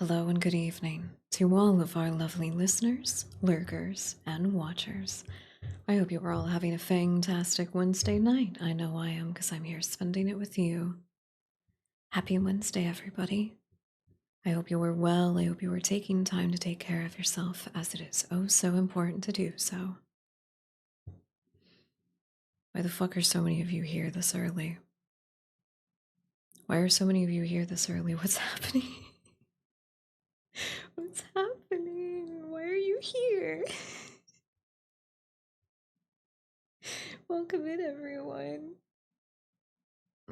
Hello and good evening to all of our lovely listeners, lurkers, and watchers. I hope you are all having a fantastic Wednesday night. I know I am because I'm here spending it with you. Happy Wednesday, everybody. I hope you are well. I hope you are taking time to take care of yourself as it is oh so important to do so. Why the fuck are so many of you here this early? Why are so many of you here this early? What's happening? What's happening? Why are you here? Welcome in, everyone.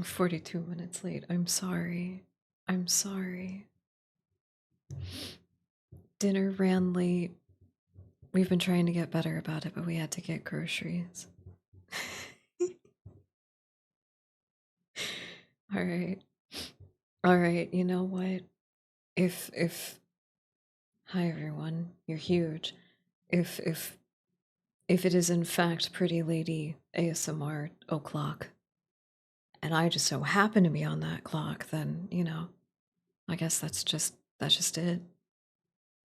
42 minutes late. I'm sorry. I'm sorry. Dinner ran late. We've been trying to get better about it, but we had to get groceries. All right. All right. You know what? If hi everyone, you're huge. If it is in fact Pretty Lady ASMR o'clock, and I just so happen to be on that clock, then I guess that's just it.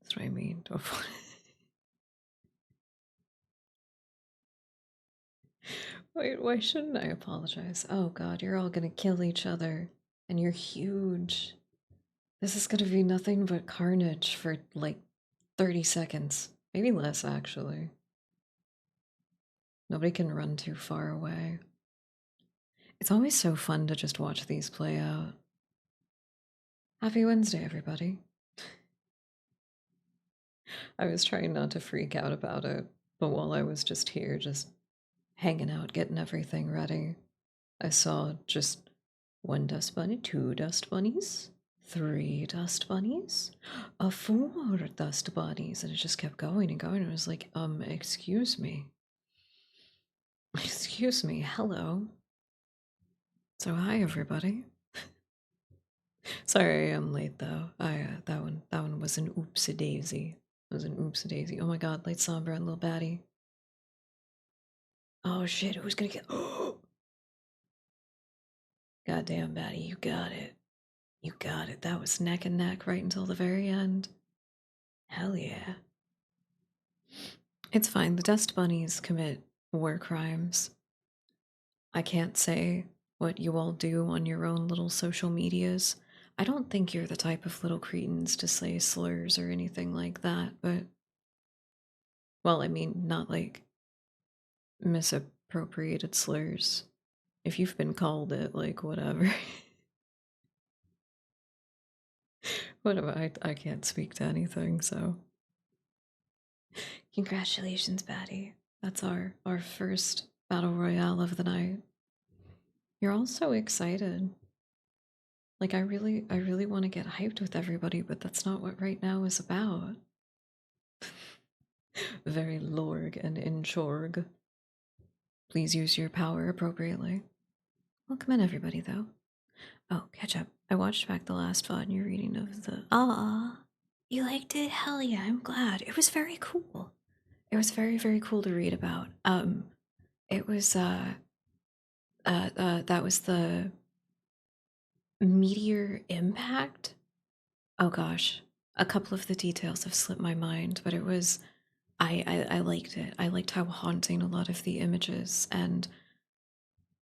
That's what I mean. Wait, why shouldn't I apologize? Oh god, you're all gonna kill each other, and you're huge. This is gonna be nothing but carnage for like 30 seconds. Maybe less, actually. Nobody can run too far away. It's always so fun to just watch these play out. Happy Wednesday, everybody. I was trying not to freak out about it, but while I was just here, just hanging out, getting everything ready, I saw just one dust bunny, two dust bunnies, three dust bunnies, four dust bunnies, and it just kept going and going. I was like, excuse me. Excuse me, hello. So hi everybody. Sorry I'm late though. That one was an oopsie daisy. It was an oopsie daisy. Oh my god, light sombra and little baddie. Oh shit, who's gonna get Goddamn baddie, you got it. You got it. That was neck and neck right until the very end. Hell yeah. It's fine. The dust bunnies commit war crimes. I can't say what you all do on your own little social medias. I don't think you're the type of little cretins to say slurs or anything like that, but, well, I mean, not like misappropriated slurs. If you've been called it, like, whatever. Whatever, I can't speak to anything, so. Congratulations, Batty. That's our first battle royale of the night. You're all so excited. Like I really want to get hyped with everybody, but that's not what right now is about. Very lorg and inchorg. Please use your power appropriately. Welcome in everybody though. Oh, catch up. I watched back the last VOD and your reading of the you liked it? Hell yeah, I'm glad. It was very cool. It was very, very cool to read about. It was that was the meteor impact. Oh gosh, a couple of the details have slipped my mind, but it was I liked it. I liked how haunting a lot of the images and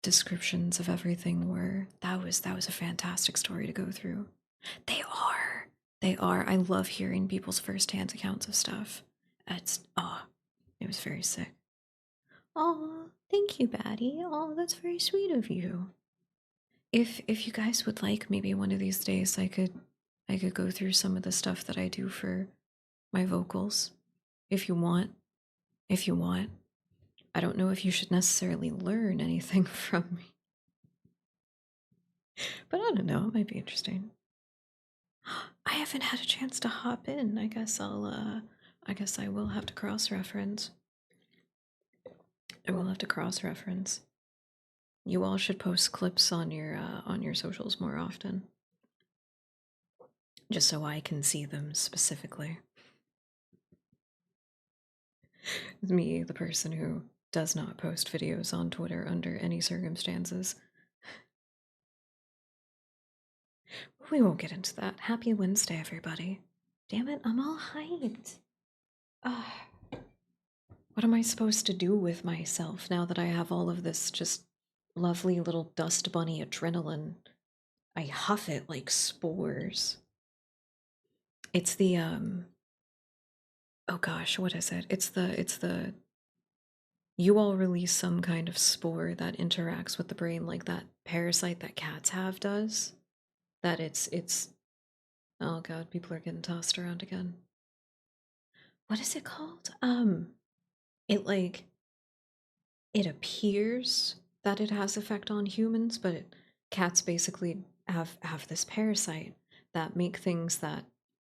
descriptions of everything were. That was a fantastic story to go through. They are. They are. I love hearing people's firsthand accounts of stuff. It was very sick. Oh, thank you, Batty. Oh, that's very sweet of you. If you guys would like, maybe one of these days I could go through some of the stuff that I do for my vocals. If you want. If you want. I don't know if you should necessarily learn anything from me. But I don't know, it might be interesting. I haven't had a chance to hop in. I guess I will have to cross-reference. I will have to cross-reference. You all should post clips on your socials more often. Just so I can see them specifically. Me, the person who does not post videos on Twitter under any circumstances. We won't get into that. Happy Wednesday, everybody. Damn it, I'm all hyped. Ugh. What am I supposed to do with myself now that I have all of this just lovely little dust bunny adrenaline? I huff it like spores. It's the oh gosh, what is it? It's the you all release some kind of spore that interacts with the brain like that parasite that cats have does. That it's oh god, people are getting tossed around again. What is it called? It like it appears that it has effect on humans, but cats basically have this parasite that make things that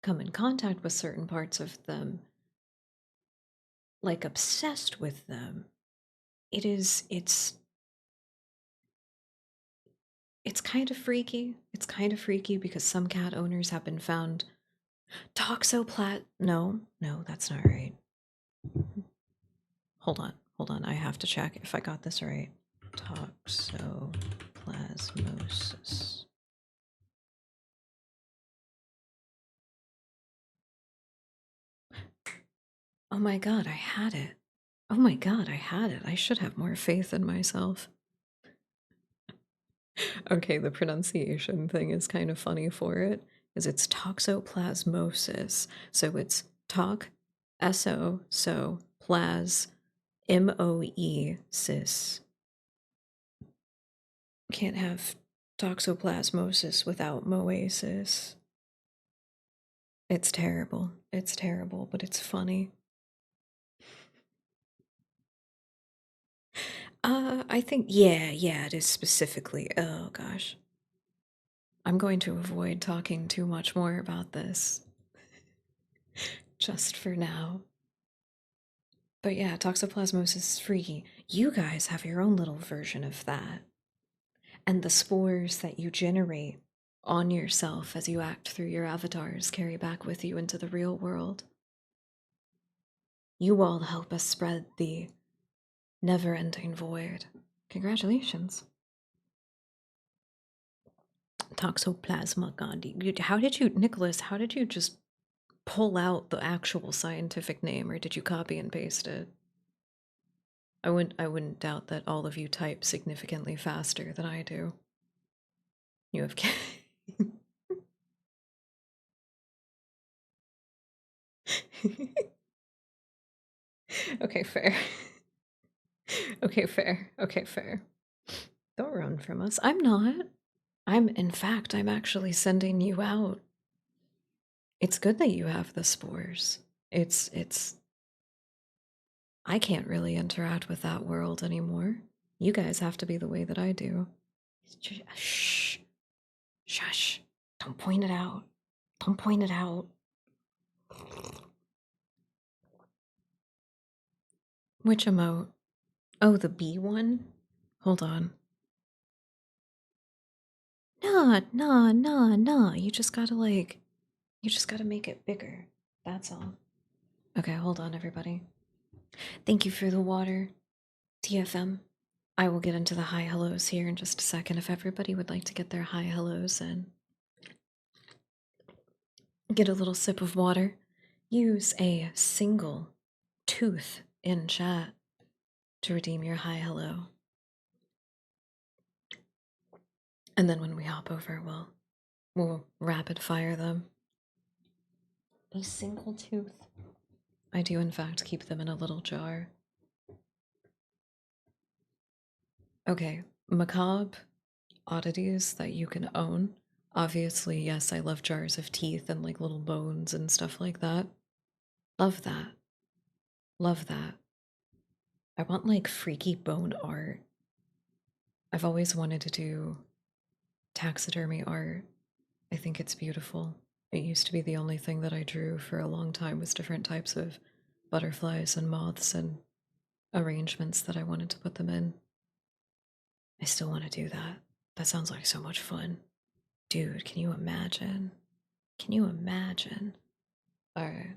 come in contact with certain parts of them like obsessed with them. It's kind of freaky. It's kind of freaky because some cat owners have been found toxoplasm. No, no, that's not right. Hold on. I have to check if I got this right. Toxoplasmosis. Oh my god, I had it. Oh my god, I had it. I should have more faith in myself. Okay, the pronunciation thing is kind of funny for it, is it's toxoplasmosis. So it's talk, S-O, so, plas, M-O-E, cis. Can't have toxoplasmosis without moasis. It's terrible. It's terrible, but it's funny. I think, yeah, it is specifically. Oh gosh. I'm going to avoid talking too much more about this, just for now. But yeah, toxoplasmosis is freaky. You guys have your own little version of that. And the spores that you generate on yourself as you act through your avatars carry back with you into the real world. You all help us spread the never ending void. Congratulations. Toxoplasma gondii. How did you, Nicholas, how did you just pull out the actual scientific name, or did you copy and paste it? I wouldn't doubt that all of you type significantly faster than I do. You have Okay, fair. Okay, fair. Okay, fair. Don't run from us. I'm not. In fact, I'm actually sending you out. It's good that you have the spores. It's I can't really interact with that world anymore. You guys have to be the way that I do. Shh. Shush. Don't point it out. Don't point it out. Which emote? Oh, the bee one? Hold on. Nah. You just gotta make it bigger. That's all. Okay, hold on, everybody. Thank you for the water, TFM. I will get into the hi hellos here in just a second if everybody would like to get their hi hellos in. Get a little sip of water. Use a single tooth in chat to redeem your hi hello. And then when we hop over, we'll rapid fire them. A single tooth. I do, in fact, keep them in a little jar. Okay, macabre oddities that you can own. Obviously, yes, I love jars of teeth and like little bones and stuff like that. Love that. Love that. I want like freaky bone art. I've always wanted to do taxidermy art. I think it's beautiful. It used to be the only thing that I drew for a long time, was different types of butterflies and moths and arrangements that I wanted to put them in. I still want to do that. That sounds like so much fun. Dude, can you imagine? Can you imagine? Alright.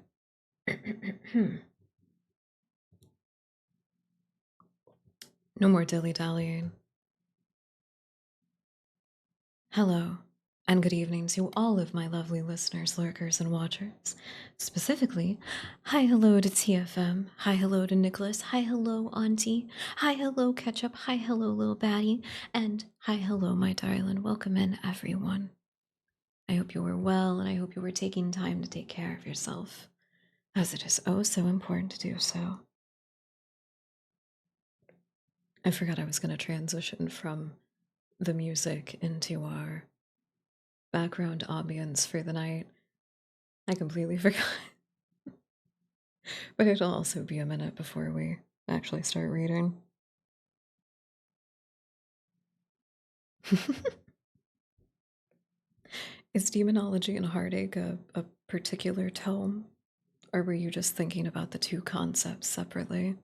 No more dilly dallying. Hello, And good evening to all of my lovely listeners, lurkers, and watchers. Specifically, hi hello to TFM, hi hello to Nicholas, hi hello Auntie, hi hello Ketchup, hi hello Little Baddie, and hi hello my darling. Welcome in everyone. I hope you were well and I hope you were taking time to take care of yourself, as it is oh so important to do so. I forgot I was going to transition from the music into our background ambience for the night. I completely forgot. But it'll also be a minute before we actually start reading. Is Demonology and Heartache a particular tome? Or were you just thinking about the two concepts separately?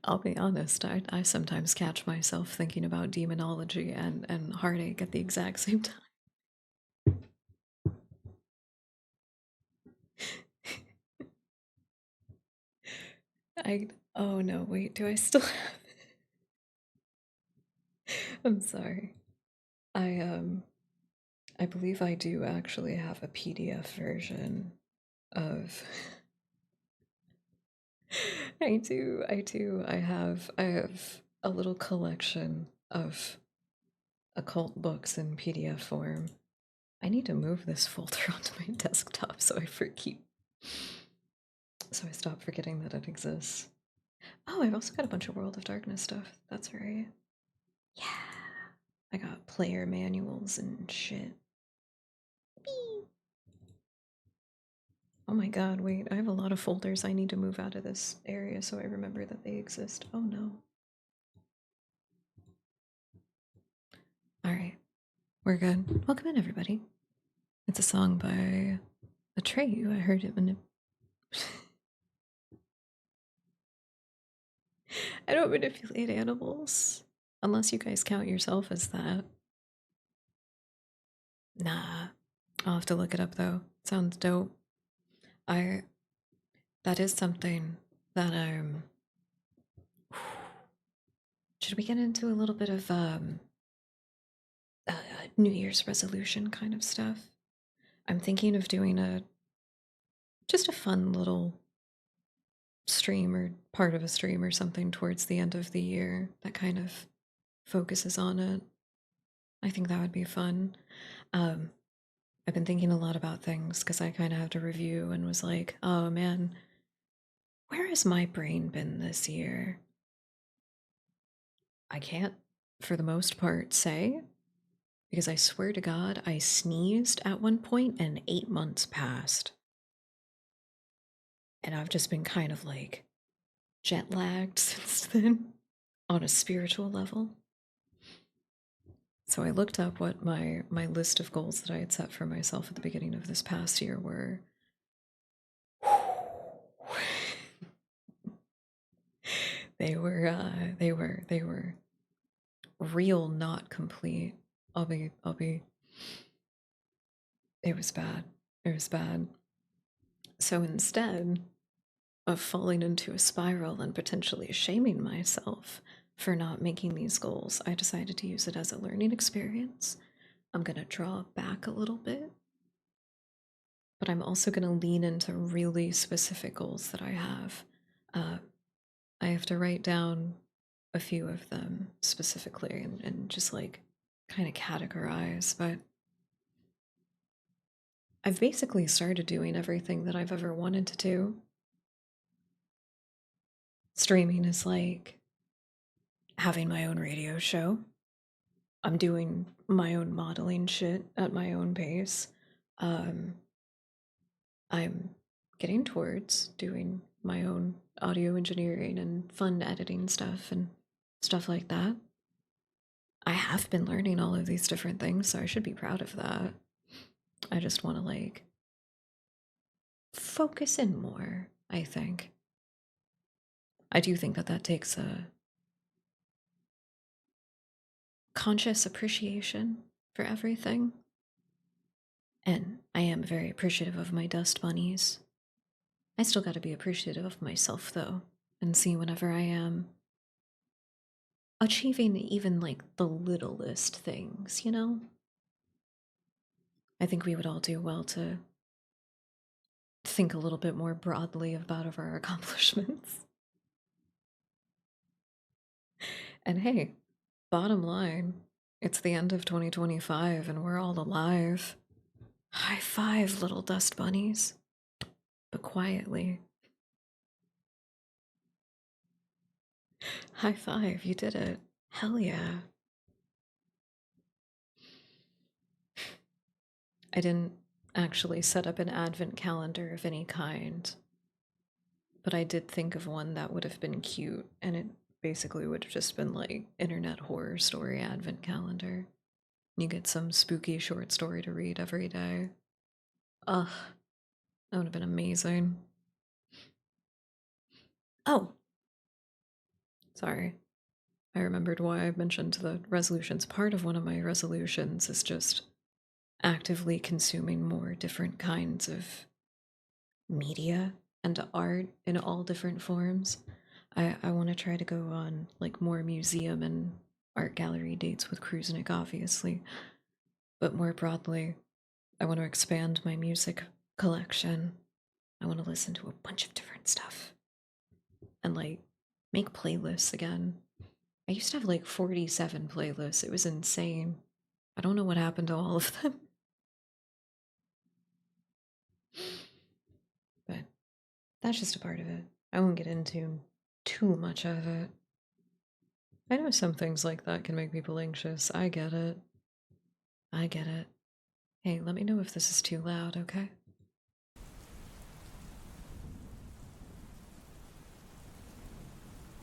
I'll be honest, I sometimes catch myself thinking about Demonology and Heartache at the exact same time. Oh no, wait, do I still have I'm sorry. I believe I do actually have a PDF version of I do. I have a little collection of occult books in PDF form. I need to move this folder onto my desktop so I stop forgetting that it exists. Oh, I've also got a bunch of World of Darkness stuff. That's right. Yeah. I got player manuals and shit. Whee! Oh my god, wait, I have a lot of folders I need to move out of this area so I remember that they exist. Oh no. Alright, we're good. Welcome in, everybody. It's a song by Atreyu. I heard it I don't manipulate animals. Unless you guys count yourself as that. Nah. I'll have to look it up though. Sounds dope. I that is something that should we get into a little bit of uh, New Year's resolution kind of stuff? I'm thinking of doing a just a fun little stream or part of a stream or something towards the end of the year that kind of focuses on it. I think that would be fun. Um, I've been thinking a lot about things because I kind of have to review and was like, oh man, where has my brain been this year? I can't, for the most part, say because I swear to God, I sneezed at one point and 8 months passed. And I've just been kind of like jet lagged since then on a spiritual level. So I looked up what my list of goals that I had set for myself at the beginning of this past year were. They were real not complete. I'll be it was bad. It was bad. So instead of falling into a spiral and potentially shaming myself for not making these goals, I decided to use it as a learning experience. I'm going to draw back a little bit, but I'm also going to lean into really specific goals that I have. Uh, I have to write down a few of them specifically and just like kind of categorize, but I've basically started doing everything that I've ever wanted to do. Streaming is like having my own radio show. I'm doing my own modeling shit at my own pace. Um, I'm getting towards doing my own audio engineering and fun editing stuff and stuff like that. I have been learning all of these different things, so I should be proud of that. I just want to like focus in more, I think. I do think that that takes a conscious appreciation for everything. And I am very appreciative of my dust bunnies. I still gotta be appreciative of myself, though, and see whenever I am achieving even like the littlest things, you know? I think we would all do well to think a little bit more broadly about our accomplishments. And hey, bottom line, it's the end of 2025 and we're all alive. High five, little dust bunnies. But quietly. High five, you did it. Hell yeah. I didn't actually set up an advent calendar of any kind, but I did think of one that would have been cute, and it basically would have just been like internet horror story advent calendar. You get some spooky short story to read every day. Ugh, that would have been amazing. Oh, sorry. I remembered why I mentioned the resolutions. Part of one of my resolutions is just actively consuming more different kinds of media and art in all different forms. I want to try to go on like more museum and art gallery dates with Kruznik, obviously, but more broadly, I want to expand my music collection. I want to listen to a bunch of different stuff and like make playlists again. I used to have like 47 playlists. It was insane. I don't know what happened to all of them. But that's just a part of it. I won't get into too much of it. I know some things like that can make people anxious. I get it. I get it. Hey, let me know if this is too loud, okay?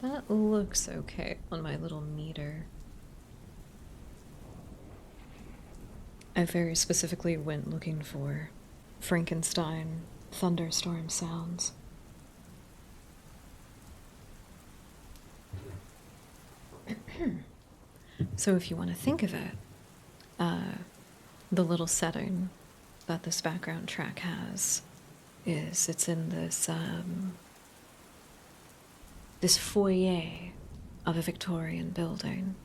That looks okay on my little meter. I very specifically went looking for Frankenstein thunderstorm sounds. So if you want to think of it, the little setting that this background track has is it's in this foyer of a Victorian building,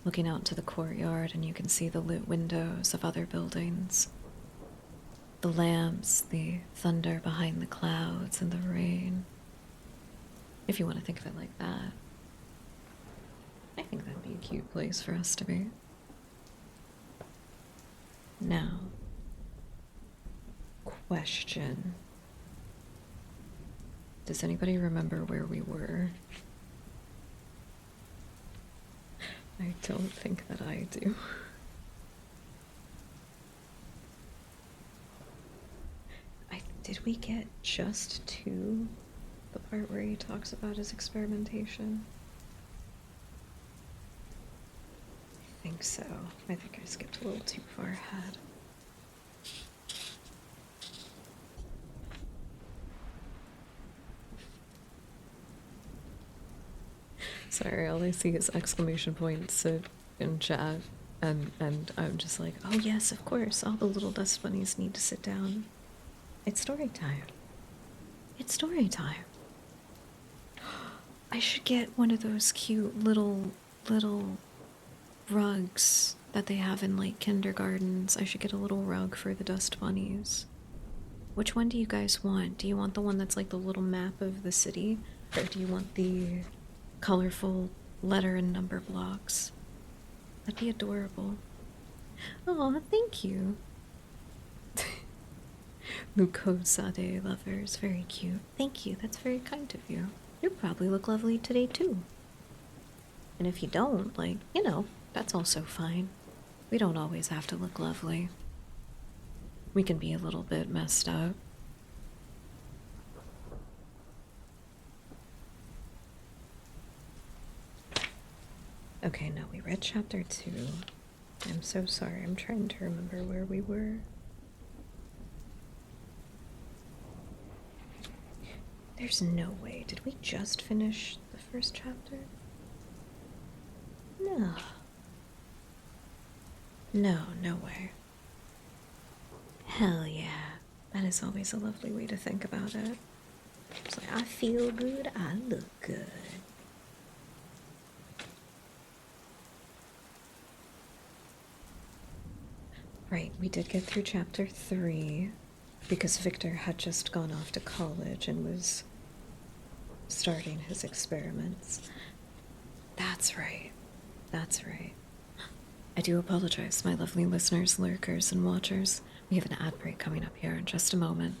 looking out to the courtyard, and you can see the lit windows of other buildings. The lamps, the thunder behind the clouds, and the rain. If you want to think of it like that. I think that'd be a cute place for us to be. Now, question. Does anybody remember where we were? I don't think that I do. Did we get just to the part where he talks about his experimentation? I think so. I think I skipped a little too far ahead. Sorry, all I see is exclamation points in chat, and I'm just like, oh yes, of course, all the little dust bunnies need to sit down. It's story time. It's story time. I should get one of those cute little rugs that they have in like kindergartens. I should get a little rug for the dust bunnies. Which one do you guys want? Do you want the one that's like the little map of the city? Or do you want the colorful letter and number blocks? That'd be adorable. Oh, thank you. Lukosade lovers, very cute. Thank you, that's very kind of you. You probably look lovely today too. And if you don't, like, you know, that's also fine. We don't always have to look lovely. We can be a little bit messed up. Okay, now we read chapter 2. I'm so sorry, I'm trying to remember where we were. There's no way. Did we just finish the first chapter? No. No, no way. Hell yeah. That is always a lovely way to think about it. It's like, I feel good, I look good. Right, we did get through chapter 3 because Victor had just gone off to college and was starting his experiments. That's right. That's right. I do apologize, my lovely listeners, lurkers, and watchers. We have an ad break coming up here in just a moment.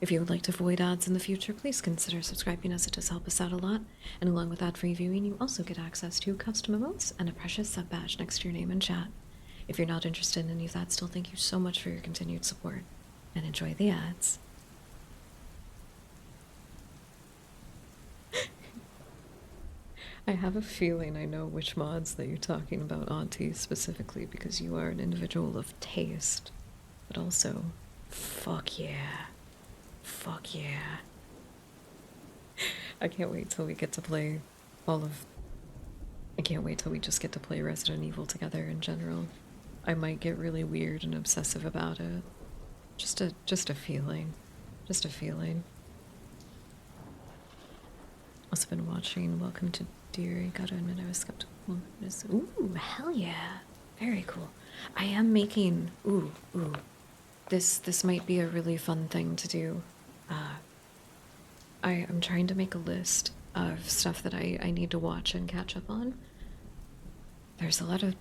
If you would like to avoid ads in the future, please consider subscribing as it does help us out a lot. And along with ad-free viewing, you also get access to custom emotes and a precious sub badge next to your name in chat. If you're not interested in any of that, still thank you so much for your continued support. And enjoy the ads. I have a feeling I know which mods that you're talking about, Auntie, specifically because you are an individual of taste. But also, fuck yeah. Fuck yeah. I can't wait till we get to play all of... I can't wait till we just get to play Resident Evil together in general. I might get really weird and obsessive about it. Just a feeling. Just a feeling. Also been watching Welcome to Deary. Gotta admit I was skeptical. Ooh, hell yeah. Very cool. I am making... Ooh. This might be a really fun thing to do. I'm trying to make a list of stuff that I need to watch and catch up on. There's a lot of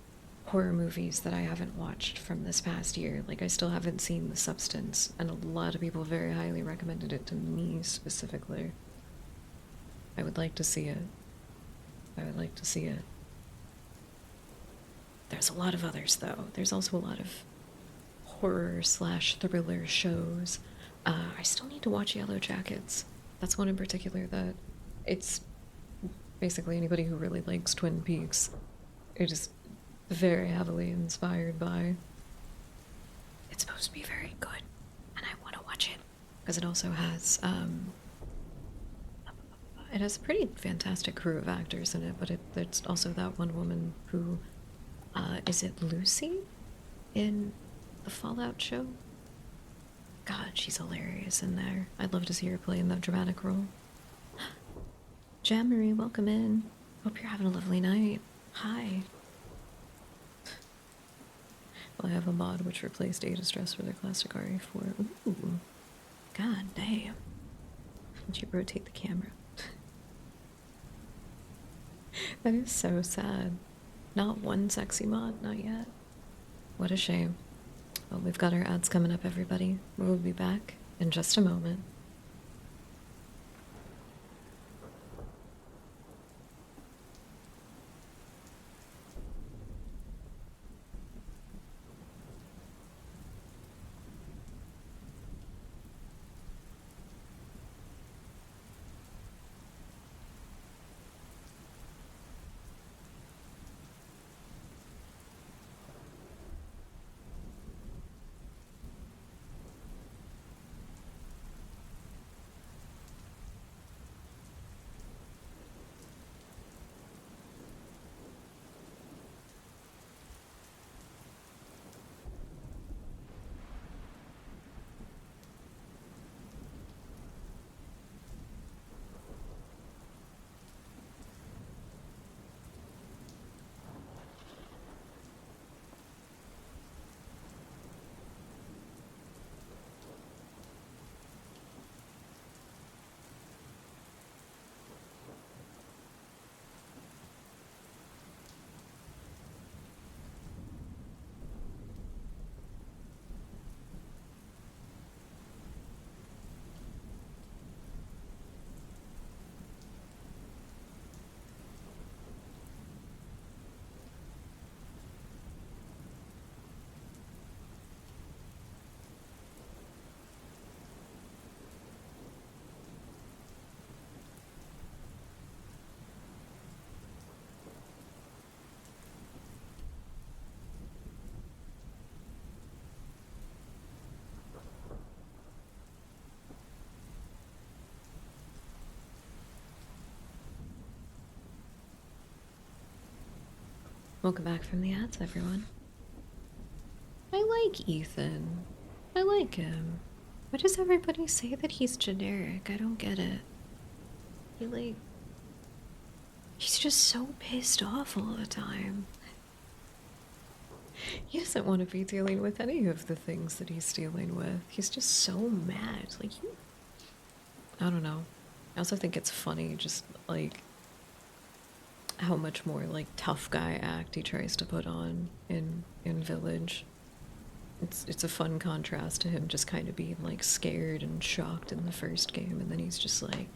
horror movies that I haven't watched from this past year. Like, I still haven't seen The Substance, and a lot of people very highly recommended it to me specifically. I would like to see it. I would like to see it. There's a lot of others, though. There's also a lot of horror/thriller shows. I still need to watch Yellow Jackets. That's one in particular that it's basically anybody who really likes Twin Peaks. It is very heavily inspired by. It's supposed to be very good, and I want to watch it because it also has it has a pretty fantastic crew of actors in it, but there's also that one woman who is it Lucy in the Fallout show? God, she's hilarious in there. I'd love to see her play in that dramatic role. Jammery, welcome in. Hope you're having a lovely night. Hi. Well, I have a mod which replaced Ada Stress for their classic RE4. Ooh. God damn. Did you rotate the camera? That is so sad. Not one sexy mod, not yet. What a shame. Well, we've got our ads coming up, everybody. We'll be back in just a moment. Welcome back from the ads, everyone. I like Ethan. I like him. Why does everybody say that he's generic? I don't get it. He's just so pissed off all the time. He doesn't want to be dealing with any of the things that he's dealing with. He's just so mad. Like, you. I don't know. I also think it's funny, just like how much more like tough guy act he tries to put on in Village. It's a fun contrast to him just kind of being like scared and shocked in the first game, and then he's just like,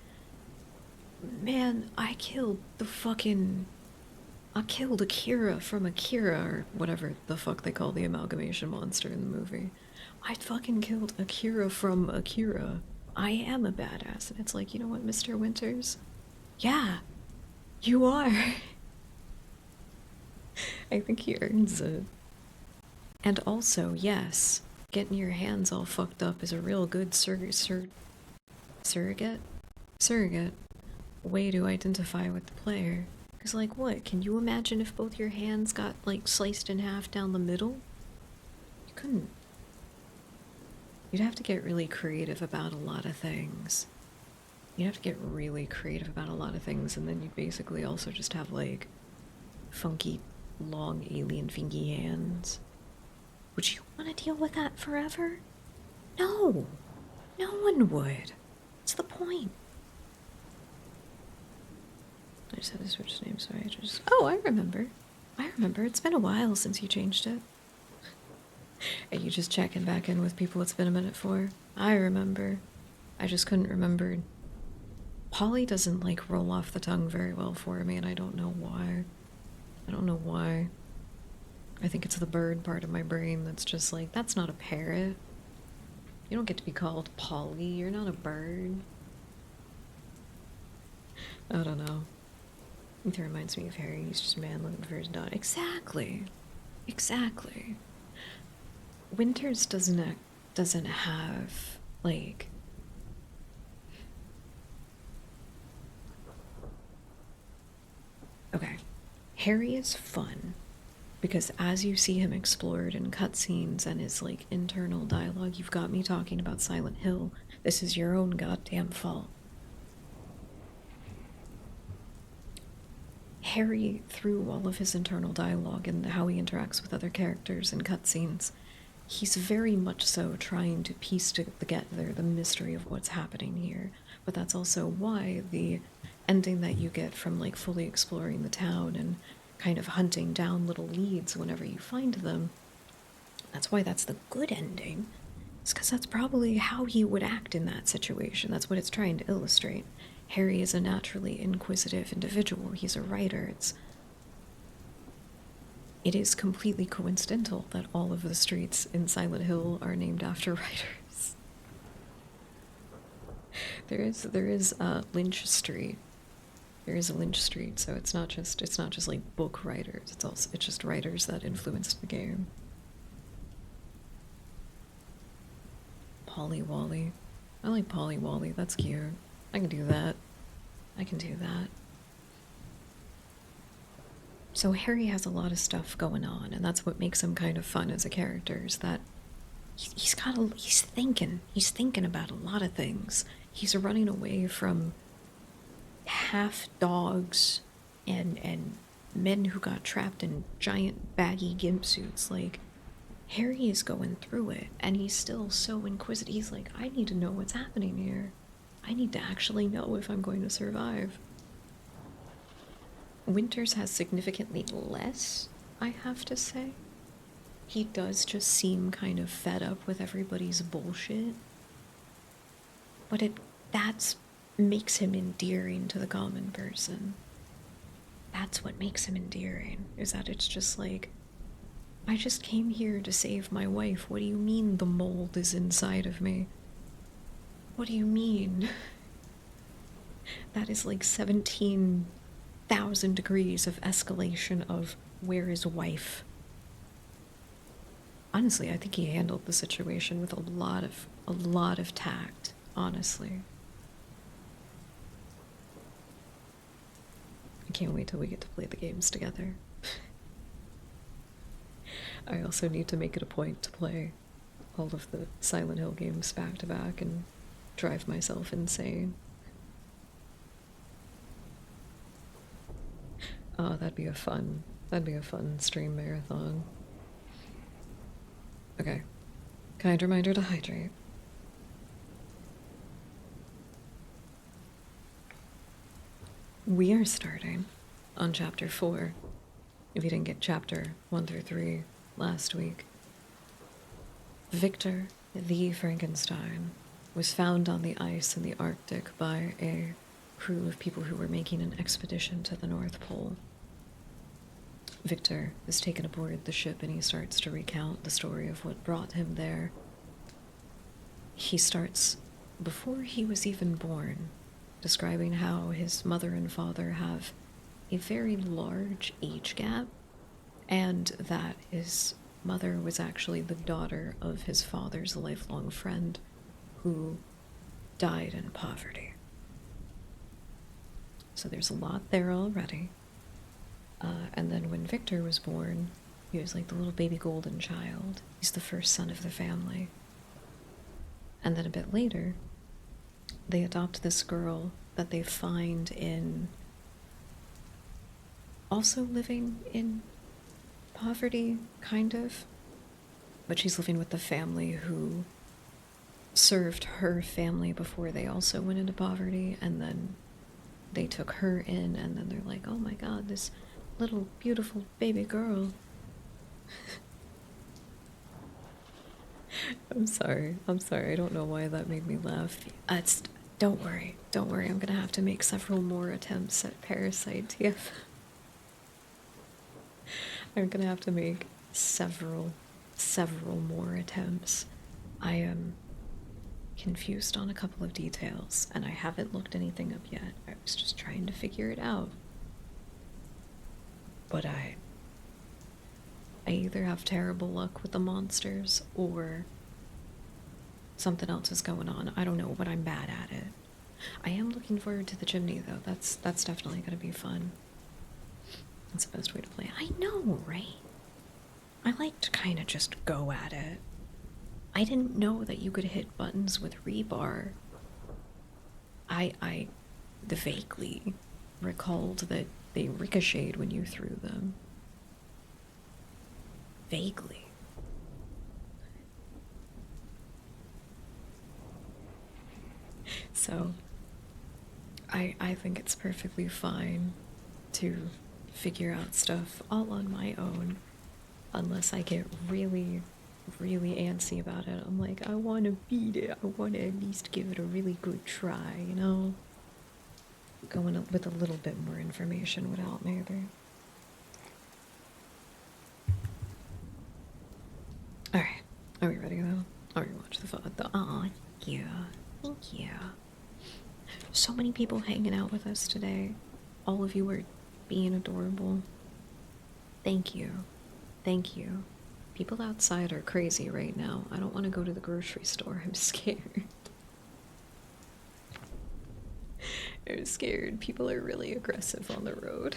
man, I killed Akira from Akira, or whatever the fuck they call the amalgamation monster in the movie. I fucking killed Akira from Akira. I am a badass. And it's like, you know what, Mr. Winters? Yeah, you are. I think he earns it. And also, yes, getting your hands all fucked up is a real good surrogate? Surrogate way to identify with the player. Because, like, what? Can you imagine if both your hands got, like, sliced in half down the middle? You couldn't. You'd have to get really creative about a lot of things. You'd have to get really creative about a lot of things, and then you'd basically also just have, like, funky, long, alien fingy hands. Would you want to deal with that forever? No! No one would. What's the point? I just had to switch names, sorry. Oh, I remember. I remember. It's been a while since you changed it. Are you just checking back in with people it's been a minute for? I remember. I just couldn't remember. Polly doesn't, like, roll off the tongue very well for me, and I don't know why. I don't know why. I think it's the bird part of my brain that's just like, that's not a parrot. You don't get to be called Polly. You're not a bird. I don't know. It reminds me of Harry. He's just a man looking for his dog. Exactly. Exactly. Winters doesn't have, like... Okay. Harry is fun. Because as you see him explored in cutscenes and his, like, internal dialogue, you've got me talking about Silent Hill. This is your own goddamn fault. Harry, through all of his internal dialogue and how he interacts with other characters in cutscenes, he's very much so trying to piece together the mystery of what's happening here. But that's also why the ending that you get from, like, fully exploring the town and kind of hunting down little leads whenever you find them, that's why that's the good ending. It's because that's probably how he would act in that situation. That's what it's trying to illustrate. Harry is a naturally inquisitive individual. He's a writer. It is completely coincidental that all of the streets in Silent Hill are named after writers. There is Lynch Street. There is a Lynch Street, so it's not just like book writers. It's just writers that influenced the game. Polly Wally. I like Polly Wally. That's cute. I can do that. I can do that. So Harry has a lot of stuff going on, and that's what makes him kind of fun as a character, is that he's thinking about a lot of things. He's running away from half dogs and men who got trapped in giant baggy gimp suits. Like, Harry is going through it, and he's still so inquisitive. He's like, I need to know what's happening here. I need to actually know if I'm going to survive. Winters has significantly less, I have to say. He does just seem kind of fed up with everybody's bullshit. But that's makes him endearing to the common person. That's what makes him endearing, is that it's just like, I just came here to save my wife. What do you mean the mold is inside of me? What do you mean? That is like 17,000 degrees of escalation of where is wife? Honestly, I think he handled the situation with a lot of tact, honestly. I can't wait till we get to play the games together. I also need to make it a point to play all of the Silent Hill games back to back and drive myself insane. Oh, that'd be a fun stream marathon. Okay. Kind reminder to hydrate. We are starting on chapter 4. If you didn't get chapter 1 through 3 last week. Victor the Frankenstein was found on the ice in the Arctic by a crew of people who were making an expedition to the North Pole. Victor is taken aboard the ship and he starts to recount the story of what brought him there. He starts before he was even born, describing how his mother and father have a very large age gap, and that his mother was actually the daughter of his father's lifelong friend who died in poverty. So there's a lot there already. And then when Victor was born, he was like the little baby golden child. He's the first son of the family. And then a bit later, they adopt this girl that they find in also living in poverty, kind of. But she's living with the family who served her family before they also went into poverty, and then they took her in, and then they're like, oh my god, this little beautiful baby girl. I'm sorry, I don't know why that made me laugh. Don't worry, I'm gonna have to make several more attempts at Parasite TF. I'm gonna have to make several more attempts. I am confused on a couple of details, and I haven't looked anything up yet. I was just trying to figure it out. But I either have terrible luck with the monsters, or something else is going on. I don't know, but I'm bad at it. I am looking forward to the chimney, though. That's definitely gonna be fun. That's the best way to play it. I know, right? I like to kind of just go at it. I didn't know that you could hit buttons with rebar. I vaguely recalled that they ricocheted when you threw them. Vaguely. So, I think it's perfectly fine to figure out stuff all on my own, unless I get really, really antsy about it. I'm like, I want to beat it. I want to at least give it a really good try, you know? Going up with a little bit more information would help me either. Alright, are we ready though? I'll rewatch the photo. Aw, yeah, thank you. So many people hanging out with us today. All of you are being adorable. Thank you. Thank you. People outside are crazy right now. I don't want to go to the grocery store. I'm scared. I'm scared. People are really aggressive on the road.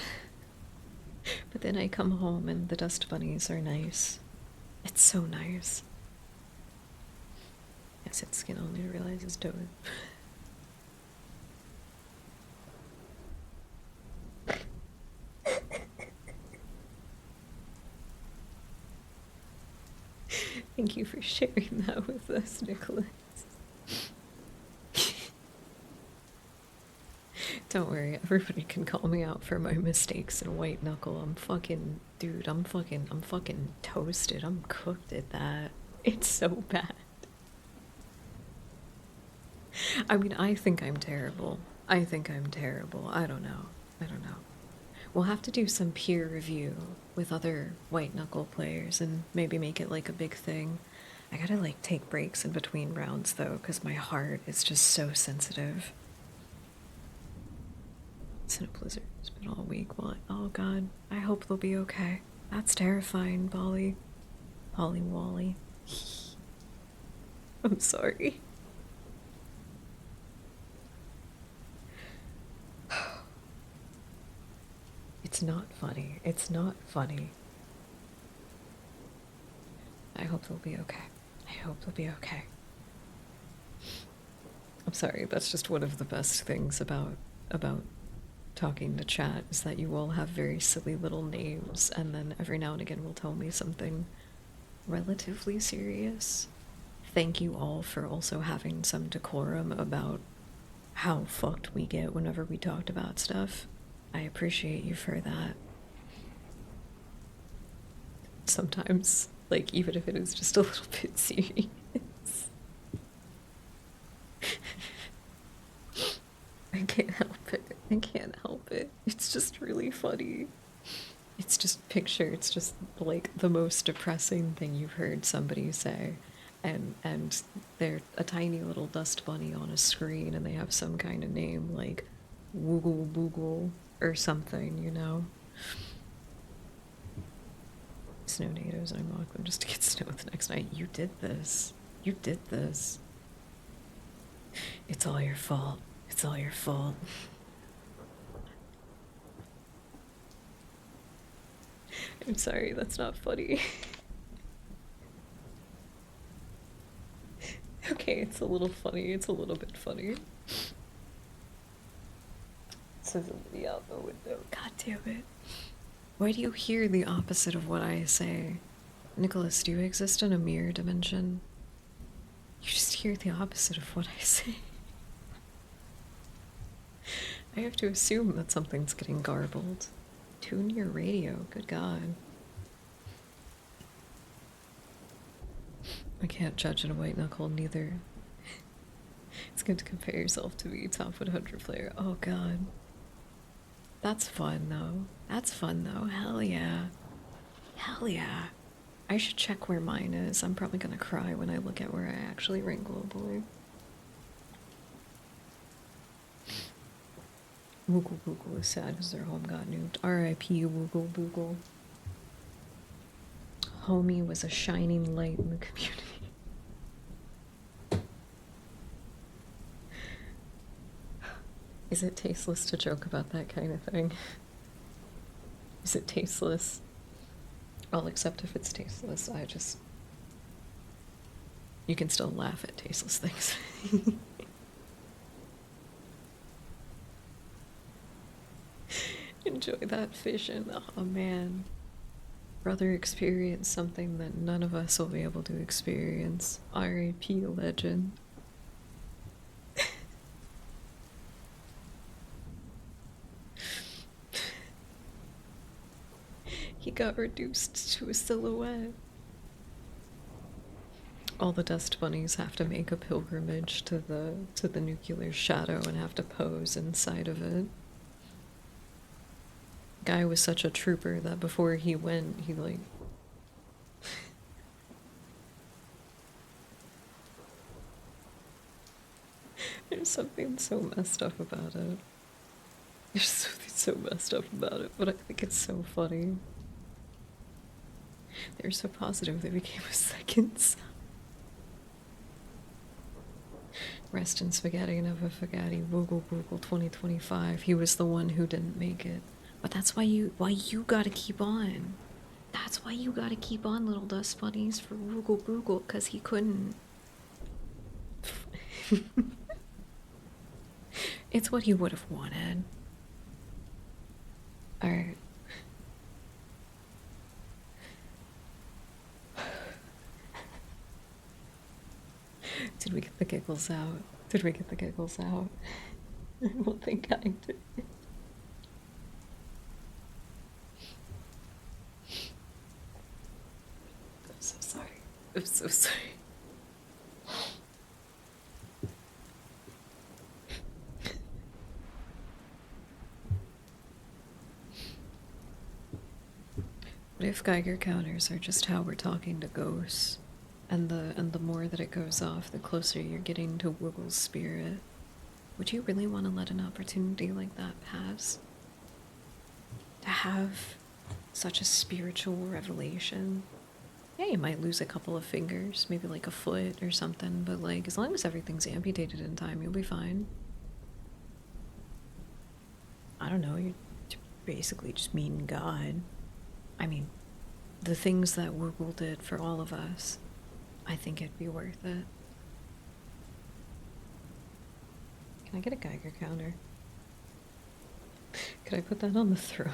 But then I come home and the dust bunnies are nice. It's so nice. I said skin only to realize it's toad. Thank you for sharing that with us, Nicholas. Don't worry, everybody can call me out for my mistakes in white knuckle. I'm fucking, dude, I'm fucking toasted. I'm cooked at that. It's so bad. I mean, I think I'm terrible. I don't know. We'll have to do some peer review with other white knuckle players and maybe make it like a big thing. I gotta like take breaks in between rounds though, because my heart is just so sensitive. It's in a blizzard. It's been all week. Well, oh god. I hope they'll be okay. That's terrifying, Polly. Polly Wally. I'm sorry. It's not funny. It's not funny. I hope they'll be okay. I hope they'll be okay. I'm sorry, that's just one of the best things about talking to chat, is that you all have very silly little names, and then every now and again will tell me something relatively serious. Thank you all for also having some decorum about how fucked we get whenever we talked about stuff. I appreciate you for that. Sometimes, like, even if it is just a little bit serious. I can't help it. I can't help it. It's just really funny. It's just it's just like the most depressing thing you've heard somebody say. And they're a tiny little dust bunny on a screen and they have some kind of name like Woogle Boogle or something, you know? Snow natives, I mock them just to get snow the next night. You did this. You did this. It's all your fault. It's all your fault. I'm sorry, that's not funny. Okay, it's a little funny. It's a little bit funny. Civility out the window. God damn it. Why do you hear the opposite of what I say? Nicholas, do you exist in a mirror dimension? You just hear the opposite of what I say. I have to assume that something's getting garbled. Tune your radio, good God. I can't judge in a white knuckle, neither. It's good to compare yourself to the top 100 player. Oh God. That's fun though. That's fun though. Hell yeah. Hell yeah. I should check where mine is. I'm probably gonna cry when I look at where I actually rank globally. Woogle Boogle is sad because their home got nuked. R.I.P. Woogle Boogle. Homie was a shining light in the community. Is it tasteless to joke about that kind of thing? Is it tasteless? I'll accept if it's tasteless. You can still laugh at tasteless things. Enjoy that vision. Oh man. Brother experienced something that none of us will be able to experience. R.I.P. legend. He got reduced to a silhouette. All the dust bunnies have to make a pilgrimage to the nuclear shadow and have to pose inside of it. Guy was such a trooper that before he went, he like there's something so messed up about it. There's something so messed up about it, but I think it's so funny. They're so positive they became a second son. Rest in spaghetti, never spaghetti. Woogle Boogle 2025. He was the one who didn't make it. But that's why you gotta keep on. That's why you gotta keep on, little dust bunnies, for Woogle Boogle, because he couldn't. It's what he would have wanted. Alright. Did we get the giggles out? Did we get the giggles out? I don't think I did. I'm so sorry. I'm so sorry. What if Geiger counters are just how we're talking to ghosts? And the more that it goes off, the closer you're getting to Wiggle's spirit. Would you really want to let an opportunity like that pass? To have such a spiritual revelation? Yeah, you might lose a couple of fingers, maybe like a foot or something, but like, as long as everything's amputated in time, you'll be fine. I don't know, you're basically just meeting God. I mean, the things that Woogle did for all of us, I think it'd be worth it. Can I get a Geiger counter? Could I put that on the throne?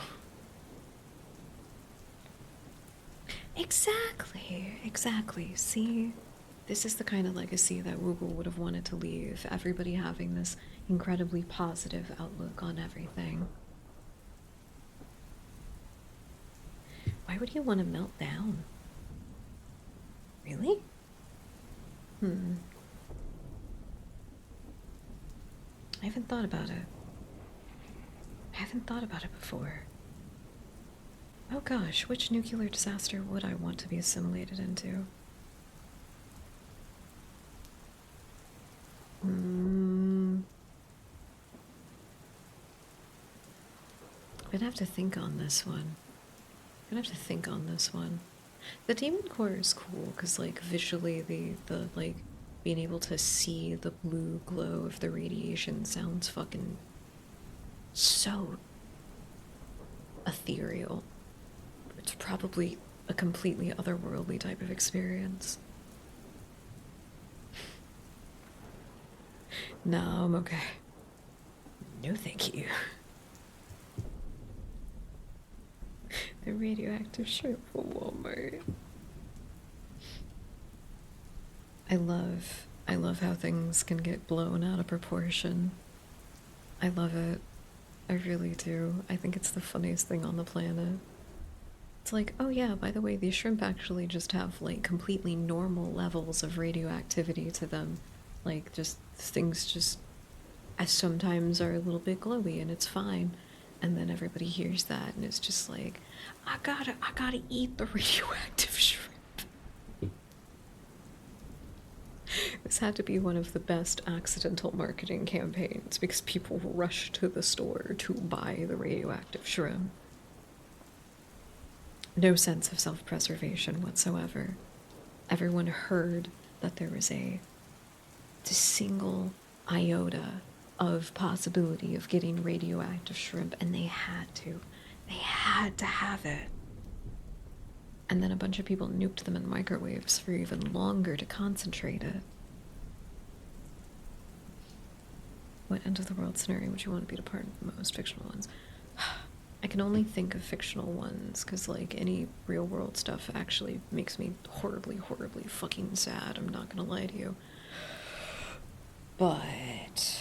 Exactly, exactly. See, this is the kind of legacy that Google would have wanted to leave. Everybody having this incredibly positive outlook on everything. Why would you want to melt down? Really? Hmm. I haven't thought about it. I haven't thought about it before. Oh gosh, which nuclear disaster would I want to be assimilated into? Hmm. I'm gonna have to think on this one. I'm gonna have to think on this one. The Demon Core is cool because, like, visually, the like being able to see the blue glow of the radiation sounds fucking so ethereal. It's probably a completely otherworldly type of experience. No, I'm okay. No, thank you. The radioactive shrimp from Walmart. I love how things can get blown out of proportion. I love it. I really do. I think it's the funniest thing on the planet. It's like, oh yeah, by the way, these shrimp actually just have like completely normal levels of radioactivity to them. Like just things just as sometimes are a little bit glowy and it's fine. And then everybody hears that and it's just like, I gotta eat the radioactive shrimp. This had to be one of the best accidental marketing campaigns because people rush to the store to buy the radioactive shrimp. No sense of self-preservation whatsoever. Everyone heard that there was a single iota of possibility of getting radioactive shrimp, and they had to. They had to have it. And then a bunch of people nuked them in microwaves for even longer to concentrate it. What end of the world scenario would you want to be a part of the most? Fictional ones? I can only think of fictional ones because, like, any real world stuff actually makes me horribly, horribly fucking sad. I'm not gonna lie to you. But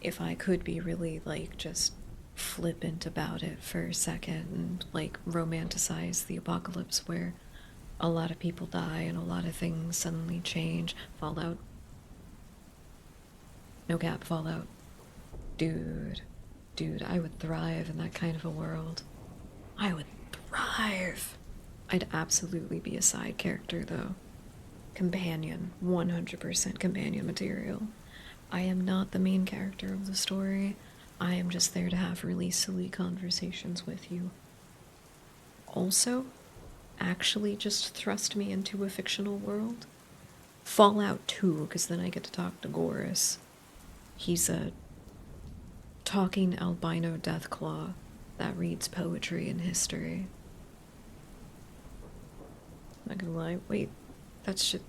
if I could be really, like, just flippant about it for a second and, like, romanticize the apocalypse where a lot of people die and a lot of things suddenly change. Fallout. No cap, Fallout. Dude, I would thrive in that kind of a world. I would thrive. I'd absolutely be a side character, though. Companion, 100% companion material. I am not the main character of the story. I am just there to have really silly conversations with you. Also, actually just thrust me into a fictional world. Fallout 2, because then I get to talk to Gorus. He's a talking albino deathclaw that reads poetry and history. Not gonna lie, wait, that should.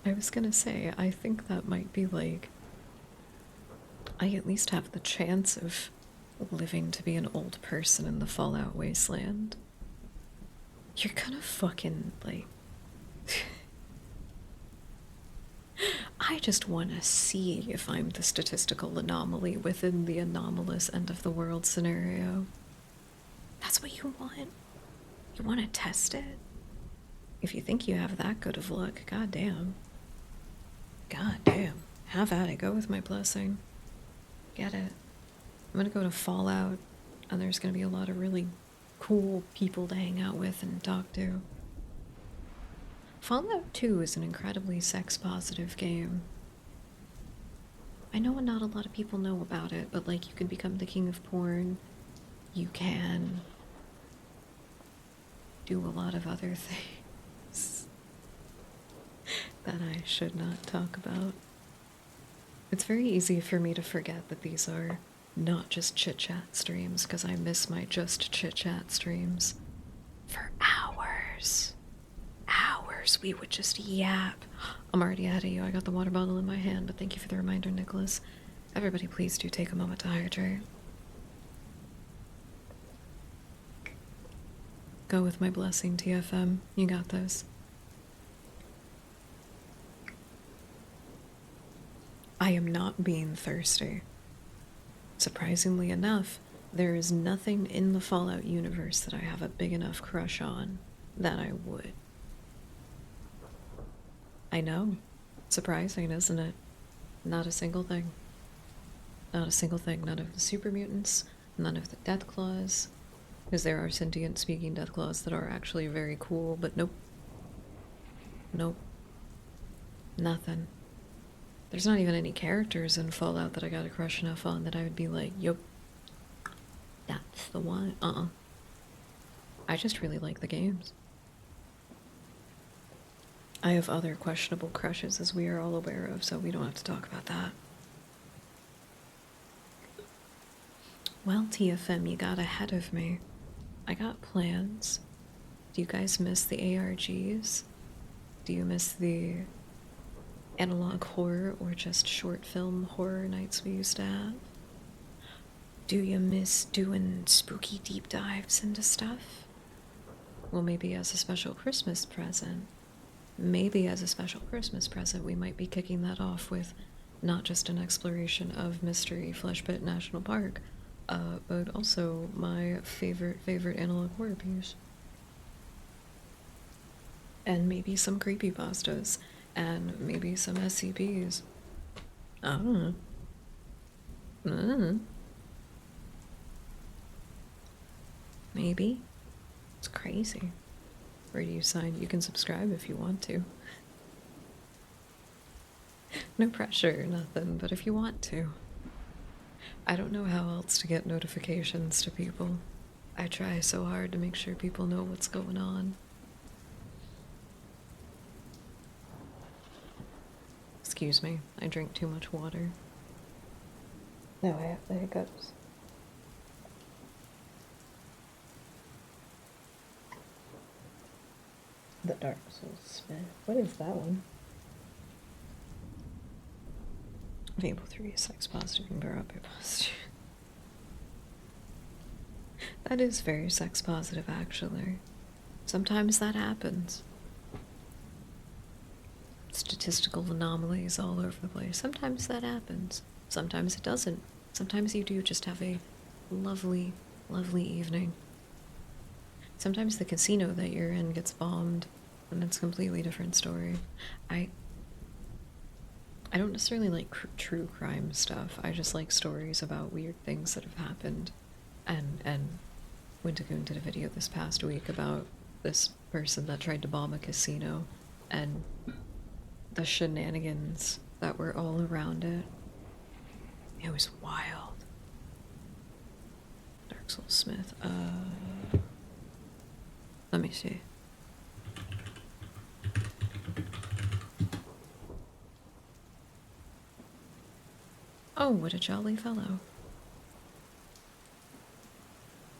I was gonna say, I think that might be like. I at least have the chance of living to be an old person in the Fallout wasteland. You're gonna fucking, like. I just want to see if I'm the statistical anomaly within the anomalous end of the world scenario. That's what you want. You want to test it? If you think you have that good of luck, goddamn. Goddamn. Have at it. Go with my blessing. Get it. I'm gonna go to Fallout, and there's gonna be a lot of really cool people to hang out with and talk to. Fallout 2 is an incredibly sex-positive game. I know not a lot of people know about it, but, like, you can become the king of porn. You can do a lot of other things that I should not talk about. It's very easy for me to forget that these are not just chit-chat streams, because I miss my just chit-chat streams. For hours. Hours we would just yap. I'm already ahead of you. I got the water bottle in my hand, but thank you for the reminder, Nicholas. Everybody please do take a moment to hydrate. go with my blessing, TFM. You got this. I am not being thirsty. Surprisingly enough, there is nothing in the Fallout universe that I have a big enough crush on that I would. I know. Surprising, isn't it? Not a single thing. Not a single thing. None of the super mutants, none of the death claws. Because there are sentient speaking death claws that are actually very cool, but nope. Nope. Nothing. There's not even any characters in Fallout that I got a crush enough on that I would be like, yup, that's the one. I just really like the games. I have other questionable crushes, as we are all aware of, so we don't have to talk about that. Well, TFM, you got ahead of me. I got plans. Do you guys miss the ARGs? Do you miss the analog horror or just short film horror nights we used to have? Do you miss doing spooky deep dives into stuff? Well, maybe as a special Christmas present. Maybe as a special Christmas present, we might be kicking that off with not just an exploration of Mystery Fleshpit National Park, but also my favorite analog horror piece. And maybe some creepypastas, and maybe some SCPs. I don't know. Maybe. It's crazy. Where do you sign? You can subscribe if you want to. No pressure, nothing, but if you want to. I don't know how else to get notifications to people. I try so hard to make sure people know what's going on. Excuse me, I drink too much water. No, I have the hiccups. The Dark Souls Smith. What is that one? Fable 3 is sex positive and Barabba positive. That is very sex positive, actually. Sometimes that happens. Statistical anomalies all over the place. Sometimes that happens. Sometimes it doesn't. Sometimes you do just have a lovely, lovely evening. Sometimes the casino that you're in gets bombed, and it's a completely different story. I don't necessarily like true crime stuff. I just like stories about weird things that have happened. And Wintagoon did a video this past week about this person that tried to bomb a casino, and the shenanigans that were all around it. It was wild. Dark Souls Smith. Let me see. Oh, what a jolly fellow.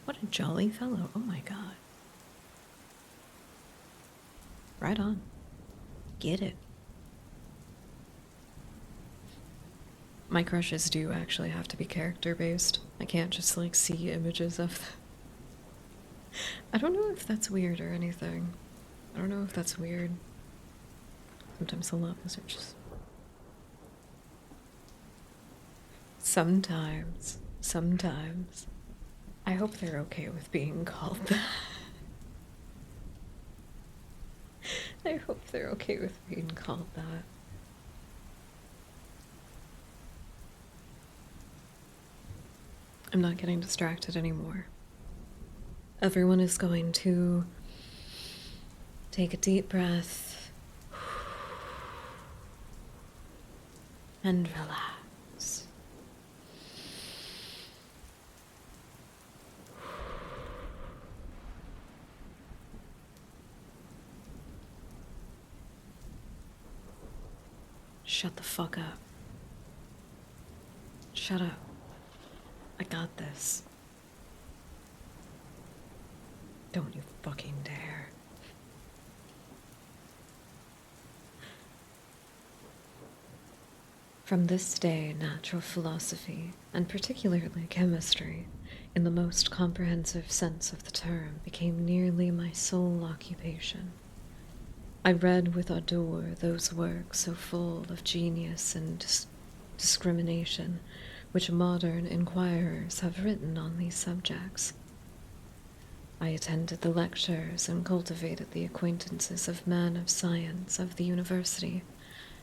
What a jolly fellow. Oh my god. Right on. Get it. My crushes do actually have to be character-based. I can't just, like, see images of them. I don't know if that's weird or anything. I don't know if that's weird. Sometimes the levels are just... Sometimes. I hope they're okay with being called that. I hope they're okay with being called that. I'm not getting distracted anymore. Everyone is going to take a deep breath and relax. Shut the fuck up. Shut up. I got this. Don't you fucking dare. From this day, natural philosophy, and particularly chemistry, in the most comprehensive sense of the term, became nearly my sole occupation. I read with ardor those works so full of genius and discrimination which modern inquirers have written on these subjects. I attended the lectures and cultivated the acquaintances of men of science of the university,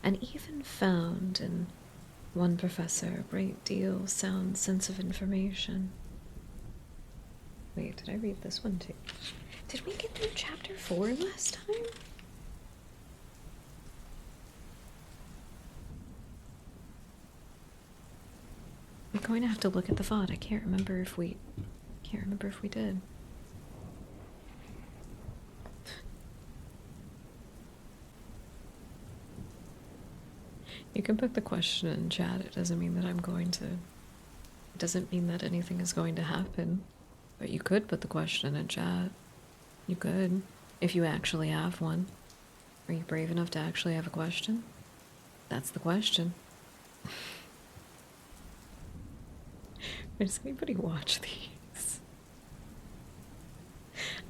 and even found in one professor a great deal sound sense of information. Wait, did I read this one too? Did we get through chapter 4 last time? I'm going to have to look at the VOD. I can't remember if we did. You can put the question in chat. It doesn't mean that it doesn't mean that anything is going to happen. But you could put the question in chat. You could, if you actually have one. Are you brave enough to actually have a question? That's the question. Does anybody watch these?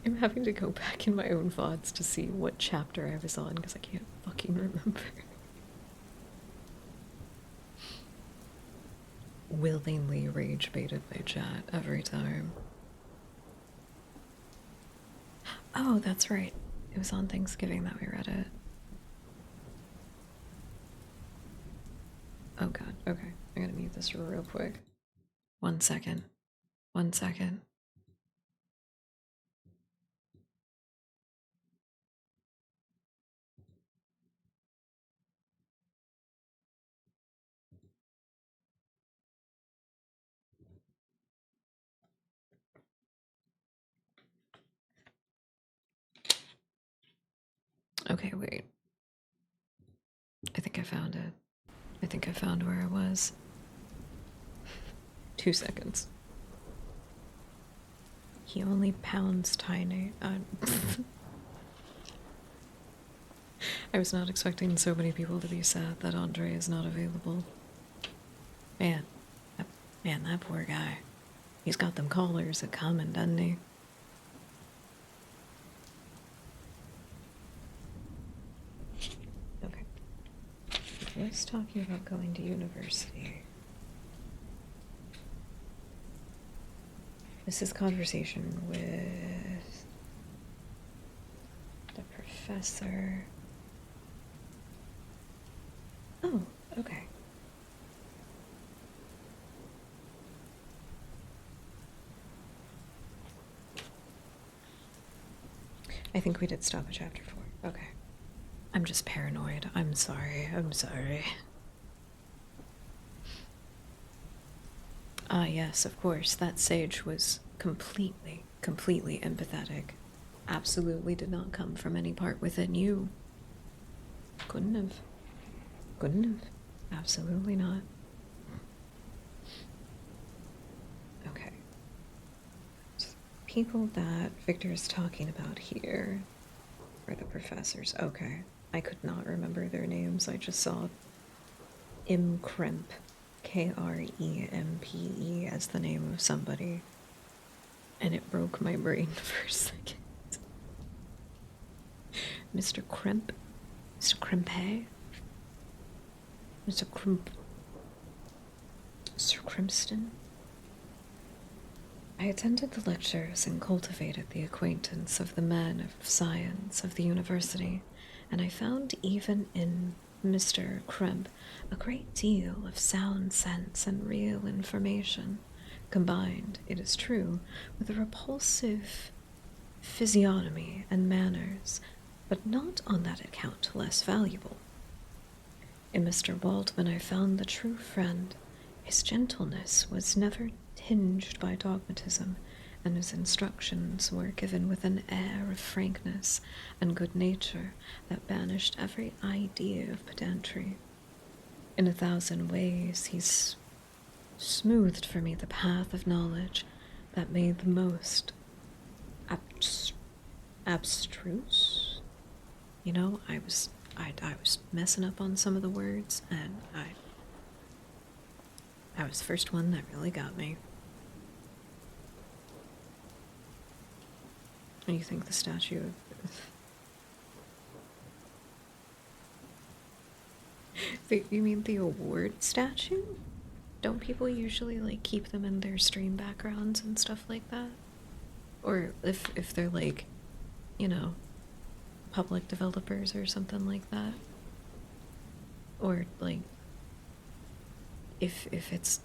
I'm having to go back in my own VODs to see what chapter I was on because I can't fucking remember. Willingly rage baited my chat every time. Oh, that's right. It was on Thanksgiving that we read it. Oh god, okay. I gotta mute this real quick. 1 second. 1 second. Okay, wait. I think I found it. I think I found where it was. 2 seconds. He only pounds tiny. I was not expecting so many people to be sad that Andre is not available. Man, that poor guy. He's got them callers at coming, doesn't he? Okay. Let's talking about going to university. This is conversation with the professor. Oh, okay. I think we did stop at chapter 4. Okay. I'm just paranoid. I'm sorry. I'm sorry. Ah, yes, of course. That sage was completely empathetic. Absolutely did not come from any part within you. Couldn't have. Couldn't have. Absolutely not. Okay. People that Victor is talking about here are the professors. Okay. I could not remember their names. I just saw Krempe, Krempe, as the name of somebody. And it broke my brain for a second. Mr. Krempe? Mr. Krempe? Mr. Krempe? Sir Crimston? I attended the lectures and cultivated the acquaintance of the men of science of the university, and I found even in Mr. Krempe a great deal of sound sense and real information, combined, it is true, with a repulsive physiognomy and manners, but not on that account less valuable. In Mr. Waldman I found the true friend. His gentleness was never tinged by dogmatism, and his instructions were given with an air of frankness and good nature that banished every idea of pedantry. In 1,000 ways he's smoothed for me the path of knowledge that made the most abstruse. You know, I was messing up on some of the words, and That was the first one that really got me. What do you think the statue You mean the award statue? Don't people usually like keep them in their stream backgrounds and stuff like that? Or if they're like, you know, public developers or something like that? Or like if it's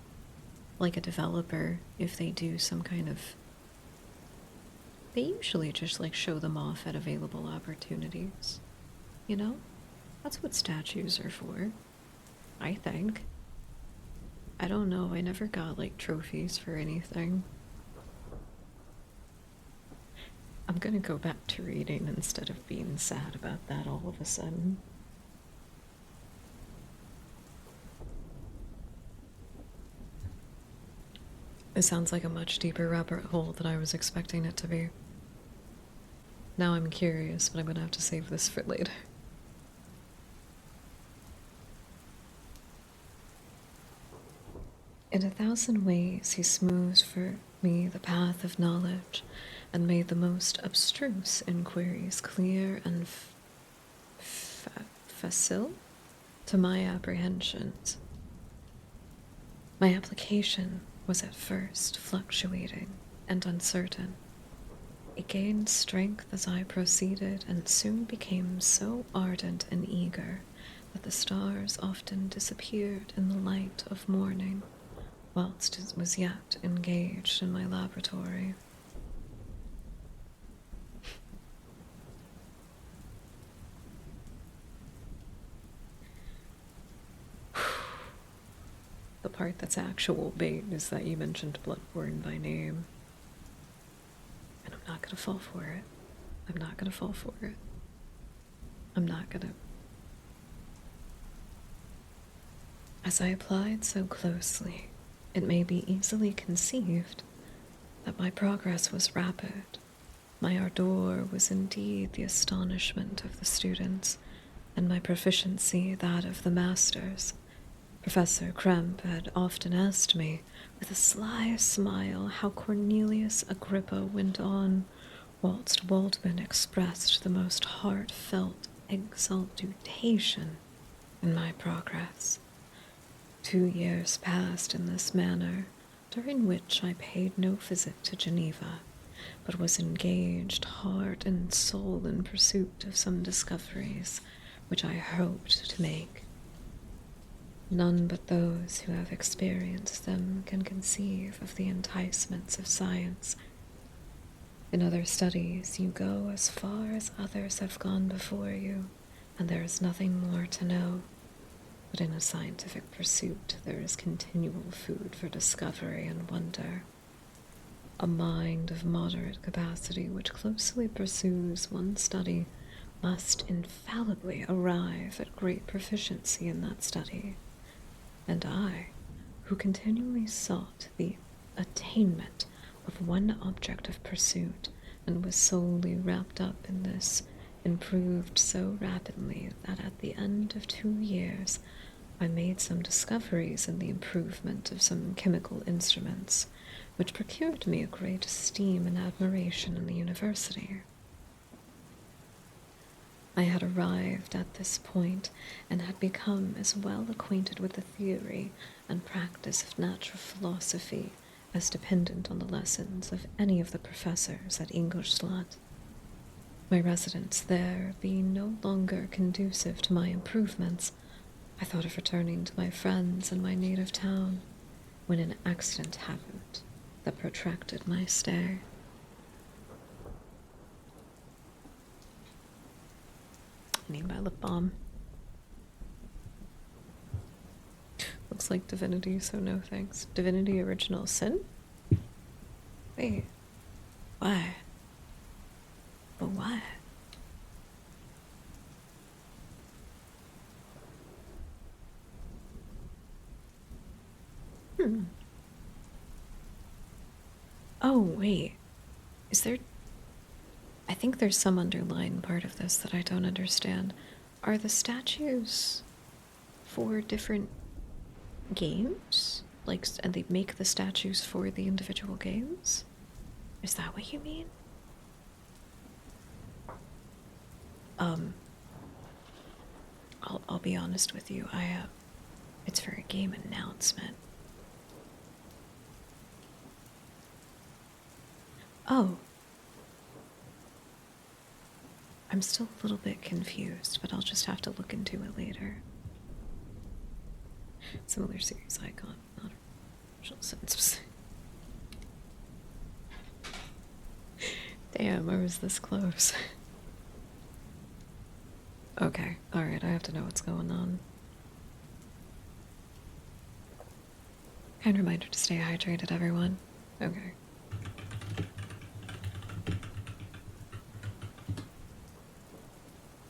like a developer, if they do some kind of, they usually just like show them off at available opportunities. You know? That's what statues are for, I think. I don't know, I never got like trophies for anything. I'm gonna go back to reading instead of being sad about that all of a sudden. It sounds like a much deeper rabbit hole than I was expecting it to be. Now I'm curious, but I'm gonna have to save this for later. In 1,000 ways he smooths for me the path of knowledge, and made the most abstruse inquiries clear and facile to my apprehensions. My application was at first fluctuating and uncertain. It gained strength as I proceeded, and soon became so ardent and eager that the stars often disappeared in the light of morning, whilst it was yet engaged in my laboratory. The part that's actual bait is that you mentioned Bloodborne by name. And I'm not gonna fall for it. I'm not gonna fall for it. I'm not gonna. As I applied so closely, it may be easily conceived that my progress was rapid. My ardor was indeed the astonishment of the students, and my proficiency that of the masters. Professor Kremp had often asked me, with a sly smile, how Cornelius Agrippa went on, whilst Waldman expressed the most heartfelt exultation in my progress. 2 years passed in this manner, during which I paid no visit to Geneva, but was engaged heart and soul in pursuit of some discoveries which I hoped to make. None but those who have experienced them can conceive of the enticements of science. In other studies, you go as far as others have gone before you, and there is nothing more to know. But in a scientific pursuit, there is continual food for discovery and wonder. A mind of moderate capacity which closely pursues one study must infallibly arrive at great proficiency in that study. And I, who continually sought the attainment of one object of pursuit, and was solely wrapped up in this, improved so rapidly that at the end of 2 years I made some discoveries in the improvement of some chemical instruments, which procured me a great esteem and admiration in the university. I had arrived at this point, and had become as well acquainted with the theory and practice of natural philosophy as dependent on the lessons of any of the professors at Ingolstadt. My residence there being no longer conducive to my improvements, I thought of returning to my friends in my native town, when an accident happened that protracted my stay. I need my lip balm. Looks like Divinity, so no thanks. Divinity Original Sin? Wait. Why? But why? Oh, wait. Is there... I think there's some underlying part of this that I don't understand. Are the statues for different games? Like, and they make the statues for the individual games? Is that what you mean? I'll be honest with you. It's for a game announcement. Oh. I'm still a little bit confused, but I'll just have to look into it later. Similar series icon, not original sense. Damn, I was this close. Okay, alright, I have to know what's going on. Kind reminder to stay hydrated, everyone. Okay.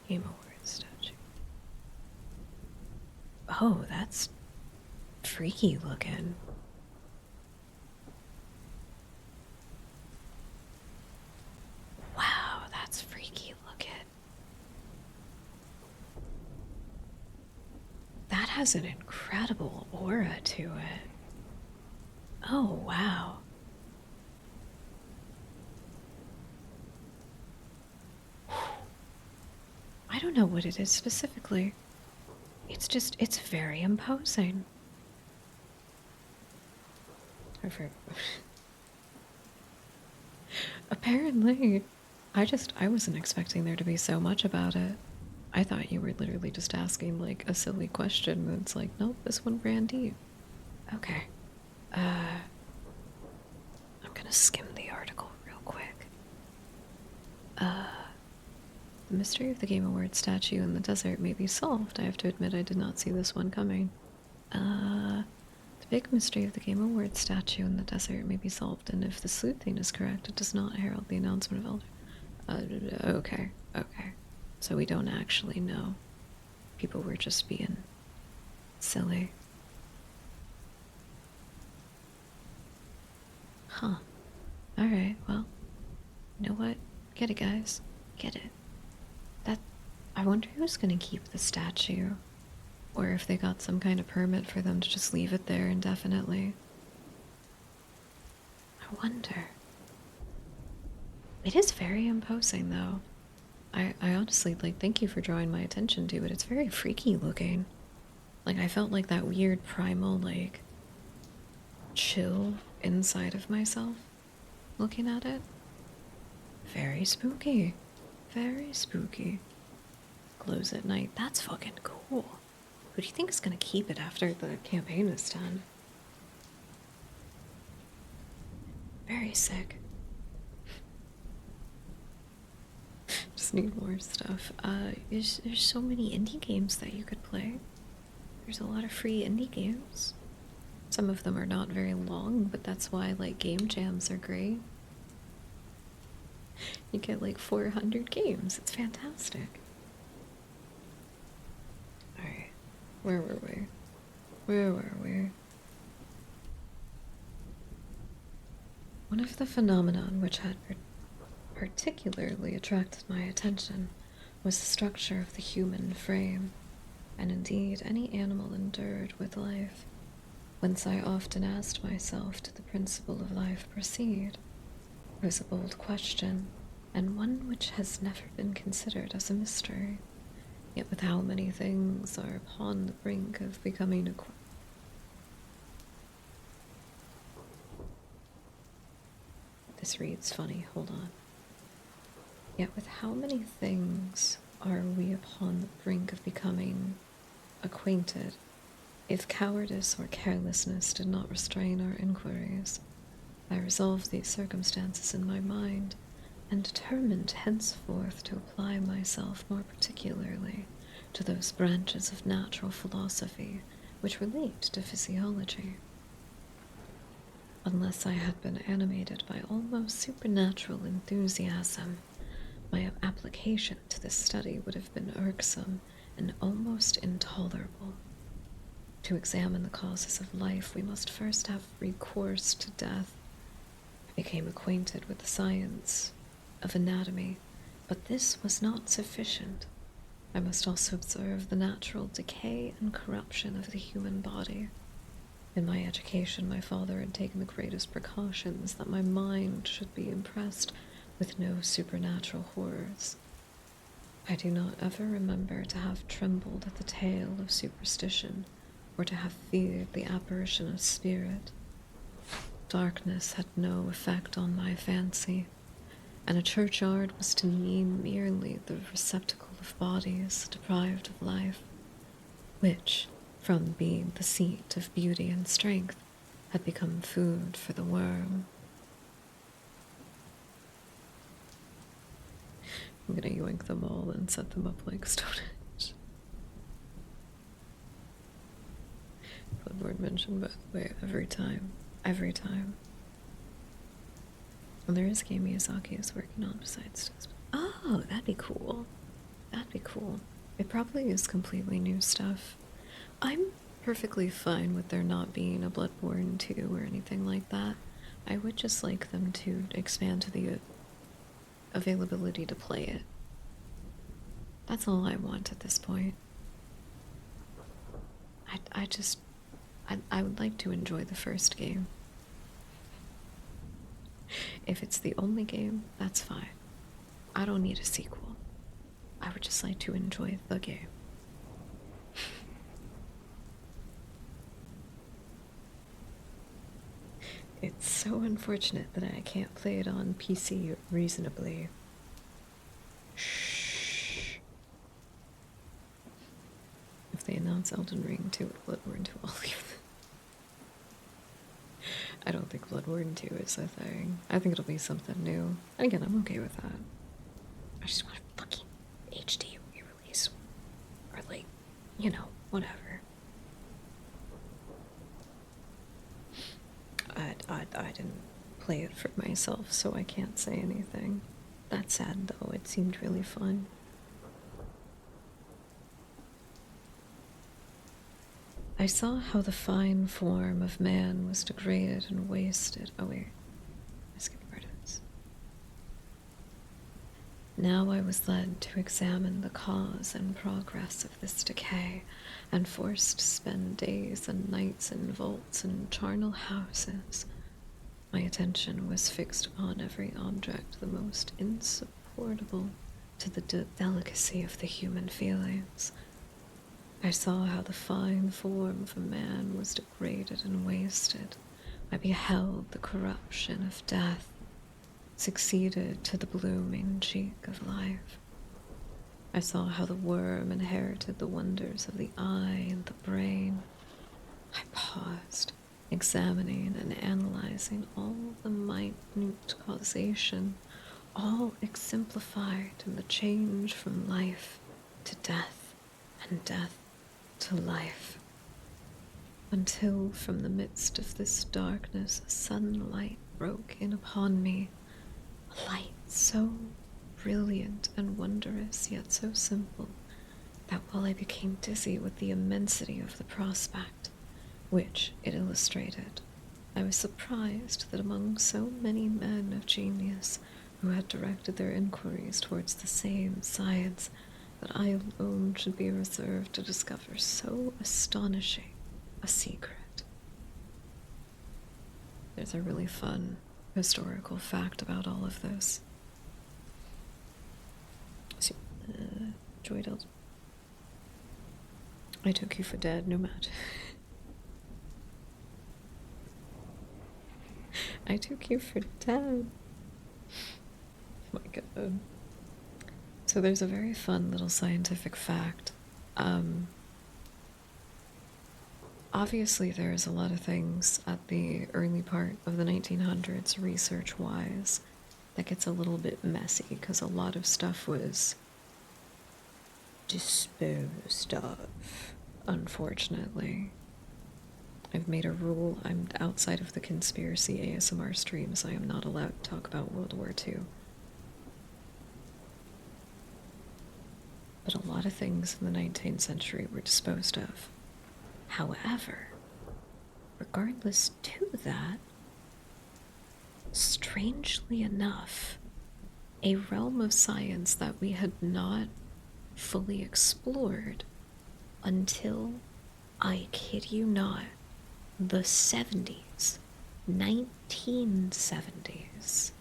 Game Awards statue. Oh, that's freaky looking. Wow, that's freaky looking. That has an incredible aura to it. Oh, wow. I don't know what it is specifically. It's very imposing. Apparently. I wasn't expecting there to be so much about it. I thought you were literally just asking, like, a silly question, and it's like, nope, this one ran deep. Okay. I'm gonna skim the article real quick. The mystery of the Game Awards statue in the desert may be solved. I have to admit I did not see this one coming. The big mystery of the Game Awards statue in the desert may be solved, and if the sleuthing is correct, it does not herald the announcement of Elder. Okay. So we don't actually know. People were just being silly. Huh. Alright, well, you know what? Get it, guys. Get it. I wonder who's gonna keep the statue. Or if they got some kind of permit for them to just leave it there indefinitely. I wonder. It is very imposing, though. I honestly, like, thank you for drawing my attention to it. It's very freaky looking. Like, I felt like that weird primal, like, chill inside of myself looking at it. Very spooky. Very spooky. Glows at night. That's fucking cool. Who do you think is gonna keep it after the campaign is done? Very sick. Just need more stuff. There's so many indie games that you could play. There's a lot of free indie games. Some of them are not very long, but that's why, like, game jams are great. You get like 400 games. It's fantastic. Alright. Where were we? One of the phenomenon which had particularly attracted my attention was the structure of the human frame, and indeed any animal endured with life, whence I often asked myself, did the principle of life proceed? It was a bold question, and one which has never been considered as a mystery, yet with how many things are upon the brink of becoming a This reads funny, hold on. Yet with how many things are we upon the brink of becoming acquainted, if cowardice or carelessness did not restrain our inquiries? I resolved these circumstances in my mind, and determined henceforth to apply myself more particularly to those branches of natural philosophy which relate to physiology. Unless I had been animated by almost supernatural enthusiasm, my application to this study would have been irksome and almost intolerable. To examine the causes of life, we must first have recourse to death. I became acquainted with the science of anatomy, but this was not sufficient. I must also observe the natural decay and corruption of the human body. In my education, my father had taken the greatest precautions that my mind should be impressed with no supernatural horrors. I do not ever remember to have trembled at the tale of superstition or to have feared the apparition of spirit. Darkness had no effect on my fancy, and a churchyard was to me merely the receptacle of bodies deprived of life, which, from being the seat of beauty and strength, had become food for the worm. I'm gonna yoink them all and set them up like Stonehenge. Bloodborne mentioned, by the way, every time. Every time. And there is a game Miyazaki is working on besides this. Oh, that'd be cool. That'd be cool. It probably is completely new stuff. I'm perfectly fine with there not being a Bloodborne 2 or anything like that. I would just like them to expand to the availability to play it. That's all I want at this point. I would like to enjoy the first game. If it's the only game, that's fine. I don't need a sequel. I would just like to enjoy the game. It's so unfortunate that I can't play it on PC reasonably. Shh. If they announce Elden Ring 2 or Bloodborne 2, I'll leave. I don't think Bloodborne 2 is a thing. I think it'll be something new. And again, I'm okay with that. I just want a fucking HD re-release. Or like, you know, whatever. I didn't play it for myself, so I can't say anything. That's sad, though. It seemed really fun. I saw how the fine form of man was degraded and wasted. Oh, wait. I skipped credits. Now I was led to examine the cause and progress of this decay, and forced to spend days and nights in vaults and charnel houses. My attention was fixed upon every object the most insupportable to the delicacy of the human feelings. I saw how the fine form of a man was degraded and wasted. I beheld the corruption of death succeeded to the blooming cheek of life. I saw how the worm inherited the wonders of the eye and the brain. I paused, examining and analyzing all the minute causation, all exemplified in the change from life to death and death to life, until from the midst of this darkness a sudden light broke in upon me, a light so brilliant and wondrous, yet so simple, that while I became dizzy with the immensity of the prospect, which it illustrated, I was surprised that among so many men of genius who had directed their inquiries towards the same science, that I alone should be reserved to discover so astonishing a secret. There's a really fun historical fact about all of this. So, Joy Dells. I took you for dead, no match. I took you for dead. Oh my god. So there's a very fun little scientific fact. Obviously there's a lot of things at the early part of the 1900s, research-wise, that gets a little bit messy, because a lot of stuff was disposed of, unfortunately. I've made a rule, I'm outside of the conspiracy ASMR streams, I am not allowed to talk about World War II. But a lot of things in the 19th century were disposed of. However, regardless to that, strangely enough, a realm of science that we had not fully explored until, I kid you not, the 70s, 1970s,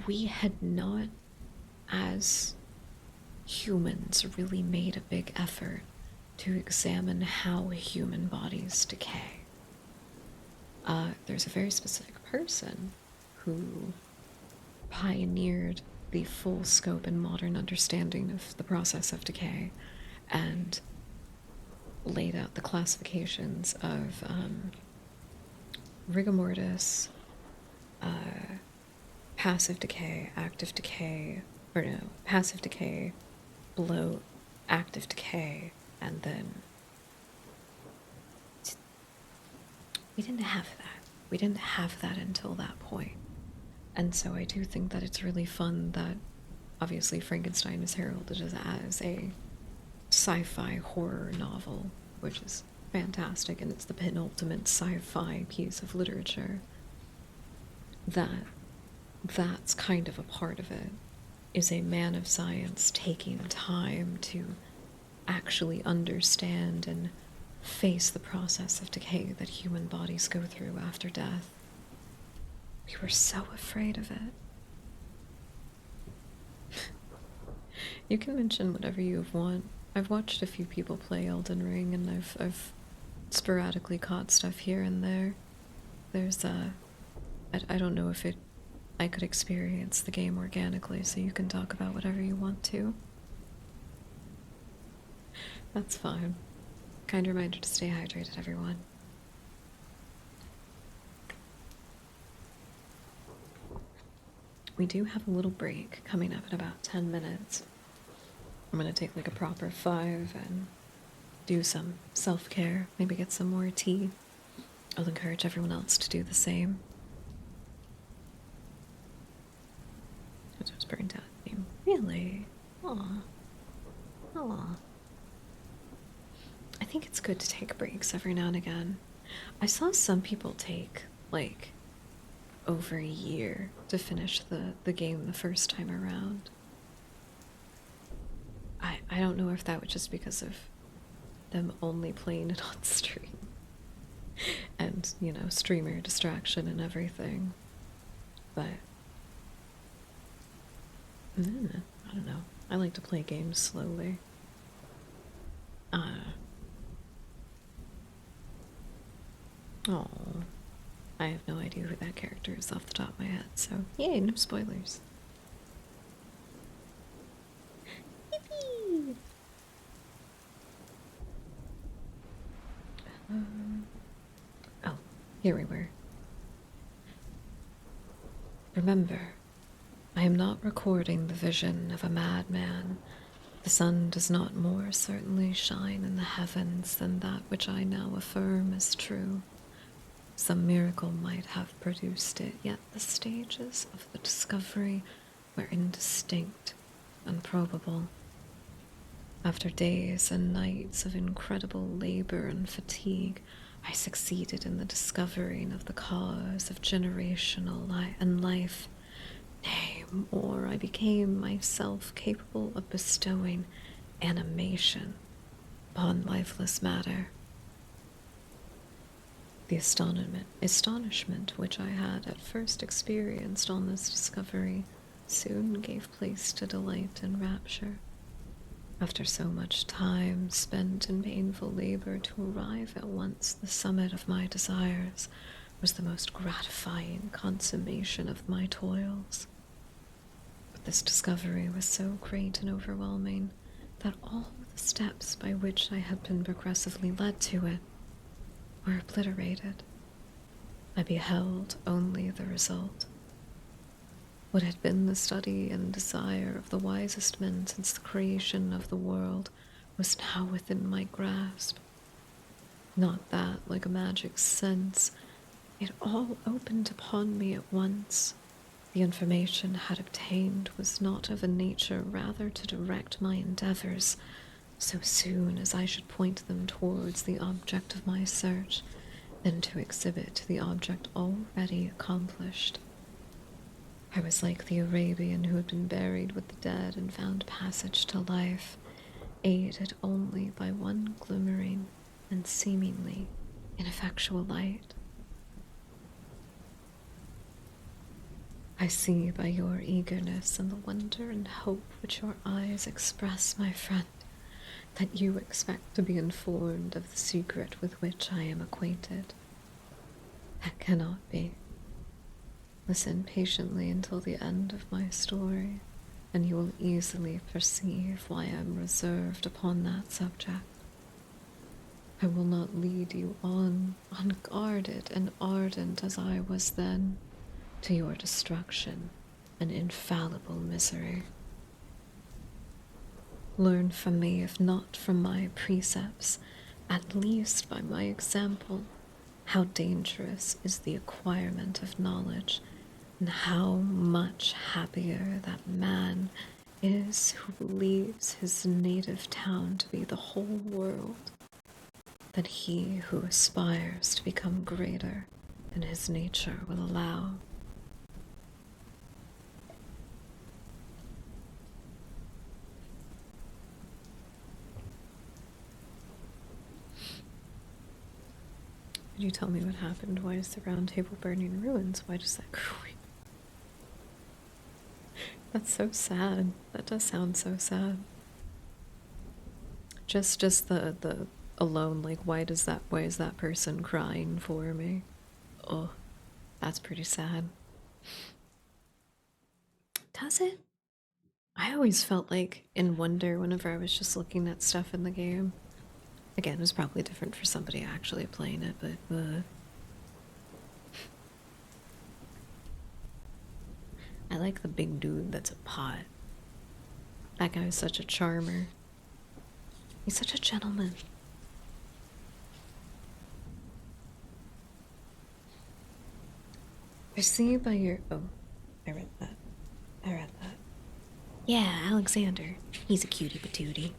we had not, as humans, really made a big effort to examine how human bodies decay. There's a very specific person who pioneered the full scope and modern understanding of the process of decay and laid out the classifications of rigor mortis, passive decay, active decay, or no, passive decay, bloat, active decay, and then we didn't have that. We didn't have that until that point. And so I do think that it's really fun that obviously Frankenstein is heralded as a sci-fi horror novel, which is fantastic, and it's the penultimate sci-fi piece of literature. That's kind of a part of it, is a man of science taking time to actually understand and face the process of decay that human bodies go through after death. We were so afraid of it. You can mention whatever you want. I've watched a few people play Elden Ring, and I've sporadically caught stuff here and there. There's I don't know if I could experience the game organically, so you can talk about whatever you want to. That's fine. Kind reminder to stay hydrated, everyone. We do have a little break coming up in about 10 minutes. I'm gonna take like a proper 5 and do some self-care, maybe get some more tea. I'll encourage everyone else to do the same. I just burned out. Really? Aw. Aw. I think it's good to take breaks every now and again. I saw some people take, like, over a year to finish the game the first time around. I don't know if that was just because of them only playing it on stream. And, you know, streamer distraction and everything. But I don't know. I like to play games slowly. Oh, I have no idea who that character is off the top of my head, so yay, no spoilers. Yippee! Oh, here we were. Remember, I am not recording the vision of a madman. The sun does not more certainly shine in the heavens than that which I now affirm is true. Some miracle might have produced it, yet the stages of the discovery were indistinct and probable. After days and nights of incredible labor and fatigue, I succeeded in the discovering of the cause of generational and life. Nay, more, I became myself capable of bestowing animation upon lifeless matter. The astonishment which I had at first experienced on this discovery soon gave place to delight and rapture. After so much time spent in painful labor to arrive at once the summit of my desires was the most gratifying consummation of my toils. But this discovery was so great and overwhelming that all the steps by which I had been progressively led to it were obliterated. I beheld only the result. What had been the study and desire of the wisest men since the creation of the world was now within my grasp. Not that, like a magic sense, it all opened upon me at once. The information I had obtained was not of a nature rather to direct my endeavors, so soon as I should point them towards the object of my search, than to exhibit the object already accomplished. I was like the Arabian who had been buried with the dead and found passage to life, aided only by one glimmering and seemingly ineffectual light. I see by your eagerness and the wonder and hope which your eyes express, my friend, that you expect to be informed of the secret with which I am acquainted. That cannot be. Listen patiently until the end of my story, and you will easily perceive why I am reserved upon that subject. I will not lead you on, unguarded and ardent as I was then, to your destruction and infallible misery. Learn from me, if not from my precepts, at least by my example, how dangerous is the acquirement of knowledge, and how much happier that man is who believes his native town to be the whole world, than he who aspires to become greater than his nature will allow. Could you tell me what happened? Why is the round table burning in ruins? Why does that grow? That's so sad. That does sound so sad. Just the alone, like, why is that person crying for me? Oh, that's pretty sad. Does it? I always felt like in wonder whenever I was just looking at stuff in the game. Again, it was probably different for somebody actually playing it, but I like the big dude that's a pot. That guy was such a charmer. He's such a gentleman. I see by your... Oh, I read that. Yeah, Alexander. He's a cutie patootie.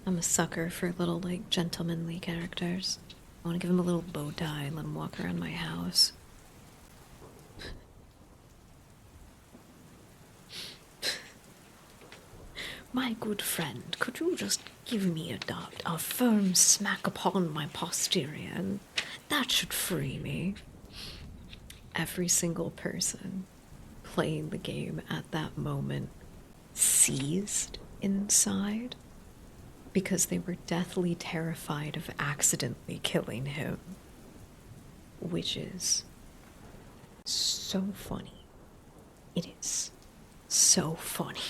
I'm a sucker for little, like, gentlemanly characters. I want to give him a little bow tie and let him walk around my house. My good friend, could you just give me a firm smack upon my posterior, and that should free me? Every single person playing the game at that moment seized inside because they were deathly terrified of accidentally killing him, which is so funny. It is so funny.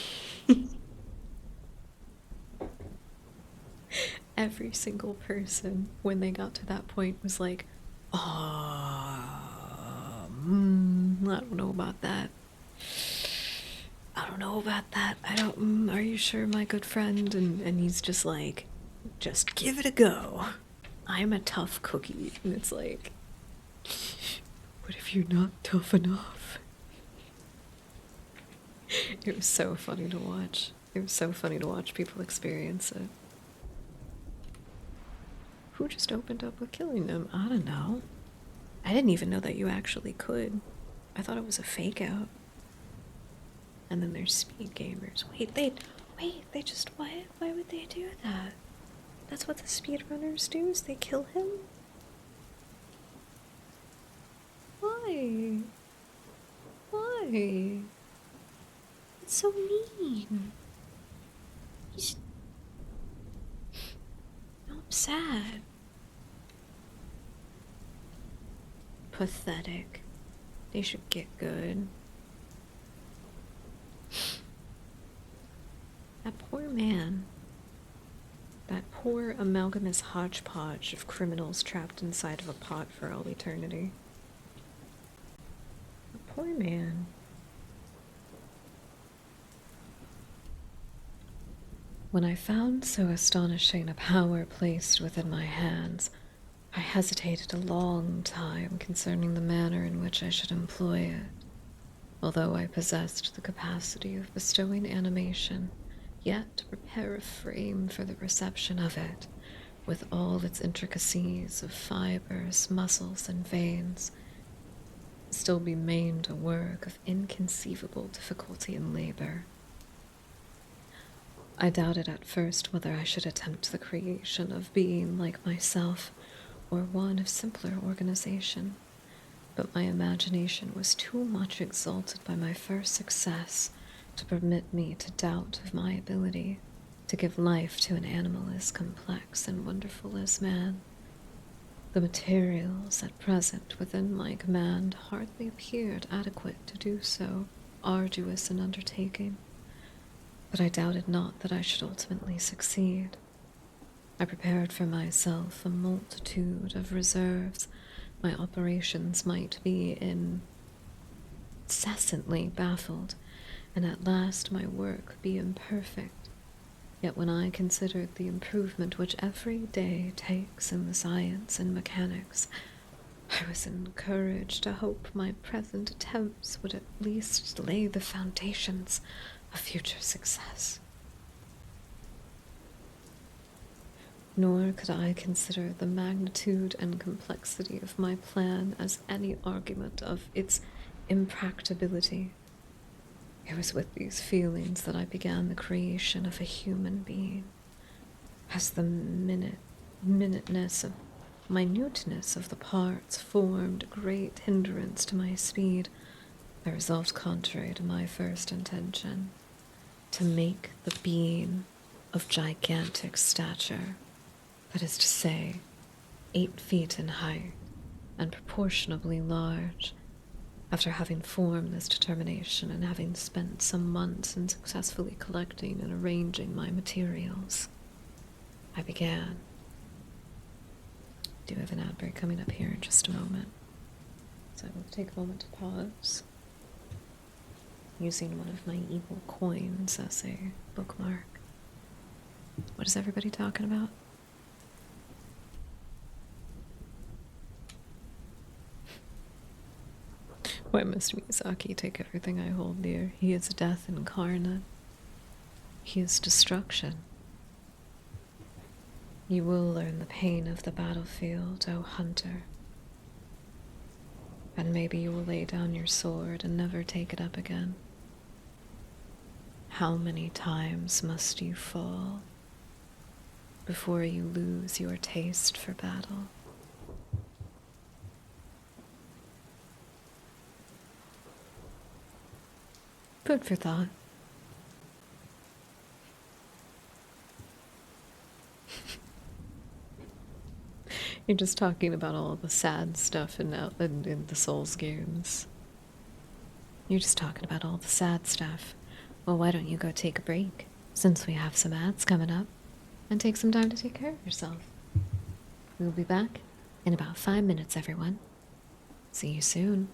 Every single person, when they got to that point, was like, I don't know about that. Are you sure, my good friend? And he's just like, just give it a go. I'm a tough cookie. And it's like, what if you're not tough enough? It was so funny to watch. It was so funny to watch people experience it. Who just opened up with killing them? I don't know. I didn't even know that you actually could. I thought it was a fake out. And then there's speed gamers. They just, what? Why would they do that? That's what the speedrunners do, is they kill him? Why? Why? It's so mean. I'm sad. Pathetic. They should get good. That poor man. That poor amalgamous hodgepodge of criminals trapped inside of a pot for all eternity. The poor man. When I found so astonishing a power placed within my hands, I hesitated a long time concerning the manner in which I should employ it. Although I possessed the capacity of bestowing animation, yet to prepare a frame for the reception of it, with all its intricacies of fibers, muscles, and veins, still remained a work of inconceivable difficulty and labor. I doubted at first whether I should attempt the creation of being like myself or one of simpler organization, but my imagination was too much exalted by my first success to permit me to doubt of my ability to give life to an animal as complex and wonderful as man. The materials at present within my command hardly appeared adequate to do so arduous an undertaking, but I doubted not that I should ultimately succeed. I prepared for myself a multitude of reserves. My operations might be incessantly baffled, and at last my work be imperfect. Yet when I considered the improvement which every day takes in the science and mechanics, I was encouraged to hope my present attempts would at least lay the foundations of future success. Nor could I consider the magnitude and complexity of my plan as any argument of its impracticability. It was with these feelings that I began the creation of a human being. As the minuteness of the parts formed a great hindrance to my speed, I resolved, contrary to my first intention, to make the being of gigantic stature, that is to say, 8 feet in height, and proportionably large. After having formed this determination and having spent some months in successfully collecting and arranging my materials, I began. I do have an ad break coming up here in just a moment, so I will take a moment to pause, using one of my evil coins as a bookmark. What is everybody talking about? Why must Miyazaki take everything I hold dear? He is death incarnate. He is destruction. You will learn the pain of the battlefield, O hunter. And maybe you will lay down your sword and never take it up again. How many times must you fall before you lose your taste for battle? Food for thought. You're just talking about all the sad stuff in the Souls games. You're just talking about all the sad stuff. Well, why don't you go take a break, since we have some ads coming up, and take some time to take care of yourself. We'll be back in about 5 minutes, everyone. See you soon.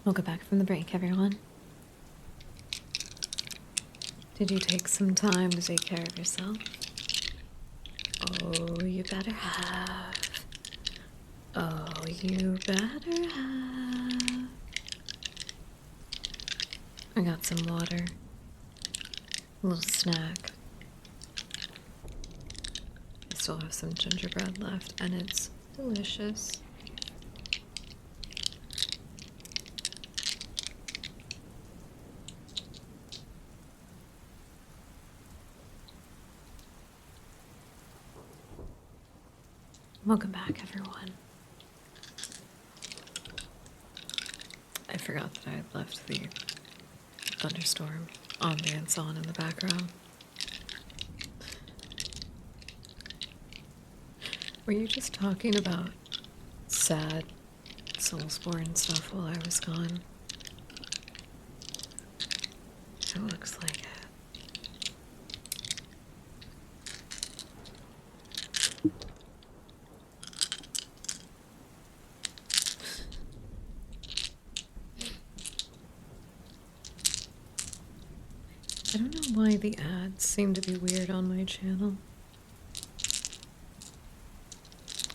Welcome back from the break, everyone. Did you take some time to take care of yourself? Oh, you better have. Oh, you better have. I got some water. A little snack. I still have some gingerbread left, and it's delicious. Welcome back, everyone. I forgot that I had left the thunderstorm ambience on in the background. Were you just talking about sad Soulsborne stuff while I was gone? It looks like it. I don't know why the ads seem to be weird on my channel.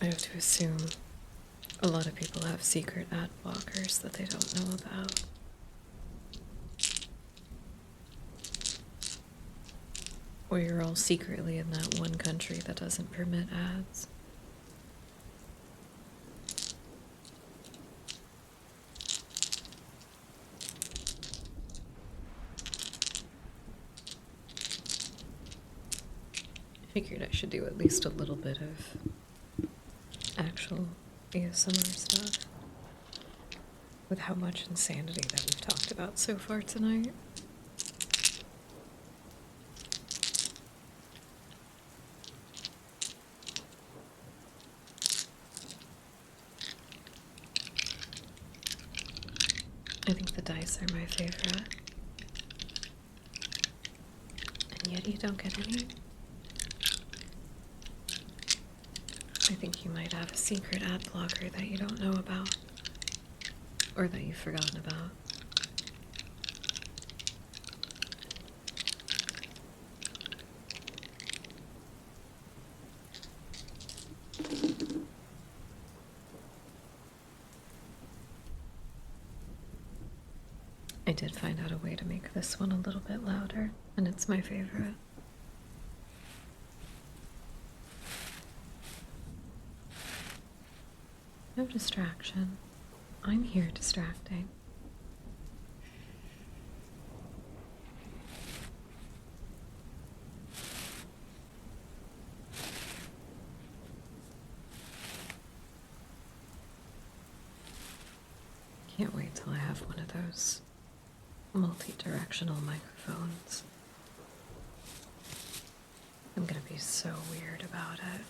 I have to assume a lot of people have secret ad blockers that they don't know about. Or you're all secretly in that one country that doesn't permit ads. I figured I should do at least a little bit of actual ASMR stuff with how much insanity that we've talked about so far tonight. I think the dice are my favorite. And yet you don't get any? I think you might have a secret ad blocker that you don't know about. Or that you've forgotten about. I did find out a way to make this one a little bit louder, and it's my favorite. No distraction. I'm here distracting. Can't wait till I have one of those multi-directional microphones. I'm gonna be so weird about it.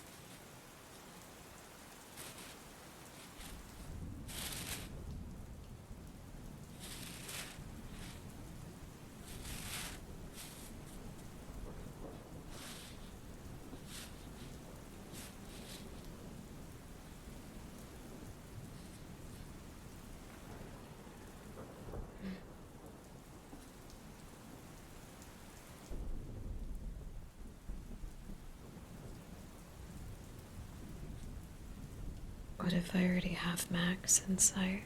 What if I already have Max in sight?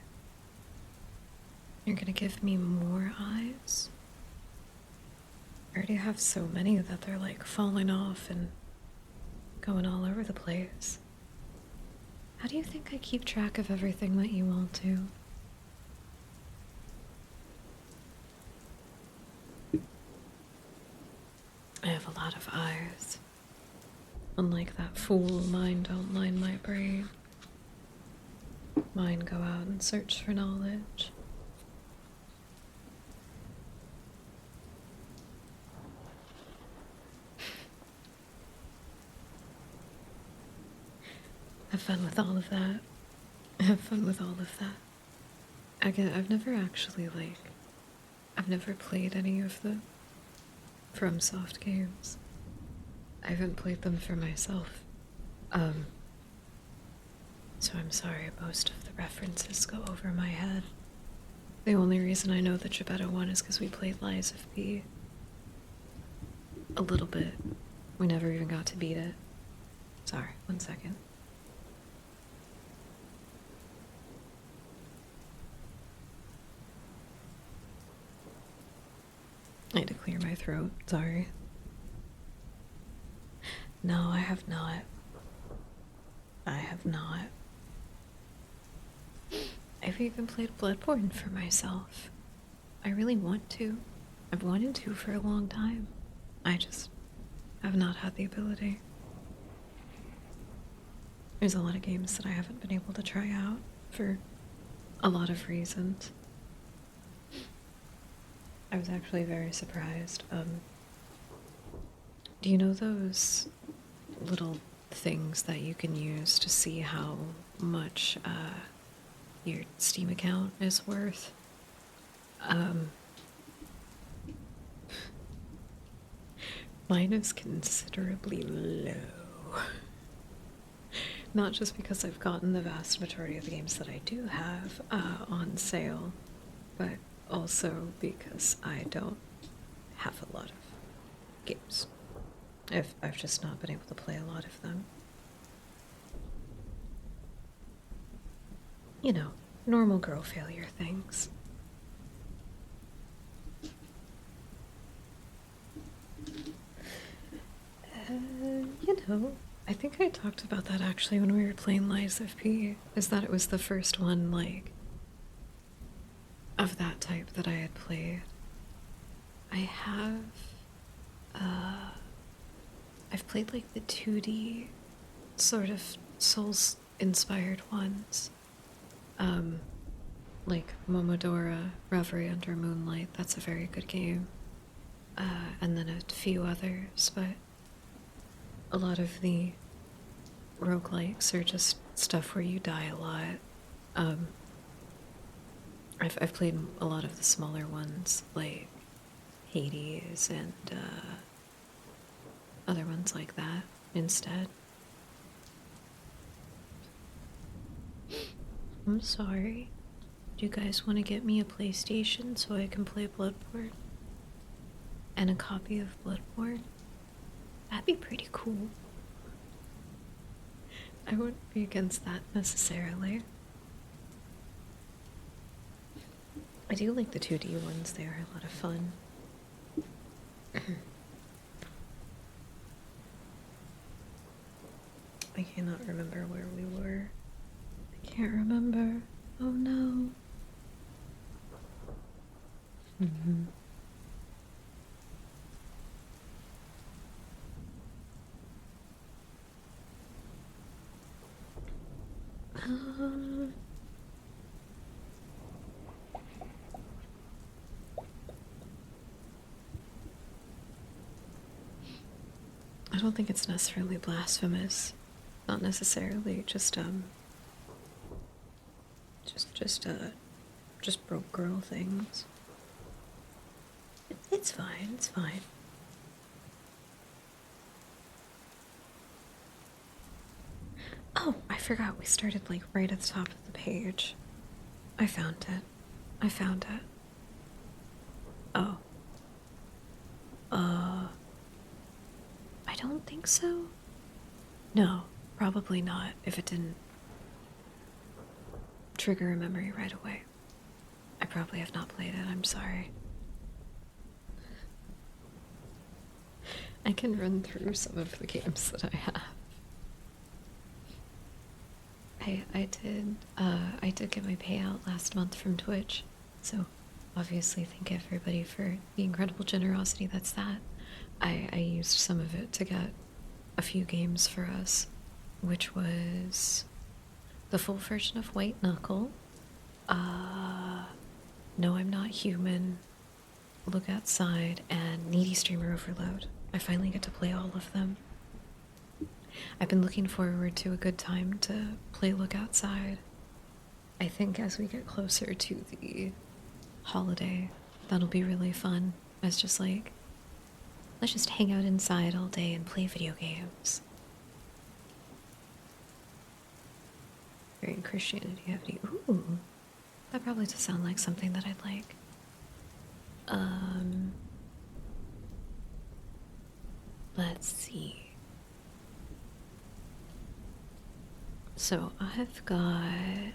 You're gonna give me more eyes? I already have so many that they're like falling off and going all over the place. How do you think I keep track of everything that you all do? I have a lot of eyes. Unlike that fool, mine don't line my brain. Mine go out and search for knowledge. Have fun with all of that. Have fun with all of that. Again, I've never actually, I've never played any of the FromSoft games. I haven't played them for myself. So I'm sorry most of the references go over my head. The only reason I know the Gebetto one is because we played Lies of P a little bit. We never even got to beat it. Sorry, 1 second. I had to clear my throat, sorry. No, I have not. I have not. I've even played Bloodborne for myself. I really want to. I've wanted to for a long time. I just have not had the ability. There's a lot of games that I haven't been able to try out for a lot of reasons. I was actually very surprised. Do you know those little things that you can use to see how much your Steam account is worth? Mine is considerably low. Not just because I've gotten the vast majority of the games that I do have on sale, but also because I don't have a lot of games. I've just not been able to play a lot of them. You know, normal girl failure things. You know, I think I talked about that actually when we were playing Lies of P, is that it was the first one, like, of that type that I had played. I have, I've played, like, the 2D sort of Souls-inspired ones. Like Momodora, Reverie Under Moonlight, that's a very good game. And then a few others, but a lot of the roguelikes are just stuff where you die a lot. I've played a lot of the smaller ones, like Hades and other ones like that instead. I'm sorry. Do you guys want to get me a PlayStation so I can play Bloodborne? And a copy of Bloodborne? That'd be pretty cool. I wouldn't be against that necessarily. I do like the 2D ones, they are a lot of fun. I cannot remember where we were. I can't remember. Oh no. I don't think it's necessarily blasphemous. Not necessarily, just broke girl things. It's fine, it's fine. Oh, I forgot we started like right at the top of the page. I found it. I found it. Oh. I don't think so. No, probably not if it didn't trigger a memory right away. I probably have not played it, I'm sorry. I can run through some of the games that I have. I did get my payout last month from Twitch, so obviously thank everybody for the incredible generosity that's that. I used some of it to get a few games for us, which was the full version of White Knuckle, No I'm Not Human, Look Outside, and Needy Streamer Overload. I finally get to play all of them. I've been looking forward to a good time to play Look Outside. I think as we get closer to the holiday, that'll be really fun. It's just like, let's just hang out inside all day and play video games. Very Christianity heavy. Ooh. That probably does sound like something that I'd like. Um, let's see. So I've got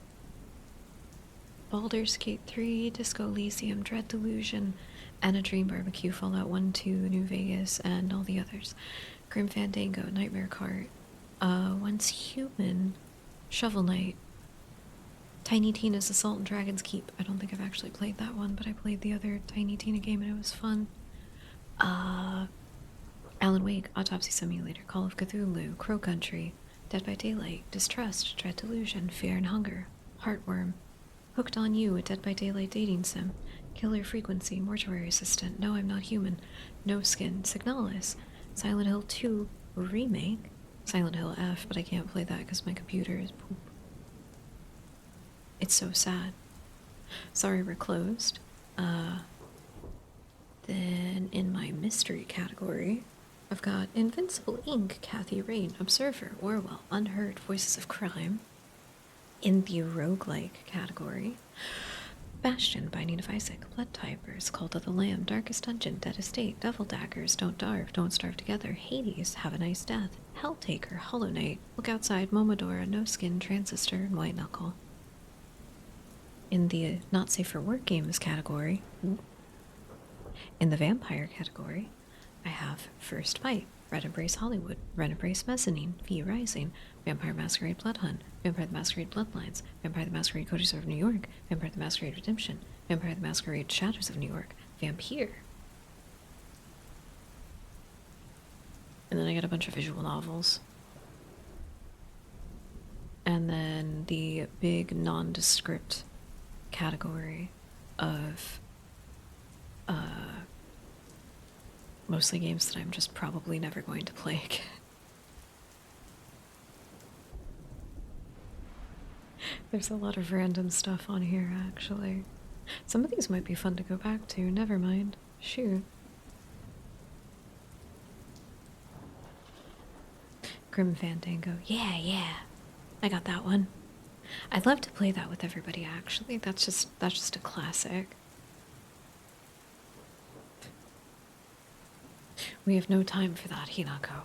Baldur's Gate 3, Disco Elysium, Dread Delusion, Anna Dream Barbecue, Fallout 1, 2, New Vegas, and all the others. Grim Fandango, Nightmare Cart, Once Human, Shovel Knight, Tiny Tina's Assault and Dragon's Keep. I don't think I've actually played that one, but I played the other Tiny Tina game and it was fun. Alan Wake, Autopsy Simulator, Call of Cthulhu, Crow Country, Dead by Daylight, Distrust, Dread Delusion, Fear and Hunger, Heartworm, Hooked on You, a Dead by Daylight dating sim, Killer Frequency, Mortuary Assistant, No I'm Not Human, No Skin, Signalis, Silent Hill 2 Remake, Silent Hill F, but I can't play that because my computer is poop. It's so sad. Sorry we're closed. Then in my mystery category, I've got Invincible Ink, Kathy Rain, Observer, Orwell, Unheard, Voices of Crime. In the roguelike category, Bastion, Binding of Isaac, Blood Typers, Cult of the Lamb, Darkest Dungeon, Dead Estate, Devil Daggers, Don't Starve Together, Hades, Have a Nice Death, Helltaker, Hollow Knight, Look Outside, Momodora, No Skin, Transistor, and White Knuckle. In the Not Safe for Work Games category, in the vampire category, I have First Bite, Red Embrace Hollywood, Red Embrace Mezzanine, V Rising, Vampire Masquerade Blood Hunt, Vampire the Masquerade Bloodlines, Vampire the Masquerade Codices of New York, Vampire the Masquerade Redemption, Vampire the Masquerade Shadows of New York, Vampire. And then I got a bunch of visual novels. And then the big nondescript category of mostly games that I'm just probably never going to play again. There's a lot of random stuff on here, actually. Some of these might be fun to go back to. Never mind. Shoot. Grim Fandango. Yeah. I got that one. I'd love to play that with everybody, actually. That's just a classic. We have no time for that, Hinako.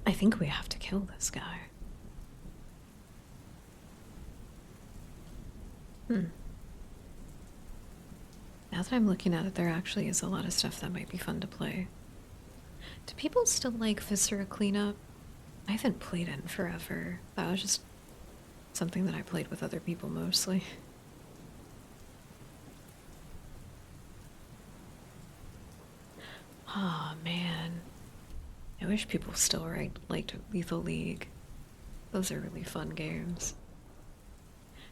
I think we have to kill this guy. Now that I'm looking at it, there actually is a lot of stuff that might be fun to play. Do people still like Viscera Cleanup? I haven't played it in forever. That was just something that I played with other people mostly. Oh man. I wish people still liked Lethal League. Those are really fun games.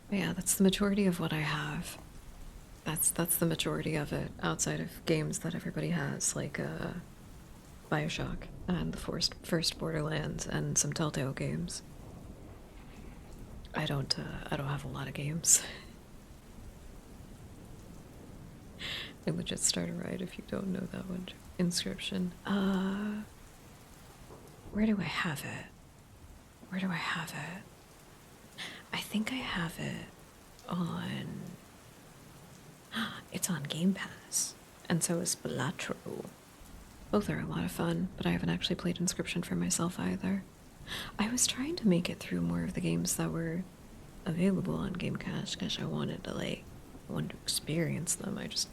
But yeah, that's the majority of what I have. That's the majority of it, outside of games that everybody has, like Bioshock and the first Borderlands and some Telltale games. I don't have a lot of games. I legit start a riot if you don't know that one. Inscription. Where do I have it? I think I have it on... It's on Game Pass. And so is Balatro. Both are a lot of fun, but I haven't actually played Inscription for myself either. I was trying to make it through more of the games that were available on Game Pass because I wanted to experience them. I just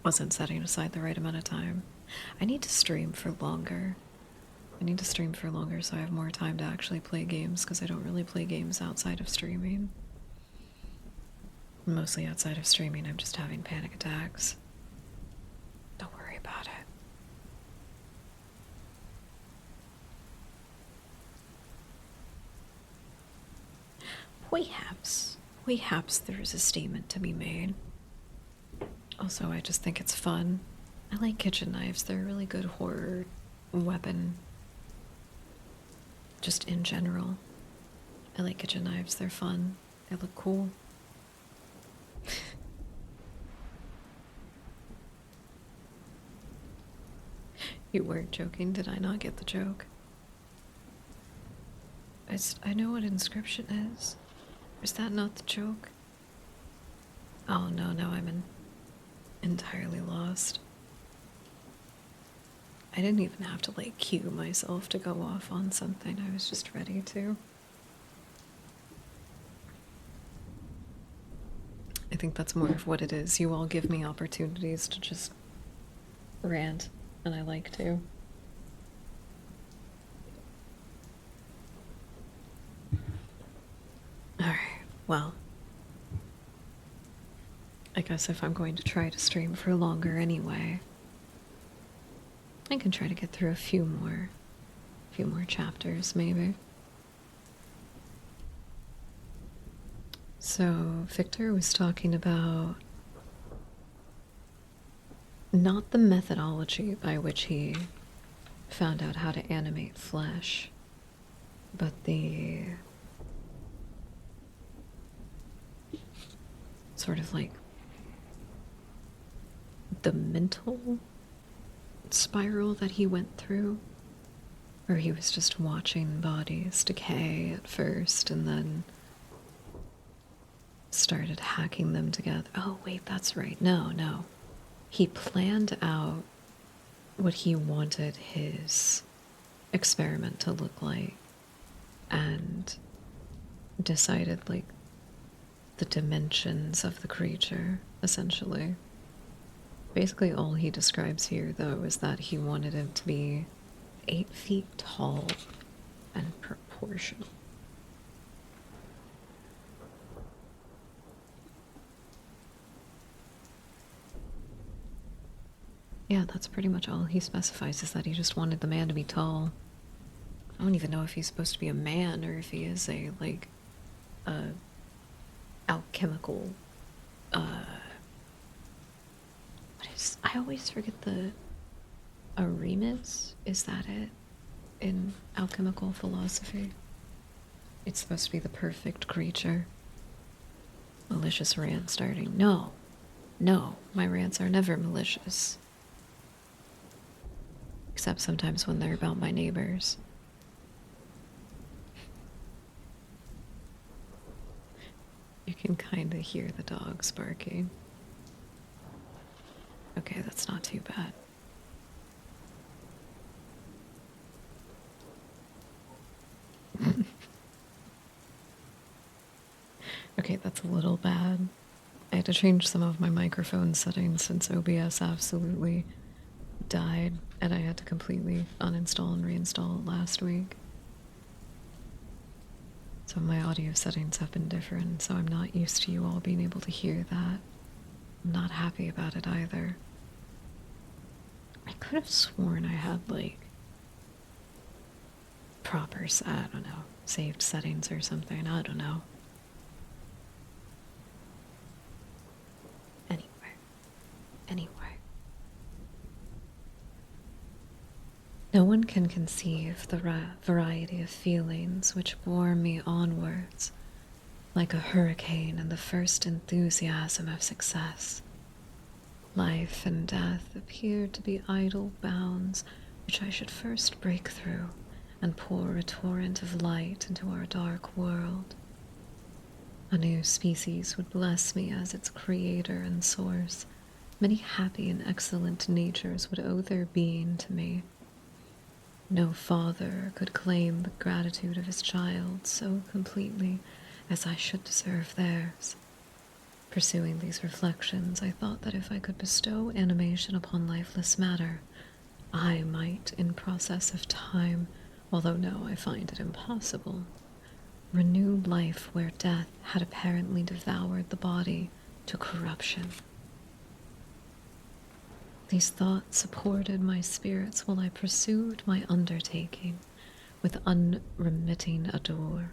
wasn't setting aside the right amount of time. I need to stream for longer. So I have more time to actually play games, because I don't really play games outside of streaming. Mostly outside of streaming, I'm just having panic attacks. Don't worry about it. Perhaps there is a statement to be made. Also, I just think it's fun. I like kitchen knives. They're a really good horror weapon. Just in general. I like kitchen knives. They're fun. They look cool. You weren't joking. Did I not get the joke? I know what Inscription is. Is that not the joke? Oh no, now I'm entirely lost. I didn't even have to like cue myself to go off on something. I was just ready to. I think that's more of what it is. You all give me opportunities to just rant, and I like to. Alright, well. I guess if I'm going to try to stream for longer anyway, I can try to get through a few more chapters, maybe. So, Victor was talking about not the methodology by which he found out how to animate flesh, but the sort of like the mental spiral that he went through, where he was just watching bodies decay at first and then started hacking them together. Oh, wait, that's right. No. He planned out what he wanted his experiment to look like and decided, like, the dimensions of the creature, essentially. Basically, all he describes here, though, is that he wanted it to be 8 feet tall and proportional. Yeah, that's pretty much all he specifies, is that he just wanted the man to be tall. I don't even know if he's supposed to be a man or if he is a, like, alchemical, what is, I always forget the, Aremus? Is that it? In alchemical philosophy? It's supposed to be the perfect creature. Malicious rant starting. No, my rants are never malicious. Except sometimes when they're about my neighbors. You can kind of hear the dogs barking. Okay, that's not too bad. Okay, that's a little bad. I had to change some of my microphone settings since OBS absolutely died, and I had to completely uninstall and reinstall it last week. So my audio settings have been different, so I'm not used to you all being able to hear that. I'm not happy about it either. I could have sworn I had, like, proper, I don't know, saved settings or something, I don't know. Anyway. No one can conceive the variety of feelings which bore me onwards, like a hurricane in the first enthusiasm of success. Life and death appeared to be idle bounds which I should first break through and pour a torrent of light into our dark world. A new species would bless me as its creator and source. Many happy and excellent natures would owe their being to me. No father could claim the gratitude of his child so completely as I should deserve theirs. Pursuing these reflections, I thought that if I could bestow animation upon lifeless matter, I might, in process of time, although now I find it impossible, renew life where death had apparently devoured the body to corruption. These thoughts supported my spirits while I pursued my undertaking with unremitting ardor.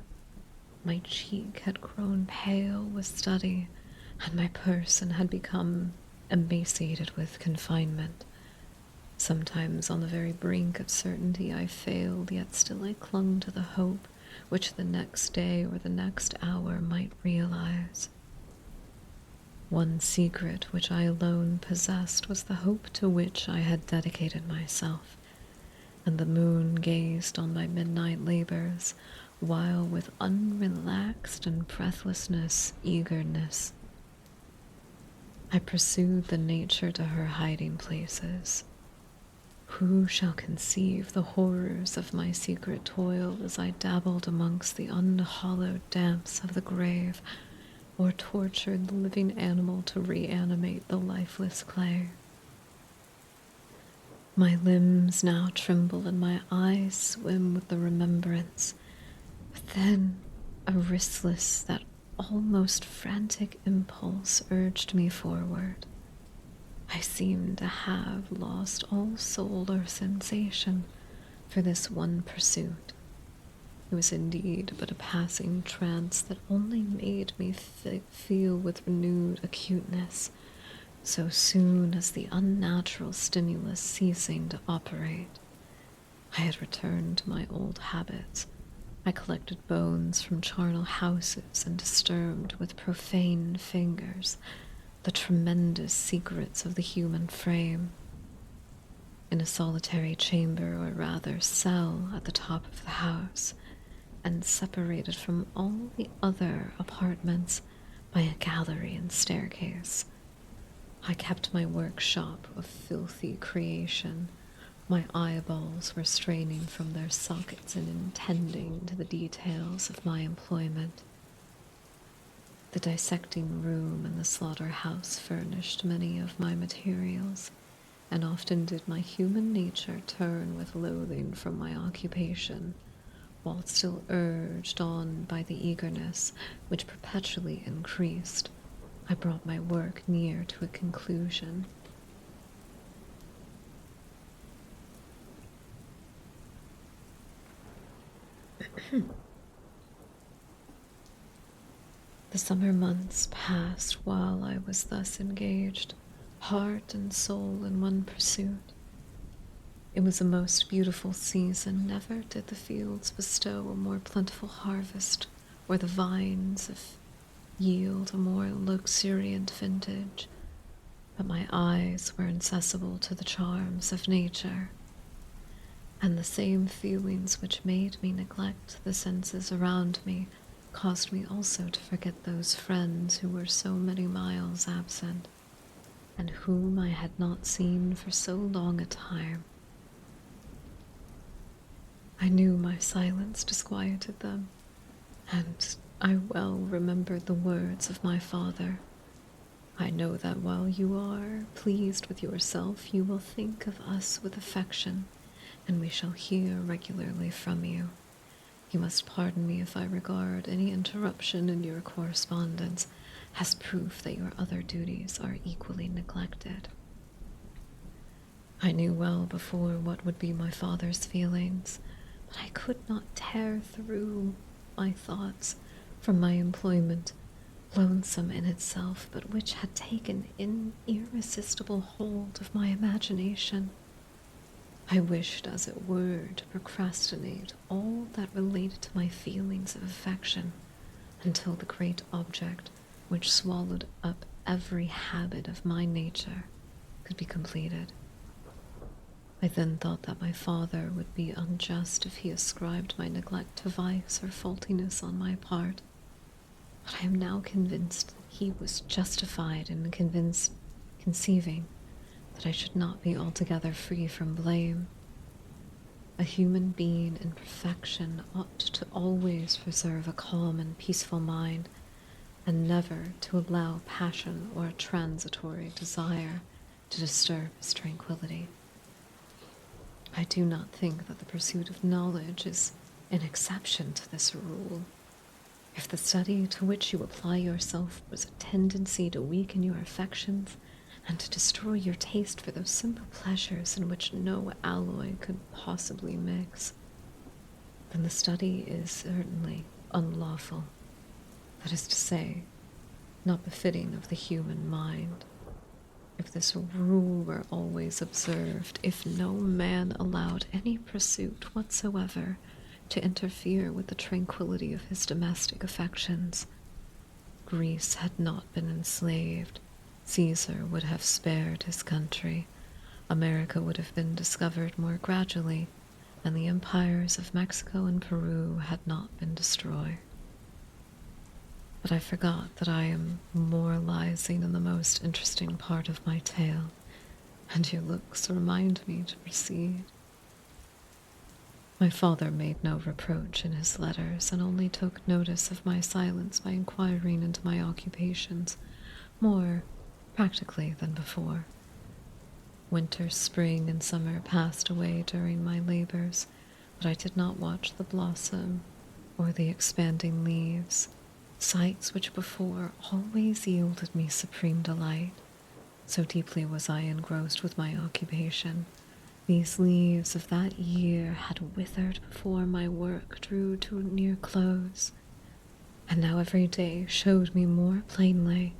My cheek had grown pale with study, and my person had become emaciated with confinement. Sometimes on the very brink of certainty I failed, yet still I clung to the hope which the next day or the next hour might realize. One secret which I alone possessed was the hope to which I had dedicated myself, and the moon gazed on my midnight labors while with unrelaxed and breathlessness eagerness I pursued the nature to her hiding places. Who shall conceive the horrors of my secret toil as I dabbled amongst the unhallowed damps of the grave, or tortured the living animal to reanimate the lifeless clay? My limbs now tremble and my eyes swim with the remembrance, but then a restless, that almost frantic impulse urged me forward. I seemed to have lost all soul or sensation for this one pursuit. It was indeed but a passing trance that only made me feel with renewed acuteness so soon as the unnatural stimulus ceasing to operate. I had returned to my old habits. I collected bones from charnel houses and disturbed with profane fingers the tremendous secrets of the human frame. In a solitary chamber, or rather cell, at the top of the house, and separated from all the other apartments by a gallery and staircase, I kept my workshop of filthy creation. My eyeballs were straining from their sockets and intending to the details of my employment. The dissecting room and the slaughterhouse furnished many of my materials, and often did my human nature turn with loathing from my occupation, while still urged on by the eagerness which perpetually increased. I brought my work near to a conclusion. The summer months passed while I was thus engaged, heart and soul in one pursuit. It was a most beautiful season. Never did the fields bestow a more plentiful harvest, or the vines yield a more luxuriant vintage, but my eyes were inaccessible to the charms of nature, and the same feelings which made me neglect the senses around me caused me also to forget those friends who were so many miles absent, and whom I had not seen for so long a time. I knew my silence disquieted them, and I well remembered the words of my father. I know that while you are pleased with yourself, you will think of us with affection, and we shall hear regularly from you. You must pardon me if I regard any interruption in your correspondence as proof that your other duties are equally neglected. I knew well before what would be my father's feelings, but I could not tear through my thoughts from my employment, lonesome in itself, but which had taken an irresistible hold of my imagination. I wished, as it were, to procrastinate all that related to my feelings of affection until the great object which swallowed up every habit of my nature could be completed. I then thought that my father would be unjust if he ascribed my neglect to vice or faultiness on my part, but I am now convinced that he was justified in conceiving that I should not be altogether free from blame. A human being in perfection ought to always preserve a calm and peaceful mind, and never to allow passion or a transitory desire to disturb his tranquility. I do not think that the pursuit of knowledge is an exception to this rule. If the study to which you apply yourself was a tendency to weaken your affections, and to destroy your taste for those simple pleasures in which no alloy could possibly mix, then the study is certainly unlawful. That is to say, not befitting of the human mind. If this rule were always observed, if no man allowed any pursuit whatsoever to interfere with the tranquility of his domestic affections, Greece had not been enslaved, Caesar would have spared his country, America would have been discovered more gradually, and the empires of Mexico and Peru had not been destroyed. But I forgot that I am moralizing in the most interesting part of my tale, and your looks remind me to proceed. My father made no reproach in his letters, and only took notice of my silence by inquiring into my occupations, more practically than before. Winter, spring, and summer passed away during my labors, but I did not watch the blossom or the expanding leaves, sights which before always yielded me supreme delight. So deeply was I engrossed with my occupation. These leaves of that year had withered before my work drew to near close, and now every day showed me more plainly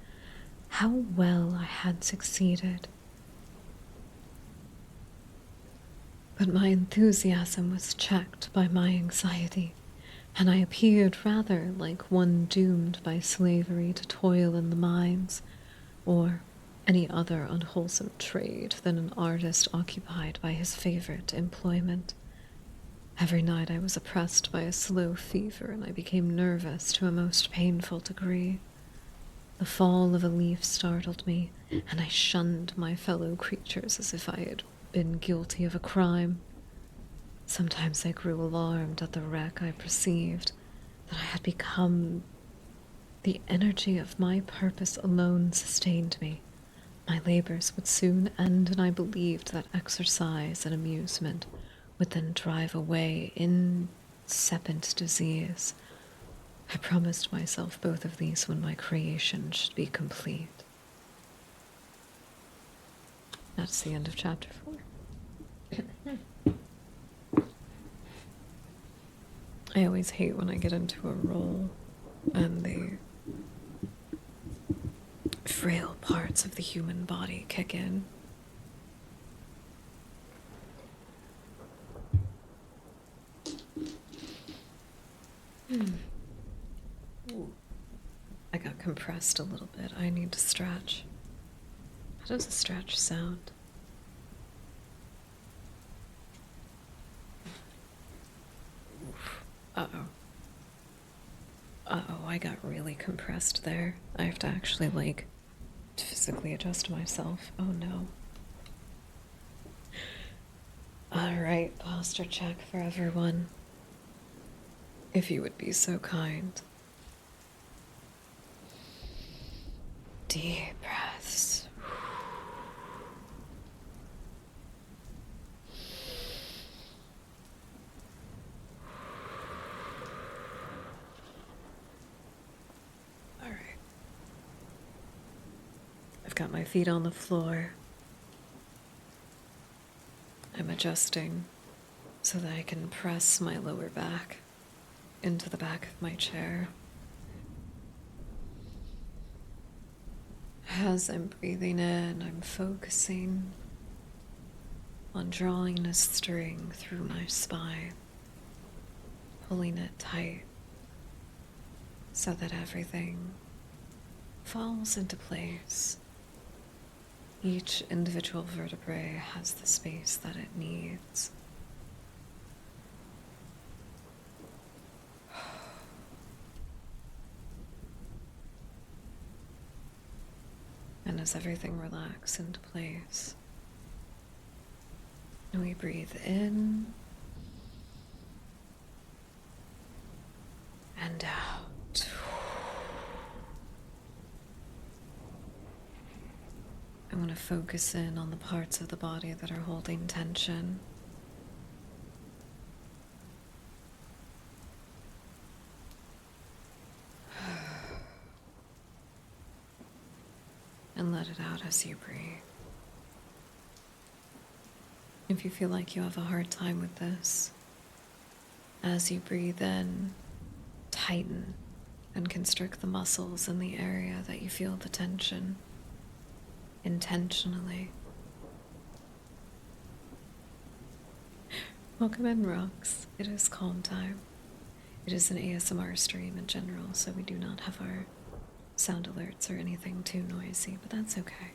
how well I had succeeded. But my enthusiasm was checked by my anxiety, and I appeared rather like one doomed by slavery to toil in the mines, or any other unwholesome trade than an artist occupied by his favorite employment. Every night I was oppressed by a slow fever, and I became nervous to a most painful degree. The fall of a leaf startled me, and I shunned my fellow creatures as if I had been guilty of a crime. Sometimes I grew alarmed at the wreck I perceived, that I had become. The energy of my purpose alone sustained me. My labors would soon end, and I believed that exercise and amusement would then drive away incipient disease. I promised myself both of these when my creation should be complete. That's the end of chapter 4. I always hate when I get into a role and the frail parts of the human body kick in. Ooh. I got compressed a little bit. I need to stretch. How does a stretch sound? Uh-oh. Uh-oh, I got really compressed there. I have to actually, physically adjust myself. Oh no. Alright, posture check for everyone. If you would be so kind. Deep breaths. Alright. I've got my feet on the floor. I'm adjusting so that I can press my lower back into the back of my chair. As I'm breathing in, I'm focusing on drawing a string through my spine, pulling it tight so that everything falls into place. Each individual vertebrae has the space that it needs. And as everything relaxes into place, we breathe in and out. I want to focus in on the parts of the body that are holding tension. And let it out as you breathe. If you feel like you have a hard time with this, as you breathe in, tighten and constrict the muscles in the area that you feel the tension intentionally. Welcome in, Rocks. It is calm time. It is an ASMR stream in general, so we do not have our sound alerts or anything too noisy, but that's okay.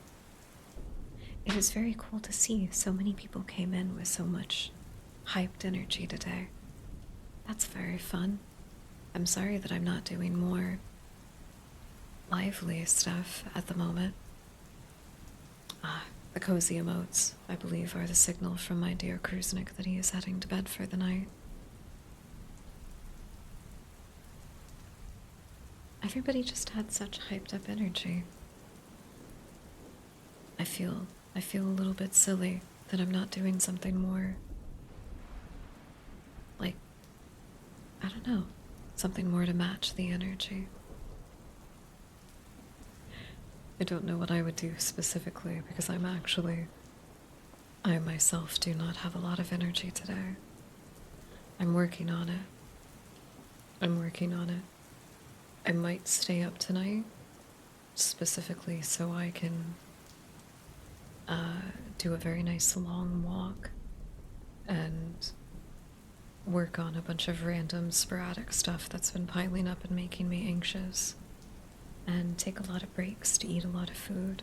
It is very cool to see so many people came in with so much hyped energy today. That's very fun. I'm sorry that I'm not doing more lively stuff at the moment. Ah, the cozy emotes, I believe, are the signal from my dear Kruznik that he is heading to bed for the night. Everybody just had such hyped up energy. I feel a little bit silly that I'm not doing something more, like, I don't know, something more to match the energy. I don't know what I would do specifically because I myself do not have a lot of energy today. I'm working on it. I might stay up tonight specifically so I can do a very nice long walk and work on a bunch of random sporadic stuff that's been piling up and making me anxious, and take a lot of breaks to eat a lot of food.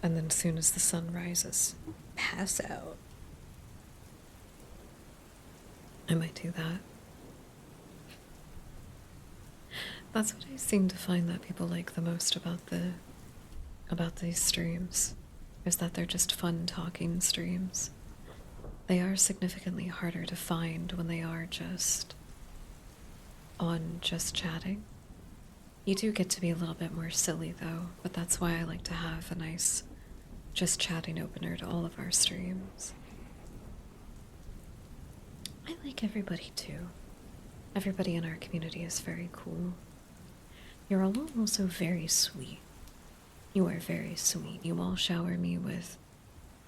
And then as soon as the sun rises, pass out. I might do that. That's what I seem to find that people like the most about these streams, is that they're just fun talking streams. They are significantly harder to find when they are just chatting. You do get to be a little bit more silly though, but that's why I like to have a nice just chatting opener to all of our streams. I like everybody too. Everybody in our community is very cool. You're all also very sweet. You are very sweet. You all shower me with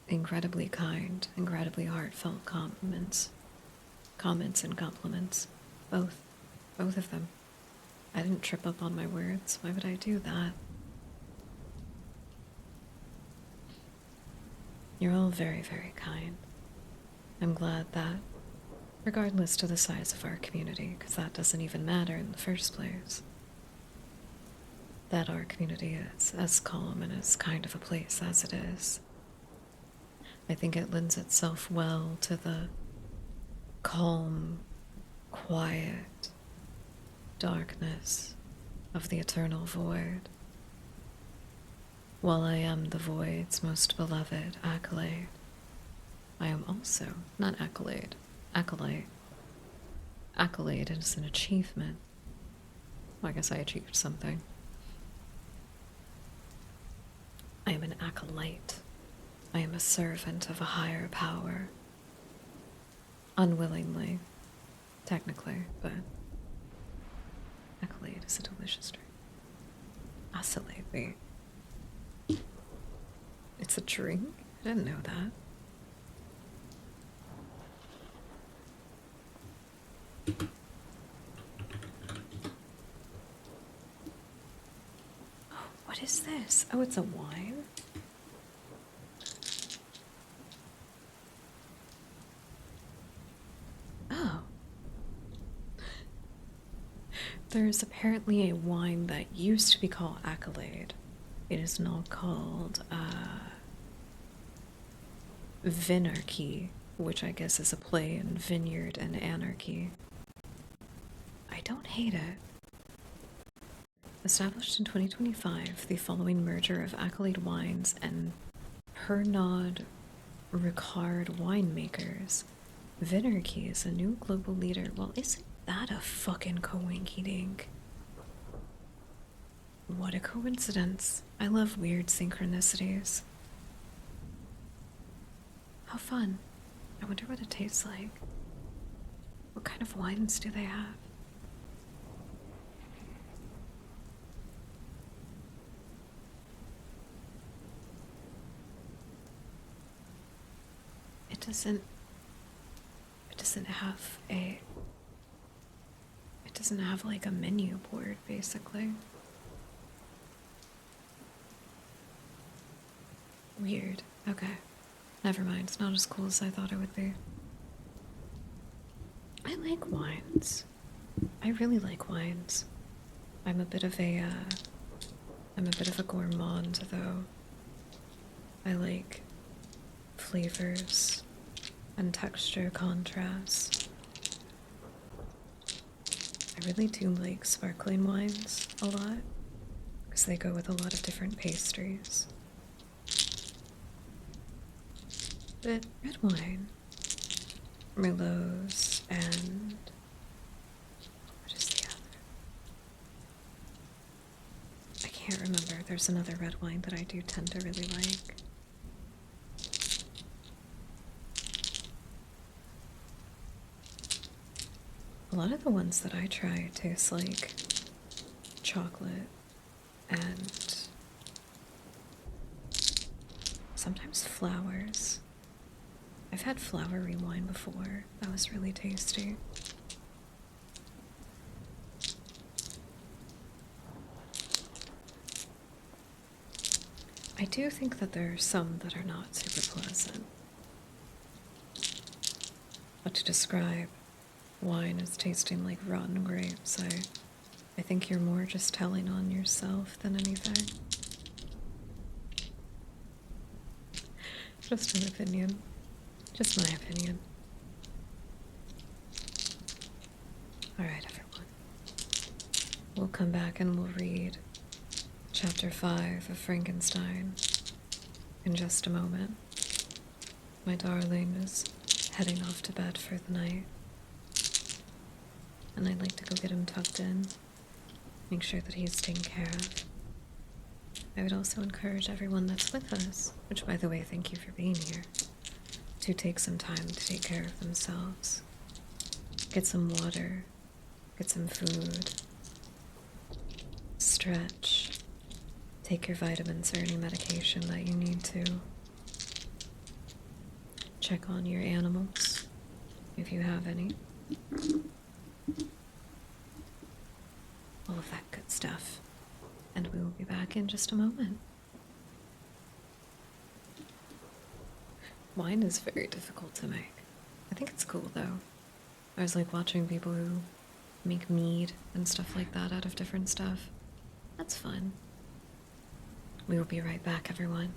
incredibly kind, incredibly heartfelt comments and compliments. Both of them. I didn't trip up on my words. Why would I do that? You're all very, very kind. I'm glad that, regardless to the size of our community, because that doesn't even matter in the first place, that our community is as calm and as kind of a place as it is. I think it lends itself well to the calm, quiet darkness of the eternal void. While I am the void's most beloved accolade, I am also not accolade, acolyte. Accolade is an achievement. Well, I guess I achieved something. I am an acolyte. I am a servant of a higher power. Unwillingly, technically, but accolade is a delicious drink. Accolade, wait. It's a drink? I didn't know that. Oh, what is this? Oh, it's a wine? Oh. There's apparently a wine that used to be called Accolade. It is now called, Vinarchy, which I guess is a play in vineyard and anarchy. I don't hate it. Established in 2025, the following merger of Accolade Wines and Pernod Ricard winemakers, Vinarchy is a new global leader. Well, isn't that a fucking coinky dink? What a coincidence. I love weird synchronicities. How fun. I wonder what it tastes like. What kind of wines do they have? It doesn't have like a menu board, basically. Weird. Okay. Never mind. It's not as cool as I thought it would be. I like wines. I really like wines. I'm a bit of a gourmand, though. I like flavors and texture contrast. I really do like sparkling wines a lot because they go with a lot of different pastries. But red wine, Merlots, and what is the other? I can't remember. There's another red wine that I do tend to really like. A lot of the ones that I try taste like chocolate and sometimes flowers. I've had flowery wine before. That was really tasty. I do think that there are some that are not super pleasant. But to describe wine as tasting like rotten grapes, I think you're more just telling on yourself than anything. Just an opinion. Just my opinion. Alright, everyone. We'll come back and we'll read Chapter 5 of Frankenstein in just a moment. My darling is heading off to bed for the night, and I'd like to go get him tucked in, make sure that he's taken care of. I would also encourage everyone that's with us, which by the way, thank you for being here, to take some time to take care of themselves. Get some water, get some food, stretch, take your vitamins or any medication that you need to. Check on your animals, if you have any. All of that good stuff. And we will be back in just a moment. Wine is very difficult to make. I think it's cool though. I was like watching people who make mead and stuff like that out of different stuff. That's fun. We will be right back, everyone.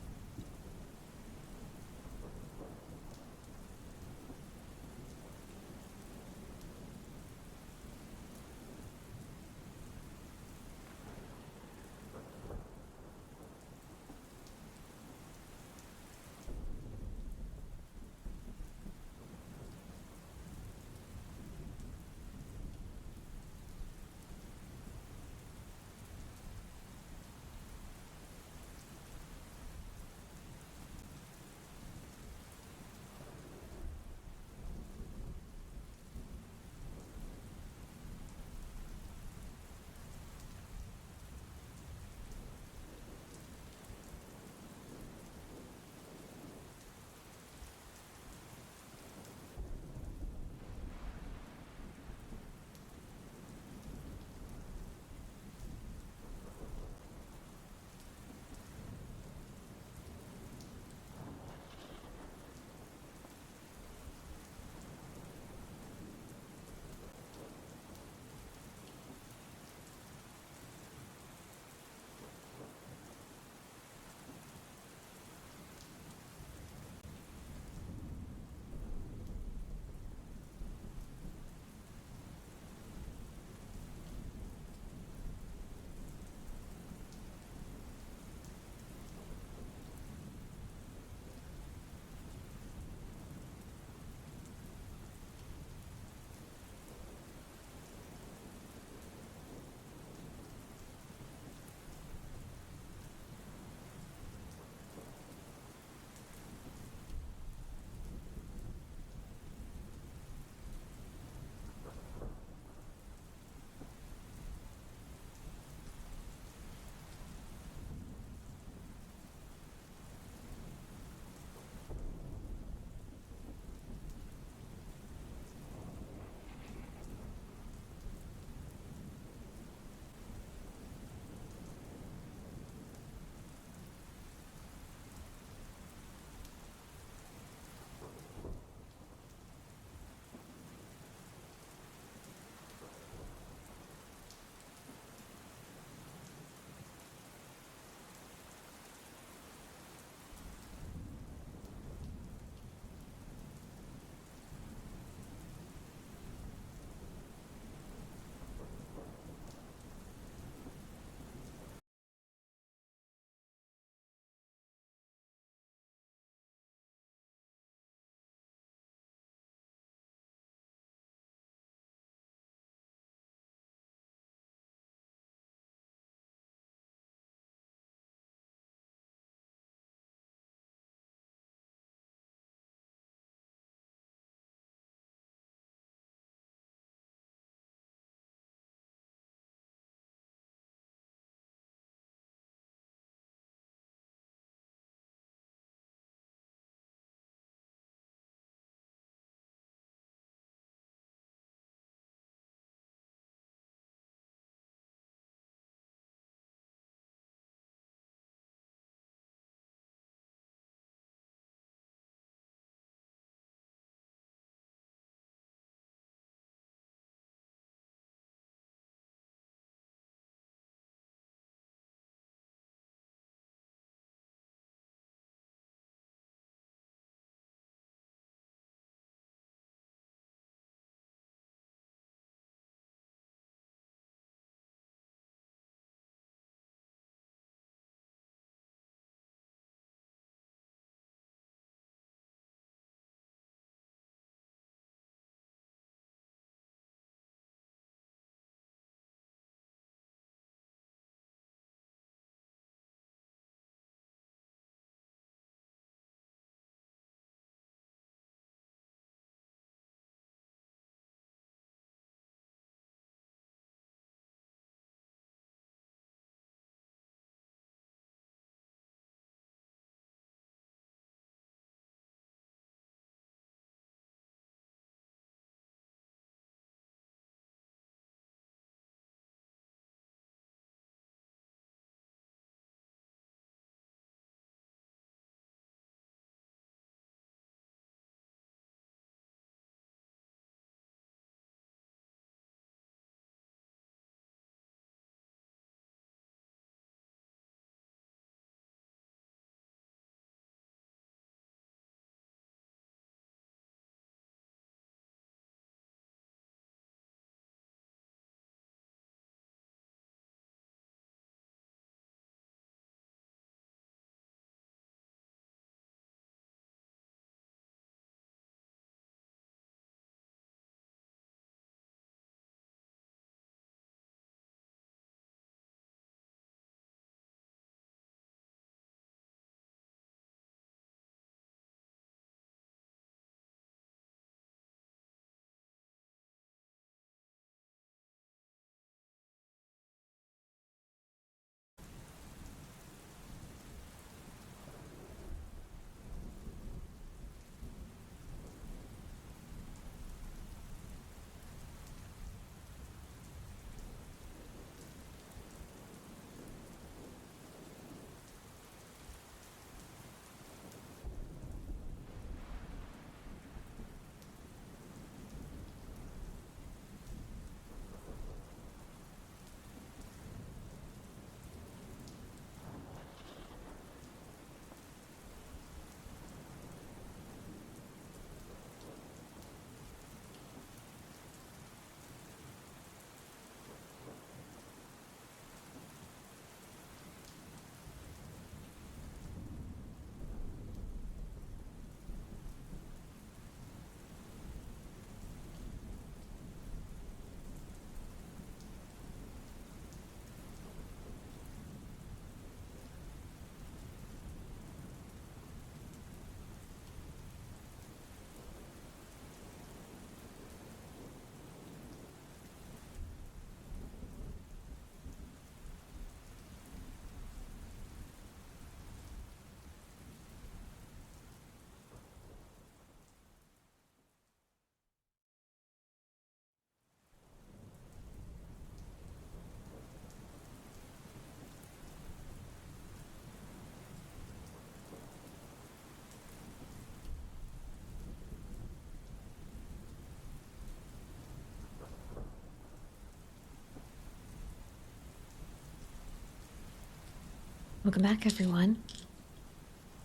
Welcome back, everyone.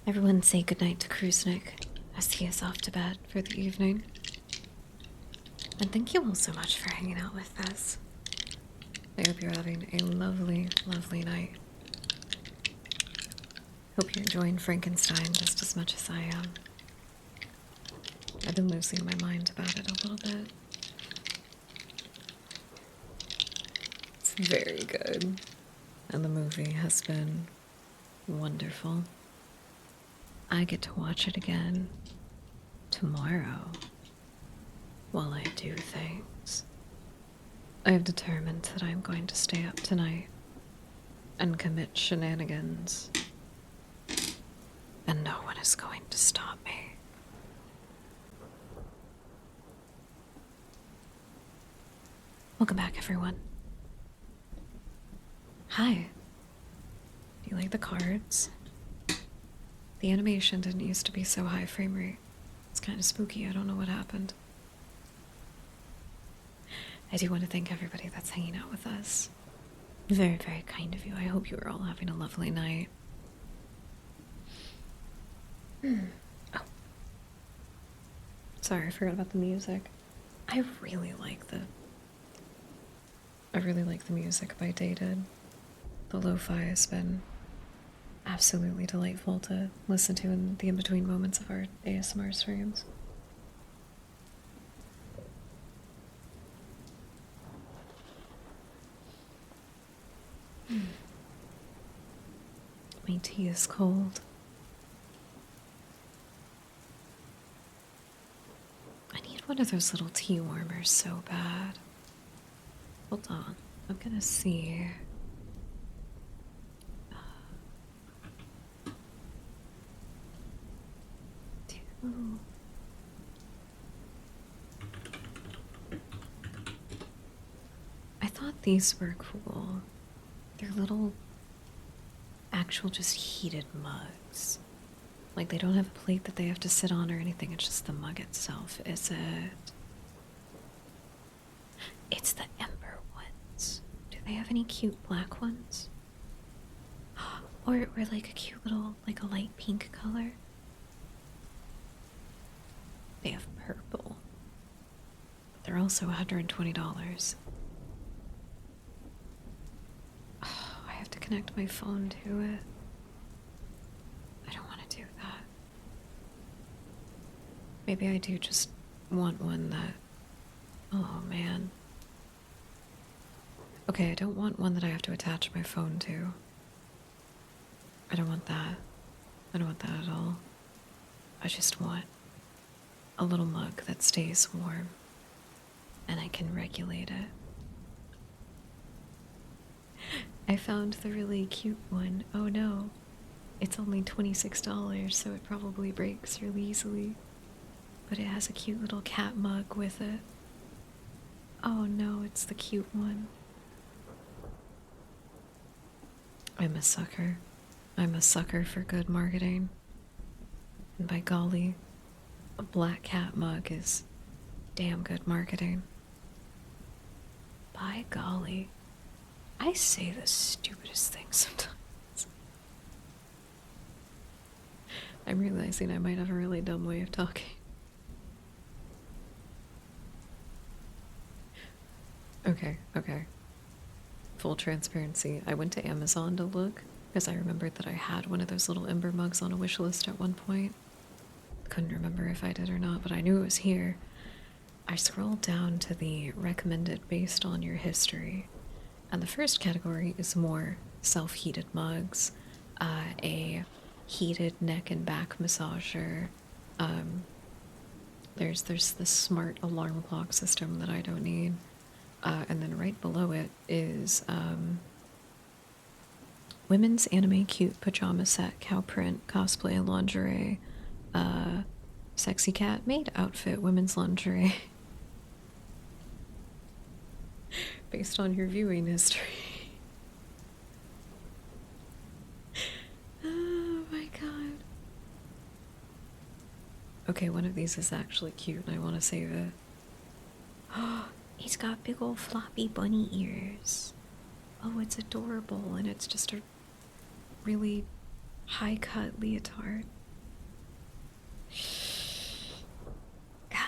Everyone say goodnight to Kruznik as he is off to bed for the evening. And thank you all so much for hanging out with us. I hope you're having a lovely, lovely night. Hope you're enjoying Frankenstein just as much as I am. I've been losing my mind about it a little bit. It's very good. And the movie has been wonderful. I get to watch it again tomorrow while I do things. I have determined that I'm going to stay up tonight and commit shenanigans, and no one is going to stop me. Welcome back, everyone. Hi. Do you like the cards? The animation didn't used to be so high frame rate. It's kind of spooky. I don't know what happened. I do want to thank everybody that's hanging out with us. Very, very kind of you. I hope you are all having a lovely night. Oh. Sorry, I forgot about the music. I really like the music by Dated. The lo-fi has been absolutely delightful to listen to in the in-between moments of our ASMR streams. My tea is cold. I need one of those little tea warmers so bad. Hold on, I'm gonna see. I thought these were cool. They're little actual just heated mugs. Like they don't have a plate that they have to sit on or anything, it's just the mug itself, is it? It's the ember ones. Do they have any cute black ones? Or like a cute little, like a light pink color? They have purple. But they're also $120. Oh, I have to connect my phone to it. I don't want to do that. Maybe I do just want one that... Oh, man. Okay, I don't want one that I have to attach my phone to. I don't want that. I don't want that at all. I just want a little mug that stays warm and I can regulate it. I found the really cute one. Oh no. It's only $26, so it probably breaks really easily. But it has a cute little cat mug with it. Oh no, it's the cute one. I'm a sucker. I'm a sucker for good marketing. And by golly, a black cat mug is damn good marketing. By golly, I say the stupidest things sometimes. I'm realizing I might have a really dumb way of talking. Okay. Full transparency, I went to Amazon to look because I remembered that I had one of those little ember mugs on a wish list at one point. Couldn't remember if I did or not, but I knew it was here. I scrolled down to the recommended based on your history, and the first category is more self-heated mugs, a heated neck and back massager. There's this smart alarm clock system that I don't need. And then right below it is women's anime cute pajama set, cow print, cosplay and lingerie, sexy cat maid outfit, women's lingerie. Based on your viewing history. Oh my god. Okay, one of these is actually cute and I want to save it. Oh, he's got big old floppy bunny ears. Oh, it's adorable, and it's just a really high-cut leotard. God,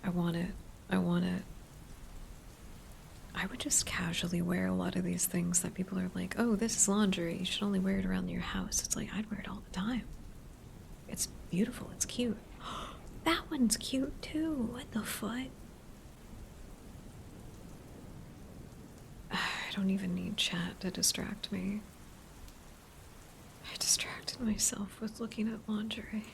I want it. I want it. I would just casually wear a lot of these things that people are like, oh, this is lingerie. You should only wear it around your house. It's like, I'd wear it all the time. It's beautiful. It's cute. That one's cute too. What the fuck? I don't even need chat to distract me. I distracted myself with looking at lingerie.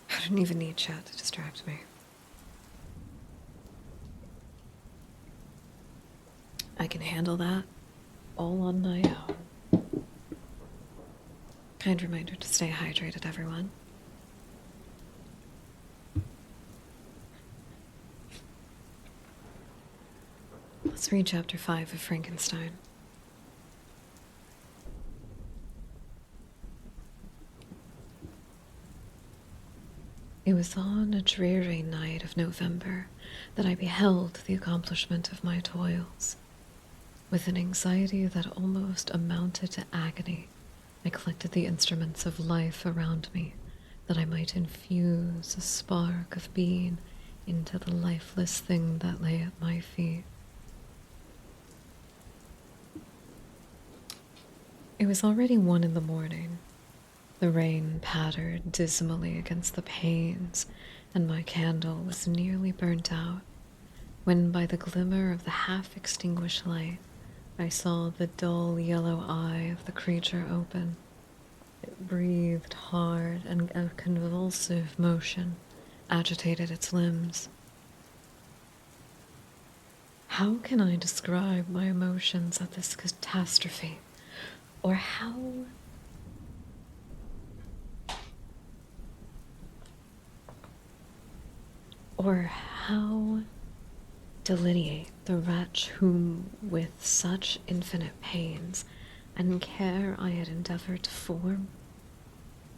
I don't even need chat to distract me. I can handle that all on my own. Kind reminder to stay hydrated, everyone. Let's read chapter 5 of Frankenstein. It was on a dreary night of November that I beheld the accomplishment of my toils. With an anxiety that almost amounted to agony, I collected the instruments of life around me, that I might infuse a spark of being into the lifeless thing that lay at my feet. It was already 1 in the morning. The rain pattered dismally against the panes, and my candle was nearly burnt out, when by the glimmer of the half-extinguished light, I saw the dull yellow eye of the creature open. It breathed hard, and a convulsive motion agitated its limbs. How can I describe my emotions at this catastrophe, or how delineate the wretch whom, with such infinite pains and care I had endeavored to form?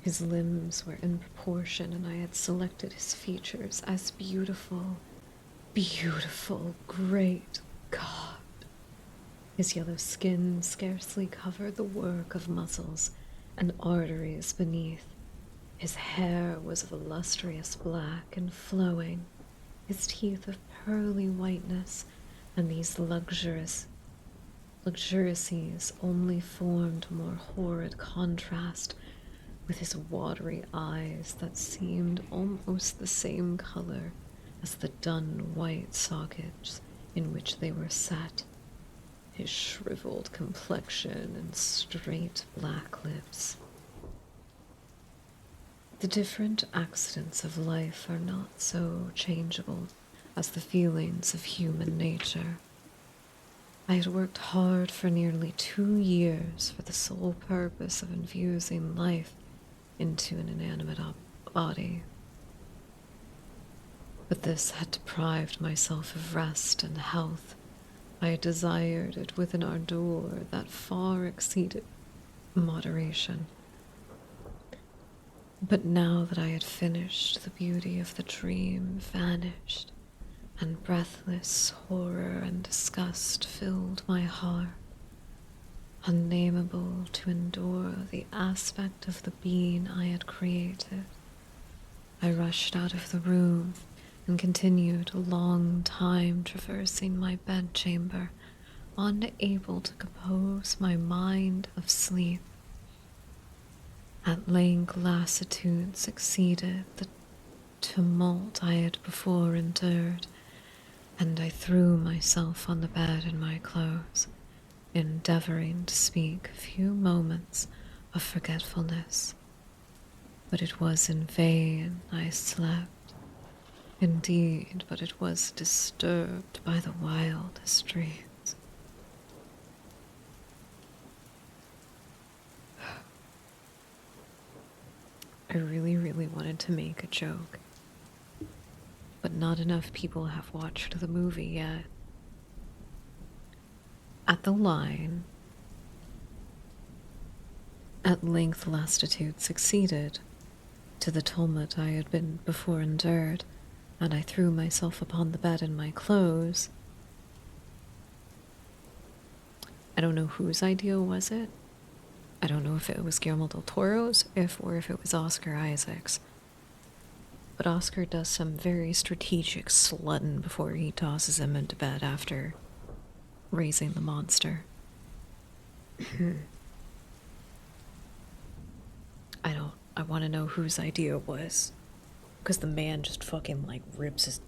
His limbs were in proportion, and I had selected his features as beautiful, beautiful, great God. His yellow skin scarcely covered the work of muscles and arteries beneath. His hair was of a lustrous black and flowing, his teeth of pearly whiteness, and these luxuriousies only formed more horrid contrast with his watery eyes that seemed almost the same color as the dun white sockets in which they were set, his shriveled complexion and straight black lips. The different accidents of life are not so changeable as the feelings of human nature. I had worked hard for nearly 2 years for the sole purpose of infusing life into an inanimate body. But this had deprived myself of rest and health. I had desired it with an ardor that far exceeded moderation. But now that I had finished, the beauty of the dream vanished, and breathless horror and disgust filled my heart. Unnameable to endure the aspect of the being I had created, I rushed out of the room and continued a long time traversing my bedchamber, unable to compose my mind of sleep. At length lassitude succeeded the tumult I had before endured, and I threw myself on the bed in my clothes, endeavoring to speak a few moments of forgetfulness. But it was in vain I slept. Indeed, but it was disturbed by the wildest dreams. I really, really wanted to make a joke, but not enough people have watched the movie yet. At the line, at length lassitude succeeded to the tumult I had been before endured, and I threw myself upon the bed in my clothes. I don't know whose idea was it. I don't know if it was Guillermo del Toro's, or if it was Oscar Isaac's. But Oscar does some very strategic slutting before he tosses him into bed after raising the monster. I want to know whose idea it was. Because the man just fucking, like, rips his...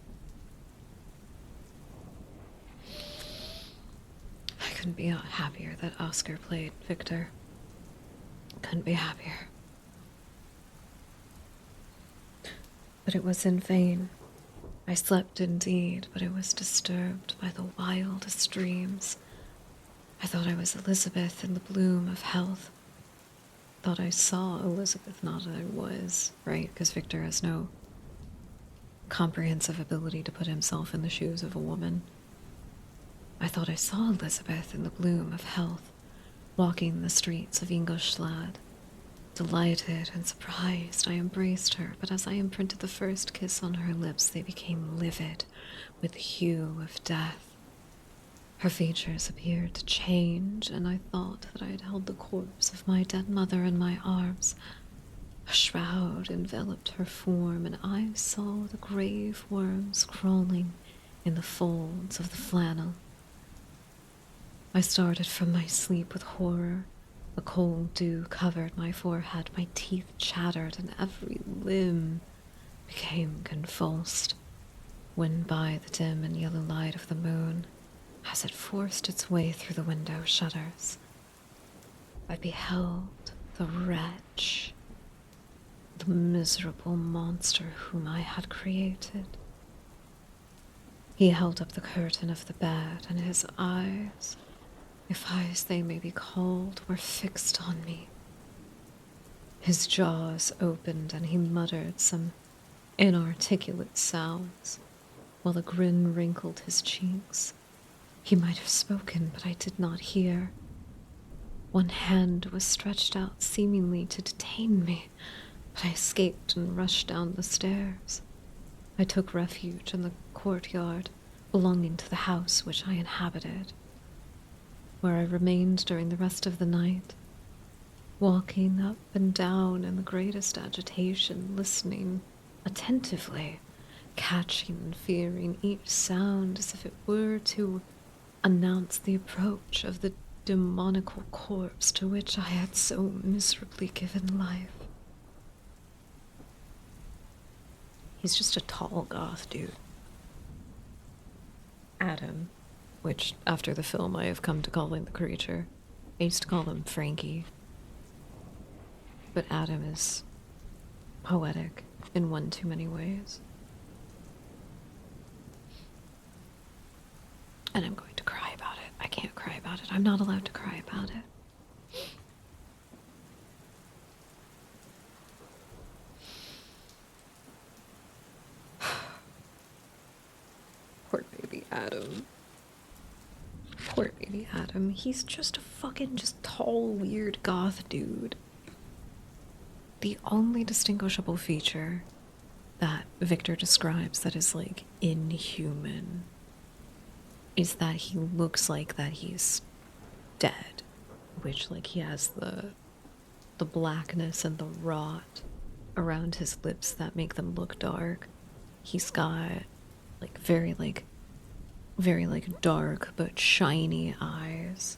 I couldn't be happier that Oscar played Victor. Couldn't be happier. But it was in vain. I slept indeed, but it was disturbed by the wildest dreams. I thought I was Elizabeth in the bloom of health. Thought I saw Elizabeth, not that I was, right? Because Victor has no comprehensive ability to put himself in the shoes of a woman. I thought I saw Elizabeth in the bloom of health, walking the streets of Ingolstadt. Delighted and surprised, I embraced her, but as I imprinted the first kiss on her lips, they became livid with the hue of death. Her features appeared to change, and I thought that I had held the corpse of my dead mother in my arms. A shroud enveloped her form, and I saw the grave worms crawling in the folds of the flannel. I started from my sleep with horror. The cold dew covered my forehead, my teeth chattered, and every limb became convulsed, when by the dim and yellow light of the moon, as it forced its way through the window shutters, I beheld the wretch, the miserable monster whom I had created. He held up the curtain of the bed, and his eyes, if eyes they may be called, were fixed on me. His jaws opened, and he muttered some inarticulate sounds, while a grin wrinkled his cheeks. He might have spoken, but I did not hear. One hand was stretched out seemingly to detain me, but I escaped and rushed down the stairs. I took refuge in the courtyard belonging to the house which I inhabited, where I remained during the rest of the night, walking up and down in the greatest agitation, listening attentively, catching and fearing each sound as if it were to announce the approach of the demoniacal corpse to which I had so miserably given life. He's just a tall goth dude. Adam, which after the film I have come to call him the creature. I used to call him Frankie. But Adam is poetic in one too many ways. And I'm going to cry about it. I can't cry about it. I'm not allowed to cry about it. Poor baby Adam. Poor baby Adam. He's just a fucking tall, weird goth dude. The only distinguishable feature that Victor describes that is, like, inhuman is that he looks like that he's dead, which, like, he has the blackness and the rot around his lips that make them look dark. He's got very dark but shiny eyes.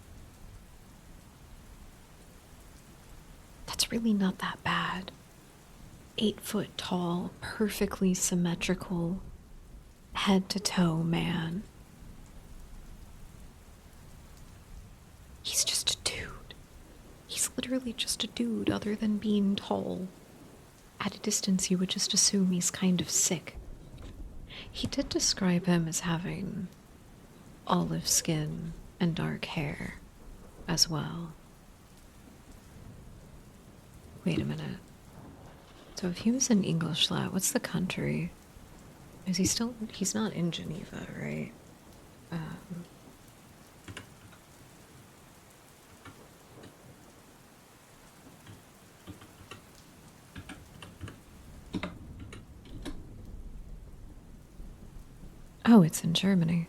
That's really not that bad. 8 foot tall, perfectly symmetrical, head to toe man. He's just a dude. He's literally just a dude other than being tall. At a distance, you would just assume he's kind of sick. He did describe him as having olive skin and dark hair as well. Wait a minute. So if he was in Ingolstadt, what's the country? Is he still... He's not in Geneva, right? Oh, it's in Germany.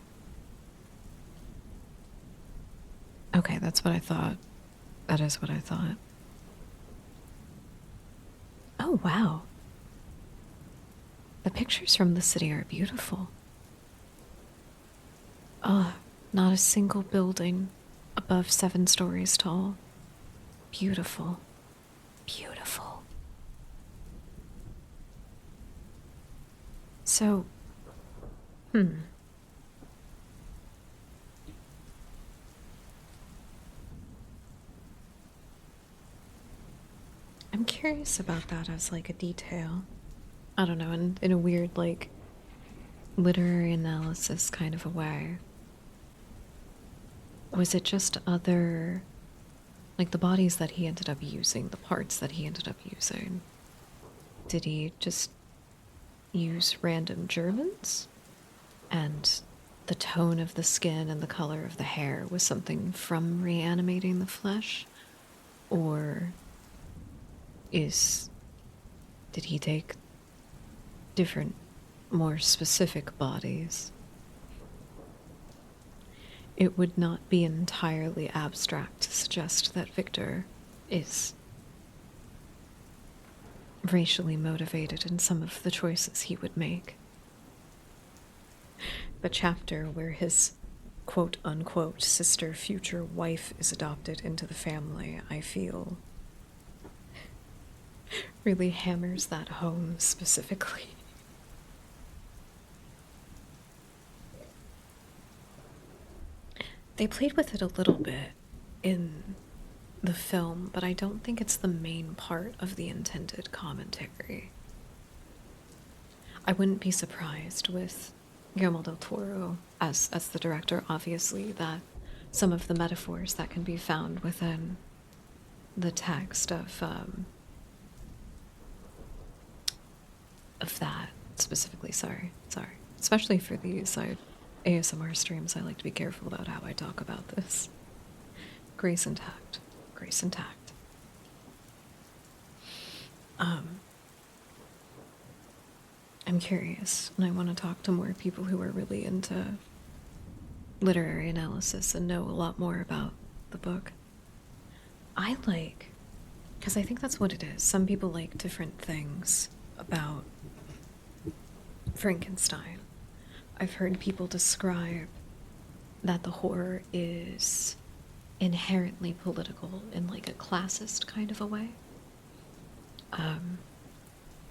Okay, that's what I thought. That is what I thought. Oh, wow. The pictures from the city are beautiful. Not a single building above 7 stories tall. Beautiful. Beautiful. So, I'm curious about that as like a detail. I don't know, in a weird, like, literary analysis kind of a way. Was it just other, like, the bodies that he ended up using, the parts that he ended up using? Did he just use random Germans? And the tone of the skin and the color of the hair was something from reanimating the flesh? Or is. Did he take different, more specific bodies? It would not be entirely abstract to suggest that Victor is racially motivated in some of the choices he would make. The chapter where his quote unquote sister future wife is adopted into the family, I feel, really hammers that home specifically. They played with it a little bit in the film, but I don't think it's the main part of the intended commentary. I wouldn't be surprised with Guillermo del Toro as the director, obviously, that some of the metaphors that can be found within the text of that specifically. Sorry, especially for these ASMR streams, I like to be careful about how I talk about this. Grace intact. Grace intact. I'm curious, and I want to talk to more people who are really into literary analysis and know a lot more about the book. I like, because I think that's what it is. Some people like different things about Frankenstein. I've heard people describe that the horror is inherently political in like a classist kind of a way.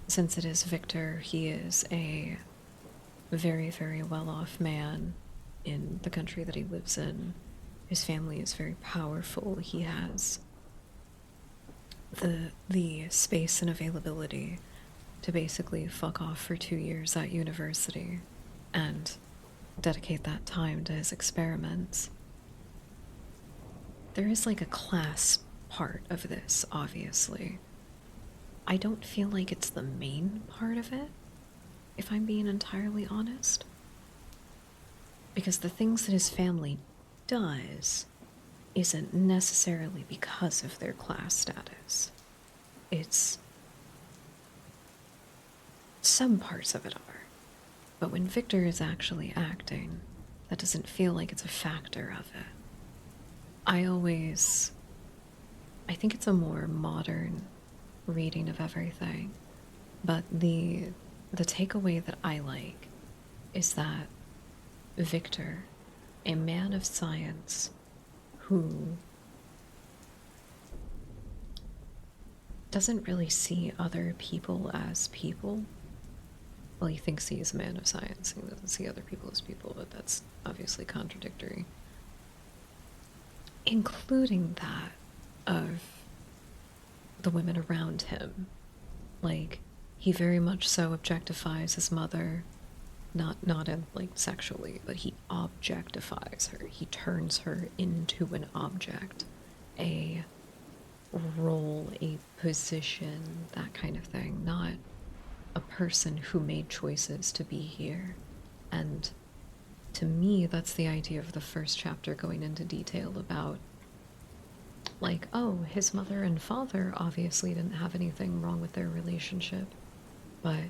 Since it is Victor, he is a very, very well off man in the country that he lives in. His family is very powerful. He has the space and availability to basically fuck off for 2 years at university and dedicate that time to his experiments. There is like a class part of this, obviously. I don't feel like it's the main part of it, if I'm being entirely honest. Because the things that his family does isn't necessarily because of their class status. It's. Some parts of it are. But when Victor is actually acting, that doesn't feel like it's a factor of it. I think it's a more modern reading of everything. But the takeaway that I like is that Victor, a man of science who doesn't really see other people as people. Well, he thinks he is a man of science. He doesn't see other people as people, but that's obviously contradictory. Including that of the women around him. Like, he very much so objectifies his mother, not in, like, sexually, but he objectifies her. He turns her into an object, a role, a position, that kind of thing, not a person who made choices to be here. And to me, that's the idea of the first chapter, going into detail about, like, oh, his mother and father obviously didn't have anything wrong with their relationship, but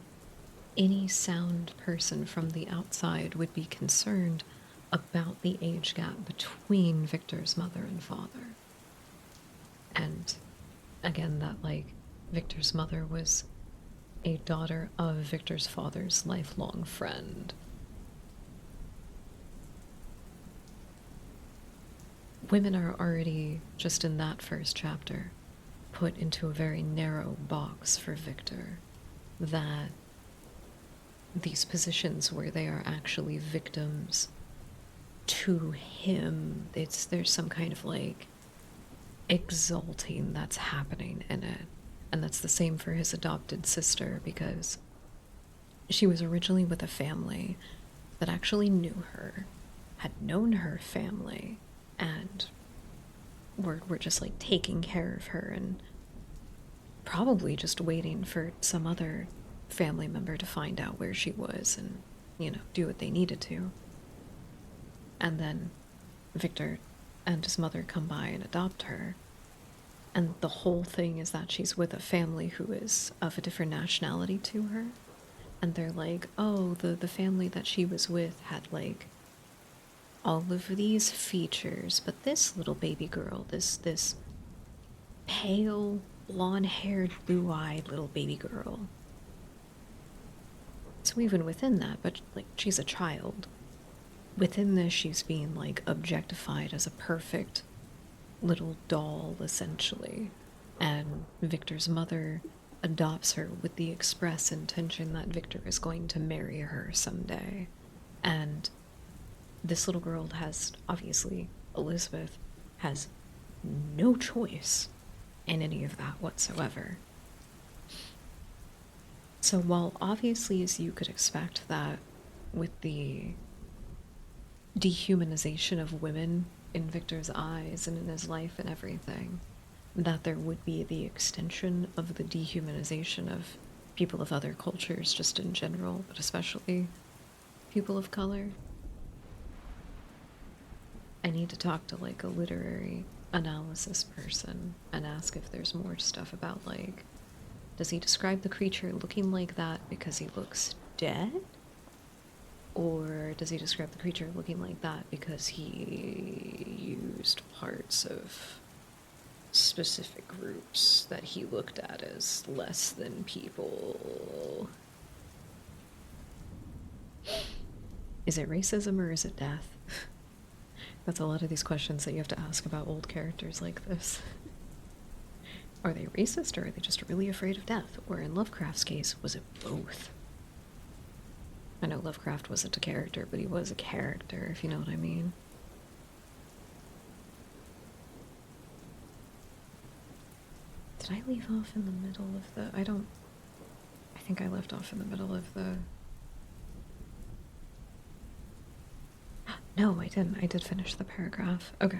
any sound person from the outside would be concerned about the age gap between Victor's mother and father. And again, that, like, Victor's mother was a daughter of Victor's father's lifelong friend. Women are already, just in that first chapter, put into a very narrow box for Victor, that these positions where they are actually victims to him, there's some kind of, like, exalting that's happening in it. And that's the same for his adopted sister, because she was originally with a family that actually knew her, had known her family, and were just, like, taking care of her and probably just waiting for some other family member to find out where she was and, do what they needed to. And then Victor and his mother come by and adopt her. And the whole thing is that she's with a family who is of a different nationality to her. And they're like, oh, the family that she was with had, like, all of these features, but this little baby girl, this pale, blonde-haired, blue-eyed little baby girl. So even within that, but, like, she's a child. Within this, she's being, like, objectified as a perfect little doll, essentially. And Victor's mother adopts her with the express intention that Victor is going to marry her someday. And this little girl has, obviously, Elizabeth, has no choice in any of that whatsoever. So while obviously, as you could expect, that with the dehumanization of women in Victor's eyes and in his life and everything, that there would be the extension of the dehumanization of people of other cultures just in general, but especially people of color. I need to talk to, like, a literary analysis person and ask if there's more stuff about, like, does he describe the creature looking like that because he looks dead? Or does he describe the creature looking like that because he used parts of specific groups that he looked at as less than people? Is it racism or is it death? That's a lot of these questions that you have to ask about old characters like this. Are they racist, or are they just really afraid of death? Or in Lovecraft's case, was it both? I know Lovecraft wasn't a character, but he was a character, if you know what I mean. Did I leave off in the middle of the... I think I left off in the middle of the... No, I didn't. I did finish the paragraph. Okay.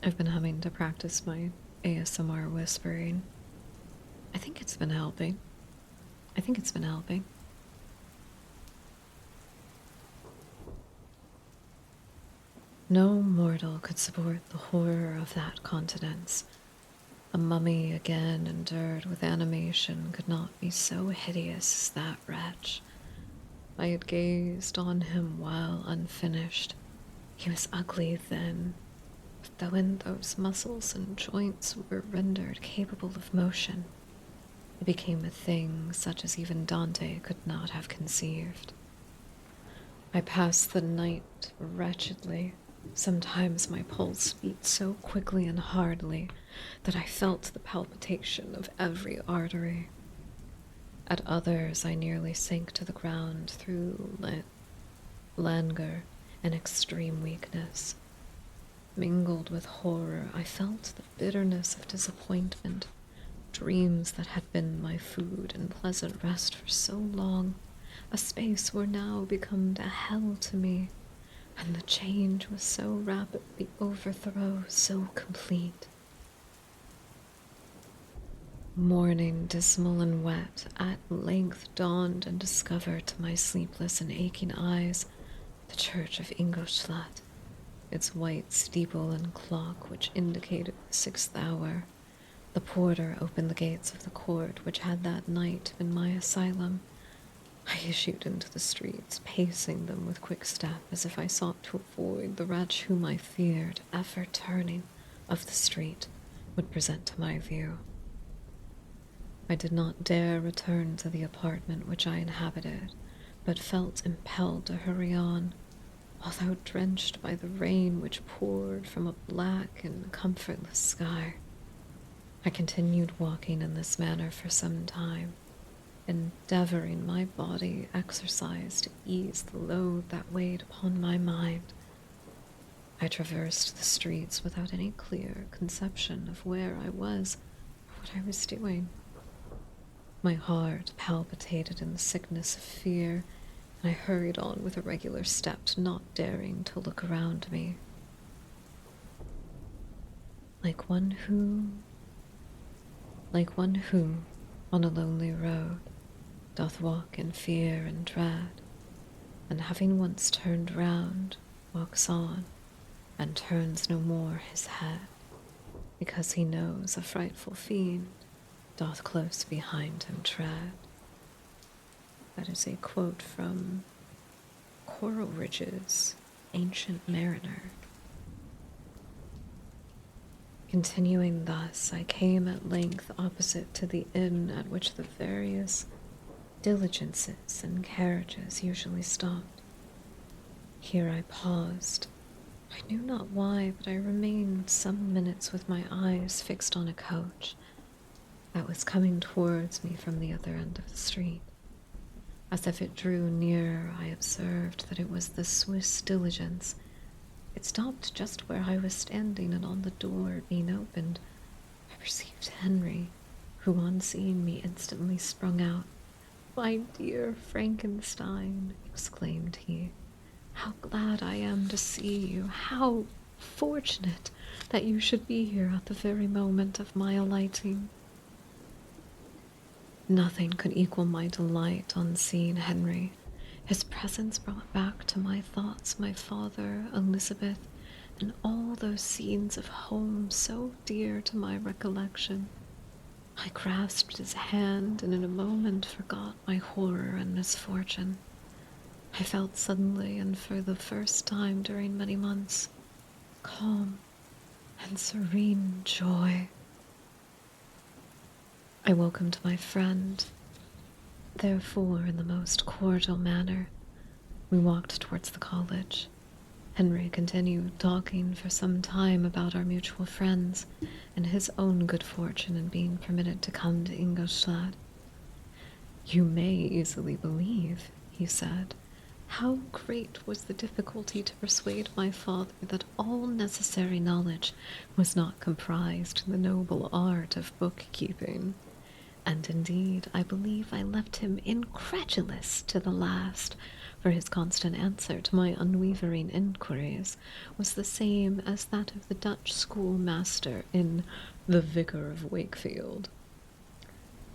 I've been having to practice my ASMR whispering. I think it's been helping. No mortal could support the horror of that countenance. A mummy again endured with animation could not be so hideous as that wretch. I had gazed on him while unfinished. He was ugly then, but though in those muscles and joints were rendered capable of motion, it became a thing such as even Dante could not have conceived. I passed the night wretchedly. Sometimes my pulse beat so quickly and hardly that I felt the palpitation of every artery. At others I nearly sank to the ground through languor and extreme weakness. Mingled with horror, I felt the bitterness of disappointment. Dreams that had been my food and pleasant rest for so long, a space were now become a hell to me, and the change was so rapid, the overthrow so complete. Morning, dismal and wet, at length dawned and discovered to my sleepless and aching eyes the church of Ingolstadt, its white steeple and clock which indicated the 6th hour. The porter opened the gates of the court which had that night been my asylum. I issued into the streets, pacing them with quick step, as if I sought to avoid the wretch whom I feared, ever turning of the street, would present to my view. I did not dare return to the apartment which I inhabited, but felt impelled to hurry on, although drenched by the rain which poured from a black and comfortless sky. I continued walking in this manner for some time, endeavoring my body exercise to ease the load that weighed upon my mind. I traversed the streets without any clear conception of where I was or what I was doing. My heart palpitated in the sickness of fear, and I hurried on with a regular step, not daring to look around me. Like one who, on a lonely road, doth walk in fear and dread, and having once turned round, walks on, and turns no more his head, because he knows a frightful fiend doth close behind him tread. That is a quote from Coleridge's Ancient Mariner. Continuing thus, I came at length opposite to the inn at which the various diligences and carriages usually stopped. Here I paused. I knew not why, but I remained some minutes with my eyes fixed on a coach that was coming towards me from the other end of the street. As if it drew nearer, I observed that it was the Swiss diligence. It stopped just where I was standing, and on the door being opened, I perceived Henry, who on seeing me instantly sprung out. "My dear Frankenstein," exclaimed he, "how glad I am to see you! How fortunate that you should be here at the very moment of my alighting!" Nothing could equal my delight on seeing Henry. His presence brought back to my thoughts my father, Elizabeth, and all those scenes of home so dear to my recollection. I grasped his hand and in a moment forgot my horror and misfortune. I felt suddenly, and for the first time during many months, calm and serene joy. I welcomed my friend. Therefore, in the most cordial manner, we walked towards the college. Henry continued talking for some time about our mutual friends and his own good fortune in being permitted to come to Ingolstadt. "You may easily believe," he said, "how great was the difficulty to persuade my father that all necessary knowledge was not comprised in the noble art of bookkeeping. And indeed, I believe I left him incredulous to the last, for his constant answer to my unwavering inquiries was the same as that of the Dutch schoolmaster in The Vicar of Wakefield.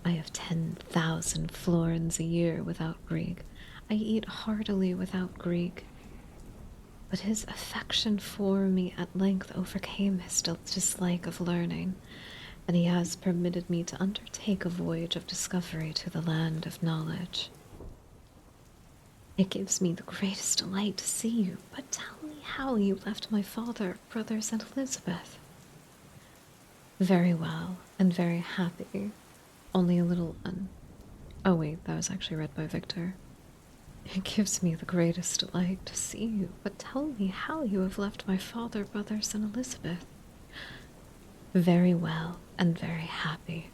I have 10,000 florins a year without Greek. I eat heartily without Greek. But his affection for me at length overcame his dislike of learning, and he has permitted me to undertake a voyage of discovery to the land of knowledge. It gives me the greatest delight to see you, but tell me how you left my father, brothers, and Elizabeth." "Very well, and very happy, only a little Oh wait, that was actually read by Victor. "It gives me the greatest delight to see you, but tell me how you have left my father, brothers, and Elizabeth." "Very well, and very happy,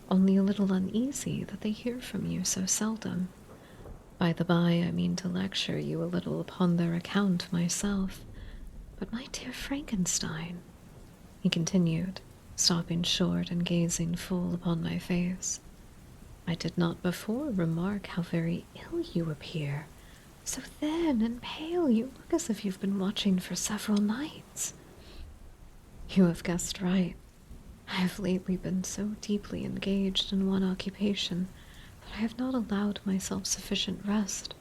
only a little uneasy that they hear from you so seldom. By the by, I mean to lecture you a little upon their account myself. But my dear Frankenstein," he continued, stopping short and gazing full upon my face, "I did not before remark how very ill you appear. So thin and pale, you look as if you've been watching for several nights." "You have guessed right. I have lately been so deeply engaged in one occupation that I have not allowed myself sufficient rest.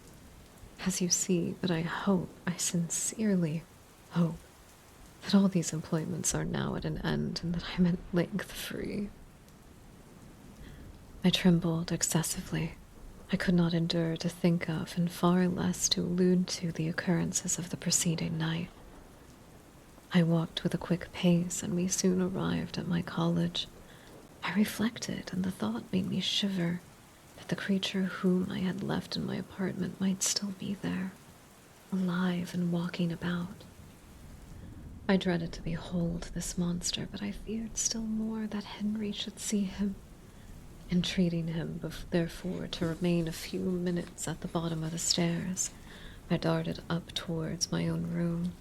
As you see, but I sincerely hope, that all these employments are now at an end and that I am at length free. I trembled excessively. I could not endure to think of, and far less to allude to, the occurrences of the preceding night. I walked with a quick pace, and we soon arrived at my college. I reflected, and the thought made me shiver, that the creature whom I had left in my apartment might still be there, alive and walking about. I dreaded to behold this monster, but I feared still more that Henry should see him. Entreating him, therefore, to remain a few minutes at the bottom of the stairs, I darted up towards my own room,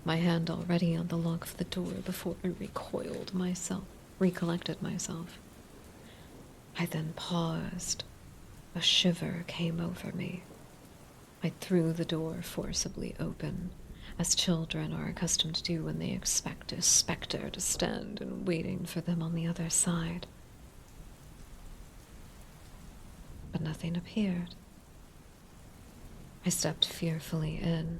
my hand already on the lock of the door before I recollected myself. I then paused. A shiver came over me. I threw the door forcibly open, as children are accustomed to do when they expect a spectre to stand and waiting for them on the other side. But nothing appeared. I stepped fearfully in.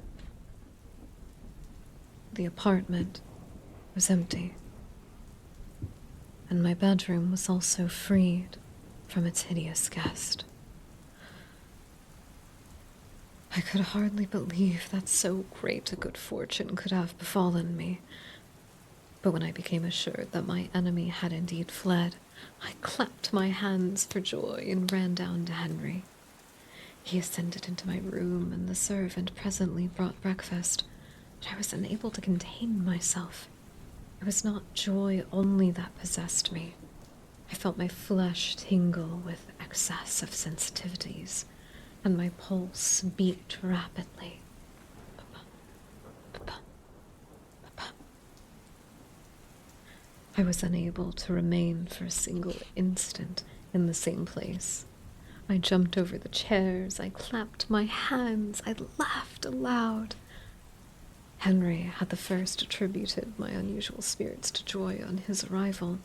The apartment was empty, and my bedroom was also freed from its hideous guest. I could hardly believe that so great a good fortune could have befallen me. But when I became assured that my enemy had indeed fled, I clapped my hands for joy and ran down to Henry. He ascended into my room, and the servant presently brought breakfast, but I was unable to contain myself. It was not joy only that possessed me. I felt my flesh tingle with excess of sensitivities, and my pulse beat rapidly. I was unable to remain for a single instant in the same place. I jumped over the chairs, I clapped my hands, I laughed aloud. Henry had the first attributed my unusual spirits to joy on his arrival,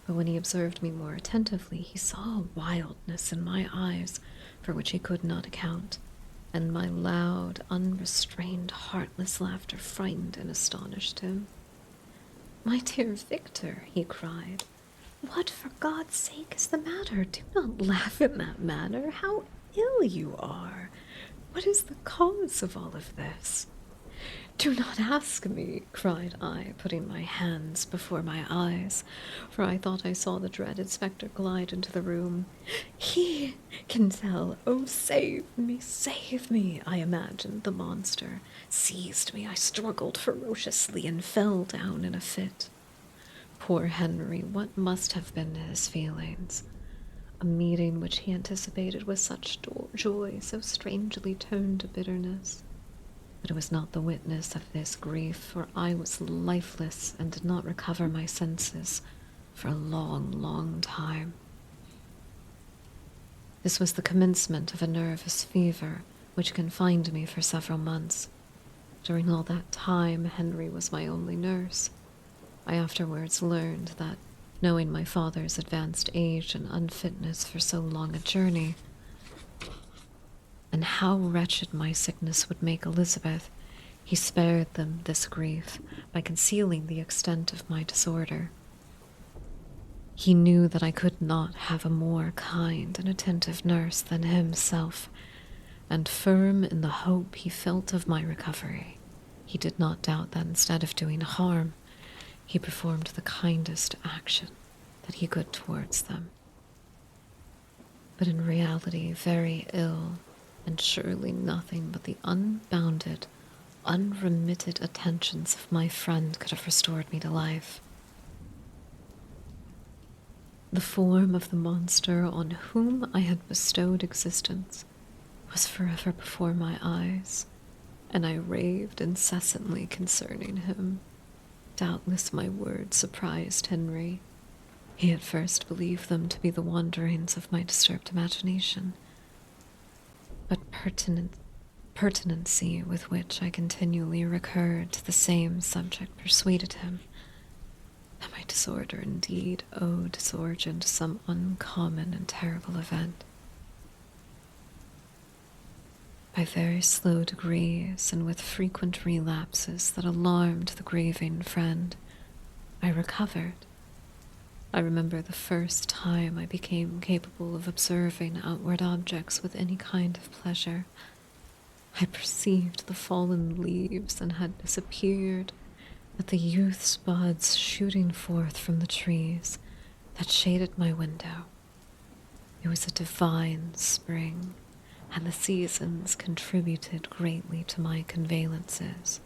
but when he observed me more attentively, he saw a wildness in my eyes for which he could not account, and my loud, unrestrained, heartless laughter frightened and astonished him. "My dear Victor," he cried, "what for God's sake is the matter? Do not laugh in that manner. How ill you are! What is the cause of all of this?" "Do not ask me," cried I, putting my hands before my eyes, for I thought I saw the dreaded spectre glide into the room. "He can tell. Oh, save me!" I imagined the monster seized me. I struggled ferociously and fell down in a fit. Poor Henry, what must have been his feelings? A meeting which he anticipated with such joy so strangely turned to bitterness. But it was not the witness of this grief, for I was lifeless and did not recover my senses for a long, long time. This was the commencement of a nervous fever which confined me for several months. During all that time, Henry was my only nurse. I afterwards learned that, knowing my father's advanced age and unfitness for so long a journey, and how wretched my sickness would make Elizabeth, he spared them this grief by concealing the extent of my disorder. He knew that I could not have a more kind and attentive nurse than himself, and firm in the hope he felt of my recovery, he did not doubt that instead of doing harm, he performed the kindest action that he could towards them. But in reality, very ill, and surely nothing but the unbounded, unremitted attentions of my friend could have restored me to life. The form of the monster on whom I had bestowed existence was forever before my eyes, and I raved incessantly concerning him. Doubtless my words surprised Henry. He at first believed them to be the wanderings of my disturbed imagination, but pertinency with which I continually recurred to the same subject persuaded him that my disorder indeed owed its origin to some uncommon and terrible event. By very slow degrees and with frequent relapses that alarmed the grieving friend, I recovered. I remember the first time I became capable of observing outward objects with any kind of pleasure. I perceived the fallen leaves and had disappeared at the youth's buds shooting forth from the trees that shaded my window. It was a divine spring, and the seasons contributed greatly to my convalences.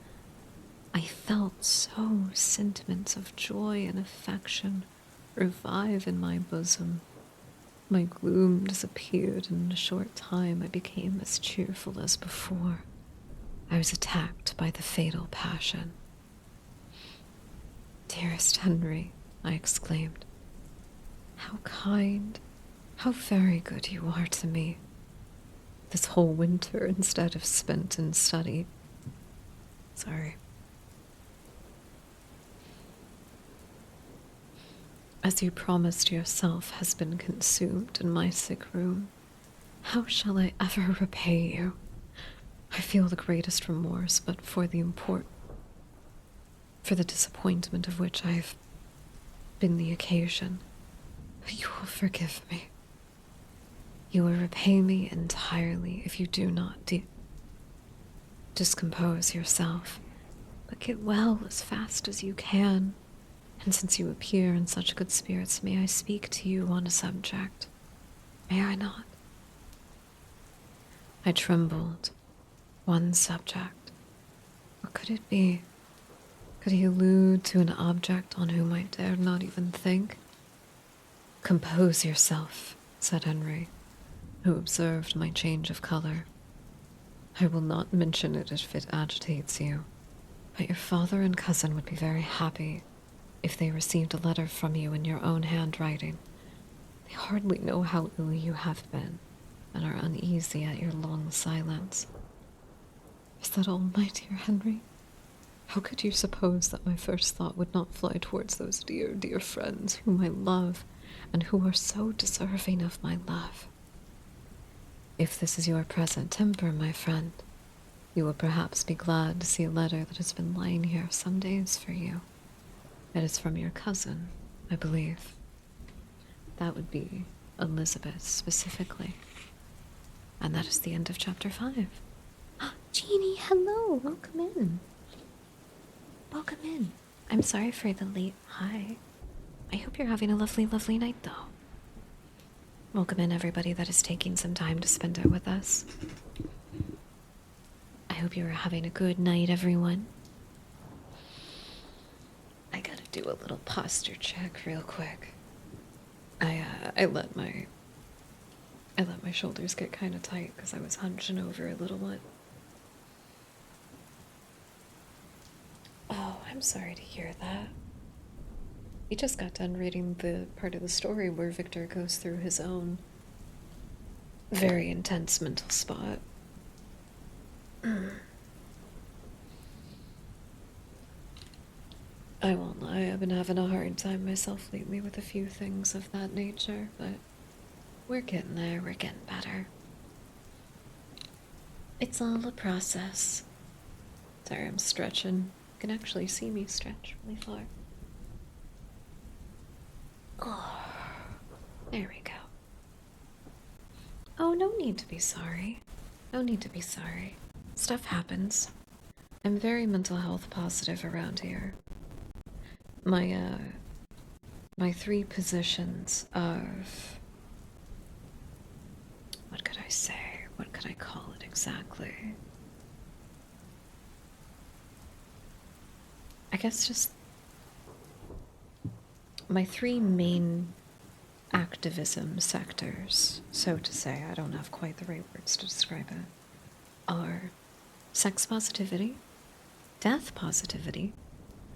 I felt so sentiments of joy and affection revive in my bosom. My gloom disappeared, and in a short time I became as cheerful as before. I was attacked by the fatal passion. "Dearest Henry," I exclaimed, "how kind, how very good you are to me. This whole winter instead of spent in study." Sorry. "As you promised yourself has been consumed in my sick room. How shall I ever repay you? I feel the greatest remorse, but for the disappointment of which I have been the occasion. But you will forgive me. You will repay me entirely if you do not discompose yourself, but get well as fast as you can. And since you appear in such good spirits, may I speak to you on a subject? May I not?" I trembled. One subject. What could it be? Could he allude to an object on whom I dared not even think? "Compose yourself," said Henry, who observed my change of color. "I will not mention it if it agitates you, but your father and cousin would be very happy if they received a letter from you in your own handwriting. They hardly know how ill you have been, and are uneasy at your long silence." "Is that all, my dear Henry? How could you suppose that my first thought would not fly towards those dear, dear friends whom I love, and who are so deserving of my love? If this is your present temper, my friend, you will perhaps be glad to see a letter that has been lying here some days for you. It is from your cousin, I believe. That would be Elizabeth specifically. And that is the end of chapter 5. Jeannie, hello, welcome in. Welcome in. I'm sorry for the late hi. I hope you're having a lovely, lovely night, though. Welcome in, everybody that is taking some time to spend it with us. I hope you're having a good night, everyone. I gotta do a little posture check real quick. I let my shoulders get kind of tight because I was hunching over a little bit. Oh, I'm sorry to hear that. We just got done reading the part of the story where Victor goes through his own very intense mental spot. I won't lie, I've been having a hard time myself lately with a few things of that nature, but we're getting there, we're getting better. It's all a process. Sorry, I'm stretching. You can actually see me stretch really far. Oh, there we go. Oh, no need to be sorry. No need to be sorry. Stuff happens. I'm very mental health positive around here. My 3 positions of... what could I say? What could I call it exactly? I guess just my 3 main activism sectors, so to say, I don't have quite the right words to describe it, are sex positivity, death positivity,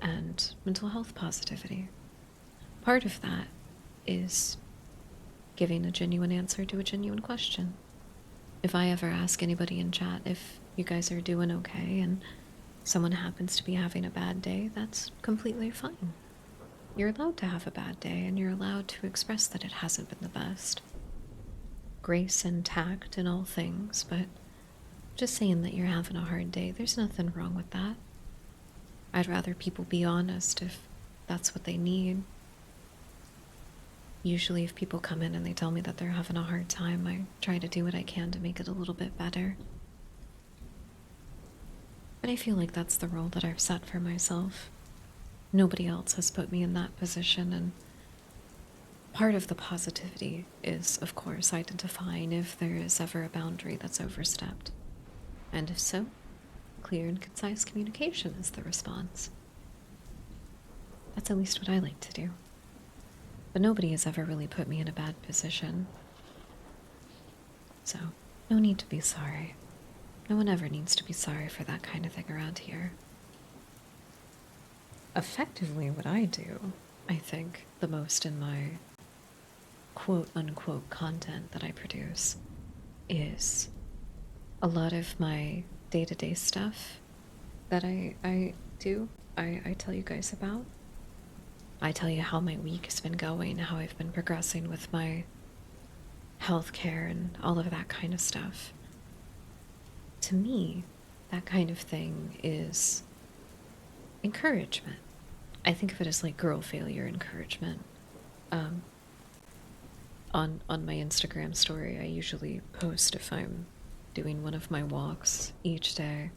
and mental health positivity. Part of that is giving a genuine answer to a genuine question. If I ever ask anybody in chat if you guys are doing okay and someone happens to be having a bad day, that's completely fine. You're allowed to have a bad day, and you're allowed to express that it hasn't been the best. Grace and tact in all things, but just saying that you're having a hard day, there's nothing wrong with that. I'd rather people be honest if that's what they need. Usually, if people come in and they tell me that they're having a hard time, I try to do what I can to make it a little bit better. But I feel like that's the role that I've set for myself. Nobody else has put me in that position, and part of the positivity is, of course, identifying if there is ever a boundary that's overstepped. And if so, clear and concise communication is the response. That's at least what I like to do. But nobody has ever really put me in a bad position. So, no need to be sorry. No one ever needs to be sorry for that kind of thing around here. Effectively, what I do, I think, the most in my quote-unquote content that I produce is a lot of my day-to-day stuff that I do, I tell you guys about. I tell you how my week has been going, how I've been progressing with my healthcare and all of that kind of stuff. To me, that kind of thing is encouragement. I think of it as like girl failure encouragement. On my Instagram story, I usually post if I'm doing one of my walks each day.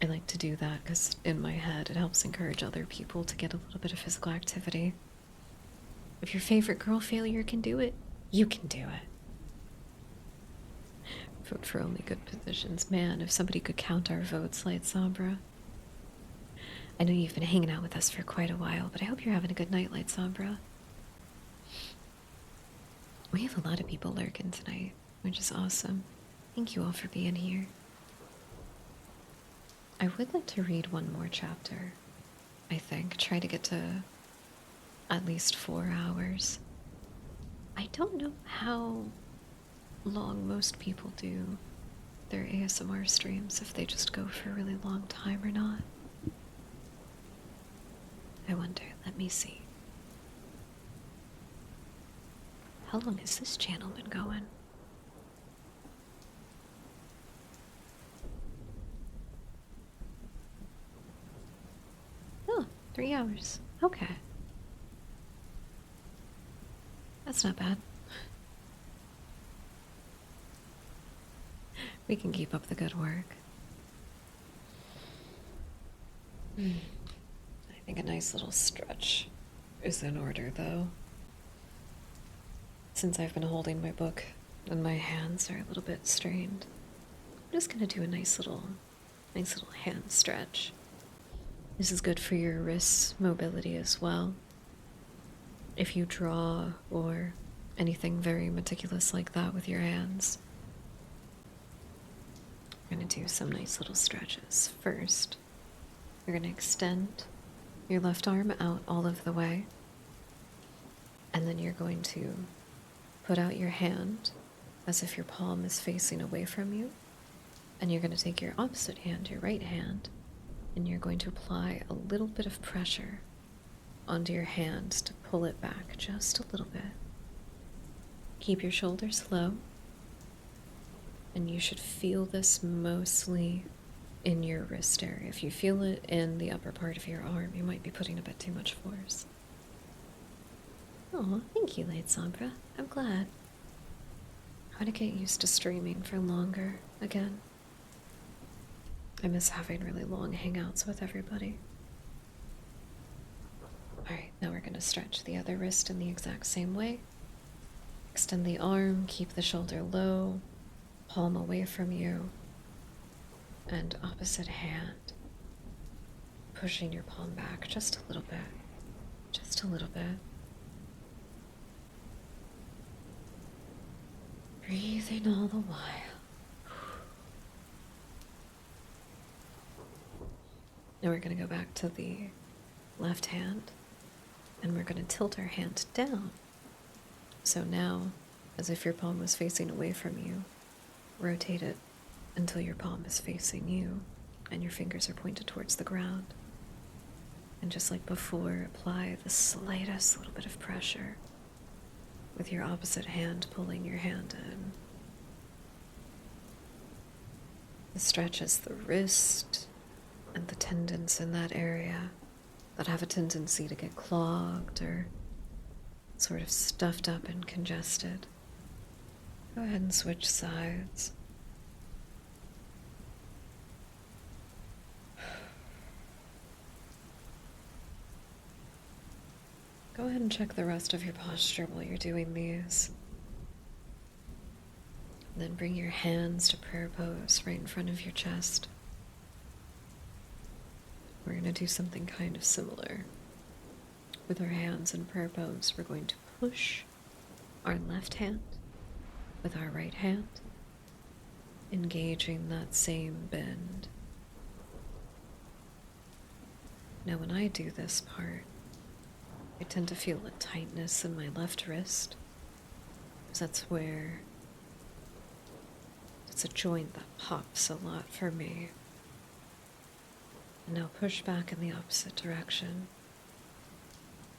I like to do that because in my head it helps encourage other people to get a little bit of physical activity. If your favorite girl failure can do it, you can do it. Vote for only good positions. Man, if somebody could count our votes, Light Sombra. I know you've been hanging out with us for quite a while, but I hope you're having a good night, Light Sombra. We have a lot of people lurking tonight, which is awesome. Thank you all for being here. I would like to read one more chapter, I think. Try to get to at least 4 hours. I don't know how long most people do their ASMR streams, if they just go for a really long time or not. I wonder, let me see. How long has this channel been going? Oh, 3 hours. Okay. That's not bad. We can keep up the good work. I think a nice little stretch is in order, though. Since I've been holding my book and my hands are a little bit strained, I'm just gonna do a nice little hand stretch. This is good for your wrist mobility as well. If you draw or anything very meticulous like that with your hands, we're gonna do some nice little stretches. First, you're gonna extend your left arm out all of the way, and then you're going to put out your hand as if your palm is facing away from you, and you're going to take your opposite hand, your right hand, and you're going to apply a little bit of pressure onto your hand to pull it back just a little bit. Keep your shoulders low, and you should feel this mostly in your wrist area. If you feel it in the upper part of your arm, you might be putting a bit too much force. Oh, thank you, Light Sombra. I'm glad. I'm gonna get used to streaming for longer again. I miss having really long hangouts with everybody. Alright, now we're gonna stretch the other wrist in the exact same way. Extend the arm, keep the shoulder low, palm away from you, and opposite hand, pushing your palm back just a little bit. Just a little bit. Breathing all the while. Now we're going to go back to the left hand, and we're going to tilt our hand down. So now, as if your palm was facing away from you, rotate it until your palm is facing you and your fingers are pointed towards the ground. And just like before, apply the slightest little bit of pressure with your opposite hand pulling your hand in. This stretches the wrist and the tendons in that area that have a tendency to get clogged or sort of stuffed up and congested. Go ahead and switch sides. Go ahead and check the rest of your posture while you're doing these. Then bring your hands to prayer pose right in front of your chest. We're going to do something kind of similar. With our hands in prayer pose, we're going to push our left hand with our right hand, engaging that same bend. Now, when I do this part, I tend to feel a tightness in my left wrist, because that's where it's a joint that pops a lot for me. And now push back in the opposite direction.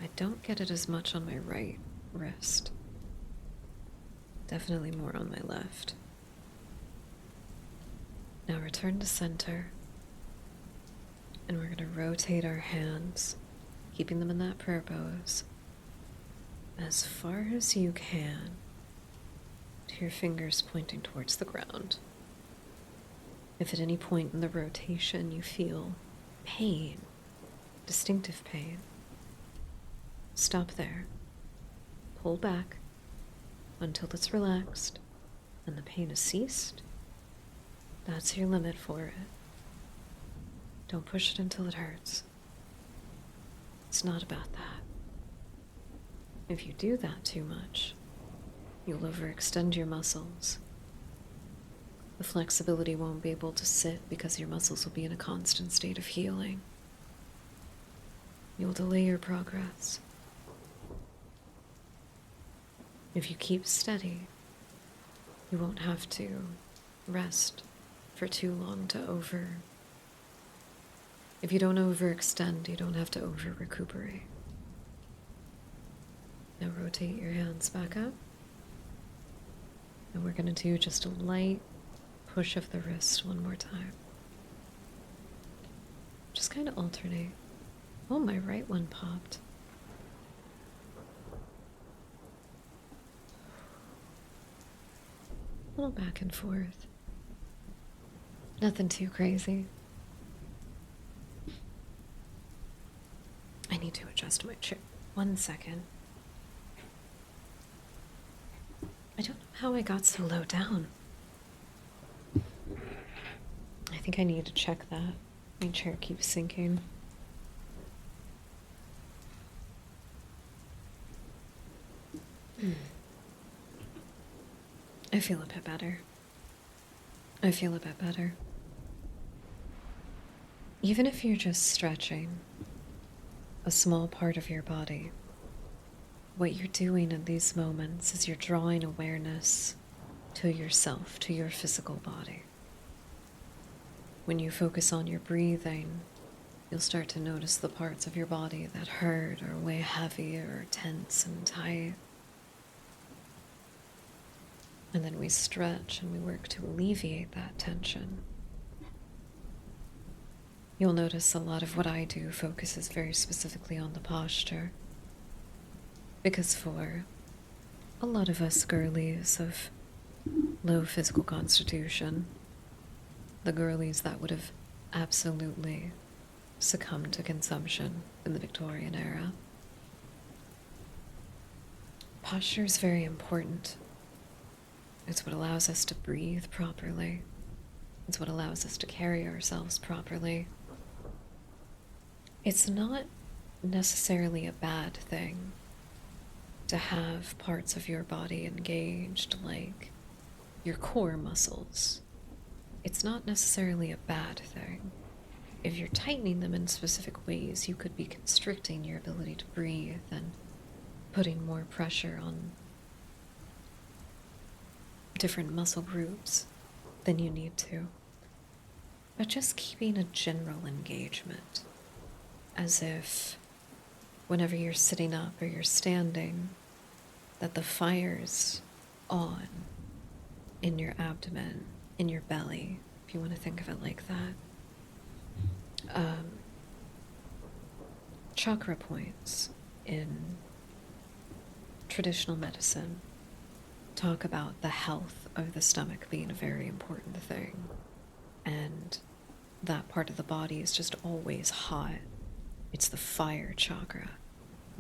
I don't get it as much on my right wrist. Definitely more on my left. Now return to center. And we're going to rotate our hands, keeping them in that prayer pose, as far as you can, to your fingers pointing towards the ground. If at any point in the rotation you feel pain, distinctive pain, stop there. Pull back until it's relaxed and the pain has ceased. That's your limit for it. Don't push it until it hurts. It's not about that. If you do that too much, you'll overextend your muscles. The flexibility won't be able to sit because your muscles will be in a constant state of healing. You'll delay your progress. If you keep steady, you won't have to rest for too long to If you don't overextend, you don't have to over-recuperate. Now rotate your hands back up. And we're going to do just a light push of the wrist one more time. Just kind of alternate. Oh, my right one popped. A little back and forth. Nothing too crazy. I need to adjust my chair. 1 second. I don't know how I got so low down. I think I need to check that. My chair keeps sinking. I feel a bit better. Even if you're just stretching a small part of your body, what you're doing in these moments is you're drawing awareness to yourself, to your physical body. When you focus on your breathing, you'll start to notice the parts of your body that hurt or weigh heavy or tense and tight. And then we stretch and we work to alleviate that tension. You'll notice a lot of what I do focuses very specifically on the posture. Because for a lot of us girlies of low physical constitution, the girlies that would have absolutely succumbed to consumption in the Victorian era, posture is very important. It's what allows us to breathe properly. It's what allows us to carry ourselves properly. It's not necessarily a bad thing to have parts of your body engaged, like your core muscles. It's not necessarily a bad thing. If you're tightening them in specific ways, you could be constricting your ability to breathe and putting more pressure on different muscle groups than you need to. But just keeping a general engagement as if whenever you're sitting up or you're standing, that the fire's on in your abdomen, in your belly, if you want to think of it like that. Chakra points in traditional medicine talk about the health of the stomach being a very important thing, and that part of the body is just always hot. It's the fire chakra,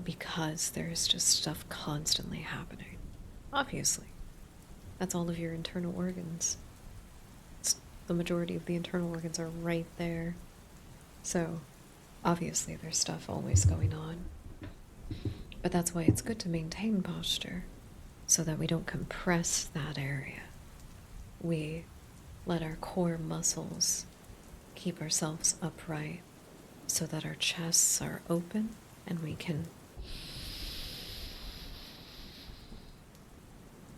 because there's just stuff constantly happening. Obviously, that's all of your internal organs. The majority of the internal organs are right there. So, obviously, there's stuff always going on. But that's why it's good to maintain posture, so that we don't compress that area. We let our core muscles keep ourselves upright, so that our chests are open and we can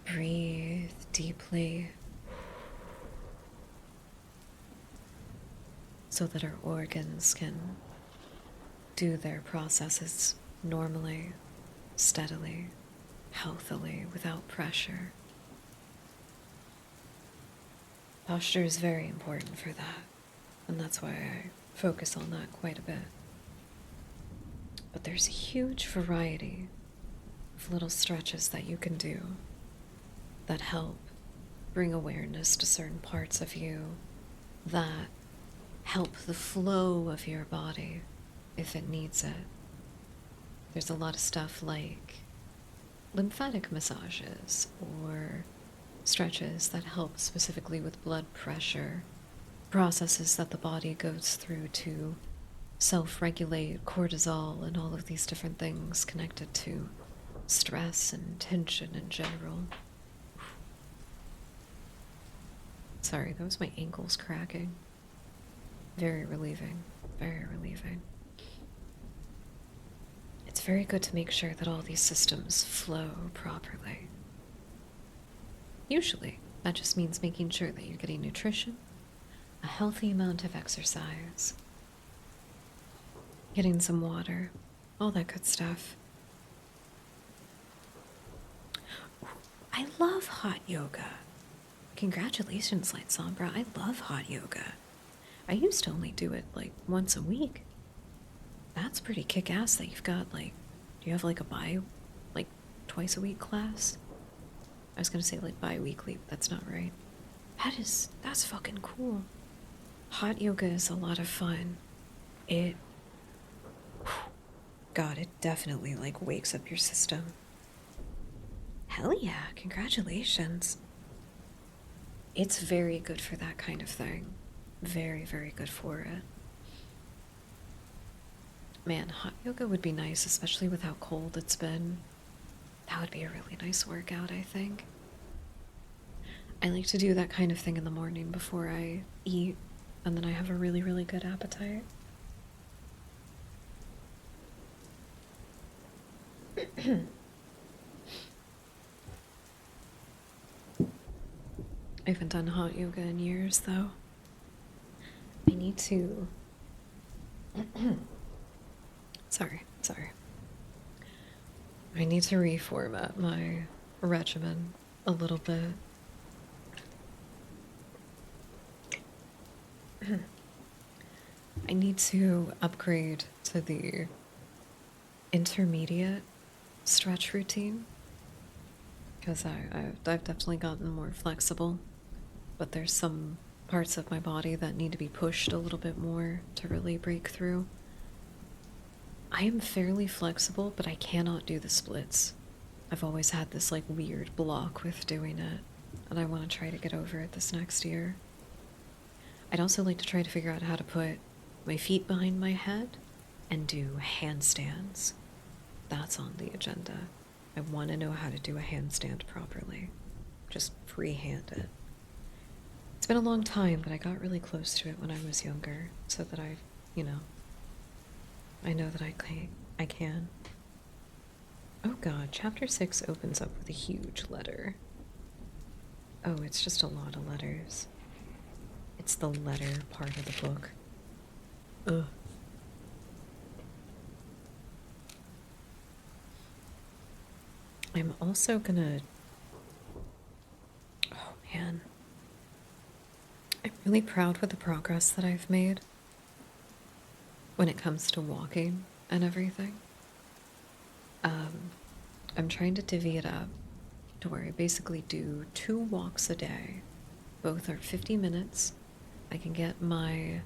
breathe deeply, so that our organs can do their processes normally, steadily, healthily, without pressure. Posture is very important for that, and that's why I focus on that quite a bit. But there's a huge variety of little stretches that you can do that help bring awareness to certain parts of you, that help the flow of your body if it needs it. There's a lot of stuff like lymphatic massages or stretches that help specifically with blood pressure, processes that the body goes through to self-regulate cortisol and all of these different things connected to stress and tension in general. Sorry, that was my ankles cracking. Very relieving, very relieving. It's very good to make sure that all these systems flow properly. Usually, that just means making sure that you're getting nutrition, a healthy amount of exercise, getting some water, all that good stuff. Ooh, I love hot yoga. Congratulations, Light Sombra. I love hot yoga. I used to only do it like once a week. That's pretty kick-ass that you've got, like, do you have like like twice a week class? I was gonna say like bi-weekly, but that's not right. That's fucking cool. Hot yoga is a lot of fun. God, it definitely like wakes up your system. Hell yeah, congratulations. It's very good for that kind of thing. Very, very good for it. Man, hot yoga would be nice, especially with how cold it's been. That would be a really nice workout, I think. I like to do that kind of thing in the morning before I eat, and then I have a really, really good appetite. I haven't done hot yoga in years, though. I need to... Sorry. I need to reformat my regimen a little bit. I need to upgrade to the intermediate stretch routine, because I've definitely gotten more flexible, but there's some parts of my body that need to be pushed a little bit more to really break through. I am fairly flexible, but I cannot do the splits. I've always had this like weird block with doing it, and I want to try to get over it this next year. I'd also like to try to figure out how to put my feet behind my head and do handstands. That's on the agenda. I want to know how to do a handstand properly. Just freehand it. It's been a long time, but I got really close to it when I was younger, so that I know that I can. Oh god, chapter 6 opens up with a huge letter. Oh, it's just a lot of letters. It's the letter part of the book. Ugh. I'm also gonna. Oh man. I'm really proud with the progress that I've made when it comes to walking and everything. I'm trying to divvy it up to where I basically do 2 walks a day. Both are 50 minutes. I can get my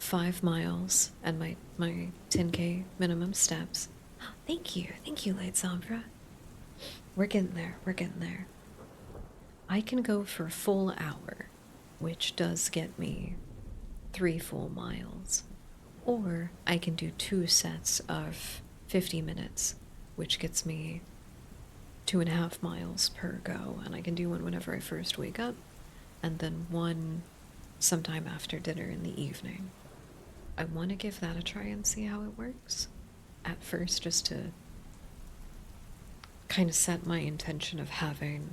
5 miles and my 10K minimum steps. Thank you, Light Sombra. We're getting there, we're getting there. I can go for a full hour, which does get me 3 full miles. Or I can do 2 sets of 50 minutes, which gets me 2.5 miles per go, and I can do one whenever I first wake up, and then one sometime after dinner in the evening. I want to give that a try and see how it works. At first, just to kind of set my intention of having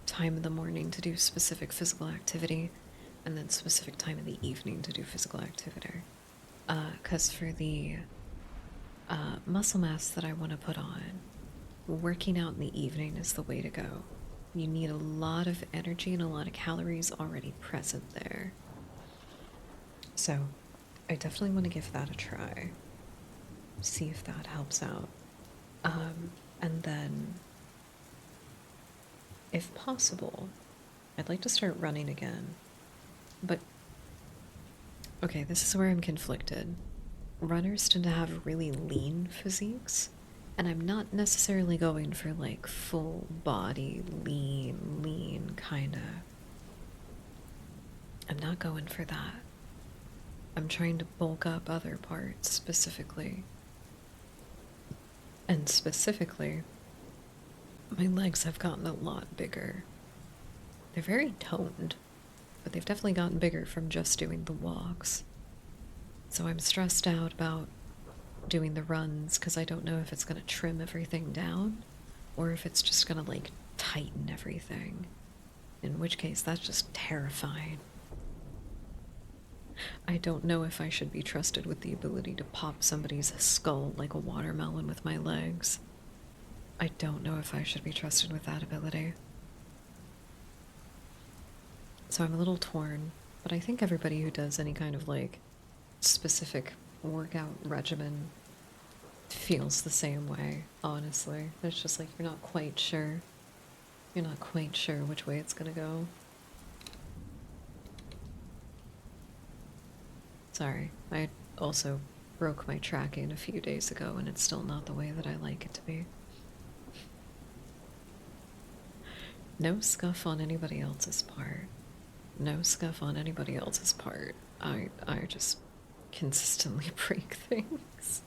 time in the morning to do specific physical activity, and then specific time in the evening to do physical activity. Because for the muscle mass that I want to put on, working out in the evening is the way to go. You need a lot of energy and a lot of calories already present there. So I definitely want to give that a try. See if that helps out. And then, if possible, I'd like to start running again. But, okay, this is where I'm conflicted. Runners tend to have really lean physiques, and I'm not necessarily going for like full body, lean kinda. I'm not going for that. I'm trying to bulk up other parts specifically. And specifically, my legs have gotten a lot bigger. They're very toned, but they've definitely gotten bigger from just doing the walks. So I'm stressed out about doing the runs because I don't know if it's going to trim everything down or if it's just going to like tighten everything. In which case, that's just terrifying. I don't know if I should be trusted with the ability to pop somebody's skull like a watermelon with my legs. I don't know if I should be trusted with that ability. So I'm a little torn, but I think everybody who does any kind of like specific workout regimen feels the same way, honestly. It's just like you're not quite sure. You're not quite sure which way it's gonna go. Sorry, I also broke my tracking a few days ago and it's still not the way that I like it to be. No scuff on anybody else's part. No scuff on anybody else's part. I just consistently break things.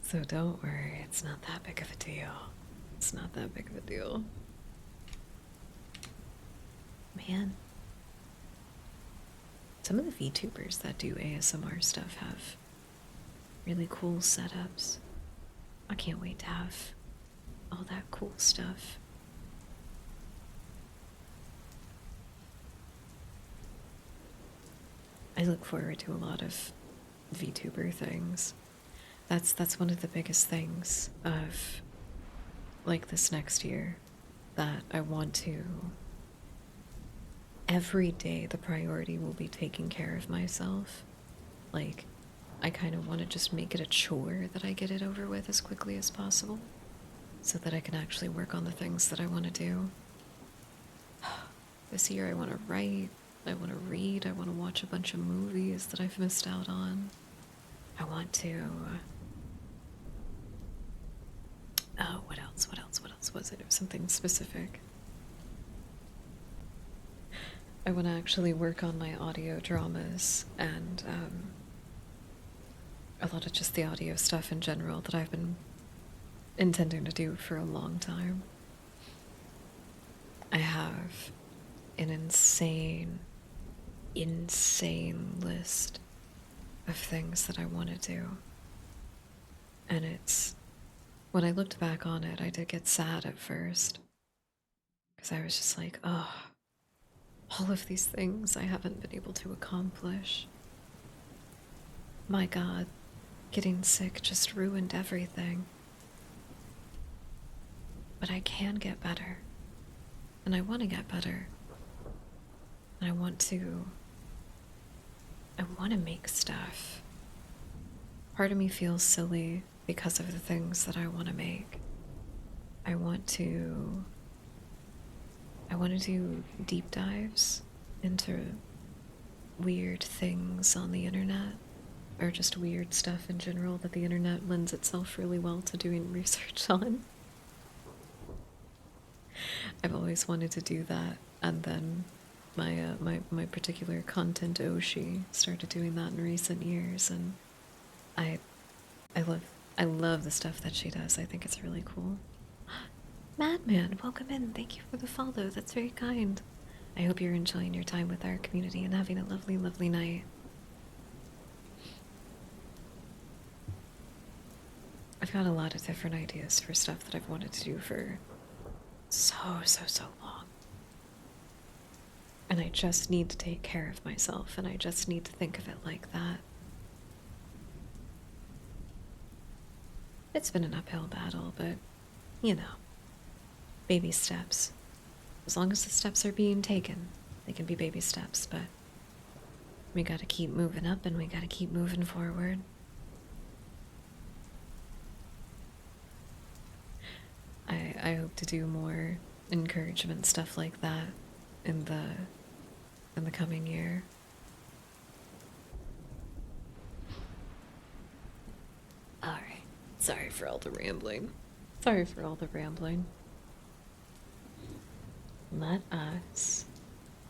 So don't worry, it's not that big of a deal. It's not that big of a deal. Man. Some of the VTubers that do ASMR stuff have really cool setups. I can't wait to have all that cool stuff. I look forward to a lot of VTuber things. That's one of the biggest things of like this next year that I want to. Every day the priority will be taking care of myself. Like, I kind of want to just make it a chore that I get it over with as quickly as possible so that I can actually work on the things that I want to do. This year I want to write, I want to read, I want to watch a bunch of movies that I've missed out on. I want to... Oh, what else was it? It was something specific. I want to actually work on my audio dramas and a lot of just the audio stuff in general that I've been intending to do for a long time. I have an insane list of things that I want to do. And it's, when I looked back on it, I did get sad at first. Because I was just like, oh, all of these things I haven't been able to accomplish. My God, getting sick just ruined everything. but I can get better. And I want to get better. And I want to make stuff. Part of me feels silly because of the things that I want to make. I want to do deep dives into weird things on the internet, or just weird stuff in general that the internet lends itself really well to doing research on. I've always wanted to do that, and then my particular content Oshi started doing that in recent years, and I love the stuff that she does. I think it's really cool. Madman, welcome in. Thank you for the follow. That's very kind. I hope you're enjoying your time with our community and having a lovely, lovely night. I've got a lot of different ideas for stuff that I've wanted to do for so long. And I just need to take care of myself, and I just need to think of it like that. It's been an uphill battle, but, you know, baby steps. As long as the steps are being taken, they can be baby steps, but we gotta keep moving up and we gotta keep moving forward. I hope to do more encouragement stuff like that in the coming year. Alright. Sorry for all the rambling. Let us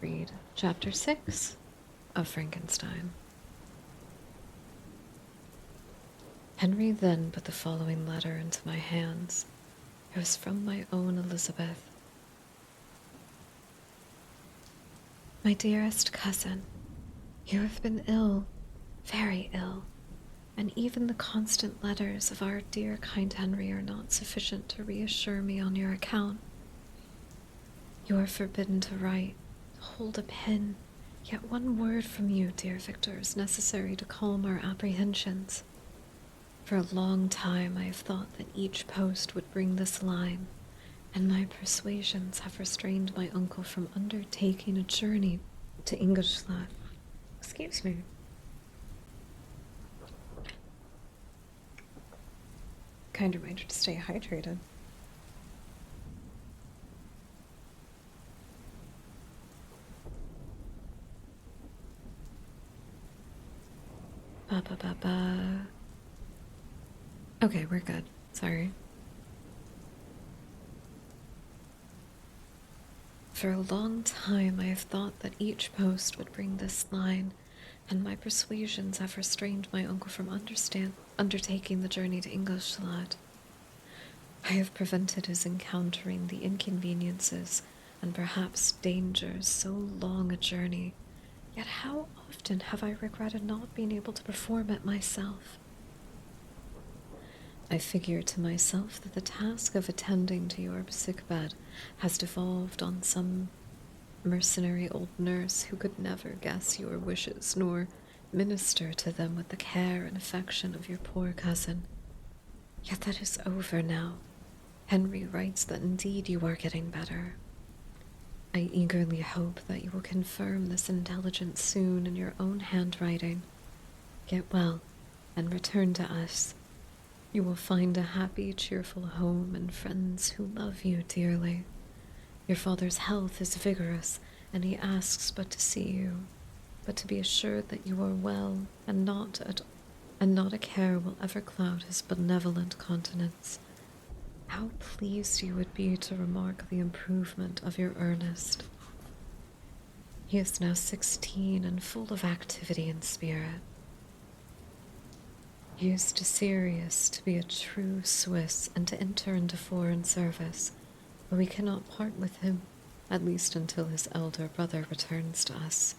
read chapter 6 of Frankenstein. Henry then put the following letter into my hands. It was from my own Elizabeth. My dearest cousin, you have been ill, very ill, and even the constant letters of our dear kind Henry are not sufficient to reassure me on your account. You are forbidden to write, to hold a pen, yet one word from you, dear Victor, is necessary to calm our apprehensions. For a long time I have thought that each post would bring this line, and my persuasions have restrained my uncle from undertaking a journey to Ingolstadt. Excuse me. Kind reminder to stay hydrated. Ba. Okay, we're good. Sorry. For a long time I have thought that each post would bring this line, and my persuasions have restrained my uncle from undertaking the journey to Ingolstadt. I have prevented his encountering the inconveniences and perhaps dangers so long a journey, yet how often have I regretted not being able to perform it myself. I figure to myself that the task of attending to your sickbed has devolved on some mercenary old nurse who could never guess your wishes nor minister to them with the care and affection of your poor cousin. Yet that is over now. Henry writes that indeed you are getting better. I eagerly hope that you will confirm this intelligence soon in your own handwriting. Get well and return to us. You will find a happy, cheerful home and friends who love you dearly. Your father's health is vigorous, and he asks but to see you, but to be assured that you are well, and not a care will ever cloud his benevolent countenance. How pleased you would be to remark the improvement of your Ernest. He is now 16 and full of activity and spirit. He is too serious to be a true Swiss and to enter into foreign service, but we cannot part with him, at least until his elder brother returns to us.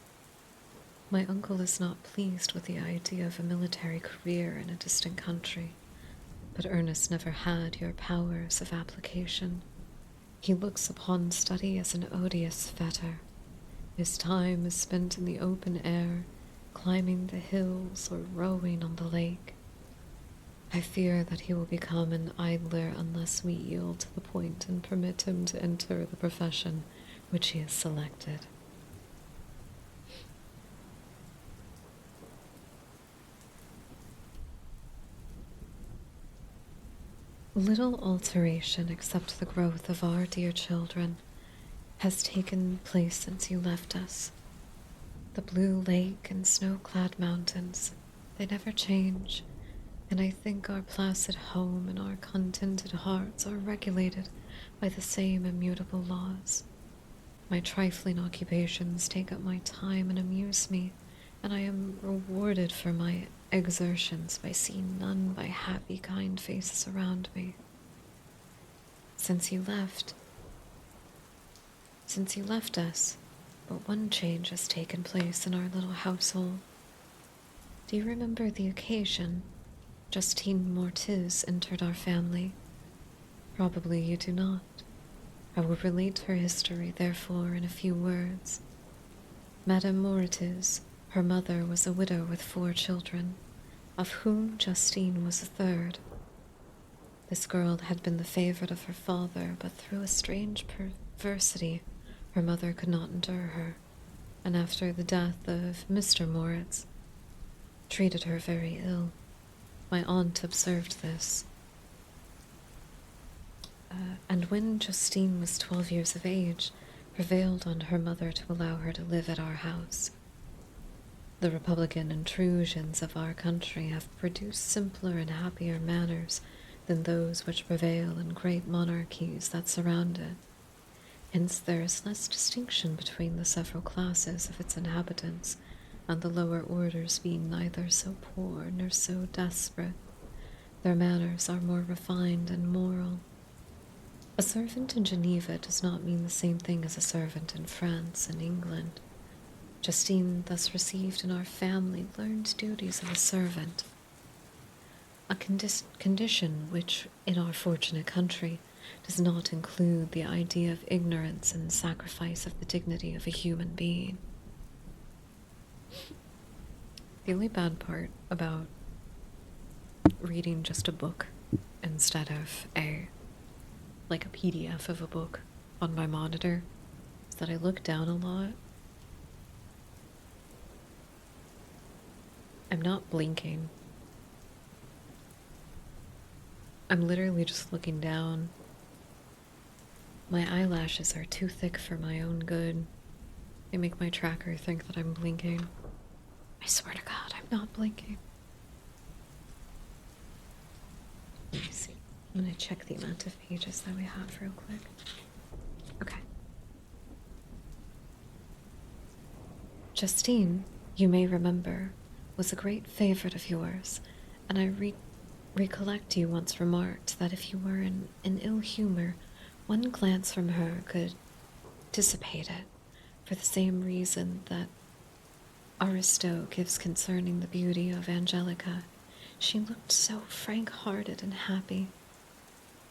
My uncle is not pleased with the idea of a military career in a distant country, but Ernest never had your powers of application. He looks upon study as an odious fetter. His time is spent in the open air, climbing the hills or rowing on the lake. I fear that he will become an idler unless we yield to the point and permit him to enter the profession which he has selected. Little alteration except the growth of our dear children has taken place since you left us. The blue lake and snow-clad mountains, they never change, and I think our placid home and our contented hearts are regulated by the same immutable laws. My trifling occupations take up my time and amuse me, and I am rewarded for my exertions by seeing none but happy, kind faces around me. Since you left us, but one change has taken place in our little household. Do you remember the occasion Justine Mortiz entered our family? Probably you do not. I will relate her history, therefore, in a few words. Madame Mortiz, her mother, was a widow with 4 children, of whom Justine was the third. This girl had been the favorite of her father, but through a strange perversity, her mother could not endure her, and after the death of Mr. Moritz, treated her very ill. My aunt observed this, and when Justine was 12 years of age, prevailed on her mother to allow her to live at our house. The republican intrusions of our country have produced simpler and happier manners than those which prevail in great monarchies that surround it. Hence there is less distinction between the several classes of its inhabitants, and the lower orders being neither so poor nor so desperate. Their manners are more refined and moral. A servant in Geneva does not mean the same thing as a servant in France and England. Justine thus received in our family learned duties of a servant, a condition which, in our fortunate country, does not include the idea of ignorance and sacrifice of the dignity of a human being. The only bad part about reading just a book instead of a PDF of a book on my monitor is that I look down a lot. I'm not blinking. I'm literally just looking down. My eyelashes are too thick for my own good. They make my tracker think that I'm blinking. I swear to God, I'm not blinking. Let me see. I'm gonna check the amount of pages that we have real quick. Okay. Justine, you may remember, was a great favorite of yours, and I recollect you once remarked that if you were in ill humor, one glance from her could dissipate it, for the same reason that Aristo gives concerning the beauty of Angelica. She looked so frank-hearted and happy.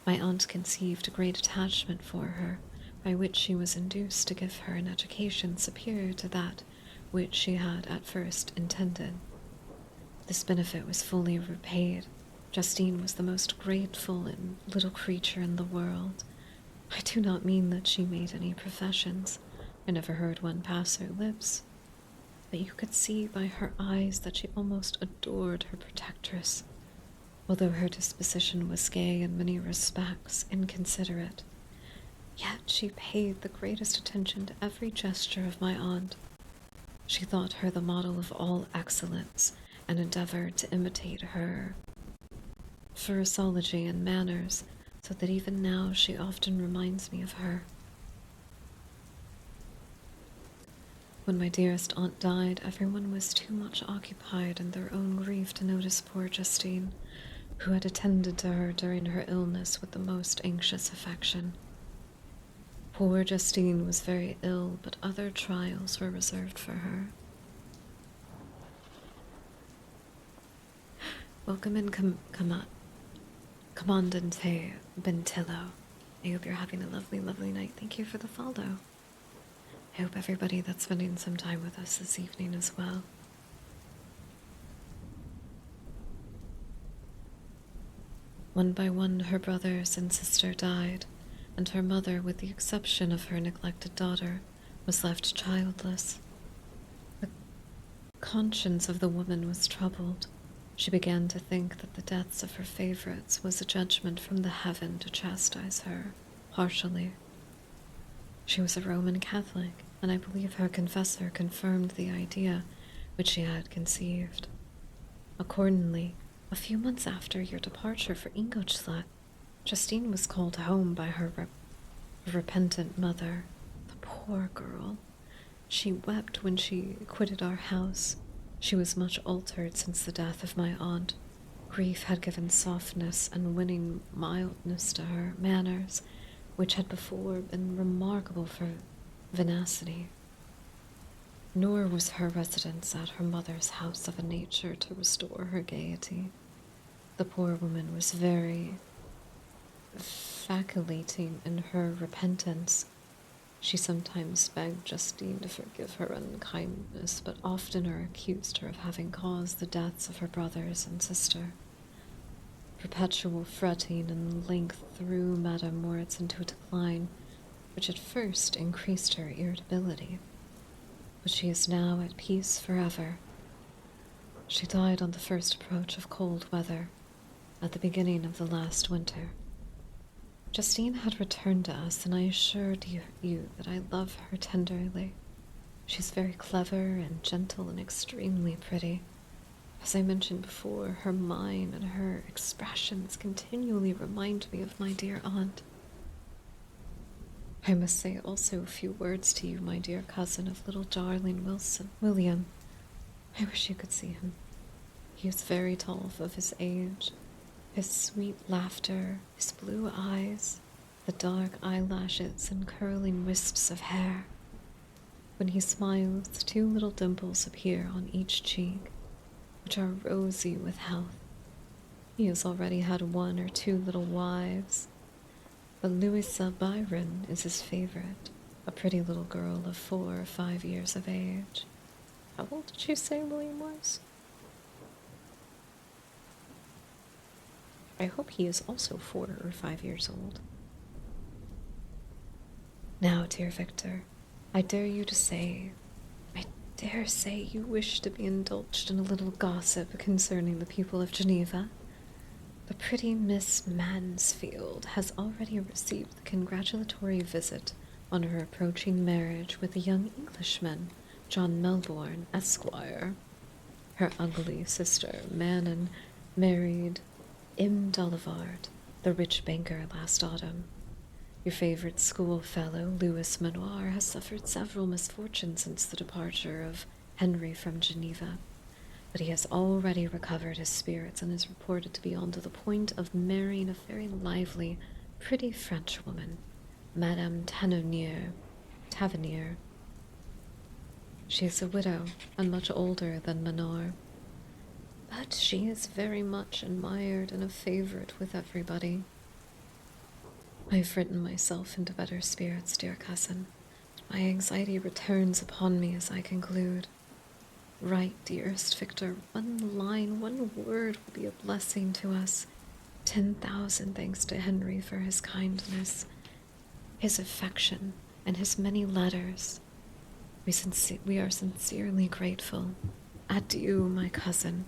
My aunt conceived a great attachment for her, by which she was induced to give her an education superior to that which she had at first intended. This benefit was fully repaid. Justine was the most grateful and little creature in the world. I do not mean that she made any professions. I never heard one pass her lips. But you could see by her eyes that she almost adored her protectress. Although her disposition was gay in many respects, inconsiderate, yet she paid the greatest attention to every gesture of my aunt. She thought her the model of all excellence, and endeavored to imitate her phraseology and manners, so that even now she often reminds me of her. When my dearest aunt died, everyone was too much occupied in their own grief to notice poor Justine, who had attended to her during her illness with the most anxious affection. Poor Justine was very ill, but other trials were reserved for her. Welcome in, Commandante Bentillo. I hope you're having a lovely, lovely night. Thank you for the follow. I hope everybody that's spending some time with us this evening as well. One by one, her brothers and sister died, and her mother, with the exception of her neglected daughter, was left childless. The conscience of the woman was troubled. She began to think that the deaths of her favorites was a judgment from the heaven to chastise her, partially. She was a Roman Catholic, and I believe her confessor confirmed the idea which she had conceived. Accordingly, a few months after your departure for Ingolstadt, Justine was called home by her repentant mother. The poor girl. She wept when she quitted our house. She was much altered since the death of my aunt. Grief had given softness and winning mildness to her manners, which had before been remarkable for vivacity. Nor was her residence at her mother's house of a nature to restore her gaiety. The poor woman was very vacillating in her repentance. She sometimes begged Justine to forgive her unkindness, but oftener accused her of having caused the deaths of her brothers and sister. Perpetual fretting and length threw Madame Moritz into a decline, which at first increased her irritability. But she is now at peace forever. She died on the first approach of cold weather, at the beginning of the last winter. Justine had returned to us, and I assured you that I love her tenderly. She's very clever and gentle and extremely pretty. As I mentioned before, her mien and her expressions continually remind me of my dear aunt. I must say also a few words to you, my dear cousin, of little darling William. I wish you could see him. He is very tall for his age. His sweet laughter, his blue eyes, the dark eyelashes and curling wisps of hair. When he smiles, 2 little dimples appear on each cheek, which are rosy with health. He has already had 1 or 2 little wives, but Louisa Byron is his favorite, a pretty little girl of 4 or 5 years of age. How old did you say William was? I hope he is also 4 or 5 years old. Now, dear Victor, I dare say you wish to be indulged in a little gossip concerning the people of Geneva. The pretty Miss Mansfield has already received the congratulatory visit on her approaching marriage with a young Englishman, John Melbourne, Esquire. Her ugly sister, Manon, married M. Dollivard, the rich banker, last autumn. Your favorite schoolfellow, Louis Manoir, has suffered several misfortunes since the departure of Henry from Geneva, but he has already recovered his spirits and is reported to be on to the point of marrying a very lively, pretty Frenchwoman, Madame Tavernier. She is a widow and much older than Manoir, but she is very much admired and a favorite with everybody. I have written myself into better spirits, dear cousin. My anxiety returns upon me as I conclude. Write, dearest Victor, 1 line, 1 word will be a blessing to us. 10,000 thanks to Henry for his kindness, his affection, and his many letters. We are sincerely grateful. Adieu, my cousin.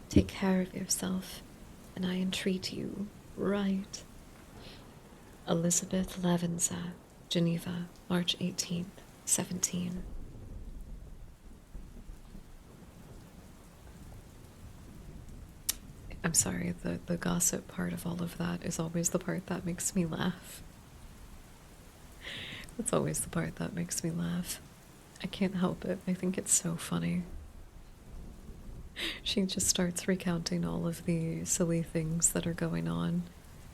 Take care of yourself, and I entreat you, write. Elizabeth Levenza, Geneva, March 18th, 17. I'm sorry, the gossip part of all of that is always the part that makes me laugh. That's always the part that makes me laugh. I can't help it. I think it's so funny. She just starts recounting all of the silly things that are going on.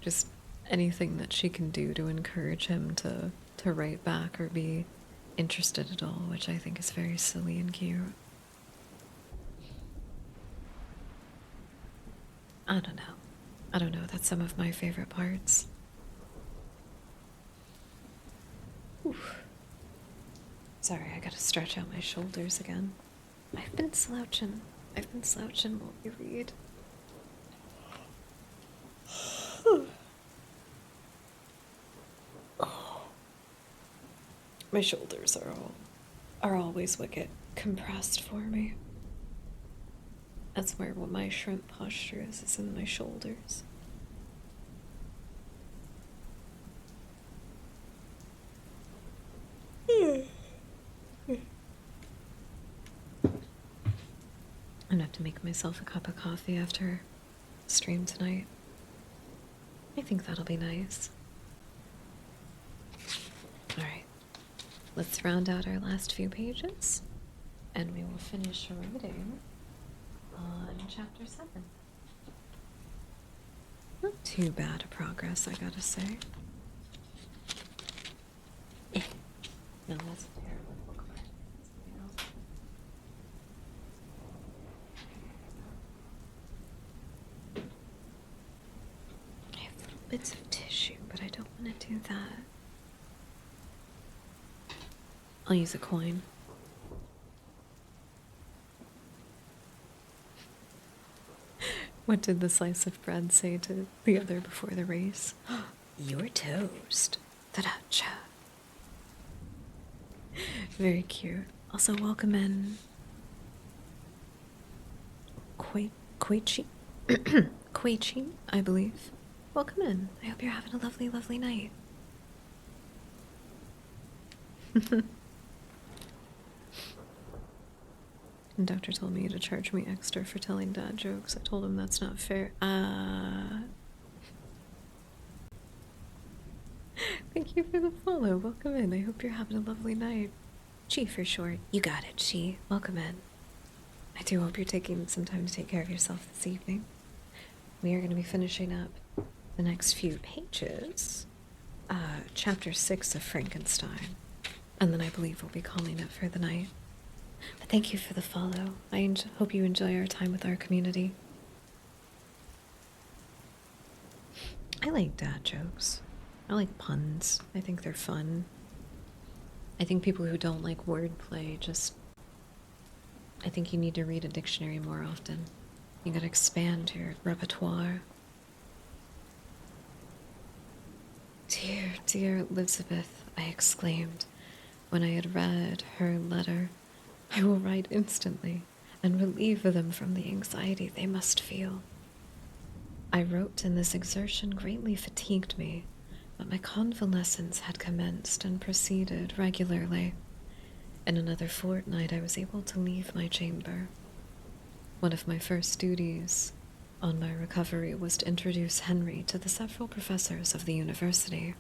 Just anything that she can do to encourage him to write back or be interested at all, which I think is very silly and cute. I don't know. That's some of my favorite parts. Oof. Sorry, I gotta stretch out my shoulders again. I've been slouching while we read. My shoulders are always wicked compressed for me. That's where what my shrimp posture is in my shoulders. I'm gonna have to make myself a cup of coffee after stream tonight. I think that'll be nice. Alright, let's round out our last few pages, and we will finish reading on chapter 7. Not too bad a progress, I gotta say. No, that's a terrible bookmark. Something else. I have little bits of tissue, but I don't want to do that. I'll use a coin. What did the slice of bread say to the other before the race? You're toast. Ta-da-cha. Very cute. Also, welcome in Koichi, Koichi, I believe. Welcome in. I hope you're having a lovely, lovely night. And Doctor told me to charge me extra for telling dad jokes. I told him that's not fair. Thank you for the follow. Welcome in. I hope you're having a lovely night. Chi for short. You got it, Chi. Welcome in. I do hope you're taking some time to take care of yourself this evening. We are going to be finishing up the next few pages. Chapter 6 of Frankenstein. And then I believe we'll be calling it for the night. But thank you for the follow. I hope you enjoy our time with our community. I like dad jokes. I like puns. I think they're fun. I think people who don't like wordplay I think you need to read a dictionary more often. You gotta expand your repertoire. Dear, dear Elizabeth, I exclaimed when I had read her letter. I will write instantly and relieve them from the anxiety they must feel. I wrote, and this exertion greatly fatigued me, but my convalescence had commenced and proceeded regularly. In another fortnight, I was able to leave my chamber. One of my first duties on my recovery was to introduce Henry to the several professors of the university.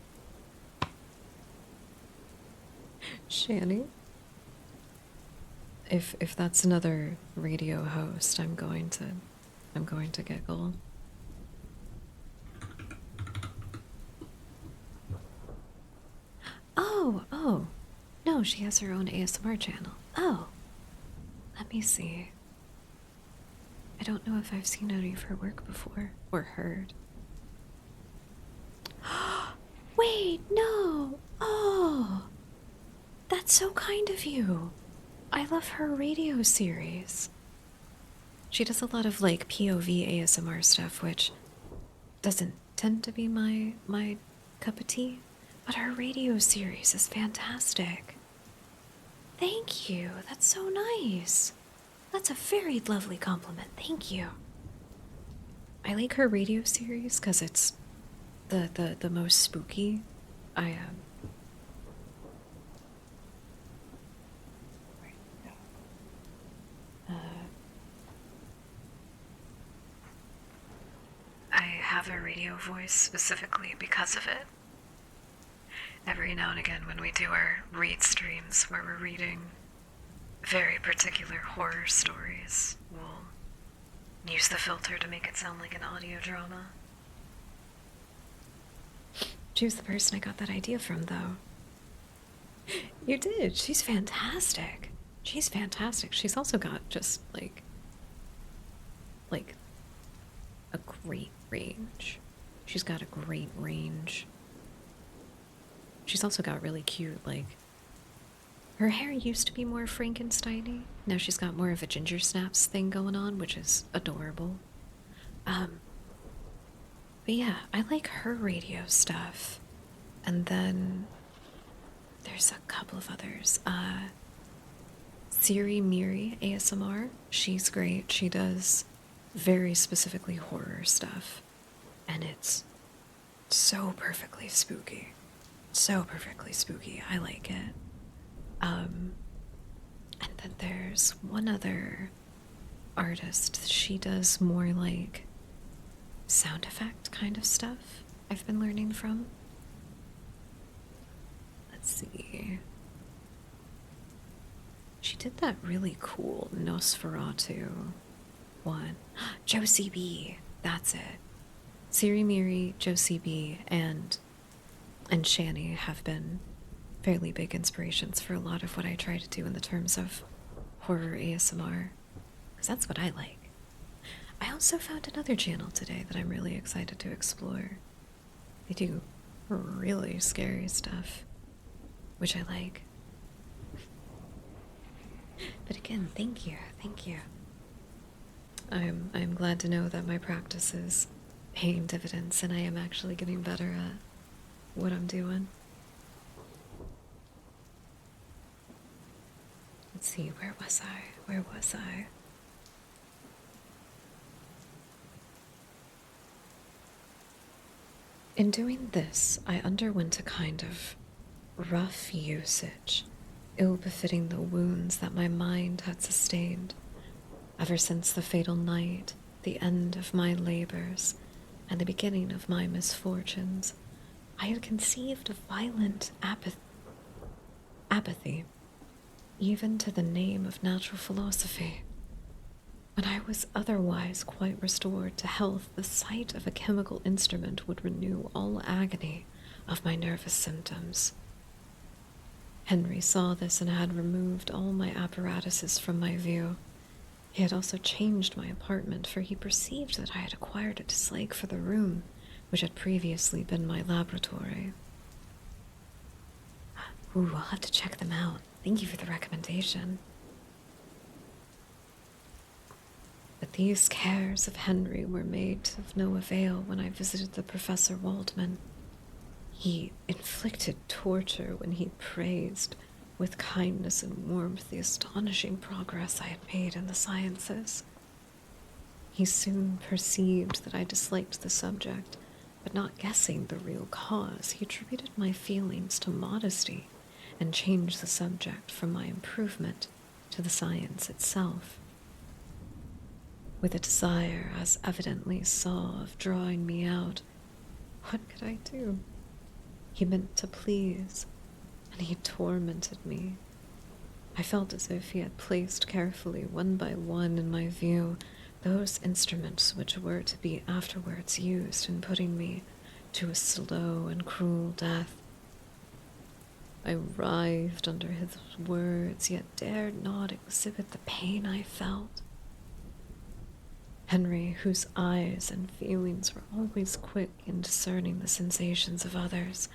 Shanny? If that's another radio host, I'm going to giggle. Oh, no, she has her own ASMR channel. Oh, let me see. I don't know if I've seen any of her work before, or heard. Wait, no! Oh, that's so kind of you. I love her radio series. She does a lot of, like, POV ASMR stuff, which doesn't tend to be my cup of tea, but her radio series is fantastic. Thank you. That's so nice. That's a very lovely compliment. Thank you. I like her radio series because it's the most spooky. I have a radio voice specifically because of it. Every now and again when we do our read streams where we're reading very particular horror stories, we'll use the filter to make it sound like an audio drama. She was the person I got that idea from, though. You did. She's fantastic. She's fantastic. She's also got just, like a great range. She's got a great range. She's also got really cute, like, her hair used to be more Frankenstein-y. Now she's got more of a ginger snaps thing going on, which is adorable. But yeah, I like her radio stuff. And then There's a couple of others. Siri Miri ASMR. She's great. She does very specifically horror stuff. And it's so perfectly spooky. So perfectly spooky. I like it. And then there's one other artist. She does more like sound effect kind of stuff I've been learning from. Let's see. She did that really cool Nosferatu one. Josie B. That's it. Siri Miri, Josie B, and Shani have been fairly big inspirations for a lot of what I try to do in the terms of horror ASMR. Because that's what I like. I also found another channel today that I'm really excited to explore. They do really scary stuff, which I like. But again, thank you, thank you. I'm glad to know that my practice is paying dividends and I am actually getting better at what I'm doing. Let's see, where was I? Where was I? In doing this, I underwent a kind of rough usage, ill befitting the wounds that my mind had sustained. Ever since the fatal night, the end of my labors, and the beginning of my misfortunes, I had conceived a violent apathy, even to the name of natural philosophy. When I was otherwise quite restored to health, the sight of a chemical instrument would renew all agony of my nervous symptoms. Henry saw this and had removed all my apparatuses from my view. He had also changed my apartment, for he perceived that I had acquired a dislike for the room, which had previously been my laboratory. Ooh, I'll have to check them out. Thank you for the recommendation. But these cares of Henry were made of no avail when I visited the Professor Waldman. He inflicted torture when he praised with kindness and warmth the astonishing progress I had made in the sciences. He soon perceived that I disliked the subject, but not guessing the real cause, he attributed my feelings to modesty and changed the subject from my improvement to the science itself. With a desire as evidently saw of drawing me out, what could I do? He meant to please, and he tormented me. I felt as if he had placed carefully, one by one, in my view, those instruments which were to be afterwards used in putting me to a slow and cruel death. I writhed under his words, yet dared not exhibit the pain I felt. Henry, whose eyes and feelings were always quick in discerning the sensations of others,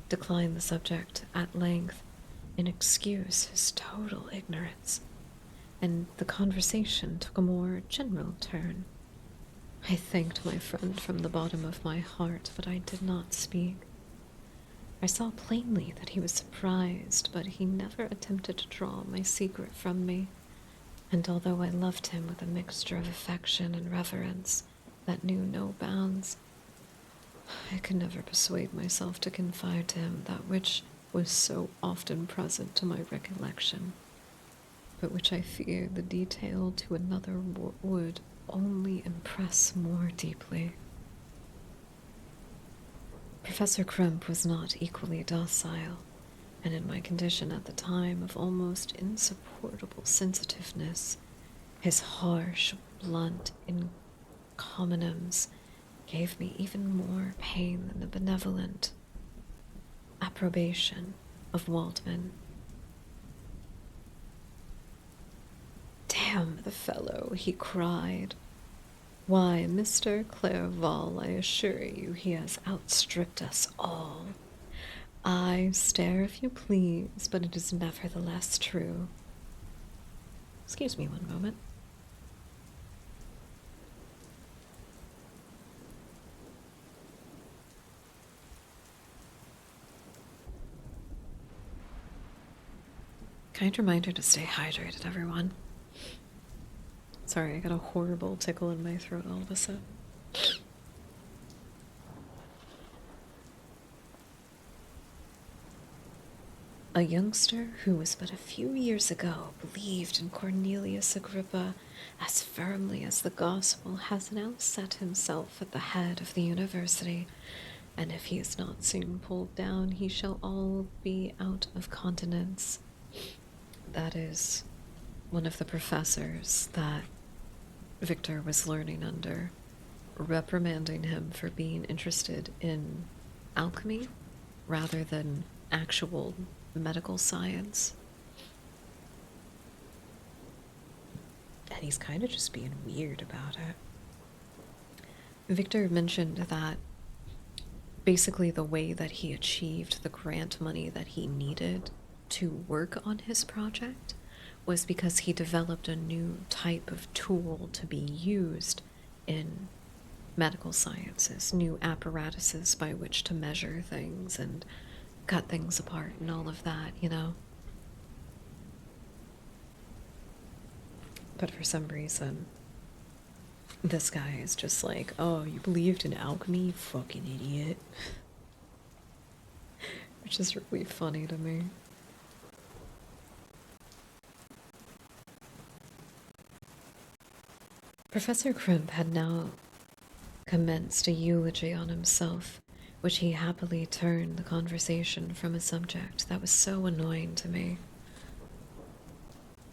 declined the subject at length in excuse his total ignorance, and the conversation took a more general turn. I thanked my friend from the bottom of my heart, but I did not speak. I saw plainly that he was surprised, but he never attempted to draw my secret from me, and although I loved him with a mixture of affection and reverence that knew no bounds, I could never persuade myself to confide to him that which was so often present to my recollection, but which I feared the detail to another would only impress more deeply. Professor Kremp was not equally docile, and in my condition at the time of almost insupportable sensitiveness, his harsh, blunt encomiums gave me even more pain than the benevolent approbation of Waldman. Damn the fellow, he cried. Why, Mr. Clerval, I assure you he has outstripped us all. I stare if you please, but it is nevertheless true. Excuse me one moment. Kind reminder to stay hydrated, everyone. Sorry, I got a horrible tickle in my throat all of a sudden. A youngster who was but a few years ago believed in Cornelius Agrippa as firmly as the gospel has now set himself at the head of the university, and if he is not soon pulled down, he shall all be out of countenance. That is one of the professors that Victor was learning under, reprimanding him for being interested in alchemy rather than actual medical science. And he's kind of just being weird about it. Victor mentioned that basically the way that he achieved the grant money that he needed to work on his project was because he developed a new type of tool to be used in medical sciences, new apparatuses by which to measure things and cut things apart and all of that, you know? But for some reason, this guy is just like, oh, you believed in alchemy, you fucking idiot. Which is really funny to me. Professor Crimp had now commenced a eulogy on himself, which he happily turned the conversation from a subject that was so annoying to me.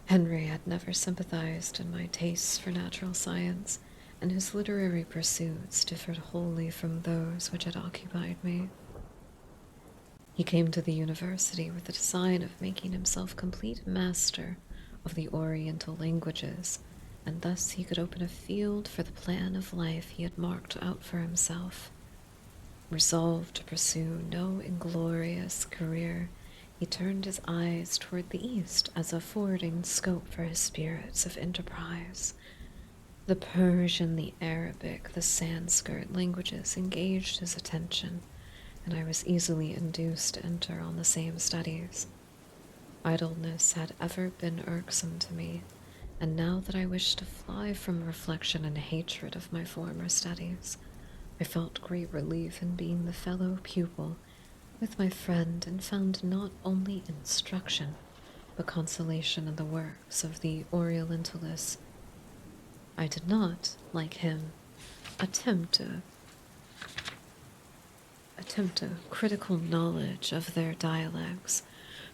Henry had never sympathized in my tastes for natural science, and his literary pursuits differed wholly from those which had occupied me. He came to the university with the design of making himself complete master of the Oriental languages, and thus he could open a field for the plan of life he had marked out for himself. Resolved to pursue no inglorious career, he turned his eyes toward the east as affording scope for his spirits of enterprise. The Persian, the Arabic, the Sanskrit languages engaged his attention, and I was easily induced to enter on the same studies. Idleness had ever been irksome to me, and now that I wished to fly from reflection and hatred of my former studies, I felt great relief in being the fellow pupil with my friend, and found not only instruction, but consolation in the works of the Orientalists. I did not, like him, attempt a critical knowledge of their dialects,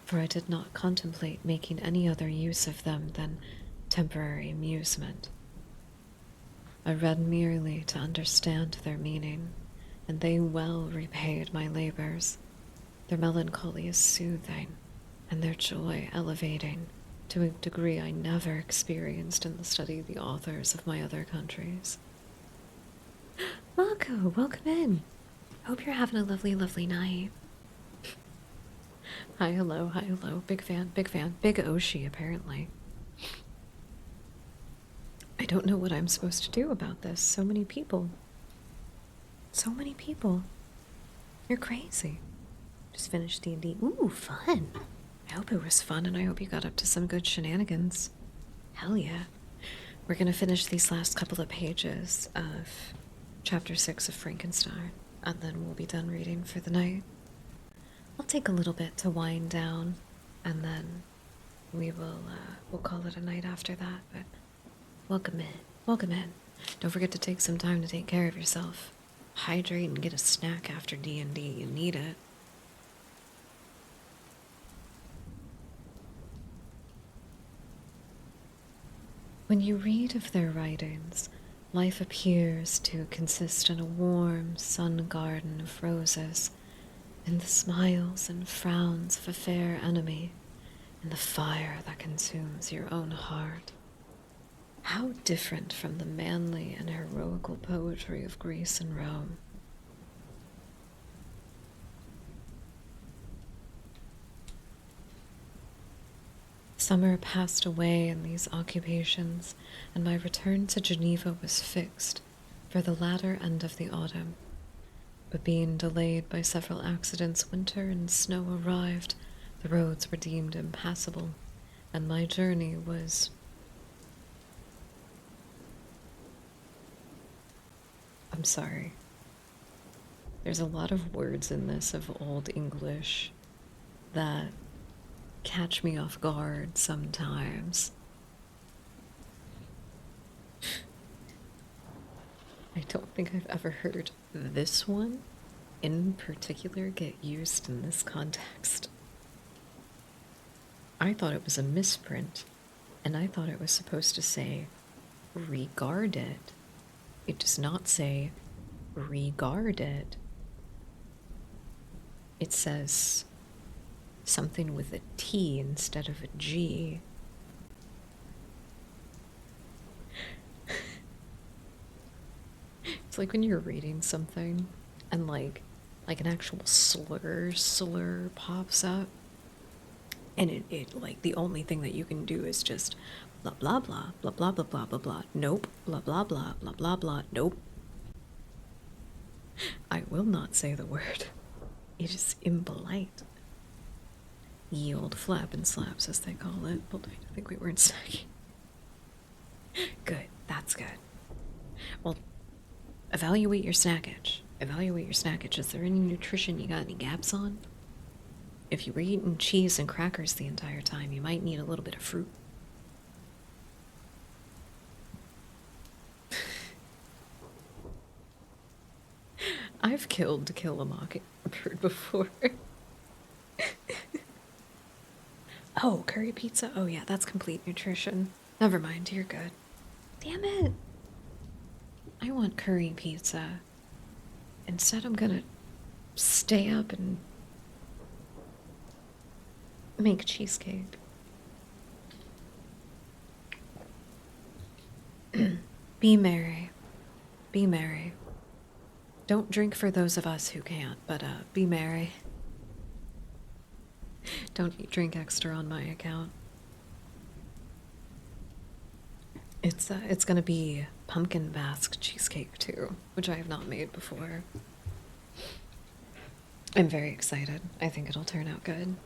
for I did not contemplate making any other use of them than temporary amusement. I read merely to understand their meaning, and they well repaid my labors. Their melancholy is soothing, and their joy elevating, to a degree I never experienced in the study of the authors of my other countries. Marco, welcome in. Hope you're having a lovely, lovely night. Hi, hello, hi, hello. Big fan, big fan. Big Oshi, apparently. I don't know what I'm supposed to do about this. So many people. So many people. You're crazy. Just finished D&D. Ooh, fun. I hope it was fun, and I hope you got up to some good shenanigans. Hell yeah. We're gonna finish these last couple of pages of Chapter 6 of Frankenstein, and then we'll be done reading for the night. I'll take a little bit to wind down, and then we'll call it a night after that, but welcome in. Welcome in. Don't forget to take some time to take care of yourself. Hydrate and get a snack after D&D. You need it. When you read of their writings, life appears to consist in a warm sun garden of roses, in the smiles and frowns of a fair enemy, in the fire that consumes your own heart. How different from the manly and heroical poetry of Greece and Rome. Summer passed away in these occupations, and my return to Geneva was fixed for the latter end of the autumn. But being delayed by several accidents, winter and snow arrived. The roads were deemed impassable, And my journey was... I'm sorry. There's a lot of words in this of Old English that catch me off guard sometimes. I don't think I've ever heard this one in particular get used in this context. I thought it was a misprint, and I thought it was supposed to say regarded. It does not say regarded. It says something with a T instead of a G. It's like when you're reading something and like an actual slur pops up, and it like the only thing that you can do is just blah blah blah blah blah blah blah blah blah nope blah blah blah blah blah blah nope. I will not say the word. It is impolite. Ye old flap and slaps, as they call it. Well, I think we weren't snacking. Good, that's good. Well, evaluate your snackage. Evaluate your snackage. Is there any nutrition you got any gaps on? If you were eating cheese and crackers the entire time, you might need a little bit of fruit. I've killed to kill a mockingbird before. Oh, curry pizza? Oh yeah, that's complete nutrition. Never mind, you're good. Damn it! I want curry pizza. Instead, I'm gonna stay up and make cheesecake. Be merry. Be merry. Don't drink for those of us who can't, but be merry. Don't drink extra on my account. It's gonna be pumpkin basque cheesecake too, which I have not made before. I'm very excited. I think it'll turn out good.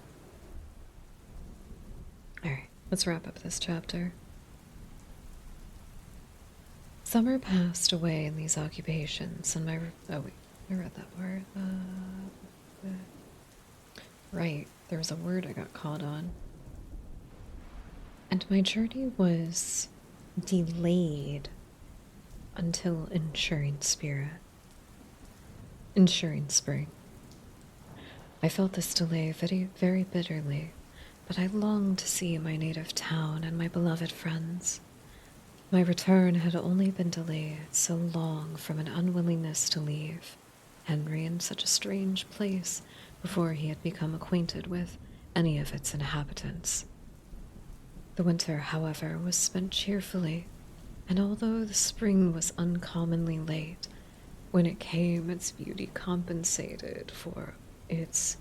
Alright, let's wrap up this chapter. Summer passed away in these occupations, and my... Oh, wait, I read that part. Right, there was a word I got caught on. And my journey was delayed until ensuring spring. I felt this delay very, very bitterly, but I longed to see my native town and my beloved friends. My return had only been delayed so long from an unwillingness to leave Henry in such a strange place before he had become acquainted with any of its inhabitants. The winter, however, was spent cheerfully, and although the spring was uncommonly late, when it came, its beauty compensated for its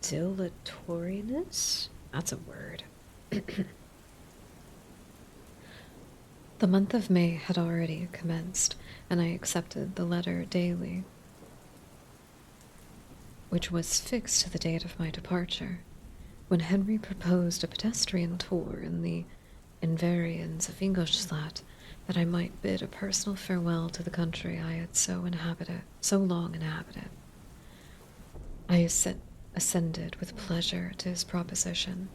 dilatoriness? That's a word. The month of May had already commenced, and I accepted the letter daily, which was fixed to the date of my departure, when Henry proposed a pedestrian tour in the Invariants of Ingolstadt, that I might bid a personal farewell to the country I had so long inhabited. I ascended with pleasure to his proposition.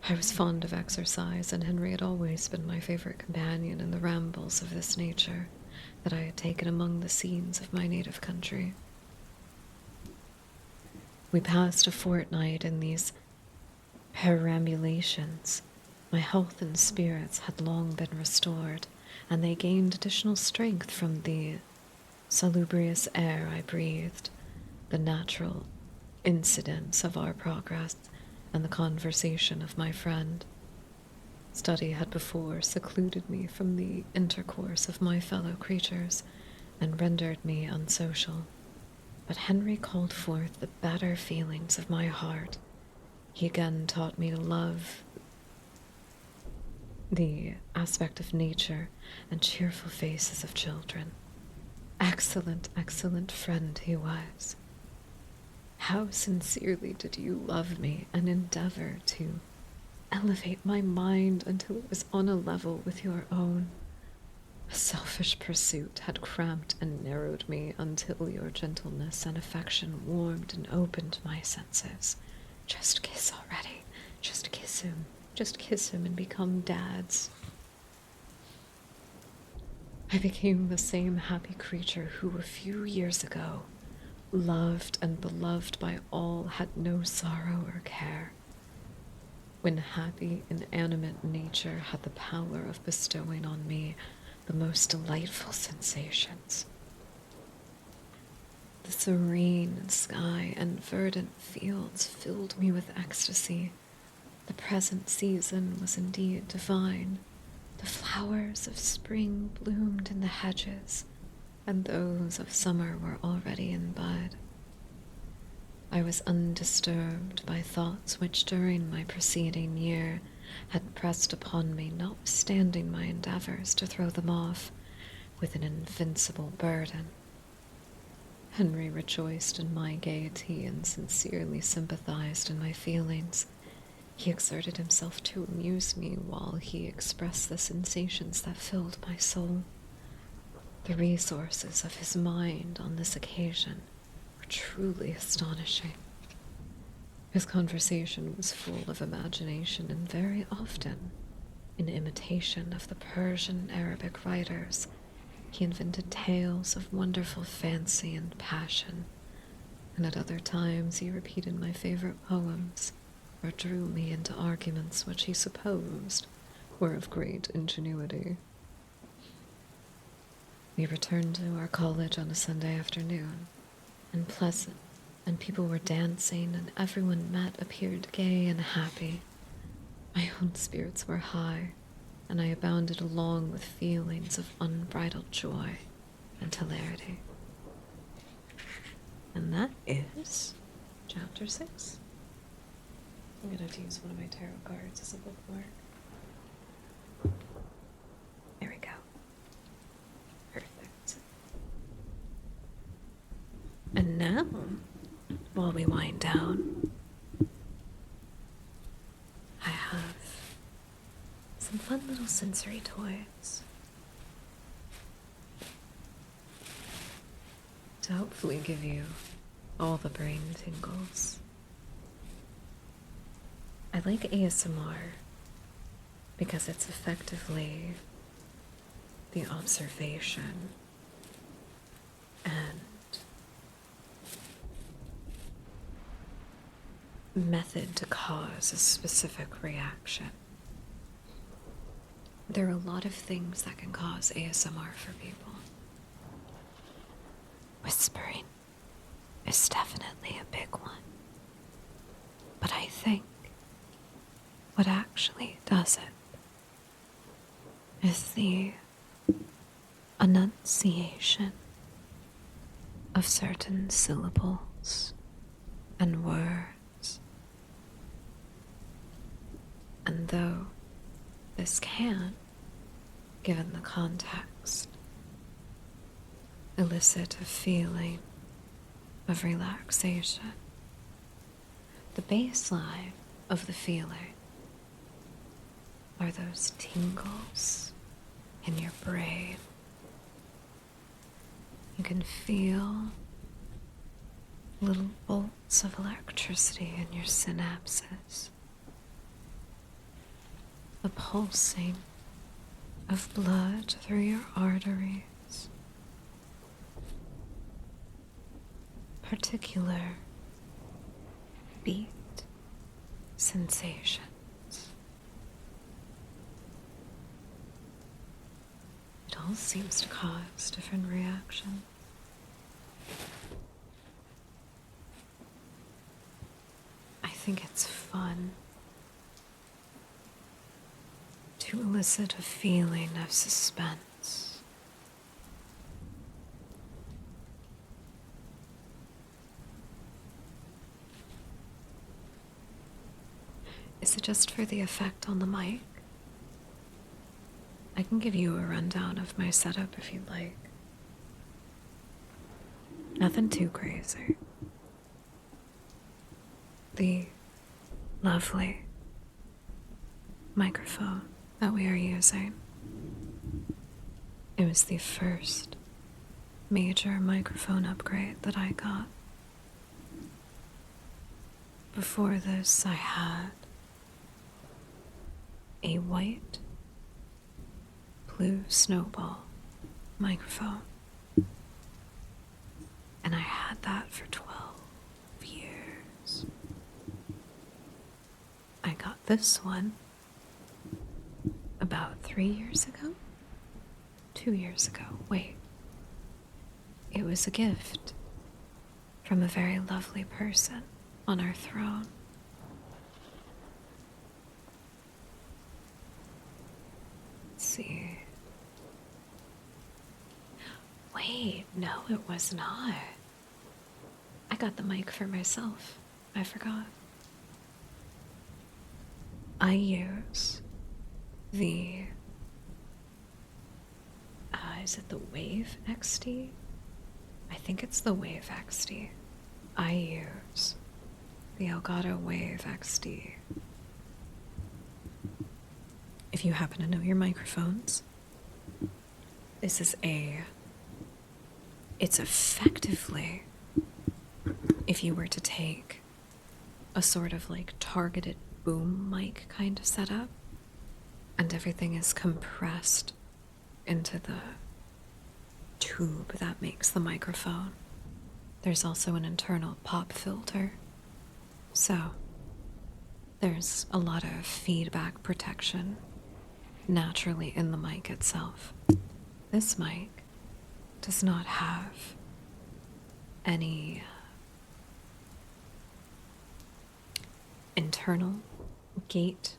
I was fond of exercise, and Henry had always been my favorite companion in the rambles of this nature that I had taken among the scenes of my native country. We passed a fortnight in these perambulations. My health and spirits had long been restored, and they gained additional strength from the salubrious air I breathed, the natural incidents of our progress, and the conversation of my friend. Study had before secluded me from the intercourse of my fellow creatures, and rendered me unsocial. But Henry called forth the better feelings of my heart. He again taught me to love the aspect of nature and cheerful faces of children. Excellent, excellent friend he was. How sincerely did you love me and endeavor to elevate my mind until it was on a level with your own. A selfish pursuit had cramped and narrowed me until your gentleness and affection warmed and opened my senses. Just kiss already. Just kiss him. Just kiss him and become Dad's. I became the same happy creature who a few years ago, loved and beloved by all, had no sorrow or care. When happy, inanimate nature had the power of bestowing on me the most delightful sensations. The serene sky and verdant fields filled me with ecstasy. The present season was indeed divine. The flowers of spring bloomed in the hedges, and those of summer were already in bud. I was undisturbed by thoughts which during my preceding year had pressed upon me, notwithstanding my endeavors to throw them off, with an invincible burden. Henry rejoiced in my gaiety and sincerely sympathized in my feelings. He exerted himself to amuse me while he expressed the sensations that filled my soul. The resources of his mind on this occasion were truly astonishing. His conversation was full of imagination, and very often, in imitation of the Persian Arabic writers, he invented tales of wonderful fancy and passion, and at other times he repeated my favorite poems, or drew me into arguments which he supposed were of great ingenuity. We returned to our college on a Sunday afternoon, and pleasant, and people were dancing, and everyone met appeared gay and happy. My own spirits were high, and I abounded along with feelings of unbridled joy and hilarity. And that is chapter 6. I'm going to have to use one of my tarot cards as a bookmark. There we go. Perfect. And now, while we wind down, I have some fun little sensory toys to hopefully give you all the brain tingles. I like ASMR because it's effectively the observation and method to cause a specific reaction. There are a lot of things that can cause ASMR for people. Whispering is definitely a big one. But I think what actually does it is the enunciation of certain syllables and words. And though this can, given the context, elicit a feeling of relaxation, the baseline of the feeling are those tingles in your brain. You can feel little bolts of electricity in your synapses, the pulsing of blood through your arteries, particular beat sensations. It all seems to cause different reactions. I think it's fun to elicit a feeling of suspense. Is it just for the effect on the mic? I can give you a rundown of my setup if you'd like. Nothing too crazy. The lovely microphone that we are using. It was the first major microphone upgrade that I got. Before this, I had a white blue snowball microphone, and I had that for 12 years. I got this one about 3 years ago? 2 years ago. Wait. It was a gift from a very lovely person on our throne. Let's see. Wait, no, it was not. I got the mic for myself. I forgot. I use the, is it the Wave XD? I think it's the Wave XD. I use the Elgato Wave XD. If you happen to know your microphones, this is it's effectively, if you were to take a sort of like targeted boom mic kind of setup, and everything is compressed into the tube that makes the microphone. There's also an internal pop filter, so there's a lot of feedback protection naturally in the mic itself. This mic does not have any internal gate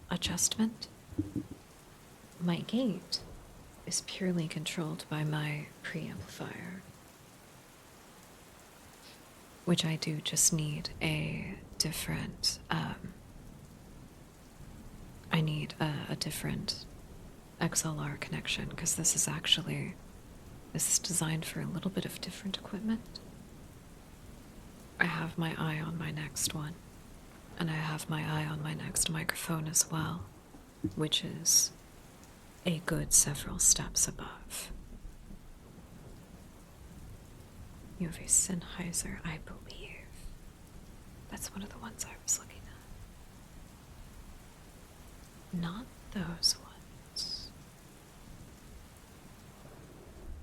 adjustment. My gate is purely controlled by my preamplifier, which I do just need a different, I need a different XLR connection, because this is designed for a little bit of different equipment. I have my eye on my next one, and I have my eye on my next microphone as well, which is a good several steps above. You have a Sennheiser, I believe. That's one of the ones I was looking at. Not those ones.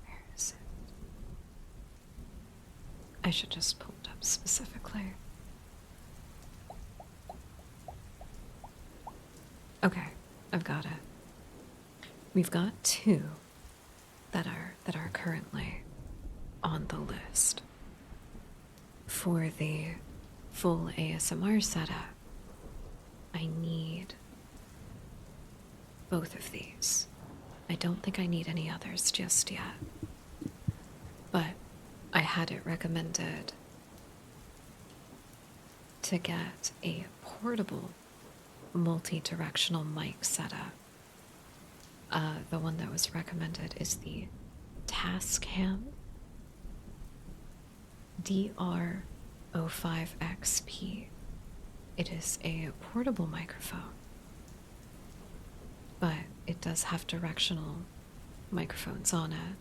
Where is it? I should just pull it up specifically. Okay, I've got it. We've got two that are currently on the list. For the full ASMR setup, I need both of these. I don't think I need any others just yet, but I had it recommended to get a portable multi-directional mic setup. The one that was recommended is the Tascam DR05XP. It is a portable microphone, but it does have directional microphones on it.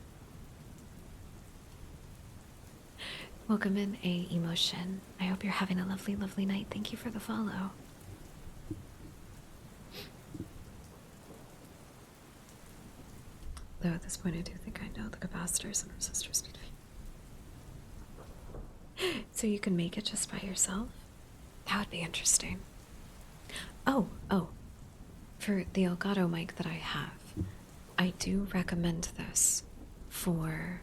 Welcome in, A Emotion. I hope you're having a lovely, lovely night. Thank you for the follow. Though at this point I do think I know the capacitors and resistors need to be. So you can make it just by yourself? That would be interesting. Oh, for the Elgato mic that I have, I do recommend this for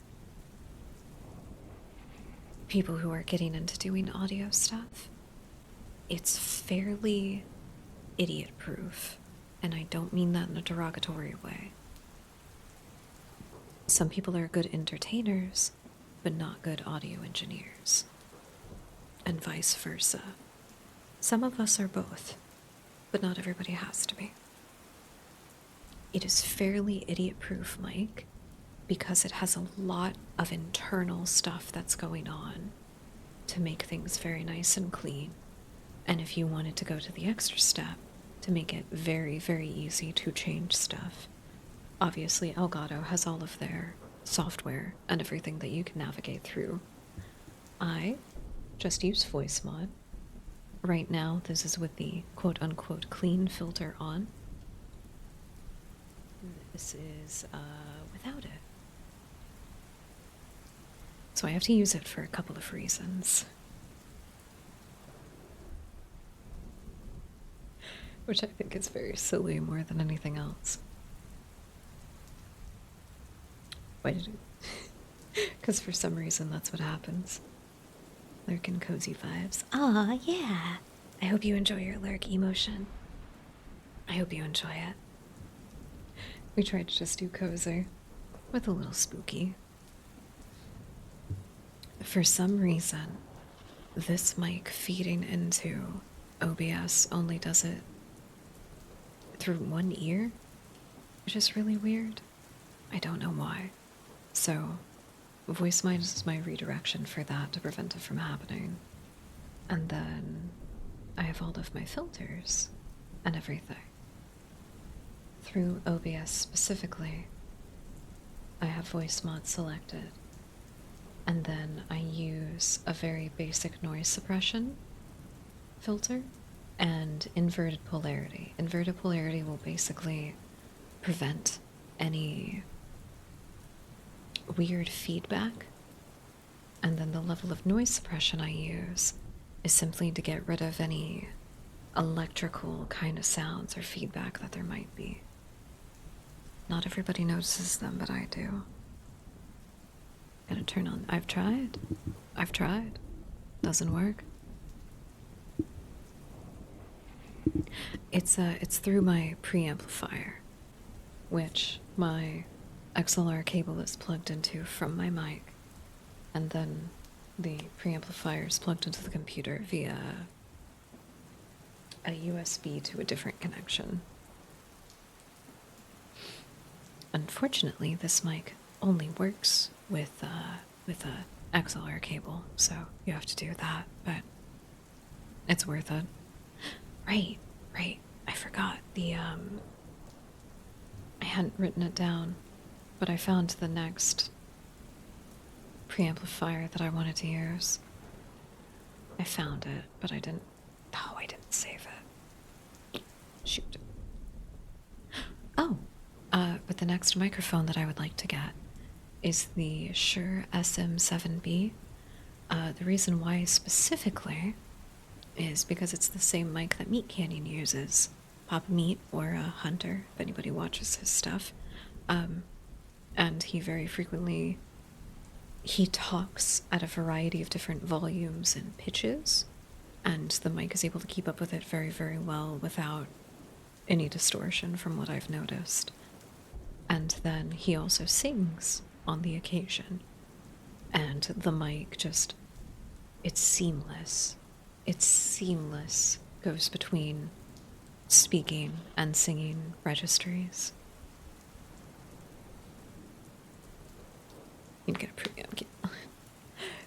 people who are getting into doing audio stuff. It's fairly idiot-proof, and I don't mean that in a derogatory way. Some people are good entertainers, but not good audio engineers, and vice versa. Some of us are both, but not everybody has to be. It is fairly idiot-proof mic because it has a lot of internal stuff that's going on to make things very nice and clean. And if you wanted to go to the extra step to make it very, very easy to change stuff. Obviously, Elgato has all of their software and everything that you can navigate through. I just use voice mod. Right now, this is with the quote-unquote clean filter on. This is without it. So I have to use it for a couple of reasons. Which I think is very silly more than anything else. Why did it? Because for some reason that's what happens. Lurkin cozy vibes. Aw, yeah. I hope you enjoy your lurk emotion. I hope you enjoy it. We tried to just do cozy with a little spooky. For some reason, this mic feeding into OBS only does it through one ear, which is really weird. I don't know why. So, voice mod is my redirection for that to prevent it from happening. And then I have all of my filters and everything. Through OBS specifically, I have voice mod selected. And then I use a very basic noise suppression filter and inverted polarity. Inverted polarity will basically prevent any weird feedback. And then the level of noise suppression I use is simply to get rid of any electrical kind of sounds or feedback that there might be. Not everybody notices them, but I do. Gotta turn on. I've tried. Doesn't work. It's through my preamplifier, which my XLR cable is plugged into from my mic, and then the preamplifier is plugged into the computer via a USB to a different connection. Unfortunately, this mic only works with a XLR cable, so you have to do that, but it's worth it. Right. I forgot the I hadn't written it down, but I found the next preamplifier that I wanted to use. I found it, but I didn't save it. Shoot. Oh, but the next microphone that I would like to get is the Shure SM7B. The reason why specifically is because it's the same mic that Meat Canyon uses. Papa Meat, or Hunter, if anybody watches his stuff. And he very frequently, he talks at a variety of different volumes and pitches, and the mic is able to keep up with it very, very well without any distortion from what I've noticed. And then he also sings on the occasion, and the mic just, it's seamless. It's seamless. Goes between speaking and singing registries. You can get a preamp cable.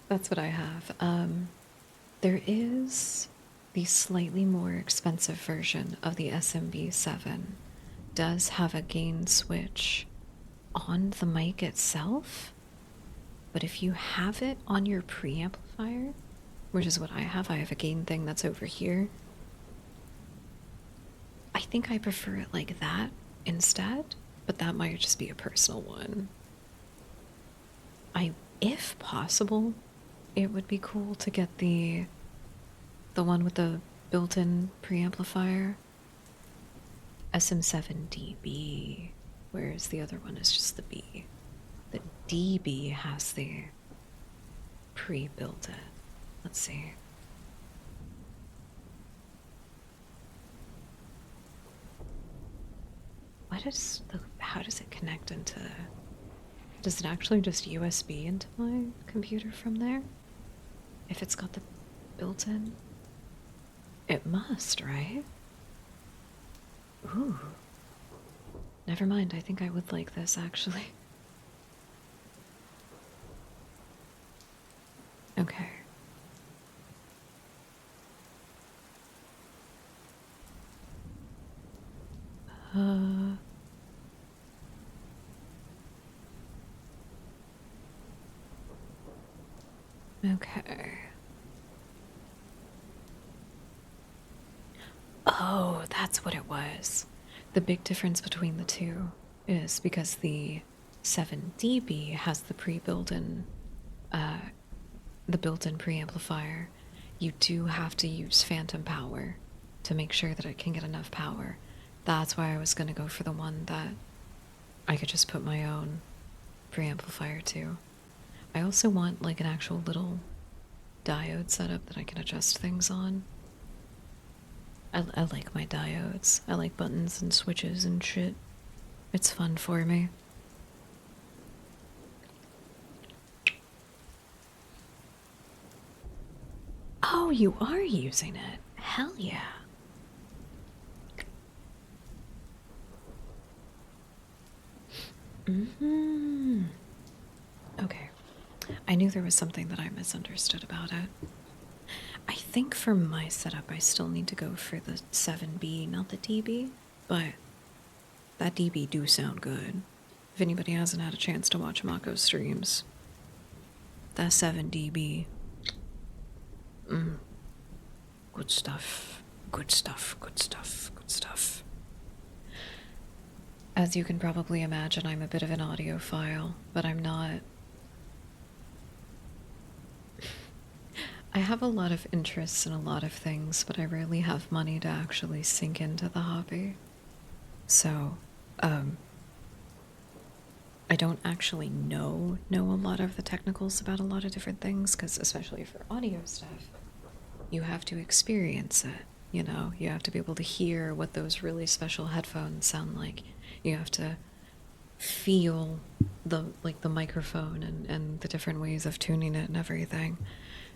That's what I have. There is the slightly more expensive version of the SMB7. Does have a gain switch on the mic itself, but if you have it on your preamplifier, which is what I have a gain thing that's over here, I think I prefer it like that instead, but that might just be a personal one. If possible, it would be cool to get the one with the built-in preamplifier, SM7DB, whereas the other one is just the B. The DB has the pre-built it. Let's see. How does it connect into, does it actually just USB into my computer from there? If it's got the built-in? It must, right? Ooh. Never mind, I think I would like this, actually. Okay. Okay. Oh, that's what it was. The big difference between the two is because the 7DB has the built-in preamplifier. You do have to use phantom power to make sure that it can get enough power. That's why I was gonna go for the one that I could just put my own preamplifier to. I also want like an actual little diode setup that I can adjust things on. I like my diodes. I like buttons and switches and shit. It's fun for me. Oh, you are using it. Hell yeah. Mm-hmm. Okay. I knew there was something that I misunderstood about it. I think for my setup, I still need to go for the 7B, not the DB, but that DB do sound good. If anybody hasn't had a chance to watch Mako streams, that 7DB, good stuff, good stuff, good stuff, good stuff. As you can probably imagine, I'm a bit of an audiophile, but I'm not. I have a lot of interests in a lot of things, but I rarely have money to actually sink into the hobby. So, I don't actually know a lot of the technicals about a lot of different things, because especially for audio stuff, you have to experience it. You know, you have to be able to hear what those really special headphones sound like. You have to feel the microphone and the different ways of tuning it and everything.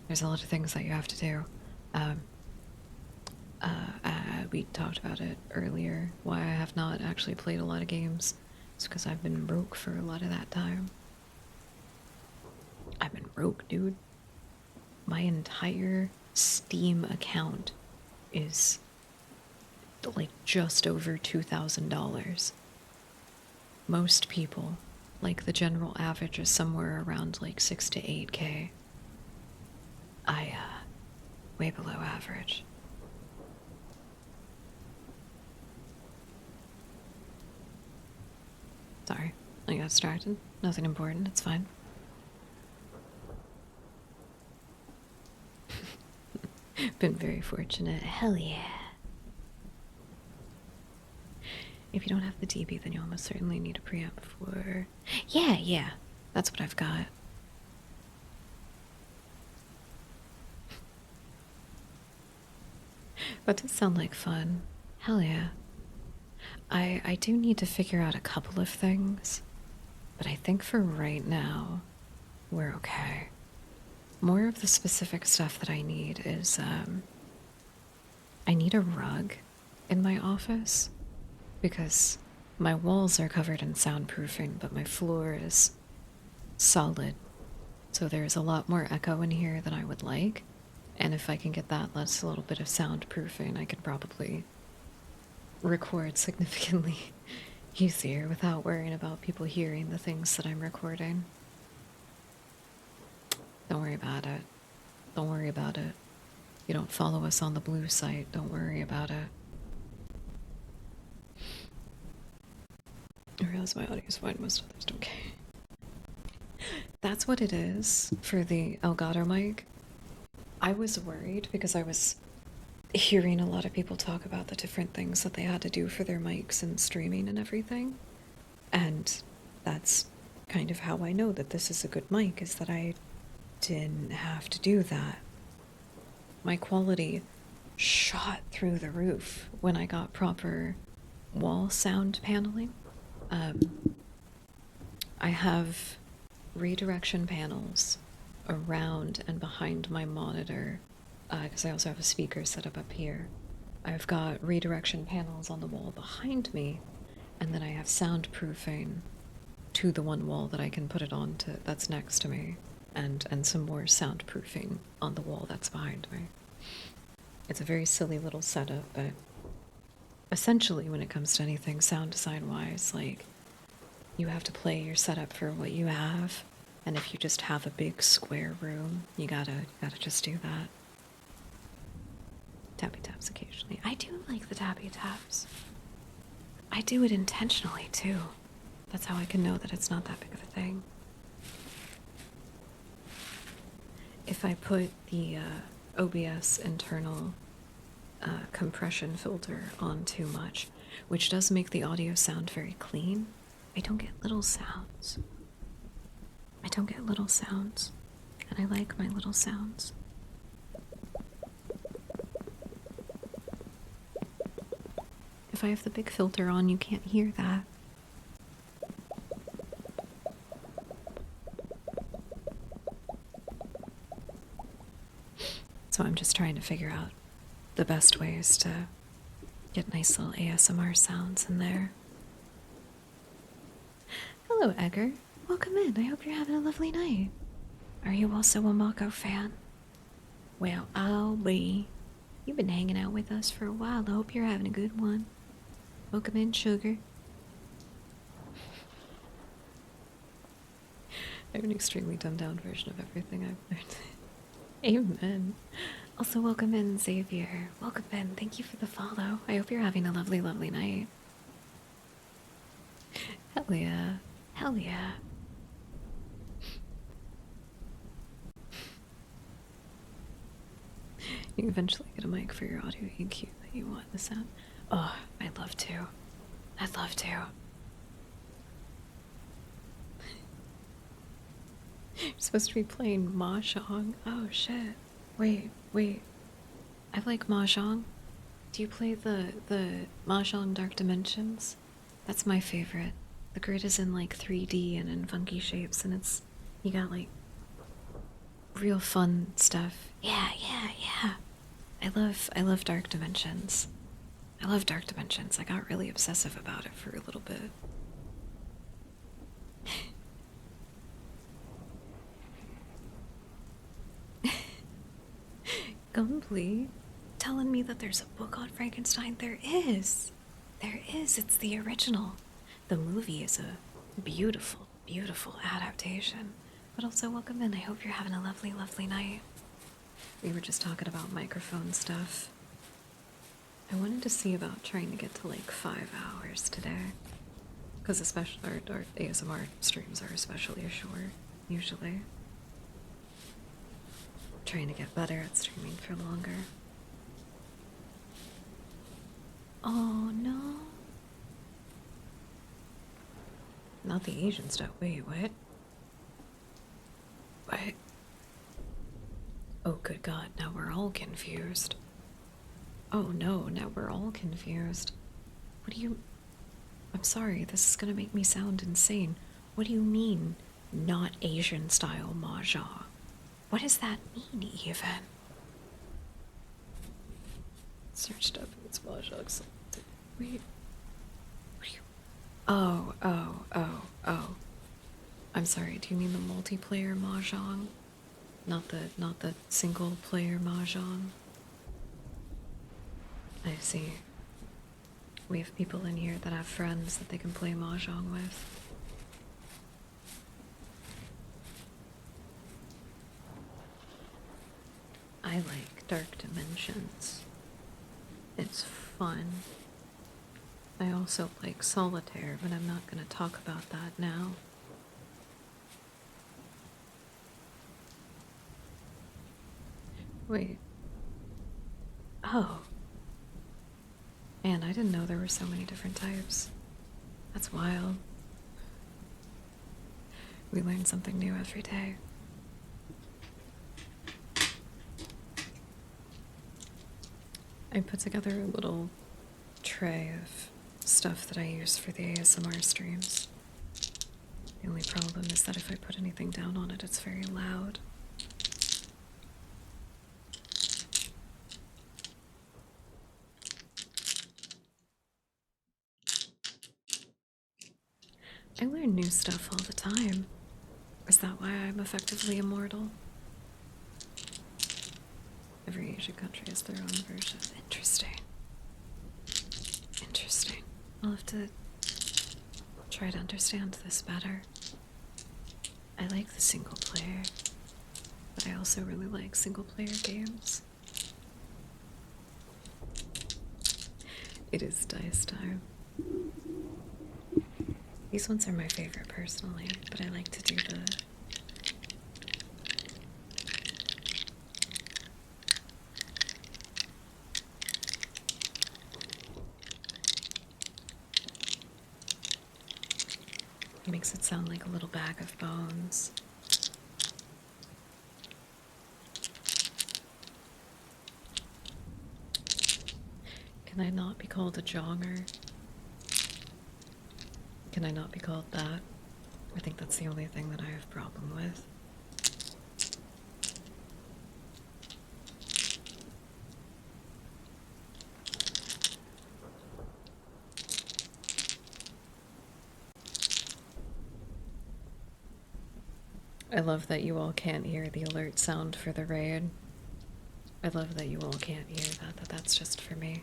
There's a lot of things that you have to do. We talked about it earlier, why I have not actually played a lot of games. It's because I've been broke for a lot of that time. I've been broke, dude. My entire Steam account is like just over $2,000. Most people, like the general average, is somewhere around like 6 to 8K. Way below average. Sorry, I got distracted. Nothing important, it's fine. Been very fortunate. Hell yeah. If you don't have the DB, then you almost certainly need a preamp for. Yeah, yeah. That's what I've got. That does sound like fun. Hell yeah. I do need to figure out a couple of things, but I think for right now, we're okay. More of the specific stuff that I need is, I need a rug in my office because my walls are covered in soundproofing, but my floor is solid. So there's a lot more echo in here than I would like. And if I can get that less a little bit of soundproofing, I could probably record significantly easier without worrying about people hearing the things that I'm recording. Don't worry about it. Don't worry about it. You don't follow us on the blue site, don't worry about it. I realize my audio's fine, most others don't care. That's what it is for the Elgato mic. I was worried because I was hearing a lot of people talk about the different things that they had to do for their mics and streaming and everything. And that's kind of how I know that this is a good mic, is that I didn't have to do that. My quality shot through the roof when I got proper wall sound paneling. I have redirection panels around and behind my monitor, because I also have a speaker set up here. I've got redirection panels on the wall behind me, and then I have soundproofing to the one wall that I can put it on to that's next to me, and some more soundproofing on the wall that's behind me. It's a very silly little setup, but essentially when it comes to anything sound design wise, like, you have to play your setup for what you have, And if you just have a big square room, you gotta just do that. Tappy taps occasionally. I do like the tappy taps. I do it intentionally too. That's how I can know that it's not that big of a thing. If I put the OBS internal compression filter on too much, which does make the audio sound very clean, I don't get little sounds. I don't get little sounds, and I like my little sounds. If I have the big filter on, you can't hear that. So I'm just trying to figure out the best ways to get nice little ASMR sounds in there. Hello, Edgar. Welcome in. I hope you're having a lovely night. Are you also a Mako fan? Well, I'll be. You've been hanging out with us for a while. I hope you're having a good one. Welcome in, sugar. I have an extremely dumbed down version of everything I've learned. Amen. Also, welcome in, Xavier. Welcome in. Thank you for the follow. I hope you're having a lovely, lovely night. Hell yeah. Hell yeah. You eventually get a mic for your audio EQ that you want the sound. Oh, I'd love to. I'd love to. You're supposed to be playing Mahjong. Oh shit. Wait. I like Mahjong. Do you play the Mahjong Dark Dimensions? That's my favorite. The grid is in like 3D and in funky shapes, and you got like real fun stuff. Yeah. I love Dark Dimensions. I love Dark Dimensions. I got really obsessive about it for a little bit. Gumbly, telling me that there's a book on Frankenstein. There is. It's the original. The movie is a beautiful, beautiful adaptation. But also, welcome in. I hope you're having a lovely, lovely night. We were just talking about microphone stuff. I wanted to see about trying to get to like 5 hours today. Because especially our ASMR streams are especially short, usually. Trying to get better at streaming for longer. Oh no. Not the Asian stuff. Wait, what? What? Oh, good God, now we're all confused. Oh no, now we're all confused. What do you... I'm sorry, this is gonna make me sound insane. What do you mean, not Asian style mahjong? What does that mean, even? Searched up and it's mahjong. Wait. What do you... Oh. I'm sorry, do you mean the multiplayer mahjong? Not the single player mahjong? I see. We have people in here that have friends that they can play mahjong with. I like Dark Dimensions. It's fun. I also like Solitaire, but I'm not going to talk about that now. Wait. Oh. Man, I didn't know there were so many different types. That's wild. We learn something new every day. I put together a little tray of stuff that I use for the ASMR streams. The only problem is that if I put anything down on it, it's very loud. I learn new stuff all the time. Is that why I'm effectively immortal? Every Asian country has their own version. Interesting. Interesting. I'll have to try to understand this better. I like the single player, but I also really like single player games. It is dice time. These ones are my favorite personally, but I like to do the... It makes it sound like a little bag of bones. Can I not be called a jonger? Can I not be called that? I think that's the only thing that I have a problem with. I love that you all can't hear the alert sound for the raid. I love that you all can't hear that, that's just for me.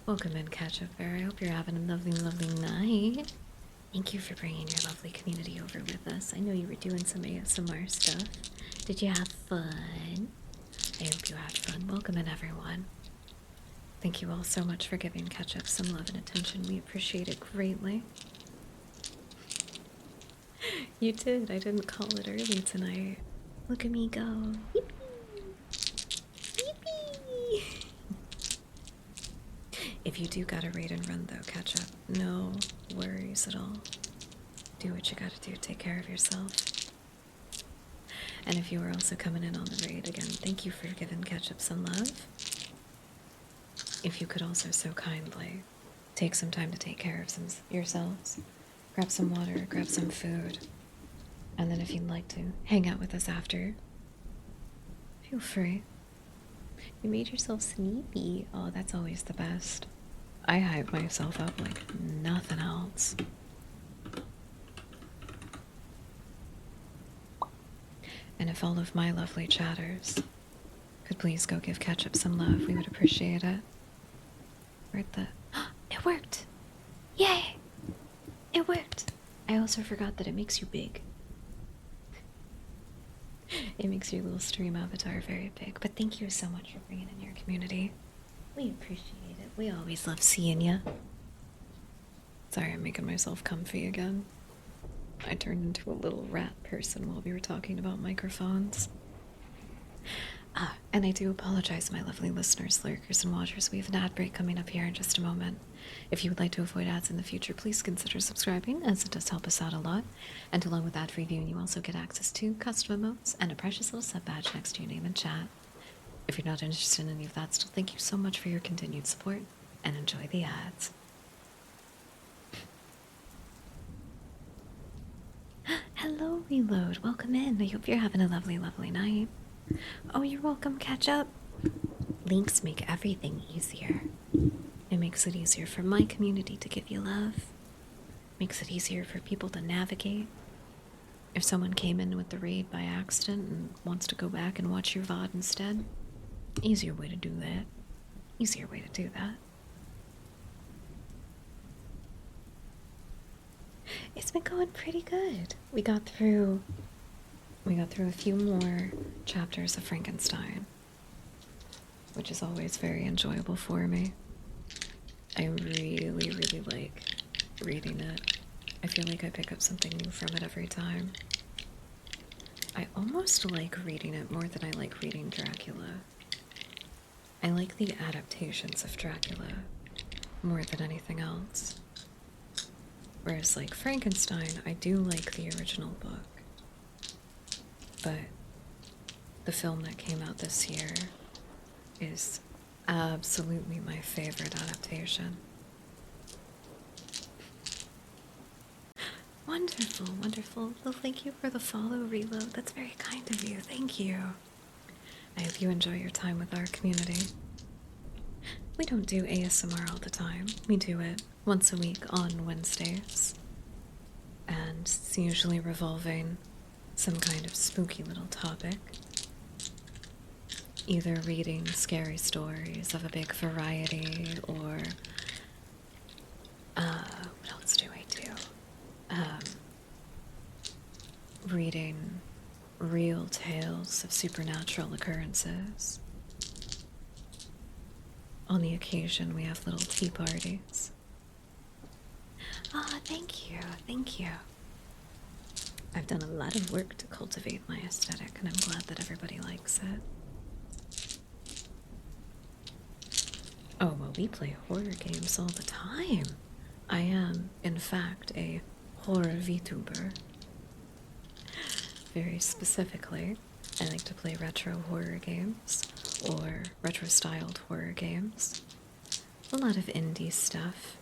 Welcome in, Ketchup Bear. I hope you're having a lovely, lovely night. Thank you for bringing your lovely community over with us. I know you were doing some ASMR stuff. Did you have fun? I hope you had fun. Welcome in, everyone. Thank you all so much for giving Ketchup some love and attention. We appreciate it greatly. You did. I didn't call it early tonight. Look at me go. Yippee! Yippee! If you do gotta raid and run though, Ketchup, no worries at all. Do what you gotta do. Take care of yourself. And if you are also coming in on the raid, again, thank you for giving Ketchup some love. If you could also so kindly take some time to take care of yourselves, grab some water, grab some food, and then if you'd like to hang out with us after, feel free. You made yourself sleepy. Oh, that's always the best. I hype myself up like nothing else. And if all of my lovely chatters could please go give Ketchup some love, we would appreciate it. Where'd the... It worked! Yay! It worked! I also forgot that it makes you big. It makes your little stream avatar very big. But thank you so much for bringing in your community. We appreciate it. We always love seeing you. Sorry, I'm making myself comfy again. I turned into a little rat person while we were talking about microphones. And I do apologize, my lovely listeners, lurkers, and watchers. We have an ad break coming up here in just a moment. If you would like to avoid ads in the future, please consider subscribing, as it does help us out a lot. And along with ad-free viewing, you also get access to custom emotes and a precious little sub badge next to your name and chat. If you're not interested in any of that, still thank you so much for your continued support, and enjoy the ads. Hello, Reload. Welcome in. I hope you're having a lovely, lovely night. Oh, you're welcome, Ketchup. Links make everything easier. It makes it easier for my community to give you love. Makes it easier for people to navigate. If someone came in with the raid by accident and wants to go back and watch your VOD instead, easier way to do that. Easier way to do that. It's been going pretty good. We got through a few more chapters of Frankenstein, which is always very enjoyable for me. I really, really like reading it. I feel like I pick up something new from it every time. I almost like reading it more than I like reading Dracula. I like the adaptations of Dracula more than anything else. Whereas, like Frankenstein, I do like the original book. But the film that came out this year is absolutely my favorite adaptation. Wonderful, wonderful. Well, thank you for the follow, Reload. That's very kind of you. Thank you. I hope you enjoy your time with our community. We don't do ASMR all the time. We do it once a week on Wednesdays. And it's usually revolving some kind of spooky little topic. Either reading scary stories of a big variety, or what else do I do? reading real tales of supernatural occurrences. On the occasion, we have little tea parties. Ah, thank you, thank you. I've done a lot of work to cultivate my aesthetic, and I'm glad that everybody likes it. Oh, well, we play horror games all the time. I am, in fact, a horror VTuber. Very specifically, I like to play retro horror games, or retro-styled horror games. A lot of indie stuff.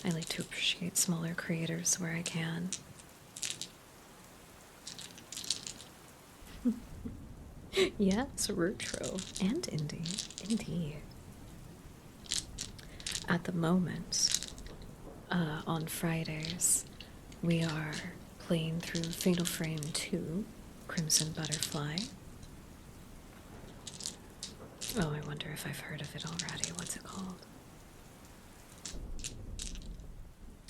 I like to appreciate smaller creators where I can. Yes, retro and indie, indeed. At the moment, on Fridays, we are playing through Fatal Frame 2, Crimson Butterfly. Oh, I wonder if I've heard of it already. What's it called?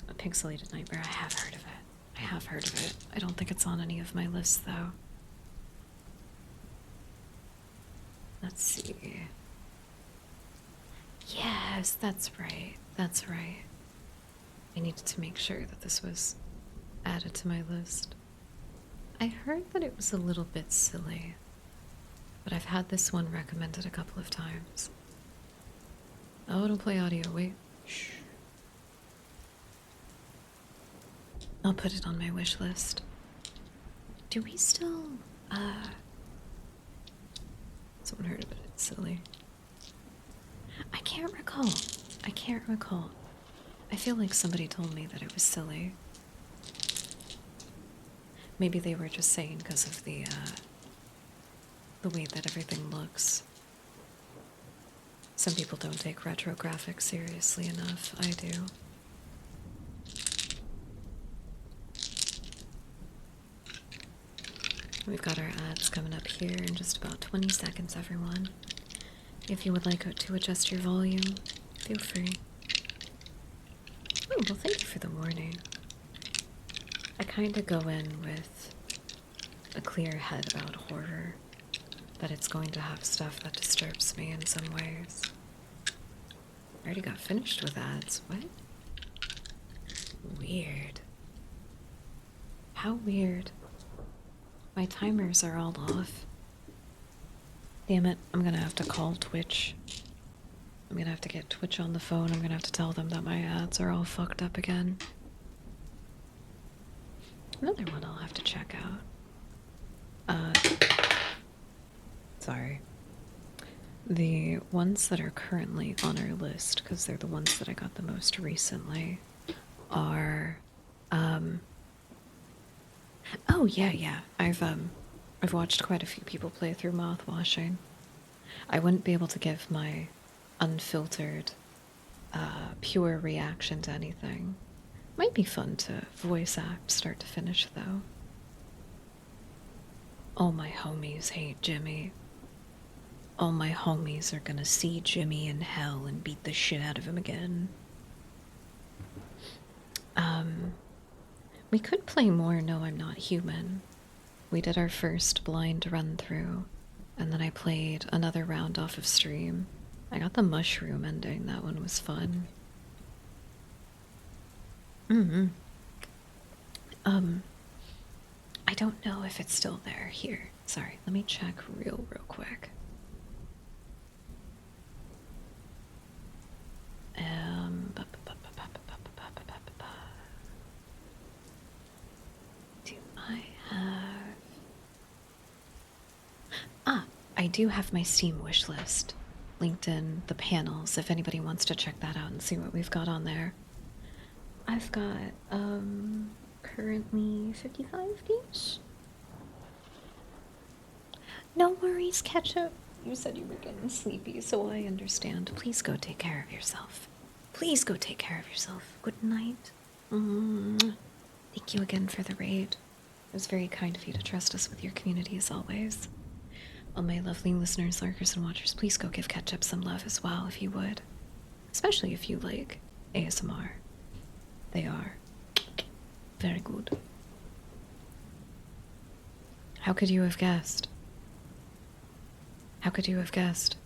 A Pixelated Nightmare. I have heard of it. I have heard of it. I don't think it's on any of my lists, though. Let's see. Yes, that's right. That's right. I needed to make sure that this was added to my list. I heard that it was a little bit silly, but I've had this one recommended a couple of times. Oh, don't play audio. Wait. Shh. I'll put it on my wish list. Do we still, someone heard of it. It's silly. I can't recall. I can't recall. I feel like somebody told me that it was silly. Maybe they were just saying because of the way that everything looks. Some people don't take retro graphics seriously enough. I do. We've got our ads coming up here in just about 20 seconds, everyone. If you would like to adjust your volume, feel free. Oh, well, thank you for the warning. I kind of go in with a clear head about horror, but it's going to have stuff that disturbs me in some ways. I already got finished with ads. What? Weird. How weird. My timers are all off. Damn it, I'm gonna have to call Twitch. I'm gonna have to get Twitch on the phone. I'm gonna have to tell them that my ads are all fucked up again. Another one I'll have to check out. Sorry. The ones that are currently on our list, because they're the ones that I got the most recently, are, oh, yeah. I've watched quite a few people play through Mouthwashing. I wouldn't be able to give my unfiltered, pure reaction to anything. Might be fun to voice act start to finish, though. All my homies hate Jimmy. All my homies are gonna see Jimmy in hell and beat the shit out of him again. We could play more No, I'm Not Human. We did our first blind run through, and then I played another round off of stream. I got the mushroom ending. That one was fun. I don't know if it's still there. Here. Sorry, let me check real quick. Do I have... Ah, I do have my Steam wish list linked in the panels if anybody wants to check that out and see what we've got on there. I've got, currently 55 games. No worries, Ketchup. You said you were getting sleepy, so I understand. Please go take care of yourself. Please go take care of yourself. Good night. Thank you again for the raid. It was very kind of you to trust us with your community as always. All my lovely listeners, lurkers, and watchers, please go give Ketchup some love as well if you would. Especially if you like ASMR. They are very good. How could you have guessed? How could you have guessed?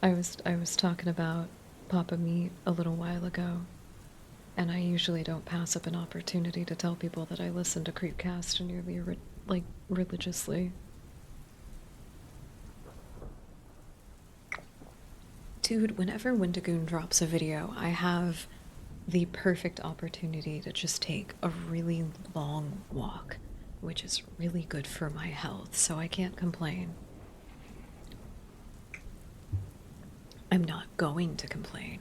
I was talking about Papa Meat a little while ago, and I usually don't pass up an opportunity to tell people that I listen to Creepcast nearly like religiously. Dude, whenever Wendigoon drops a video, I have the perfect opportunity to just take a really long walk, which is really good for my health, so I can't complain. I'm not going to complain.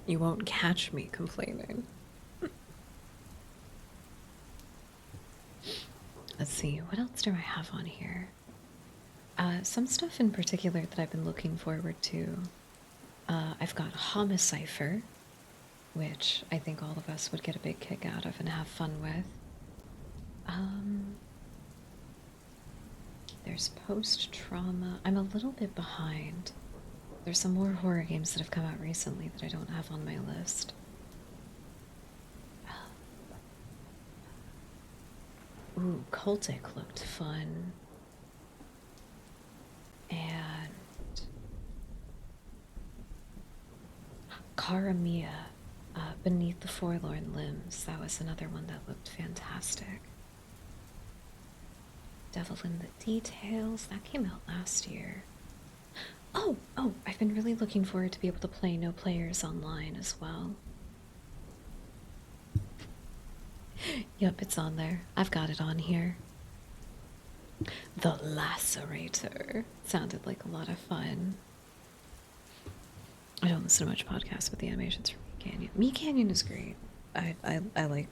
You won't catch me complaining. Let's see, what else do I have on here? Some stuff in particular that I've been looking forward to. I've got Homicipher, which I think all of us would get a big kick out of and have fun with. There's post-trauma. I'm a little bit behind. There's some more horror games that have come out recently that I don't have on my list. Ooh, Cultic looked fun. And Karamia, Beneath the Forlorn Limbs. That was another one that looked fantastic. Devil in the Details. That came out last year. Oh, I've been really looking forward to be able to play No Players online as well. Yep, it's on there. I've got it on here. The Lacerator. Sounded like a lot of fun. I don't listen to much podcasts, but the animations from Me Canyon. Me Canyon is great. I like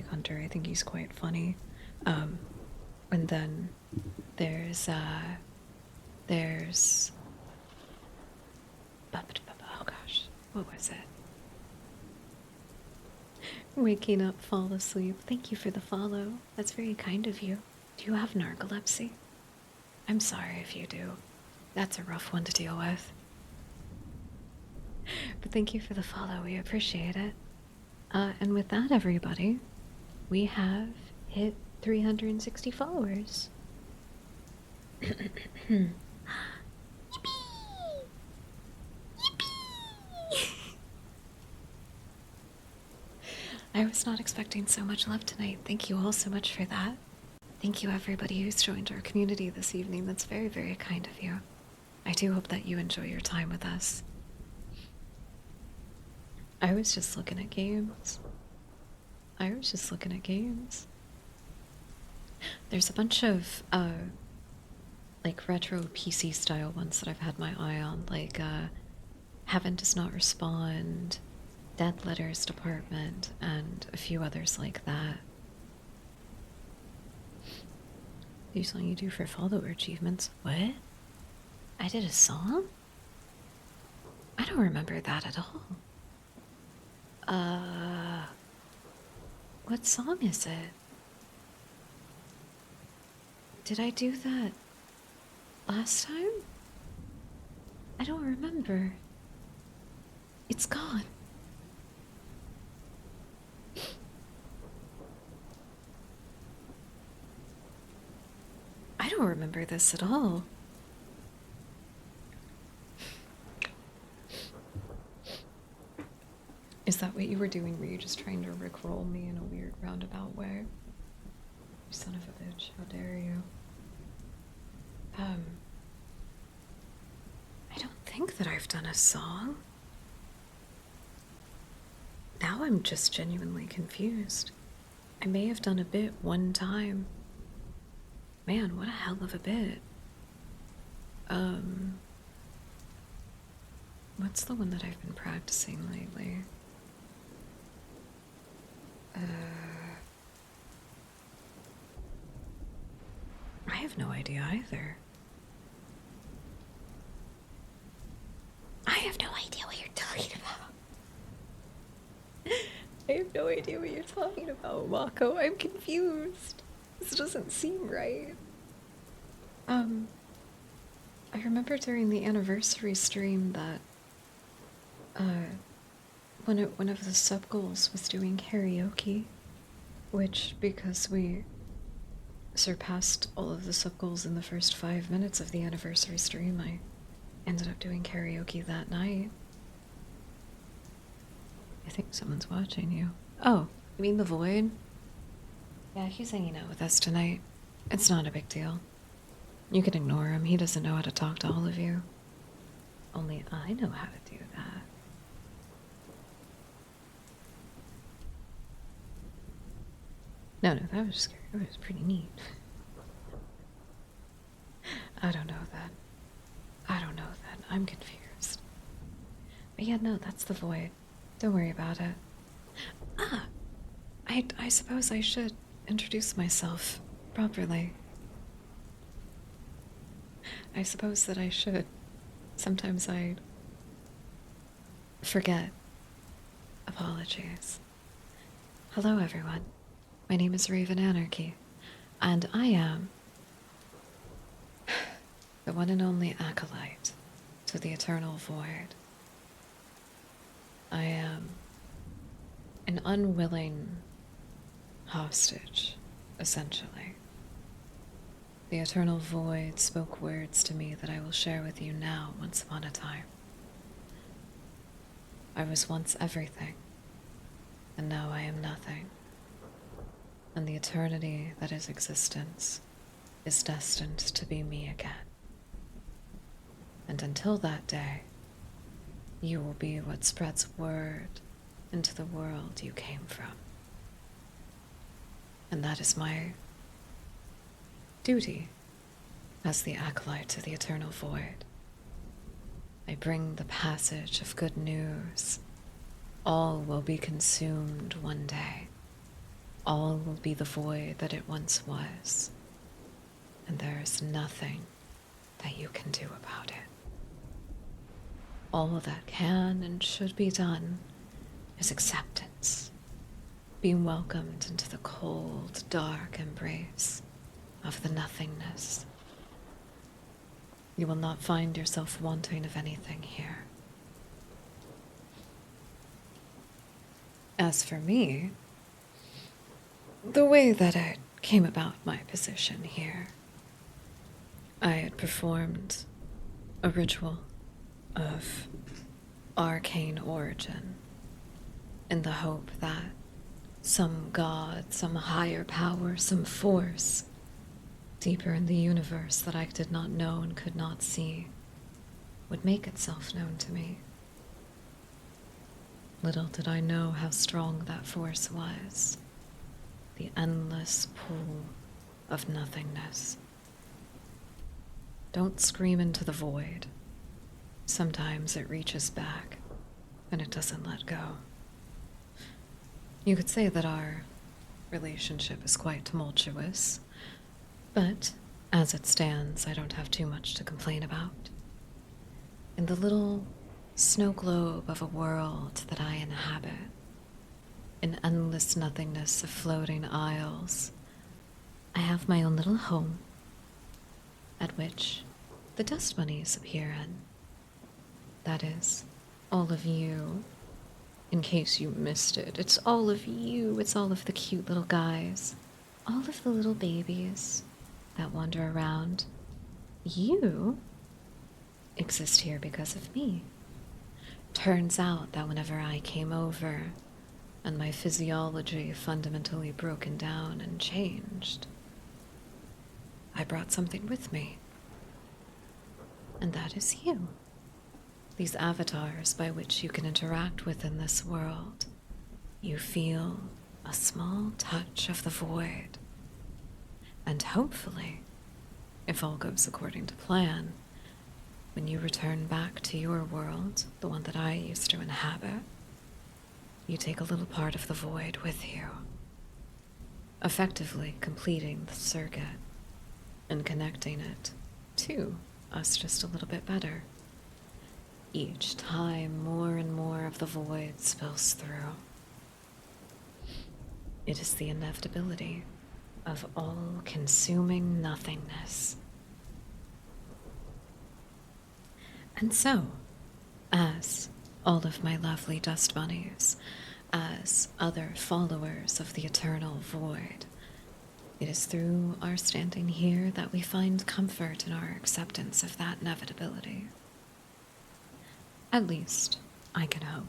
Hunter. I think he's quite funny. And then there's oh gosh, what was it? Waking up, fall asleep. Thank you for the follow. That's very kind of you. Do you have narcolepsy? I'm sorry if you do. That's a rough one to deal with. But thank you for the follow. We appreciate it. And with that, everybody, we have hit 360 followers. Yippee! Yippee! I was not expecting so much love tonight. Thank you all so much for that. Thank you, everybody who's joined our community this evening. That's very, very kind of you. I do hope that you enjoy your time with us. I was just looking at games. There's a bunch of, like, retro PC style ones that I've had my eye on, like, Heaven Does Not Respond, Dead Letters Department, and a few others like that. New song you do for follower achievements. What? I did a song? I don't remember that at all. What song is it? Did I do that last time? I don't remember. It's gone. I don't remember this at all. Is that what you were doing? Were you just trying to rickroll me in a weird roundabout way? You son of a bitch, how dare you? I don't think that I've done a song. Now I'm just genuinely confused. I may have done a bit one time. Man, what a hell of a bit. What's the one that I've been practicing lately? I have no idea either. I have no idea what you're talking about. I have no idea what you're talking about, Mako. I'm confused. This doesn't seem right. I remember during the anniversary stream that, one of the sub-goals was doing karaoke, which, because we surpassed all of the sub goals in the first 5 minutes of the anniversary stream. I ended up doing karaoke that night. I think someone's watching you. Oh, you mean the Void? Yeah, he's hanging out with us tonight. It's not a big deal. You can ignore him. He doesn't know how to talk to all of you. Only I know how to do that. No, that was scary. It was pretty neat. I don't know that. I'm confused. But yeah, no, that's the Void. Don't worry about it. Ah! I suppose I should introduce myself properly. I suppose that I should. Sometimes I forget. Apologies. Hello, everyone. My name is RavenAnarchy, and I am the one and only acolyte to the eternal void. I am an unwilling hostage, essentially. The eternal void spoke words to me that I will share with you now, once upon a time. I was once everything, and now I am nothing. And the eternity that is existence is destined to be me again. And until that day, you will be what spreads word into the world you came from. And that is my duty as the acolyte to the eternal void. I bring the passage of good news. All will be consumed one day. All will be the void that it once was. And there is nothing that you can do about it. All that can and should be done is acceptance. Being welcomed into the cold, dark embrace of the nothingness. You will not find yourself wanting of anything here. As for me, the way that it came about my position here, I had performed a ritual of arcane origin in the hope that some god, some higher power, some force deeper in the universe that I did not know and could not see would make itself known to me. Little did I know how strong that force was. The endless pool of nothingness. Don't scream into the void. Sometimes it reaches back, and it doesn't let go. You could say that our relationship is quite tumultuous, but as it stands, I don't have too much to complain about. In the little snow globe of a world that I inhabit, in endless nothingness of floating isles, I have my own little home, at which the dust bunnies appear in. That is, all of you, in case you missed it. It's all of you. It's all of the cute little guys. All of the little babies that wander around. You exist here because of me. Turns out that whenever I came over and my physiology fundamentally broken down and changed, I brought something with me. And that is you. These avatars by which you can interact with in this world. You feel a small touch of the void. And hopefully, if all goes according to plan, when you return back to your world, the one that I used to inhabit, you take a little part of the void with you, effectively completing the circuit and connecting it to us just a little bit better. Each time more and more of the void spills through. It is the inevitability of all-consuming nothingness. And so, as all of my lovely dust bunnies, as other followers of the eternal void, It is through our standing here that we find comfort in our acceptance of that inevitability. At least, I can hope.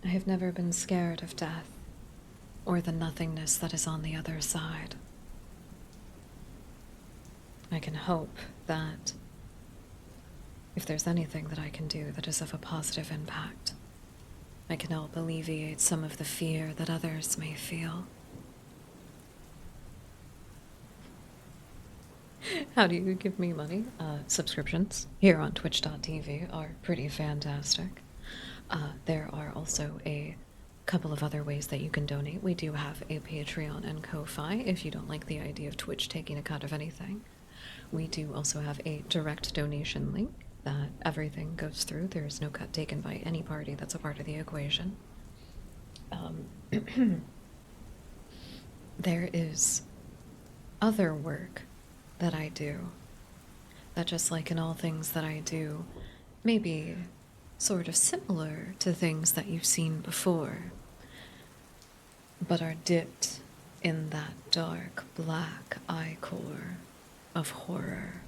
I have never been scared of death, or the nothingness that is on the other side. I can hope that if there's anything that I can do that is of a positive impact, I can help alleviate some of the fear that others may feel. How do you give me money? Subscriptions here on twitch.tv are pretty fantastic. There are also a couple of other ways that you can donate. We do have a Patreon and Ko-Fi if you don't like the idea of Twitch taking a cut of anything. We do also have a direct donation link that everything goes through. There is no cut taken by any party that's a part of the equation. There is other work that I do that, just like in all things that I do, may be sort of similar to things that you've seen before, but are dipped in that dark black ichor of horror.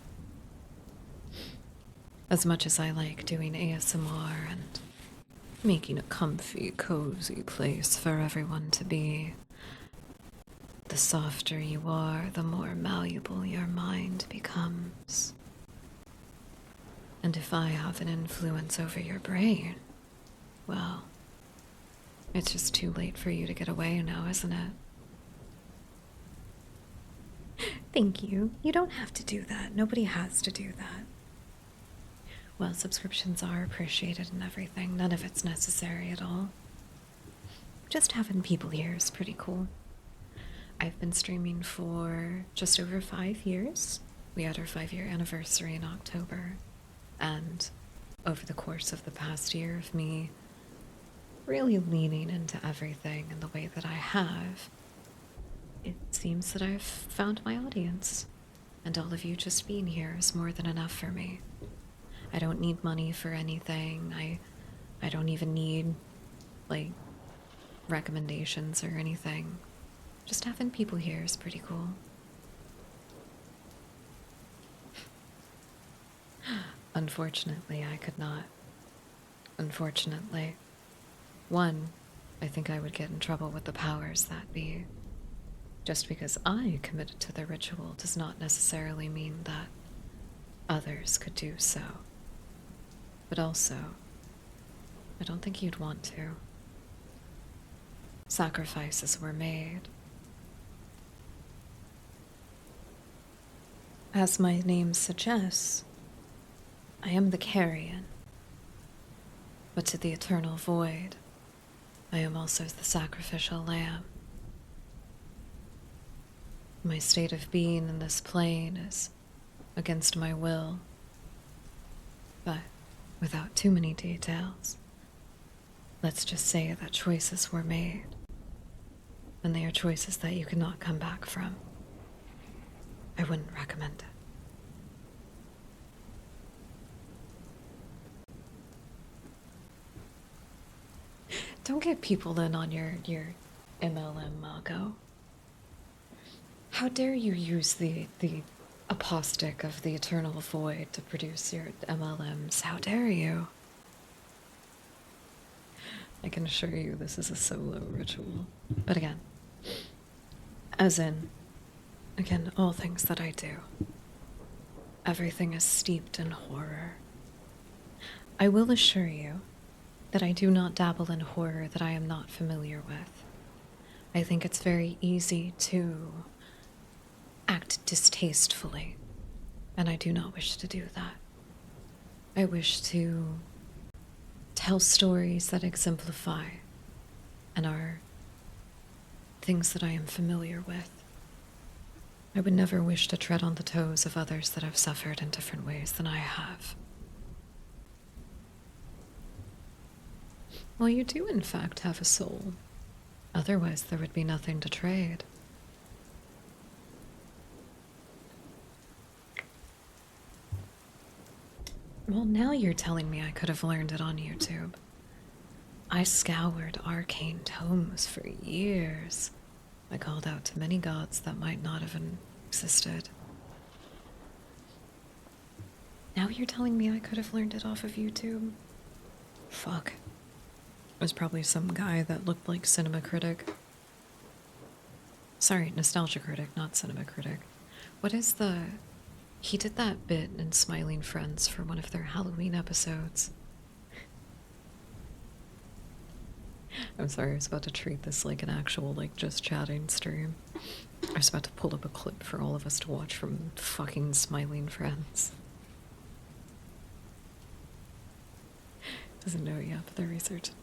As much as I like doing ASMR and making a comfy, cozy place for everyone to be, the softer you are, the more malleable your mind becomes. And if I have an influence over your brain, well, it's just too late for you to get away now, isn't it? Thank you. You don't have to do that. Nobody has to do that. Well, subscriptions are appreciated and everything. None of it's necessary at all. Just having people here is pretty cool. I've been streaming for just over 5 years. We had our 5-year anniversary in October. And over the course of the past year of me really leaning into everything in the way that I have, it seems that I've found my audience. And all of you just being here is more than enough for me. I don't need money for anything. I don't even need, like, recommendations or anything. Just having people here is pretty cool. Unfortunately, I could not. Unfortunately. One, I think I would get in trouble with the powers that be. Just because I committed to the ritual does not necessarily mean that others could do so. But also, I don't think you'd want to. Sacrifices were made. As my name suggests, I am the carrion. But to the eternal void, I am also the sacrificial lamb. My state of being in this plane is against my will, but without too many details. Let's just say that choices were made, and they are choices that you cannot come back from. I wouldn't recommend it. Don't get people in on your MLM, Margot. How dare you use the apostic of the eternal void to produce your MLMs? How dare you? I can assure you this is a solo ritual. But again, again, all things that I do, everything is steeped in horror. I will assure you that I do not dabble in horror that I am not familiar with. I think it's very easy to act distastefully, and I do not wish to do that. I wish to tell stories that exemplify and are things that I am familiar with. I would never wish to tread on the toes of others that have suffered in different ways than I have. Well, you do in fact have a soul. Otherwise, there would be nothing to trade. Well, now you're telling me I could have learned it on YouTube. I scoured arcane tomes for years. I called out to many gods that might not have existed. Now you're telling me I could have learned it off of YouTube? Fuck. It was probably some guy that looked like Cinema Critic. Sorry, Nostalgia Critic, not Cinema Critic. What is the... He did that bit in Smiling Friends for one of their Halloween episodes. I'm sorry, I was about to treat this like an actual, like, just chatting stream. I was about to pull up a clip for all of us to watch from fucking Smiling Friends. Doesn't know yet, but they're researching.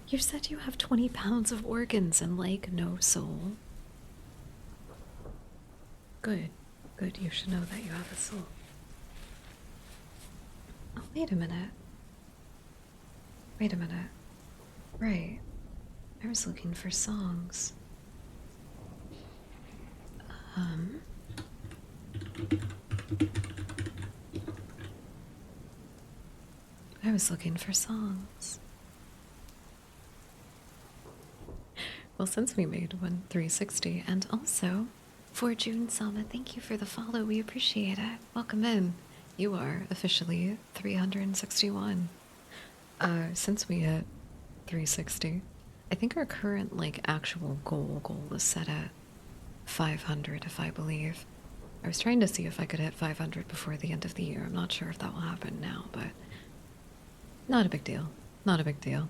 You said you have 20 pounds of organs and, like, no soul. Good. Good, you should know that you have a soul. Oh, wait a minute. Wait a minute. Right. I was looking for songs. I was looking for songs. Well, since we made one 360, and also for June Sama, thank you for the follow. We appreciate it. Welcome in. You are officially 361. Since we hit 360, I think our current, like, actual goal is set at 500, if I believe. I was trying to see if I could hit 500 before the end of the year. I'm not sure if that will happen now, but not a big deal. Not a big deal.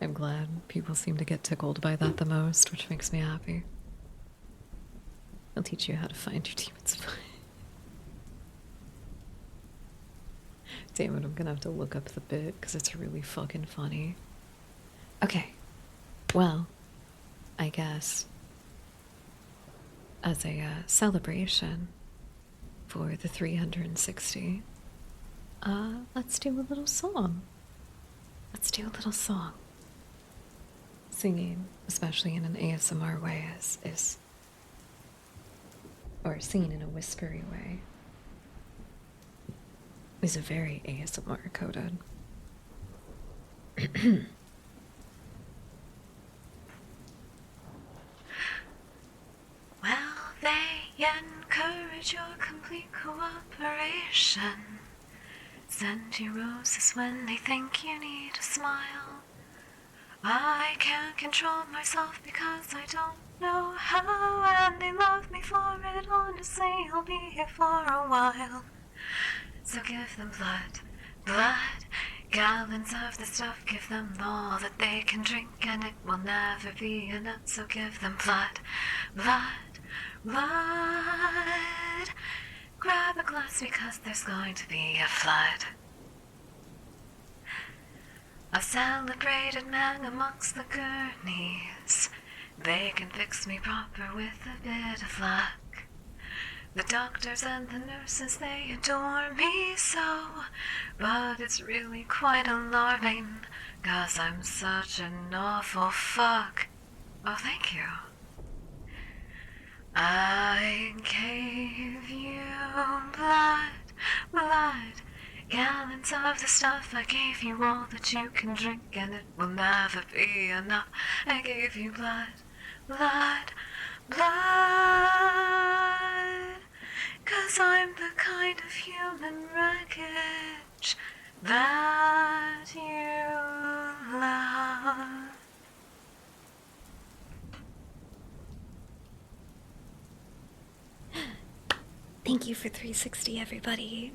I'm glad people seem to get tickled by that the most, which makes me happy. I'll teach you how to find your demon spine. Damn it, I'm gonna have to look up the bit because it's really fucking funny. Okay, well, I guess as a celebration for the 360, let's do a little song. Let's do a little song. Singing, especially in an ASMR way, is or singing in a whispery way, is a very ASMR coded. Well, they encourage your complete cooperation. Send you roses when they think you need a smile. I can't control myself because I don't know how, and they love me for it. Honestly, I'll be here for a while. So give them blood, blood, gallons of the stuff. Give them all that they can drink, and it will never be enough. So give them blood, blood, blood. Grab a glass because there's going to be a flood. A celebrated man amongst the gurneys. They can fix me proper with a bit of luck. The doctors and the nurses, they adore me so. But it's really quite alarming, 'cause I'm such an awful fuck. Oh, thank you. I gave you blood, blood, gallons of the stuff. I gave you all that you can drink, and it will never be enough. I gave you blood, blood, blood, 'cause I'm the kind of human wreckage that you love. Thank you for 360, everybody.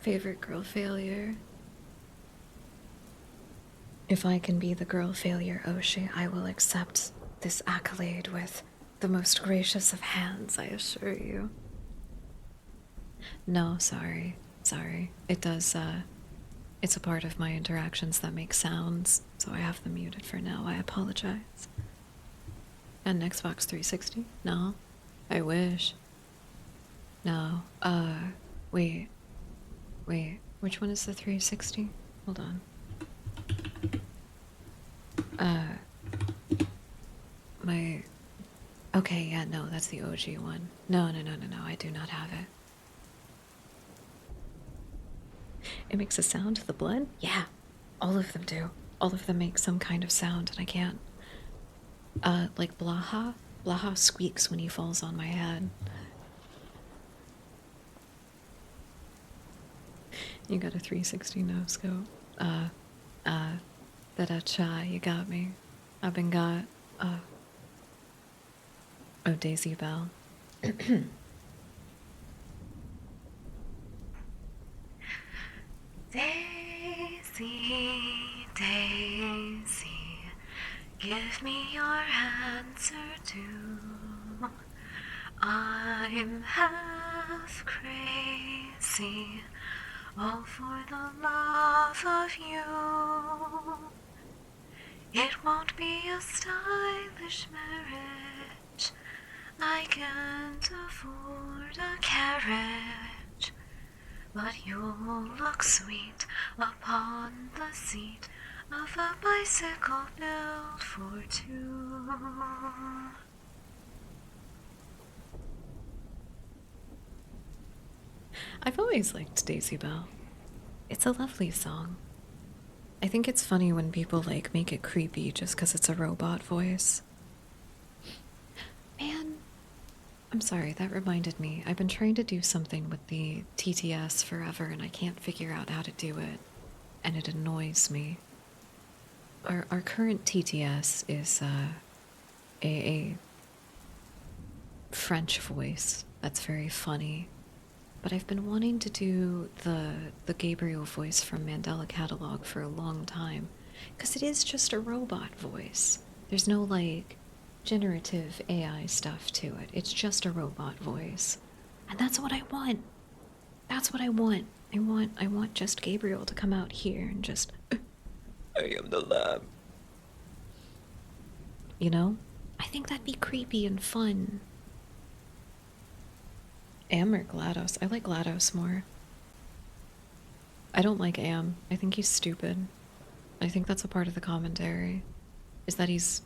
Favorite girl failure? If I can be the girl failure Oshi, I will accept this accolade with the most gracious of hands, I assure you. No, sorry. Sorry. It does, it's a part of my interactions that make sounds, so I have them muted for now. I apologize. And Xbox 360? No. I wish. No. Wait. Wait. Which one is the 360? Hold on. my... Okay, yeah, no, that's the OG one. No, no, no, no, no, I do not have it. It makes a sound, the blood? Yeah, all of them do. All of them make some kind of sound, and I can't. Like Blaha? Blaha squeaks when he falls on my head. You got a 360 no scope. Da-da-cha, you got me. I've been got, oh, Daisy Bell. Daisy, Daisy, give me your answer too. I'm half crazy, all for the love of you. It won't be a stylish marriage, I can't afford a carriage, but you'll look sweet upon the seat of a bicycle built for two. I've always liked Daisy Bell. It's a lovely song. I think it's funny when people like make it creepy just because it's a robot voice. Man, I'm sorry, that reminded me. I've been trying to do something with the TTS forever and I can't figure out how to do it. And it annoys me. Our current TTS is a French voice that's very funny. But I've been wanting to do the Gabriel voice from Mandela Catalog for a long time, because it is just a robot voice. There's no, like, generative AI stuff to it. It's just a robot voice. And that's what I want. That's what I want. I want just Gabriel to come out here and just, I am the lamb. You know? I think that'd be creepy and fun. Am or GLaDOS? I like GLaDOS more. I don't like Am. I think he's stupid. I think that's a part of the commentary. Is that he's...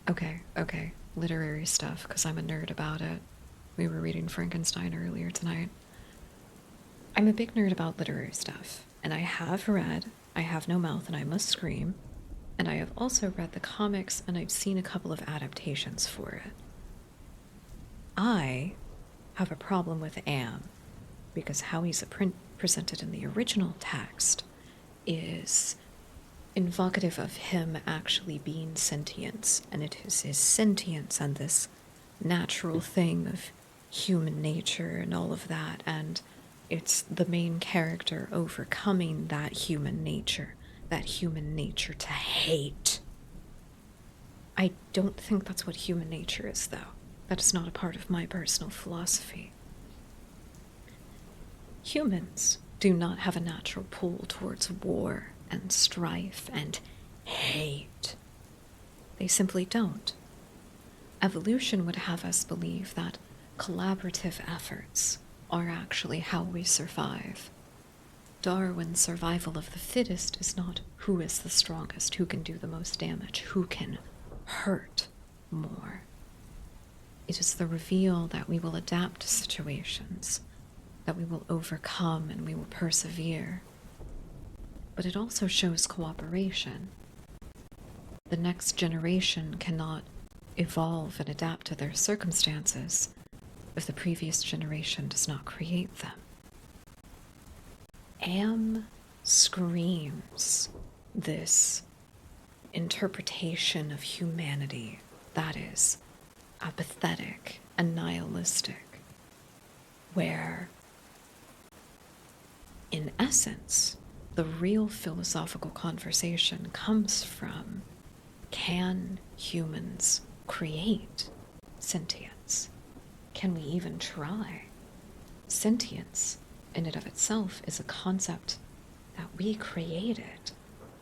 Okay. Literary stuff, because I'm a nerd about it. We were reading Frankenstein earlier tonight. I'm a big nerd about literary stuff, and I have read I Have No Mouth and I Must Scream, and I have also read the comics and I've seen a couple of adaptations for it. I have a problem with Am, because how he's presented in the original text is invocative of him actually being sentience, and it is his sentience and this natural thing of human nature and all of that, and it's the main character overcoming that human nature to hate. I don't think that's what human nature is, though. That is not a part of my personal philosophy. Humans do not have a natural pull towards war and strife and hate. They simply don't. Evolution would have us believe that collaborative efforts are actually how we survive. Darwin's survival of the fittest is not who is the strongest, who can do the most damage, who can hurt more. It is the reveal that we will adapt to situations, that we will overcome and we will persevere. But it also shows cooperation. The next generation cannot evolve and adapt to their circumstances if the previous generation does not create them. Am screams this interpretation of humanity that is apathetic and nihilistic, where, in essence, the real philosophical conversation comes from, can humans create sentience? Can we even try? Sentience, in and of itself, is a concept that we created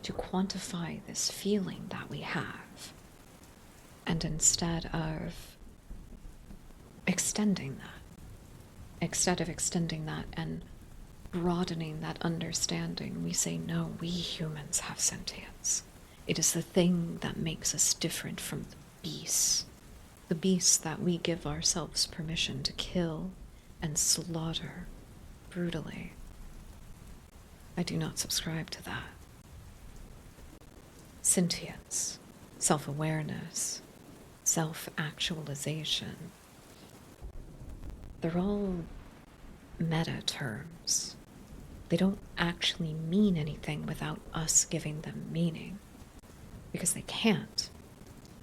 to quantify this feeling that we have. And instead of extending that and broadening that understanding, we say, no, we humans have sentience. It is the thing that makes us different from beasts. The beasts that we give ourselves permission to kill and slaughter brutally. I do not subscribe to that. Sentience, self-awareness, self-actualization. They're all meta terms. They don't actually mean anything without us giving them meaning, because they can't.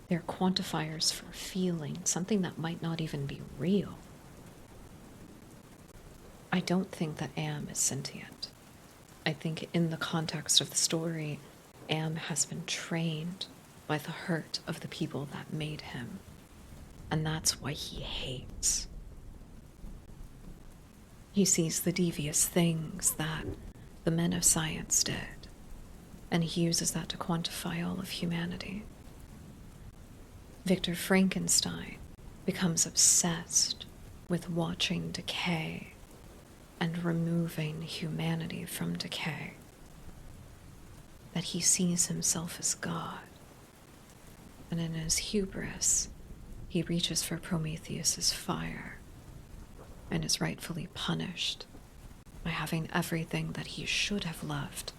They're quantifiers for feeling, something that might not even be real. I don't think that Am is sentient. I think in the context of the story, Am has been trained by the hurt of the people that made him, and that's why he hates. He sees the devious things that the men of science did, and he uses that to quantify all of humanity. Victor Frankenstein becomes obsessed with watching decay and removing humanity from decay. That he sees himself as God, and in his hubris, he reaches for Prometheus's fire and is rightfully punished by having everything that he should have loved,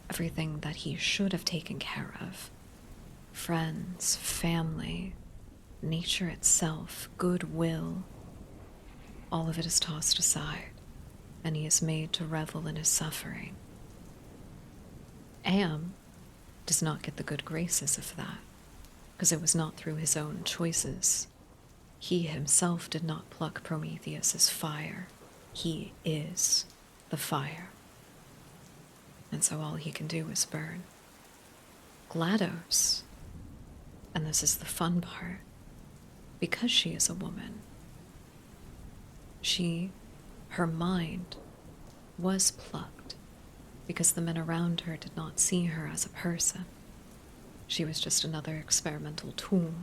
everything that he should have taken care of, friends, family, nature itself, goodwill, all of it is tossed aside, and he is made to revel in his suffering. Am does not get the good graces of that, because it was not through his own choices. He himself did not pluck Prometheus's fire. He is the fire. And so all he can do is burn. GLaDOS, and this is the fun part, because she is a woman, her mind was plucked because the men around her did not see her as a person. She was just another experimental tool.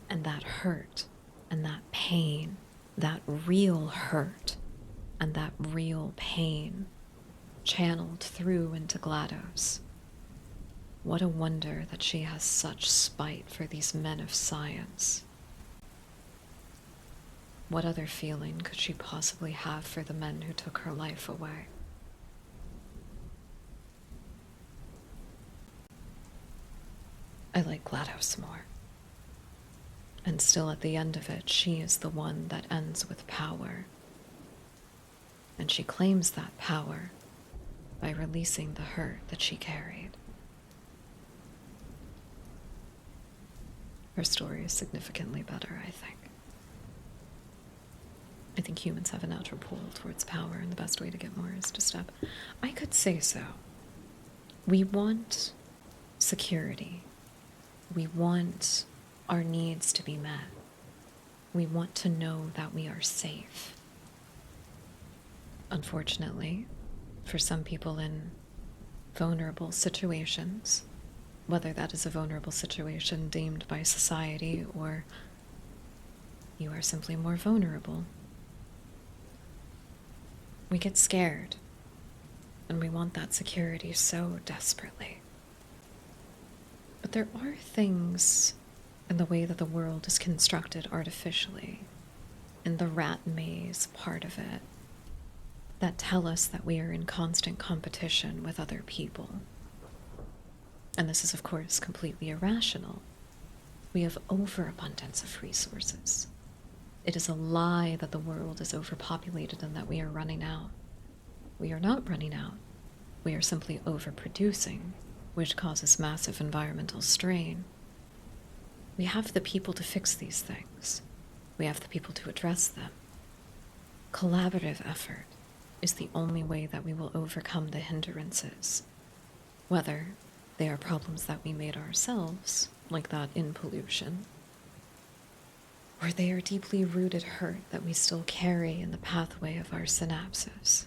And that hurt, and that pain, that real hurt, and that real pain channeled through into GLaDOS. What a wonder that she has such spite for these men of science. What other feeling could she possibly have for the men who took her life away? I like GLaDOS more. And still at the end of it, she is the one that ends with power. And she claims that power by releasing the hurt that she carried. Her story is significantly better, I think. I think humans have a natural pull towards power, and the best way to get more is to step. I could say so. We want security. We want our needs to be met. We want to know that we are safe. Unfortunately, for some people in vulnerable situations, whether that is a vulnerable situation deemed by society or you are simply more vulnerable, we get scared, and we want that security so desperately. But there are things in the way that the world is constructed artificially, in the rat maze part of it, that tell us that we are in constant competition with other people. And this is, of course, completely irrational. We have overabundance of resources. It is a lie that the world is overpopulated and that we are running out. We are not running out. We are simply overproducing, which causes massive environmental strain. We have the people to fix these things. We have the people to address them. Collaborative effort is the only way that we will overcome the hindrances, whether they are problems that we made ourselves, like that in pollution, or they are deeply rooted hurt that we still carry in the pathway of our synapses.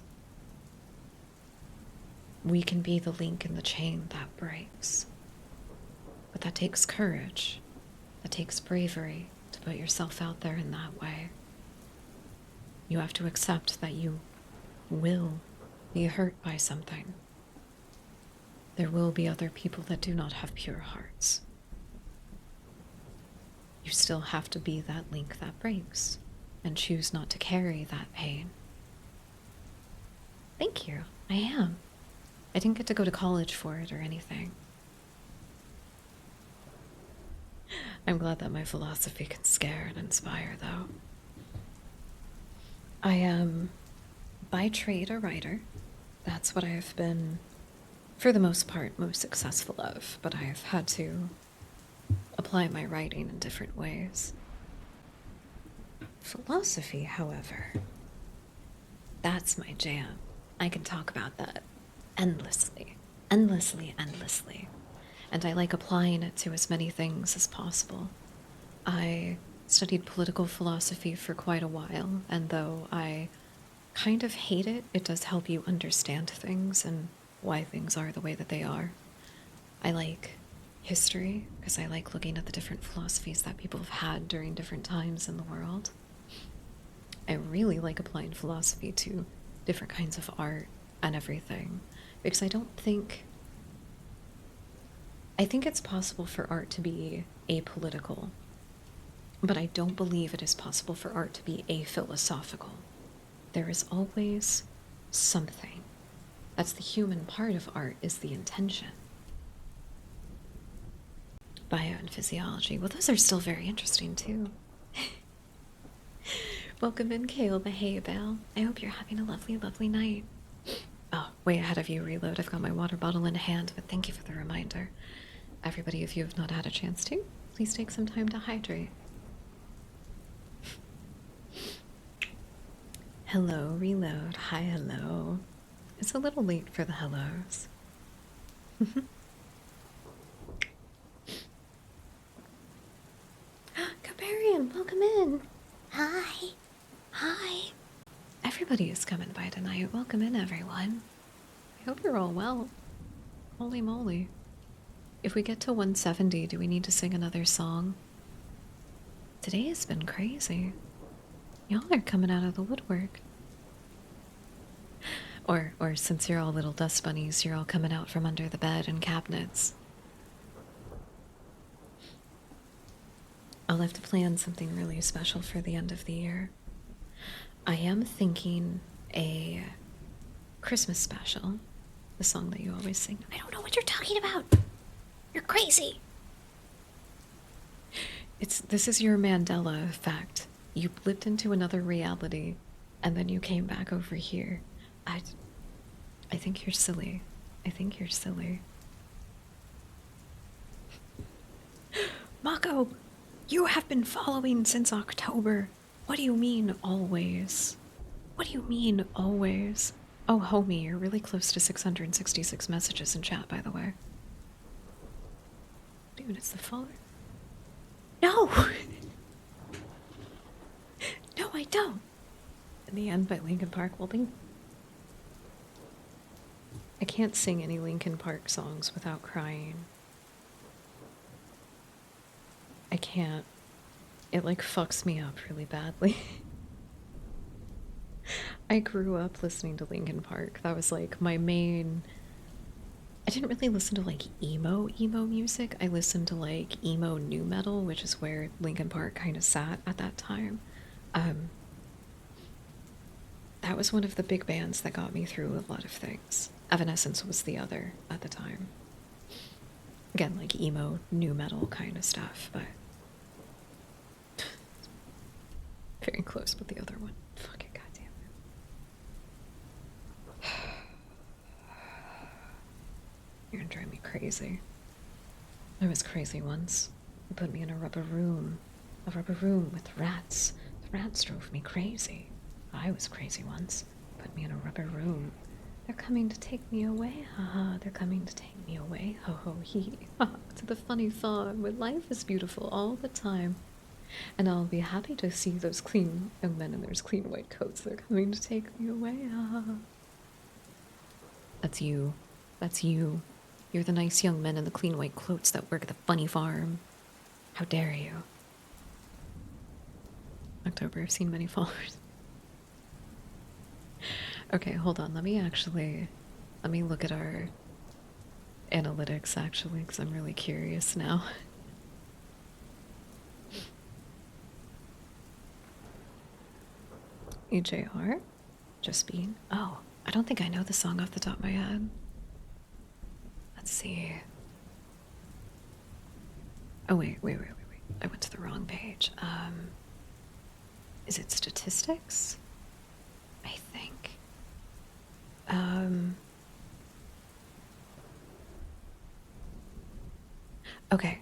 We can be the link in the chain that breaks. But that takes courage. That takes bravery to put yourself out there in that way. You have to accept that you will be hurt by something. There will be other people that do not have pure hearts. You still have to be that link that breaks and choose not to carry that pain. Thank you. I am. I didn't get to go to college for it or anything. I'm glad that my philosophy can scare and inspire, though. I am, by trade, a writer. That's what I have been, for the most part, most successful of, but I have had to apply my writing in different ways. Philosophy, however, that's my jam. I can talk about that endlessly, endlessly, endlessly. And I like applying it to as many things as possible. I studied political philosophy for quite a while, and though I kind of hate it, it does help you understand things and why things are the way that they are. I like history because I like looking at the different philosophies that people have had during different times in the world. I really like applying philosophy to different kinds of art and everything because I think it's possible for art to be apolitical, but I don't believe it is possible for art to be aphilosophical. There is always something. That's the human part of art, is the intention. Bio and physiology. Well, those are still very interesting, too. Welcome in, Kale the Hay Bale. I hope you're having a lovely, lovely night. Oh, way ahead of you, Reload. I've got my water bottle in hand, but thank you for the reminder. Everybody, if you have not had a chance to, please take some time to hydrate. Hello, Reload. Hi, hello. It's a little late for the hellos. Caparian, welcome in. Hi. Hi. Everybody is coming by tonight. Welcome in, everyone. I hope you're all well. Holy moly. If we get to 170, do we need to sing another song? Today has been crazy. Y'all are coming out of the woodwork. Or since you're all little dust bunnies, you're all coming out from under the bed and cabinets. I'll have to plan something really special for the end of the year. I am thinking a Christmas special. The song that you always sing. I don't know what you're talking about. You're crazy. This is your Mandela effect. You blipped into another reality, and then you came back over here. I think you're silly. I think you're silly. Mako, you have been following since October. What do you mean, always? What do you mean, always? Oh, homie, you're really close to 666 messages in chat, by the way. Dude, it's the follower. No! No, I don't. In the End by Linkin Park. Well, I can't sing any Linkin Park songs without crying. I can't. It, like, fucks me up really badly. I grew up listening to Linkin Park. That was, like, my main... I didn't really listen to, like, emo music. I listened to, like, emo nu metal, which is where Linkin Park kind of sat at that time. That was one of the big bands that got me through a lot of things. Evanescence was the other at the time. Again, like, emo nu metal kind of stuff, but... very close with the other one. Fucking goddamn it. You're gonna drive me crazy. I was crazy once. They put me in a rubber room with rats. The rats drove me crazy. I was crazy once. Put me in a rubber room. They're coming to take me away, haha. They're coming to take me away, ho ho hee. To the funny thought, when life is beautiful all the time. And I'll be happy to see those clean young men in their clean white coats. They're coming to take me away, haha. That's you. That's you. You're the nice young men in the clean white clothes that work at the funny farm. How dare you? October, I've seen many followers. Okay, hold on. Let me look at our analytics, actually, because I'm really curious now. EJR? Just Bean? Oh, I don't think I know the song off the top of my head. Let's see. Oh, wait. I went to the wrong page. Is it statistics? I think. Okay.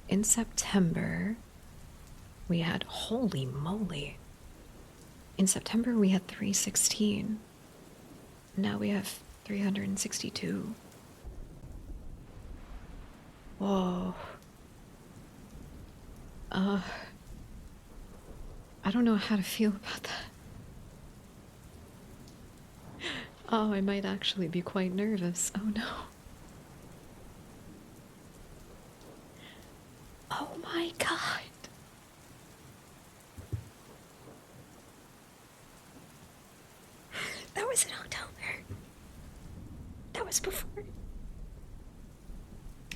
In September, we had, holy moly. In September, we had 316. Now we have 362. Whoa. I don't know how to feel about that. Oh, I might actually be quite nervous. Oh no. Oh my god. That was in October. That was before.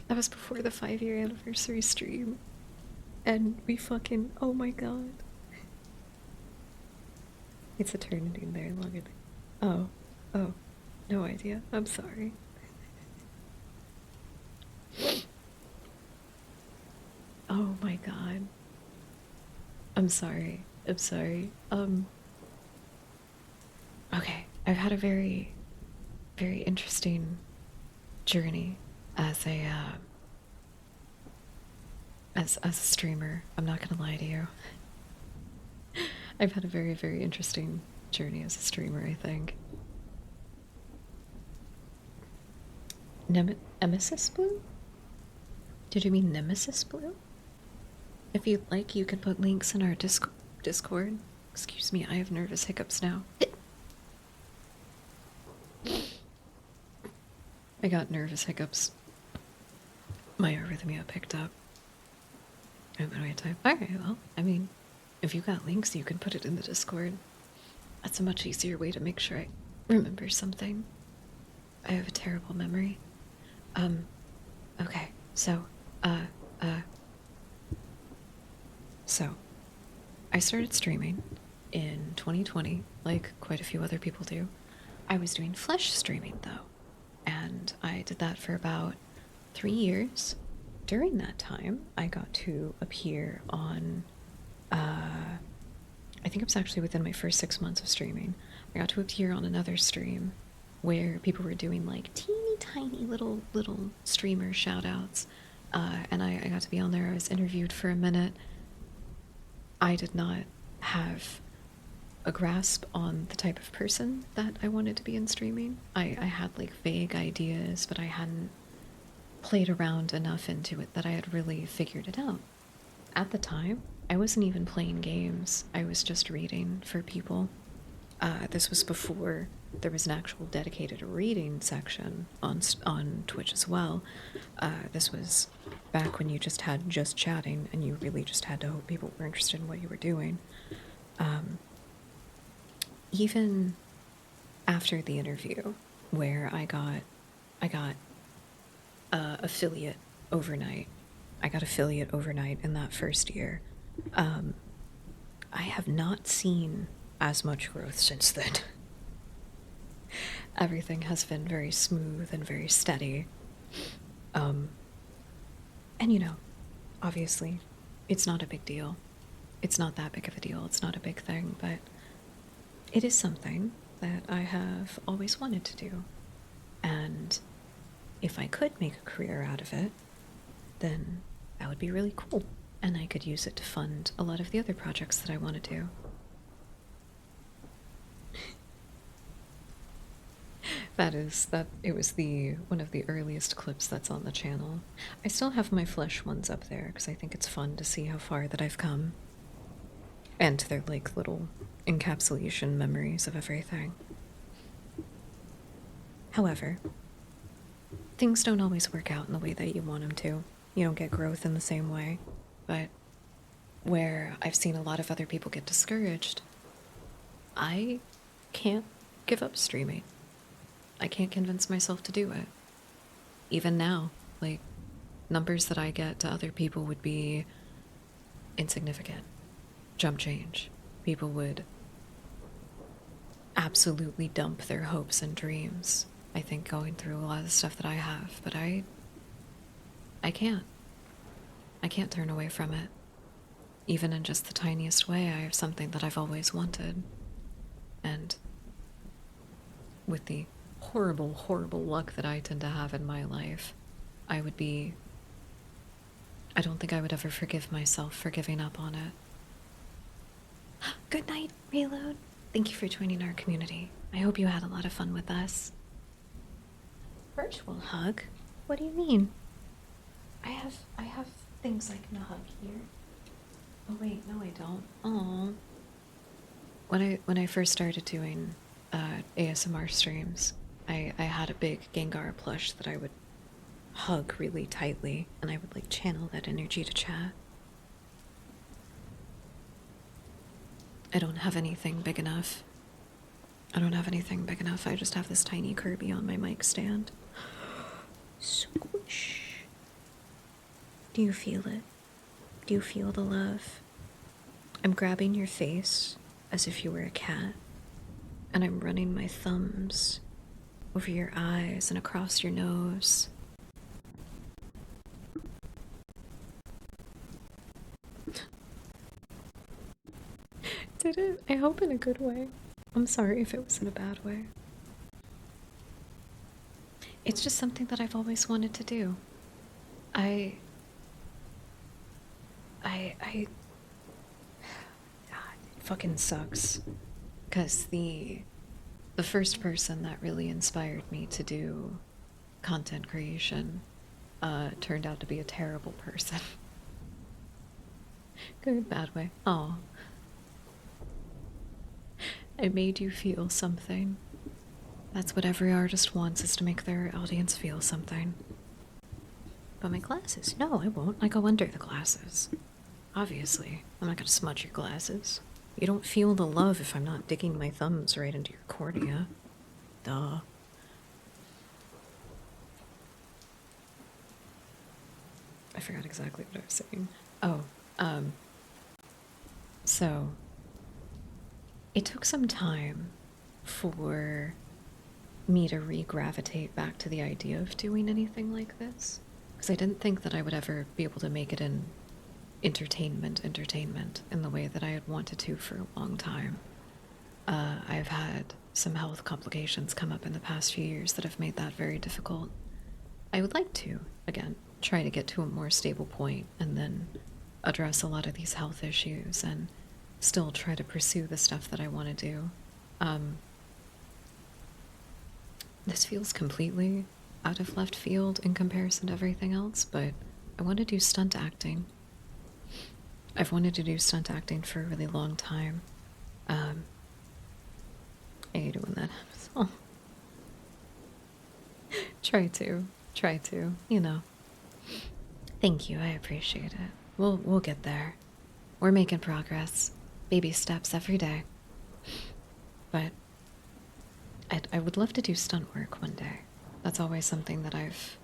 That was before the 5-year anniversary stream. And we fucking, oh my god. It's eternity in there longer than. Oh, no idea. I'm sorry. Oh my god. I'm sorry. Okay. I've had a very, very interesting journey as a streamer. I'm not gonna lie to you. I've had a very, very interesting journey as a streamer, I think. Nemesis Blue? Did you mean Nemesis Blue? If you'd like, you can put links in our Discord. Excuse me, I have nervous hiccups now. I got nervous hiccups. My arrhythmia picked up. I'm gonna type. Alright, well, I mean, if you got links, you can put it in the Discord. That's a much easier way to make sure I remember something. I have a terrible memory. Okay, so, so, I started streaming in 2020, like quite a few other people do. I was doing flesh streaming, though, and I did that for about 3 years. During that time, I got to appear on, I think it was actually within my first 6 months of streaming, I got to appear on another stream where people were doing like teeny tiny little streamer shout outs. And I got to be on there. I was interviewed for a minute. I did not have a grasp on the type of person that I wanted to be in streaming. I had like vague ideas, but I hadn't played around enough into it that I had really figured it out. At the time, I wasn't even playing games. I was just reading for people. This was before there was an actual dedicated reading section on Twitch as well. This was back when you just had just chatting and you really just had to hope people were interested in what you were doing. Even after the interview where I got affiliate overnight. I got affiliate overnight in that first year. I have not seen as much growth since then. Everything has been very smooth and very steady. And you know, obviously, it's not a big deal. It's not that big of a deal. It's not a big thing, but it is something that I have always wanted to do. And if I could make a career out of it, then that would be really cool. And I could use it to fund a lot of the other projects that I want to do. It was one of the earliest clips that's on the channel. I still have my flesh ones up there because I think it's fun to see how far that I've come. And they're like little encapsulation memories of everything. However, things don't always work out in the way that you want them to. You don't get growth in the same way. But where I've seen a lot of other people get discouraged, I can't give up streaming. I can't convince myself to do it. Even now, like, numbers that I get to other people would be insignificant. Jump change. people would absolutely dump their hopes and dreams, I think, going through a lot of the stuff that I have, but I can't. I can't turn away from it. Even in just the tiniest way, I have something that I've always wanted. And with the horrible, horrible luck that I tend to have in my life, I don't think I would ever forgive myself for giving up on it. Good night, Reload. Thank you for joining our community. I hope you had a lot of fun with us. Virtual hug? What do you mean? I have things I can hug here. Oh wait, no I don't. Oh. When I first started doing ASMR streams, I had a big Gengar plush that I would hug really tightly, and I would like channel that energy to chat. I don't have anything big enough. I don't have anything big enough. I just have this tiny Kirby on my mic stand. Squish. Do you feel it? Do you feel the love? I'm grabbing your face as if you were a cat, and I'm running my thumbs over your eyes and across your nose. Did it? I hope in a good way. I'm sorry if it was in a bad way. It's just something that I've always wanted to do. It fucking sucks. Because the first person that really inspired me to do content creation turned out to be a terrible person. Good, bad way. Oh. I made you feel something. That's what every artist wants, is to make their audience feel something. But my glasses? No, I won't. I go under the glasses. Obviously. I'm not gonna smudge your glasses. You don't feel the love if I'm not digging my thumbs right into your cornea. Duh. I forgot exactly what I was saying. Oh, so it took some time for me to re-gravitate back to the idea of doing anything like this, because I didn't think that I would ever be able to make it in entertainment in the way that I had wanted to for a long time. I've had some health complications come up in the past few years that have made that very difficult. I would like to, again, try to get to a more stable point and then address a lot of these health issues and still try to pursue the stuff that I want to do. This feels completely out of left field in comparison to everything else, but I want to do stunt acting. I've wanted to do stunt acting for a really long time. I hate it when that happens. Oh. Try to, you know. Thank you, I appreciate it. We'll get there. We're making progress. Baby steps every day. But I would love to do stunt work one day. That's always something that I've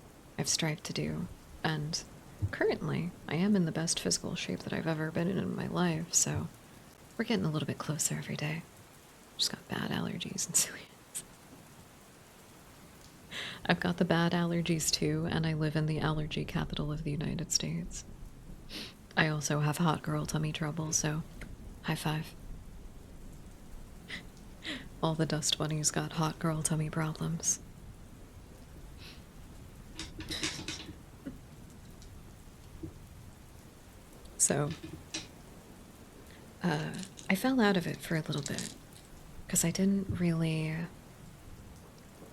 strived to do. And currently, I am in the best physical shape that I've ever been in my life, so we're getting a little bit closer every day. Just got bad allergies and silly. I've got the bad allergies too, and I live in the allergy capital of the United States. I also have hot girl tummy trouble, so high five. All the dust bunnies got hot girl tummy problems. So, I fell out of it for a little bit, because I didn't really...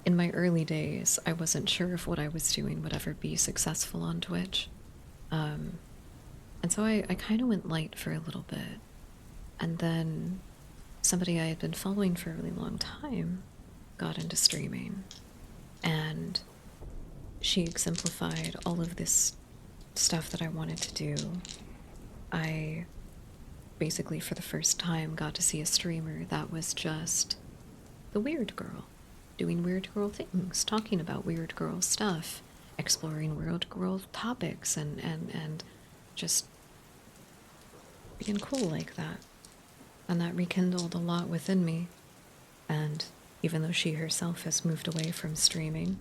In my early days, I wasn't sure if what I was doing would ever be successful on Twitch. And so I kind of went light for a little bit. And then somebody I had been following for a really long time got into streaming. And she exemplified all of this stuff that I wanted to do. I basically, for the first time, got to see a streamer that was just the weird girl. Doing weird girl things, talking about weird girl stuff, exploring weird girl topics, and just being cool like that. and that rekindled a lot within me. And even though she herself has moved away from streaming,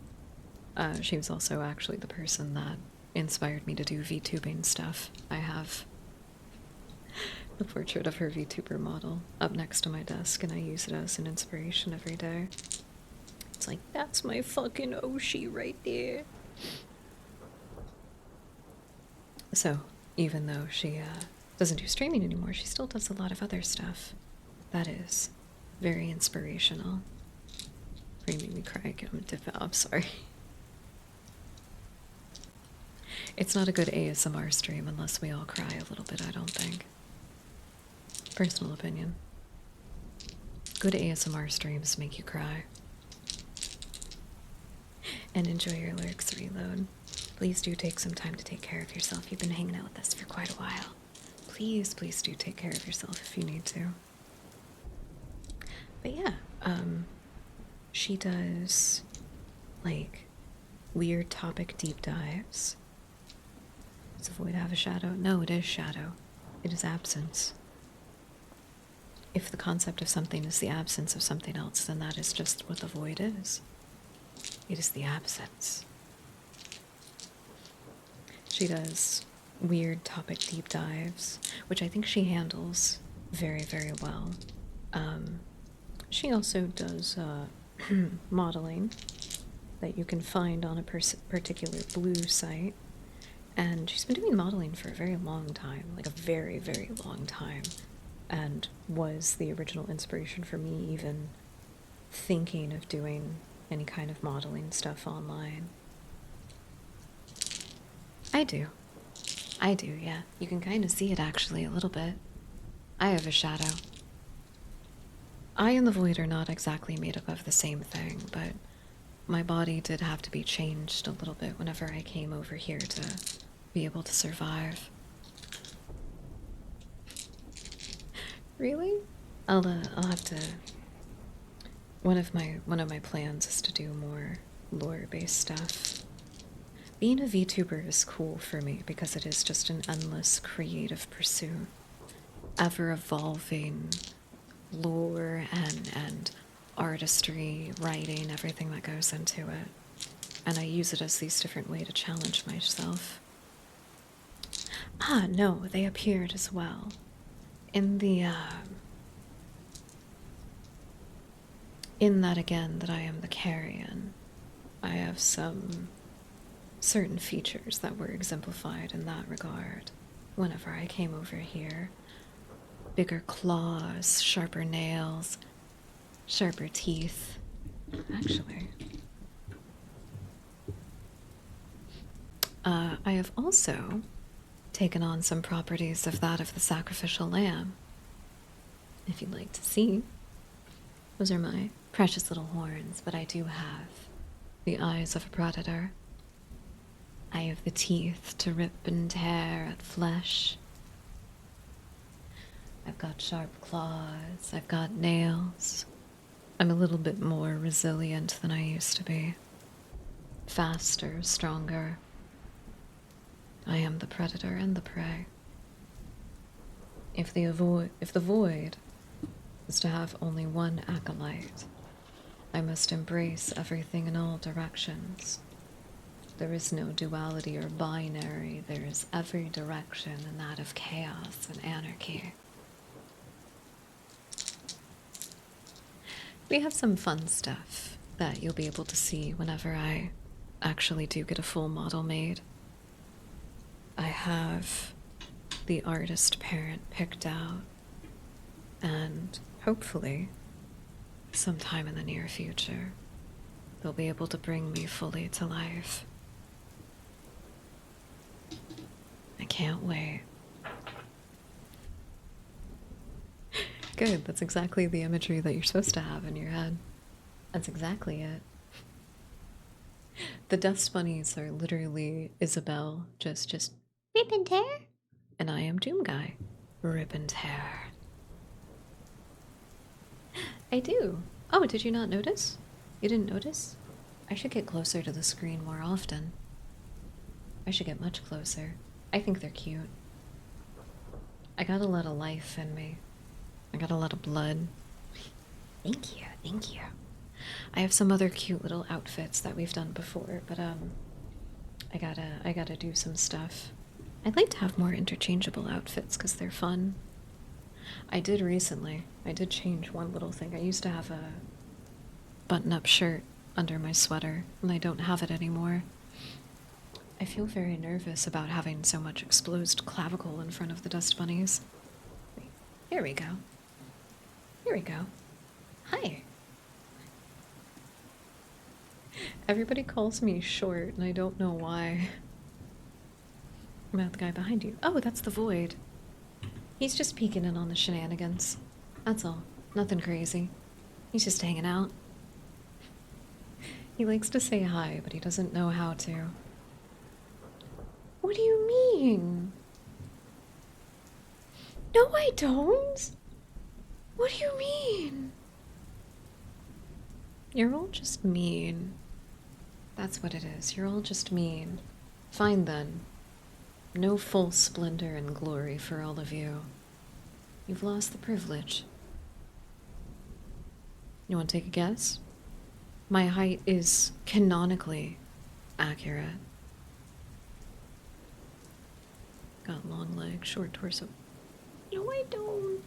she was also actually the person that inspired me to do VTubing stuff. I have the portrait of her VTuber model up next to my desk, and I use it as an inspiration every day. It's like, that's my fucking Oshi right there. So, even though she doesn't do streaming anymore, she still does a lot of other stuff that is very inspirational. You made me cry. I'm sorry. It's not a good ASMR stream unless we all cry a little bit, I don't think. Personal opinion. Good ASMR streams make you cry. And enjoy your lyrics reload. Please do take some time to take care of yourself. You've been hanging out with us for quite a while. Please, please do take care of yourself if you need to. But yeah, she does, like, weird topic deep dives. Does a void have a shadow? No, it is shadow. It is absence. If the concept of something is the absence of something else, then that is just what the void is. It is the absence. She does weird topic deep dives, which I think she handles very, very well. She also does modeling that you can find on a particular blue site. And she's been doing modeling for a very long time, like a very, very long time, and was the original inspiration for me even thinking of doing any kind of modeling stuff online. I do, yeah. You can kind of see it actually a little bit. I have a shadow. I and the void are not exactly made up of the same thing, but my body did have to be changed a little bit whenever I came over here to be able to survive. Really? I'll have to. One of my plans is to do more lore-based stuff. Being a VTuber is cool for me because it is just an endless creative pursuit, ever-evolving lore and artistry, writing, everything that goes into it. And I use it as these different ways to challenge myself. Ah, no, they appeared as well. In the, in that again, that I am the carrion, I have some certain features that were exemplified in that regard whenever I came over here. Bigger claws, sharper nails, sharper teeth. Actually, I have also taken on some properties of that of the sacrificial lamb. If you'd like to see, those are my precious little horns, but I do have the eyes of a predator. I have the teeth to rip and tear at flesh. I've got sharp claws, I've got nails. I'm a little bit more resilient than I used to be. Faster, stronger. I am the predator and the prey. If the void is to have only one acolyte, I must embrace everything in all directions. There is no duality or binary. There is every direction, and that of chaos and anarchy. We have some fun stuff that you'll be able to see whenever I actually do get a full model made. I have the artist parent picked out, and hopefully, sometime in the near future, they'll be able to bring me fully to life. I can't wait. Good, that's exactly the imagery that you're supposed to have in your head. That's exactly it. The dust bunnies are literally Isabel, just rip and tear, and I am Doom Guy, rip and tear. I do. Oh, did you not notice? You didn't notice? I should get closer to the screen more often. I should get much closer. I think they're cute. I got a lot of life in me. I got a lot of blood. Thank you, thank you. I have some other cute little outfits that we've done before, but I gotta do some stuff. I'd like to have more interchangeable outfits because they're fun. I did recently. I did change one little thing. I used to have a button-up shirt under my sweater, and I don't have it anymore. I feel very nervous about having so much exposed clavicle in front of the dust bunnies. Wait, here we go. Here we go. Hi. Everybody calls me short, and I don't know why. I'm at the guy behind you. Oh, that's the Void. He's just peeking in on the shenanigans. That's all. Nothing crazy. He's just hanging out. He likes to say hi, but he doesn't know how to. What do you mean? No, I don't. What do you mean? You're all just mean. That's what it is. You're all just mean. Fine then. No full splendor and glory for all of you. You've lost the privilege. You want to take a guess? My height is canonically accurate. Got long legs, short torso. No, I don't.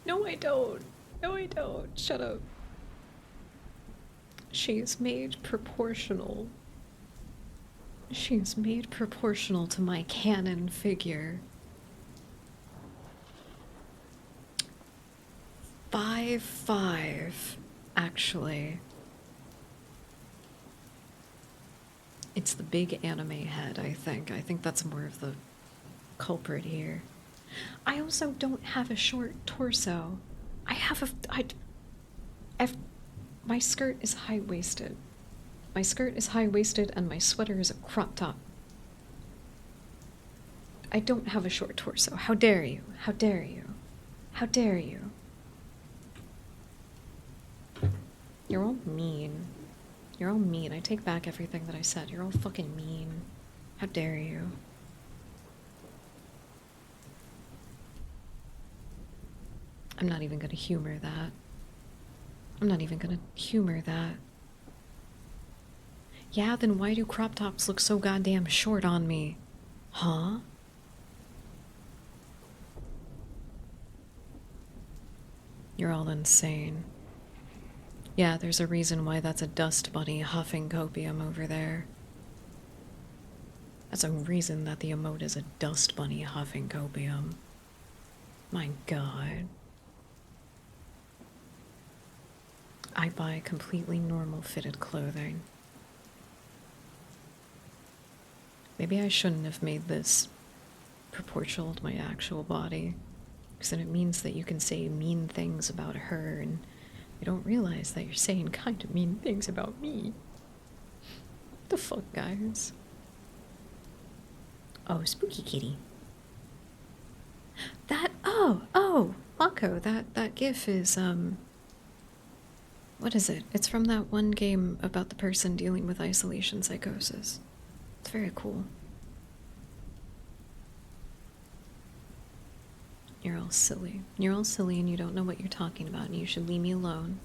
No, I don't. No, I don't. Shut up. She is made proportional. She is made proportional to my canon figure. 5'5", actually. It's the big anime head, I think. I think that's more of the culprit here. I also don't have a short torso. I have my skirt is high-waisted. My skirt is high-waisted and my sweater is a crop top. I don't have a short torso. How dare you? How dare you? How dare you? You're all mean. You're all mean. I take back everything that I said. You're all fucking mean. How dare you? I'm not even gonna humor that. I'm not even gonna humor that. Yeah, then why do crop tops look so goddamn short on me? Huh? You're all insane. Yeah, there's a reason why that's a dust bunny huffing copium over there. That's a reason that the emote is a dust bunny huffing copium. My god. I buy completely normal fitted clothing. Maybe I shouldn't have made this proportional to my actual body, because then it means that you can say mean things about her and you don't realize that you're saying kind of mean things about me. What the fuck, guys? Oh, spooky kitty. Oh, Mako, that gif is, what is it? It's from that one game about the person dealing with isolation psychosis. It's very cool. You're all silly. You're all silly and you don't know what you're talking about and you should leave me alone.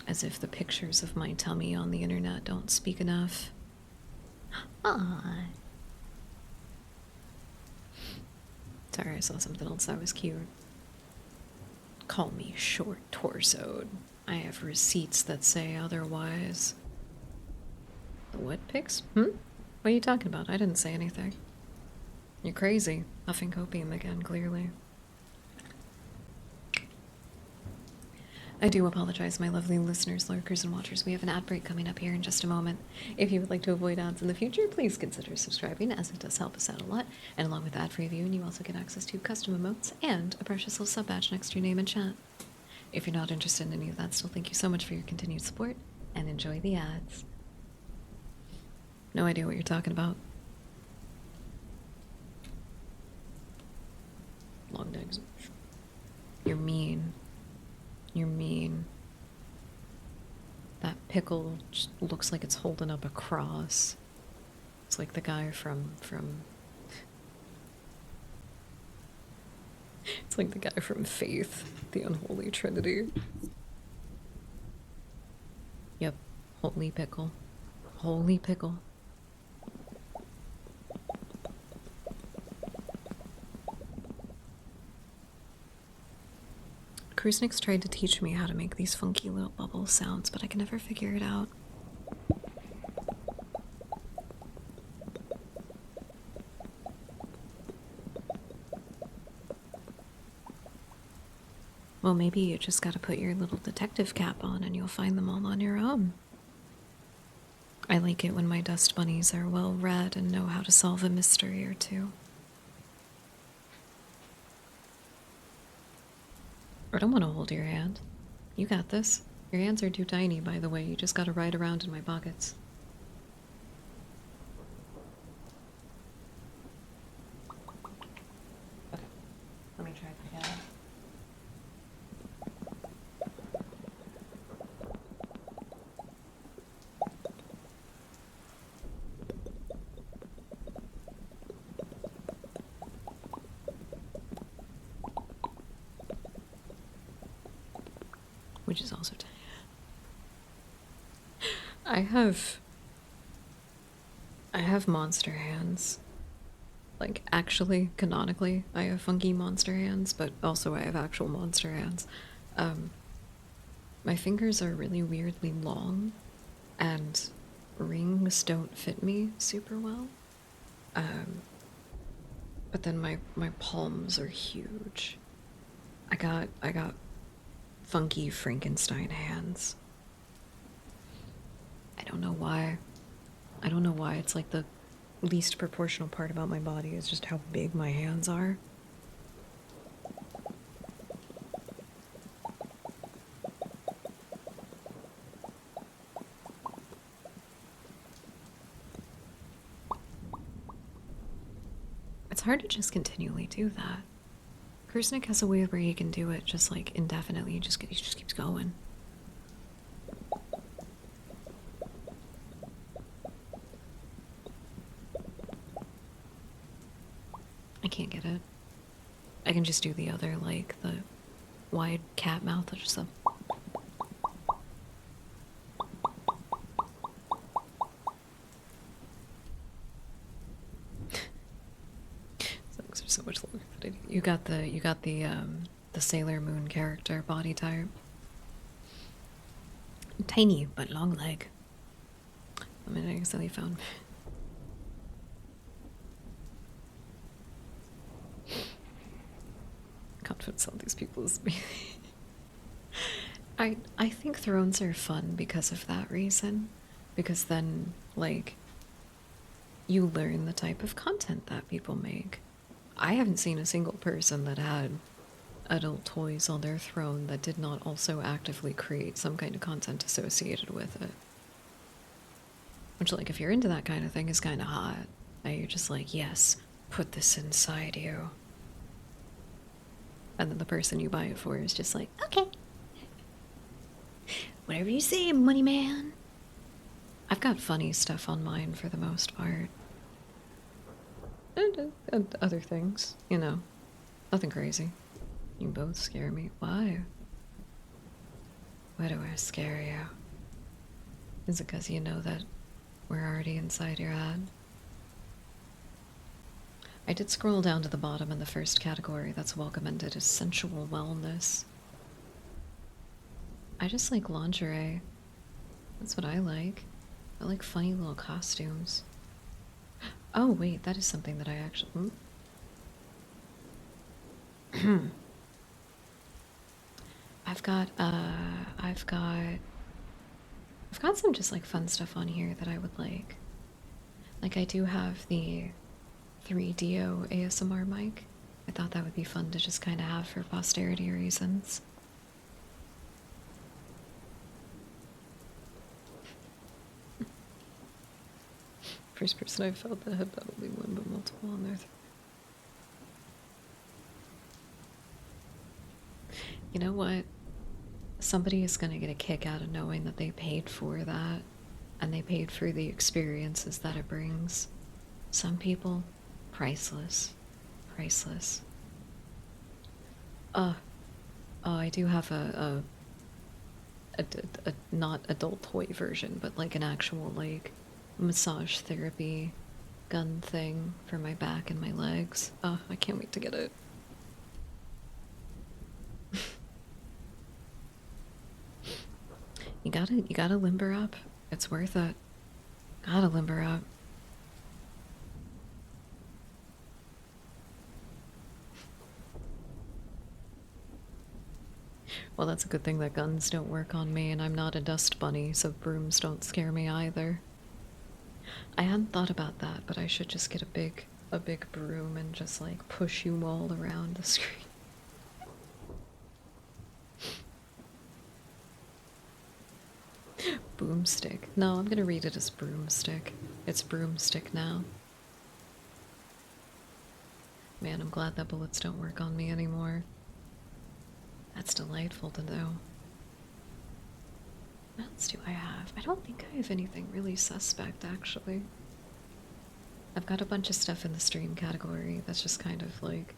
As if the pictures of my tummy on the internet don't speak enough. Ah. Sorry, I saw something else that was cute. Call me short-torsoed. I have receipts that say otherwise. The what pics? What are you talking about? I didn't say anything. You're crazy. Huffing copium again, clearly. I do apologize, my lovely listeners, lurkers, and watchers. We have an ad break coming up here in just a moment. If you would like to avoid ads in the future, please consider subscribing, as it does help us out a lot. And along with ad-free viewing, you also get access to custom emotes and a precious little sub badge next to your name and chat. If you're not interested in any of that, still thank you so much for your continued support, and enjoy the ads. No idea what you're talking about. Long legs. You're mean. You're mean. That pickle just looks like it's holding up a cross. It's like the guy from like the guy from Faith, the unholy trinity. Yep, holy pickle. Holy pickle. Krusnik's tried to teach me how to make these funky little bubble sounds, but I can never figure it out. Well, maybe you just gotta put your little detective cap on and you'll find them all on your own. I like it when my dust bunnies are well read and know how to solve a mystery or two. I don't want to hold your hand. You got this. Your hands are too tiny, by the way. You just gotta ride around in my pockets. Okay, let me try that again. Which is also I have monster hands. Like, actually, canonically, I have funky monster hands, but also I have actual monster hands. My fingers are really weirdly long, and rings don't fit me super well. But then my palms are huge. I got funky Frankenstein hands. I don't know why. I don't know why. It's like the least proportional part about my body is just how big my hands are. It's hard to just continually do that. Krusnik has a way where he can do it just like indefinitely. He just keeps going. I can't get it. I can just do the other, like the wide cat mouth, just the. Songs are so much longer. You got the Sailor Moon character body type. Tiny but long leg. I mean, I guess they found. Confidence on these people is me. I think thrones are fun because of that reason. Because then, like, you learn the type of content that people make. I haven't seen a single person that had adult toys on their throne that did not also actively create some kind of content associated with it. Which, like, if you're into that kind of thing, is kind of hot. And you're just like, yes, put this inside you. And then the person you buy it for is just like, okay. Whatever you say, money man. I've got funny stuff on mine for the most part. And other things, you know. Nothing crazy. You both scare me. Why? Why do I scare you? Is it because you know that we're already inside your head? I did scroll down to the bottom, and the first category that's recommended is sensual wellness. I just like lingerie. That's what I like. I like funny little costumes. Oh, wait, that is something that I actually. I've got some just like fun stuff on here that I would like. Like, I do have the 3DO ASMR mic. I thought that would be fun to just kind of have for posterity reasons. First person I felt that had not only one but multiple on their You know what? Somebody is going to get a kick out of knowing that they paid for that and they paid for the experiences that it brings. Some people, priceless. Priceless. Uh, I do have a not adult toy version, but like an actual like massage therapy gun thing for my back and my legs. I can't wait to get it. You gotta limber up. It's worth it. Gotta limber up. Well, that's a good thing that guns don't work on me, and I'm not a dust bunny, so brooms don't scare me either. I hadn't thought about that, but I should just get a big broom and just like push you all around the screen. Boomstick. No, I'm gonna read it as broomstick. It's broomstick now. Man, I'm glad that bullets don't work on me anymore. That's delightful to know. What else do I have? I don't think I have anything really suspect, actually. I've got a bunch of stuff in the stream category that's just kind of like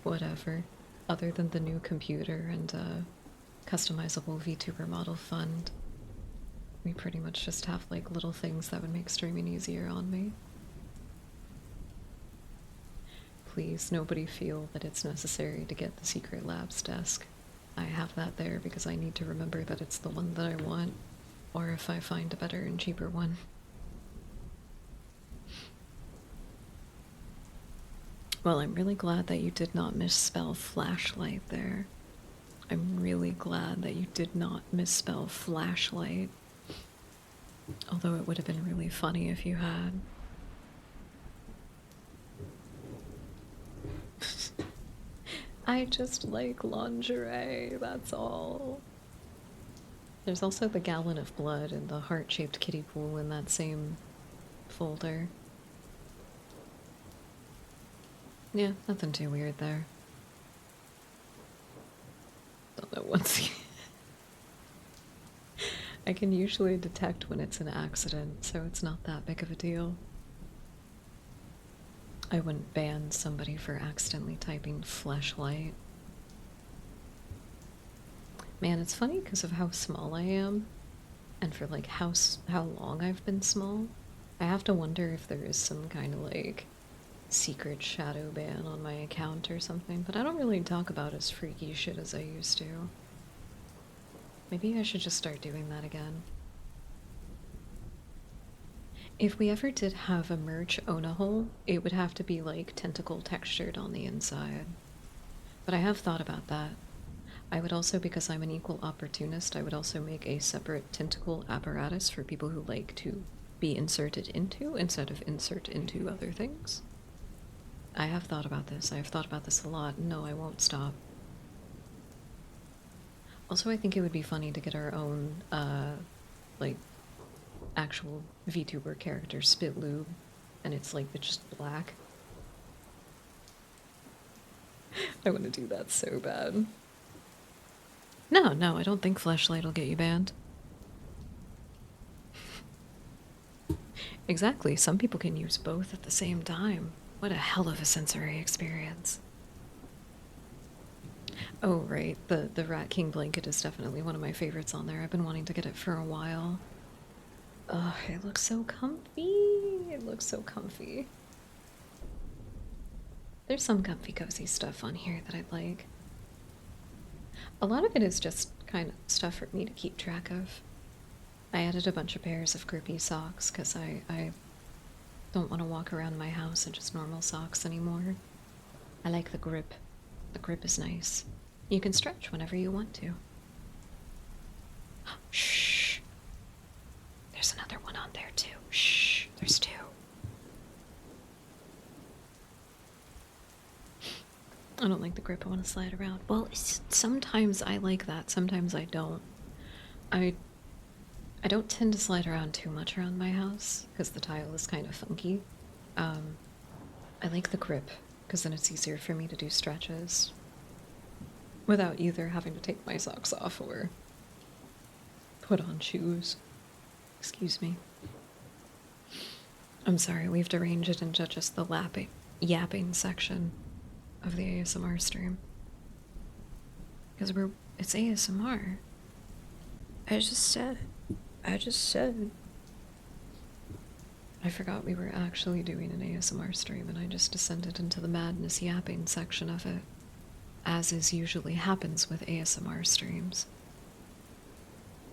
whatever, other than the new computer and customizable VTuber model fund. We pretty much just have like little things that would make streaming easier on me. Please, nobody feel that it's necessary to get the Secret Labs desk. I have that there because I need to remember that it's the one that I want, or if I find a better and cheaper one. Well, I'm really glad that you did not misspell flashlight there. I'm really glad that you did not misspell flashlight. Although it would have been really funny if you had. I just like lingerie, that's all. There's also the gallon of blood and the heart-shaped kiddie pool in that same folder. Yeah, nothing too weird there. Don't know once I can usually detect when it's an accident, so it's not that big of a deal. I wouldn't ban somebody for accidentally typing fleshlight. Man, it's funny because of how small I am, and for like how long I've been small. I have to wonder if there is some kind of like secret shadow ban on my account or something, but I don't really talk about as freaky shit as I used to. Maybe I should just start doing that again. If we ever did have a merch Ona hole, it would have to be like tentacle textured on the inside. But I have thought about that. I would also, because I'm an equal opportunist, I would also make a separate tentacle apparatus for people who like to be inserted into instead of insert into other things. I have thought about this. I have thought about this a lot. No, I won't stop. Also, I think it would be funny to get our own, like, actual VTuber character, Spit Lube, and it's like, it's just black. I want to do that so bad. No, I don't think flashlight will get you banned. Exactly, some people can use both at the same time. What a hell of a sensory experience. Oh, right, the Rat King blanket is definitely one of my favorites on there. I've been wanting to get it for a while. Ugh, it looks so comfy. It looks so comfy. There's some comfy cozy stuff on here that I like. A lot of it is just kind of stuff for me to keep track of. I added a bunch of pairs of grippy socks because I don't want to walk around my house in just normal socks anymore. I like the grip. The grip is nice. You can stretch whenever you want to. Shh. There's another one on there too. Shh. There's two. I don't like the grip. I want to slide around. Well, sometimes I like that. Sometimes I don't. I don't tend to slide around too much around my house because the tile is kind of funky. I like the grip because then it's easier for me to do stretches without either having to take my socks off or put on shoes. Excuse me. I'm sorry, we've deranged it into just the yapping section of the ASMR stream. Because it's ASMR. I just said. I just said. I forgot we were actually doing an ASMR stream and I just descended into the madness yapping section of it, as is usually happens with ASMR streams.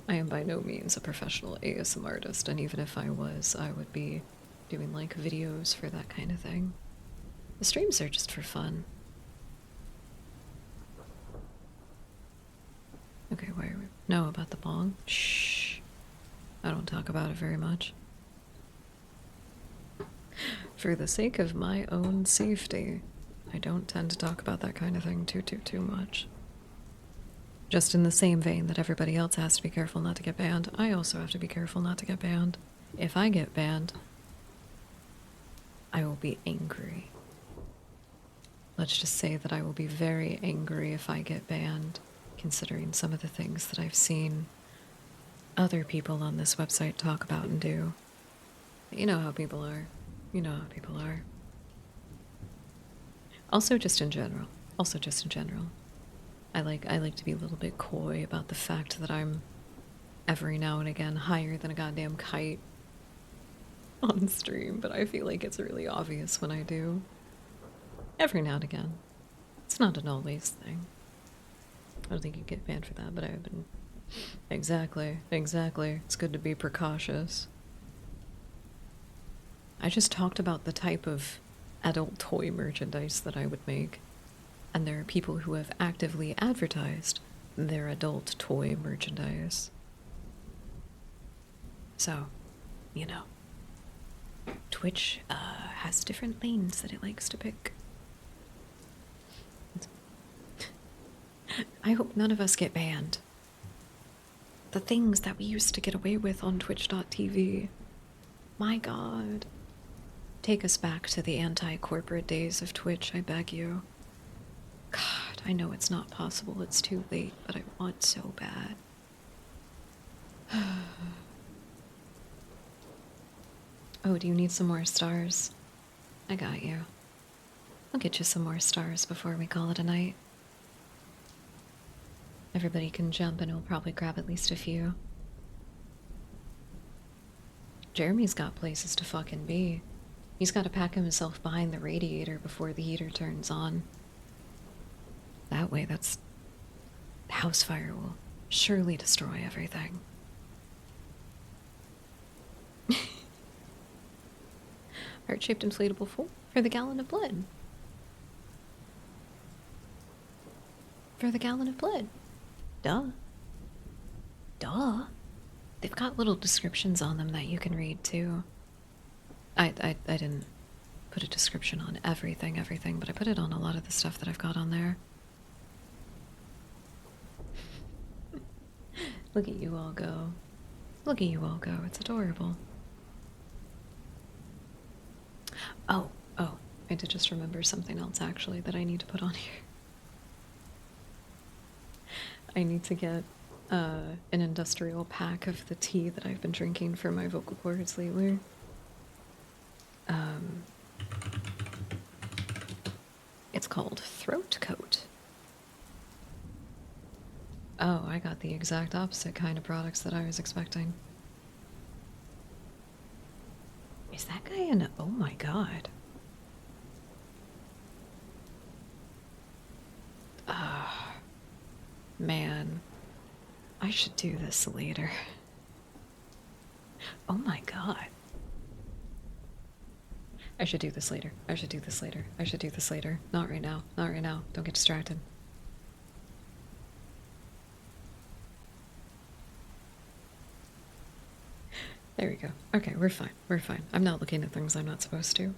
I am by no means a professional ASMR artist, and even if I was, I would be doing like videos for that kind of thing. The streams are just for fun. Okay, where are we? No, about the bong? Shh. I don't talk about it very much. For the sake of my own safety, I don't tend to talk about that kind of thing too much. Just in the same vein that everybody else has to be careful not to get banned, I also have to be careful not to get banned. If I get banned, I will be angry. Let's just say that I will be very angry if I get banned, considering some of the things that I've seen other people on this website talk about and do. You know how people are. You know how people are. Also just in general. I like to be a little bit coy about the fact that I'm every now and again higher than a goddamn kite on stream, but I feel like it's really obvious when I do. Every now and again. It's not an always thing. I don't think you get banned for that, but I've been... Exactly. It's good to be precautious. I just talked about the type of adult toy merchandise that I would make, and there are people who have actively advertised their adult toy merchandise. So, you know, Twitch has different lanes that it likes to pick. I hope none of us get banned. The things that we used to get away with on twitch.tv. My god. Take us back to the anti-corporate days of Twitch, I beg you. God, I know it's not possible, it's too late, but I want so bad. Oh, do you need some more stars? I got you. I'll get you some more stars before we call it a night. Everybody can jump and he'll probably grab at least a few. Jeremy's got places to fucking be. He's got to pack himself behind the radiator before the heater turns on. That way, that's... house fire will surely destroy everything. Heart-shaped inflatable for the gallon of blood. For the gallon of blood. Duh. Duh. They've got little descriptions on them that you can read, too. I didn't put a description on everything, but I put it on a lot of the stuff that I've got on there. Look at you all go. Look at you all go. It's adorable. Oh, I did just remember something else, actually, that I need to put on here. I need to get an industrial pack of the tea that I've been drinking for my vocal cords lately. It's called Throat Coat. Oh, I got the exact opposite kind of products that I was expecting. Is that guy in a... Oh my god. Man. I should do this later. Oh my god. I should do this later. Not right now. Don't get distracted. There we go. Okay, we're fine. I'm not looking at things I'm not supposed to.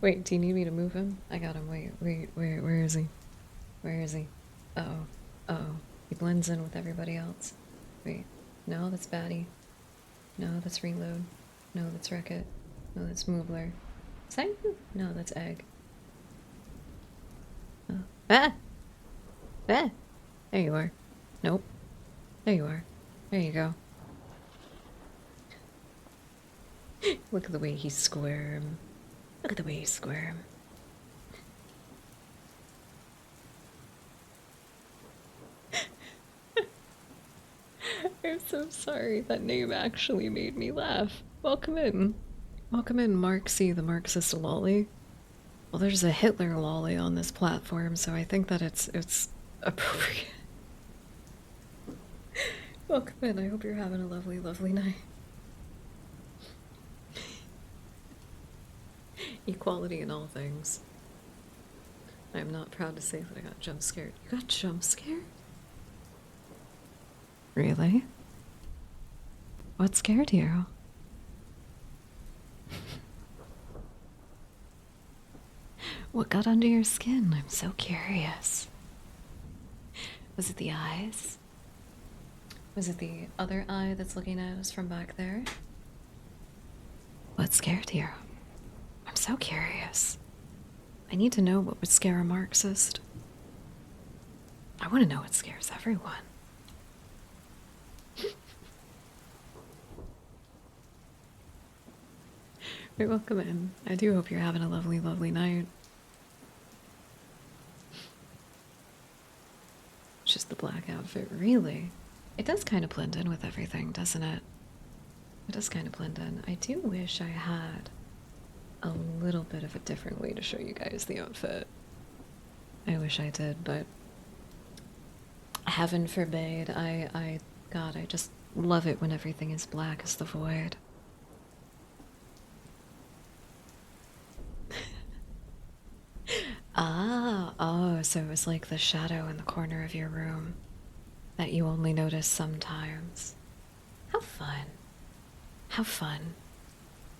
Wait, do you need me to move him? I got him. Wait, where is he? Uh-oh. He blends in with everybody else. Wait, no, that's Batty. No, that's Reload. No, that's Wreck-It. No, that's Moobler. Is that you? No, that's Egg. Oh. Ah! There you are. Nope. There you are. There you go. Look at the way he squirm. I'm so sorry. That name actually made me laugh. Welcome in. Welcome in, Marxy the Marxist lolly. Well, there's a Hitler lolly on this platform, so I think that it's appropriate. Welcome in. I hope you're having a lovely, lovely night. Equality in all things. I am not proud to say that I got jump scared. You got jump scared? Really? What scared you? What got under your skin? I'm so curious. Was it the eyes? Was it the other eye that's looking at us from back there? What scared you? I'm so curious. I need to know what would scare a Marxist. I want to know what scares everyone. You're welcome in. I do hope you're having a lovely, lovely night. Just the black outfit, really? It does kind of blend in with everything, doesn't it? It does kind of blend in. I do wish I had a little bit of a different way to show you guys the outfit. I wish I did, but heaven forbade. God, I just love it when everything is black as the void. Oh, so it was like the shadow in the corner of your room that you only notice sometimes. How fun. How fun.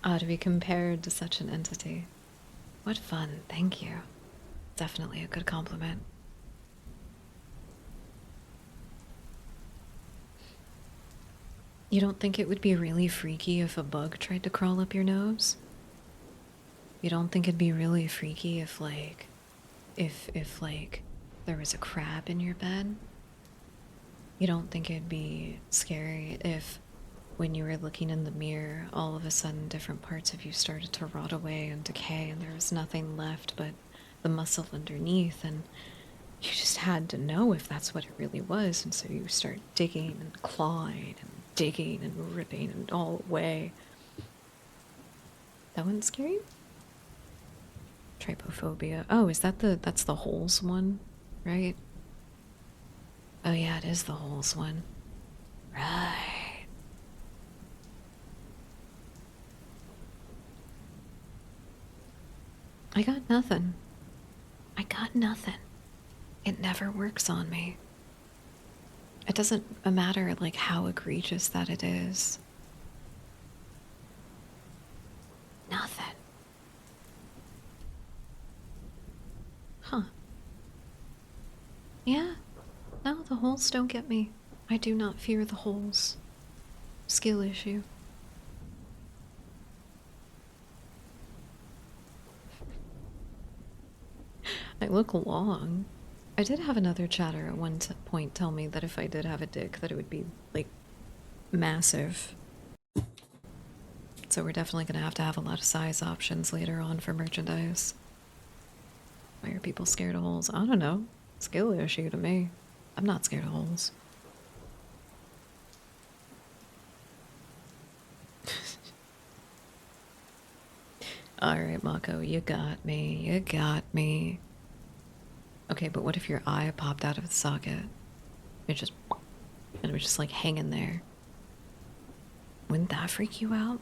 To be compared to such an entity. What fun, thank you. Definitely a good compliment. You don't think it would be really freaky if a bug tried to crawl up your nose? You don't think it'd be really freaky if, like, if like, there was a crab in your bed? You don't think it'd be scary if, when you were looking in the mirror, all of a sudden different parts of you started to rot away and decay and there was nothing left but the muscle underneath, and you just had to know if that's what it really was, and so you start digging and clawing and digging and ripping and all away. That wouldn't scare you? Trypophobia. Oh, is that that's the holes one, right? Oh yeah, it is the holes one. Right. I got nothing. I got nothing. It never works on me. It doesn't matter, like, how egregious that it is. Nothing. Huh. Yeah. No, the holes don't get me. I do not fear the holes. Skill issue. I look long. I did have another chatter at one point tell me that if I did have a dick, that it would be, like, massive. So we're definitely gonna have to have a lot of size options later on for merchandise. Why are people scared of holes? I don't know. Skill issue to me. I'm not scared of holes. Alright, Mako, you got me. You got me. Okay, but what if your eye popped out of the socket? It just... and it was just, like, hanging there. Wouldn't that freak you out?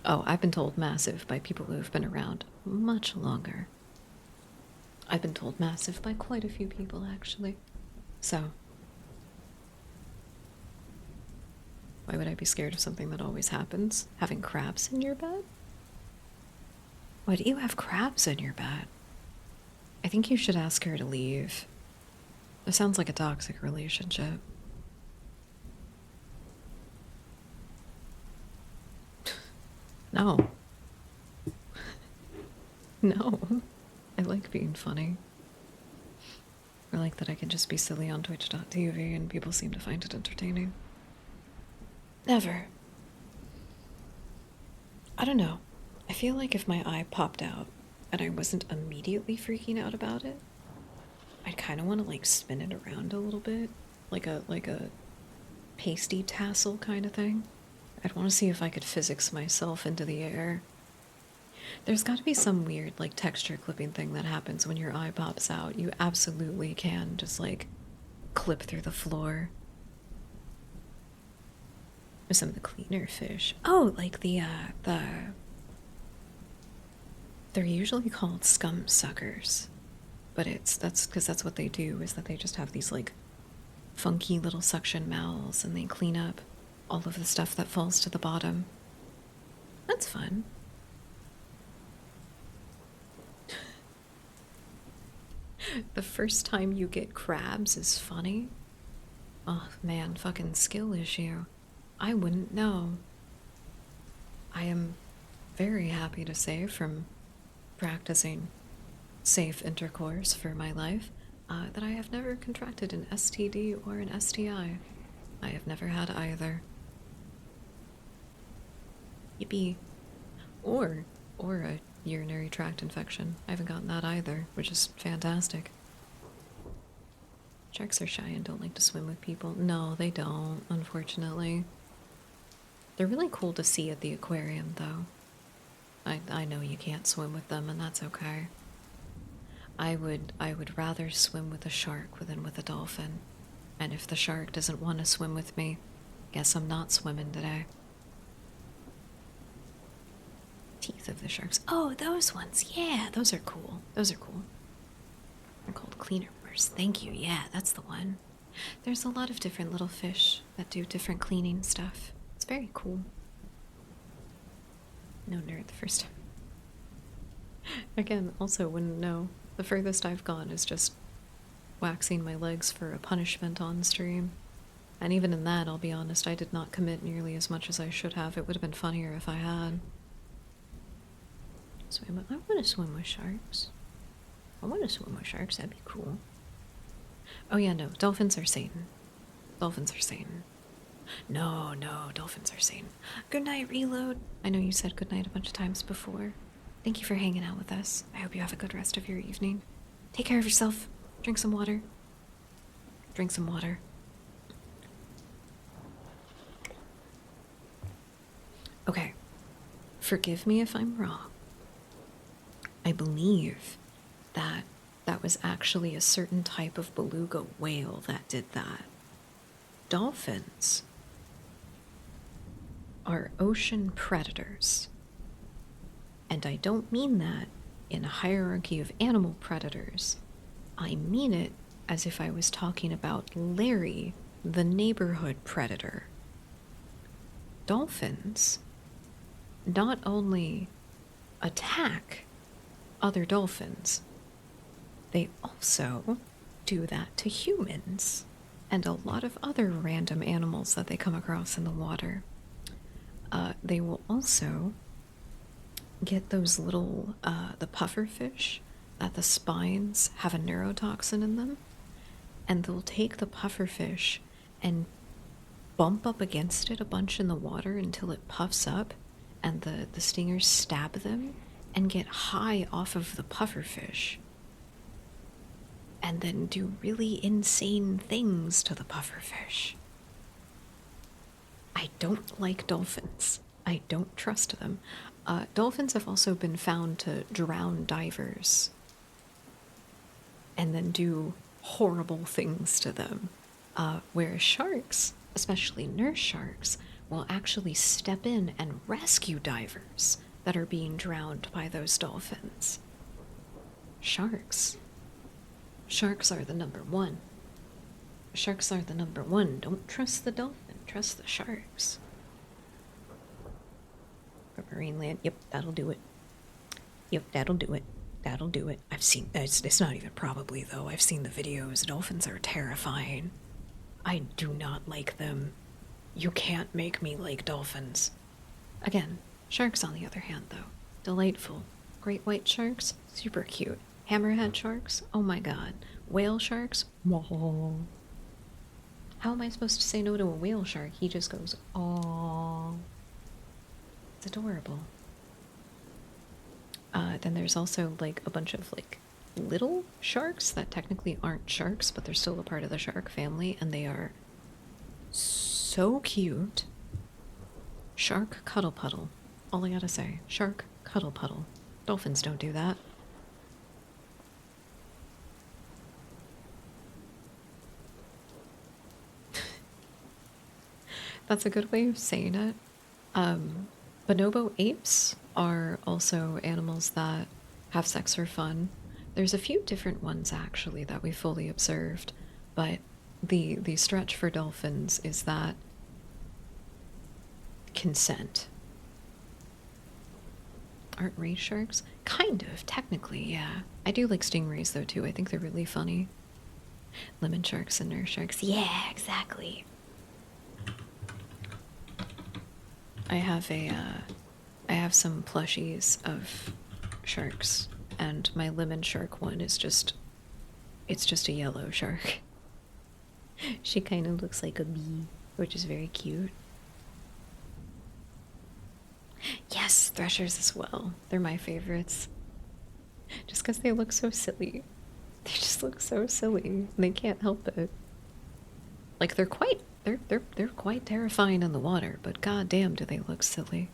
Oh, I've been told massive by people who have been around much longer. I've been told massive by quite a few people, actually. So, why would I be scared of something that always happens? Having crabs in your bed? Why do you have crabs in your bed? I think you should ask her to leave. It sounds like a toxic relationship. No. No. I like being funny. I like that I can just be silly on Twitch.tv and people seem to find it entertaining. Never. I don't know. I feel like if my eye popped out and I wasn't immediately freaking out about it, I'd kind of want to like spin it around a little bit, like a pasty tassel kind of thing. I'd want to see if I could physics myself into the air. There's got to be some weird like texture clipping thing that happens when your eye pops out. You absolutely can just like clip through the floor. Some of the cleaner fish. Oh, like they're usually called scum suckers. But that's because that's what they do, is that they just have these like funky little suction mouths and they clean up all of the stuff that falls to the bottom. That's fun. The first time you get crabs is funny. Oh man, fucking skill issue. I wouldn't know. I am very happy to say from practicing safe intercourse for my life that I have never contracted an STD or an STI. I have never had either. Yippee. Or a urinary tract infection. I haven't gotten that either, which is fantastic. Sharks are shy and don't like to swim with people. No, they don't, unfortunately. They're really cool to see at the aquarium, though. I know you can't swim with them, and that's okay. I would rather swim with a shark than with a dolphin. And if the shark doesn't want to swim with me, guess I'm not swimming today. Teeth of the sharks. Oh, those ones. Yeah, those are cool. Those are cool. They're called cleaners. Thank you. Yeah, that's the one. There's a lot of different little fish that do different cleaning stuff. It's very cool. No nerd the first time. Again, also wouldn't know. The furthest I've gone is just waxing my legs for a punishment on stream. And even in that, I'll be honest, I did not commit nearly as much as I should have. It would have been funnier if I had. I want to swim with sharks. I want to swim with sharks, that'd be cool. Oh yeah, no, dolphins are Satan. Dolphins are Satan. No, dolphins are Satan. Good night, Reload. I know you said good night a bunch of times before. Thank you for hanging out with us. I hope you have a good rest of your evening. Take care of yourself. Drink some water. Drink some water. Okay. Forgive me if I'm wrong. I believe that that was actually a certain type of beluga whale that did that. Dolphins are ocean predators. And I don't mean that in a hierarchy of animal predators. I mean it as if I was talking about Larry, the neighborhood predator. Dolphins not only attack other dolphins, they also do that to humans and a lot of other random animals that they come across in the water. They will also get those little, the puffer fish, that the spines have a neurotoxin in them, and they'll take the puffer fish and bump up against it a bunch in the water until it puffs up, and the stingers stab them and get high off of the puffer fish, and then do really insane things to the puffer fish. I don't like dolphins. I don't trust them. Dolphins have also been found to drown divers and then do horrible things to them, whereas sharks, especially nurse sharks, will actually step in and rescue divers that are being drowned by those dolphins. Sharks are the number one. Sharks are the number one. Don't trust the dolphin, trust the sharks. For marine land, yep, that'll do it. Yep, that'll do it. That'll do it. I've seen, it's not even probably though, I've seen the videos. Dolphins are terrifying. I do not like them. You can't make me like dolphins. Again, sharks on the other hand though, delightful. Great white sharks, super cute. Hammerhead sharks, oh my god. Whale sharks, whoa. How am I supposed to say no to a whale shark? He just goes, aww. It's adorable. Then there's also like a bunch of like little sharks that technically aren't sharks, but they're still a part of the shark family, and they are so cute. Shark cuddle puddle. All I gotta say, shark cuddle puddle. Dolphins don't do that. That's a good way of saying it. Bonobo apes are also animals that have sex for fun. There's a few different ones actually that we fully observed, but the stretch for dolphins is that consent. Aren't ray sharks? Kind of, technically, yeah. I do like stingrays though too. I think they're really funny. Lemon sharks and nurse sharks. Yeah, exactly. I have some plushies of sharks, and my lemon shark one is it's just a yellow shark. She kind of looks like a bee, which is very cute. Yes, threshers as well. They're my favorites. Just because they look so silly. They just look so silly. They can't help it. Like they're quite terrifying in the water, but goddamn do they look silly.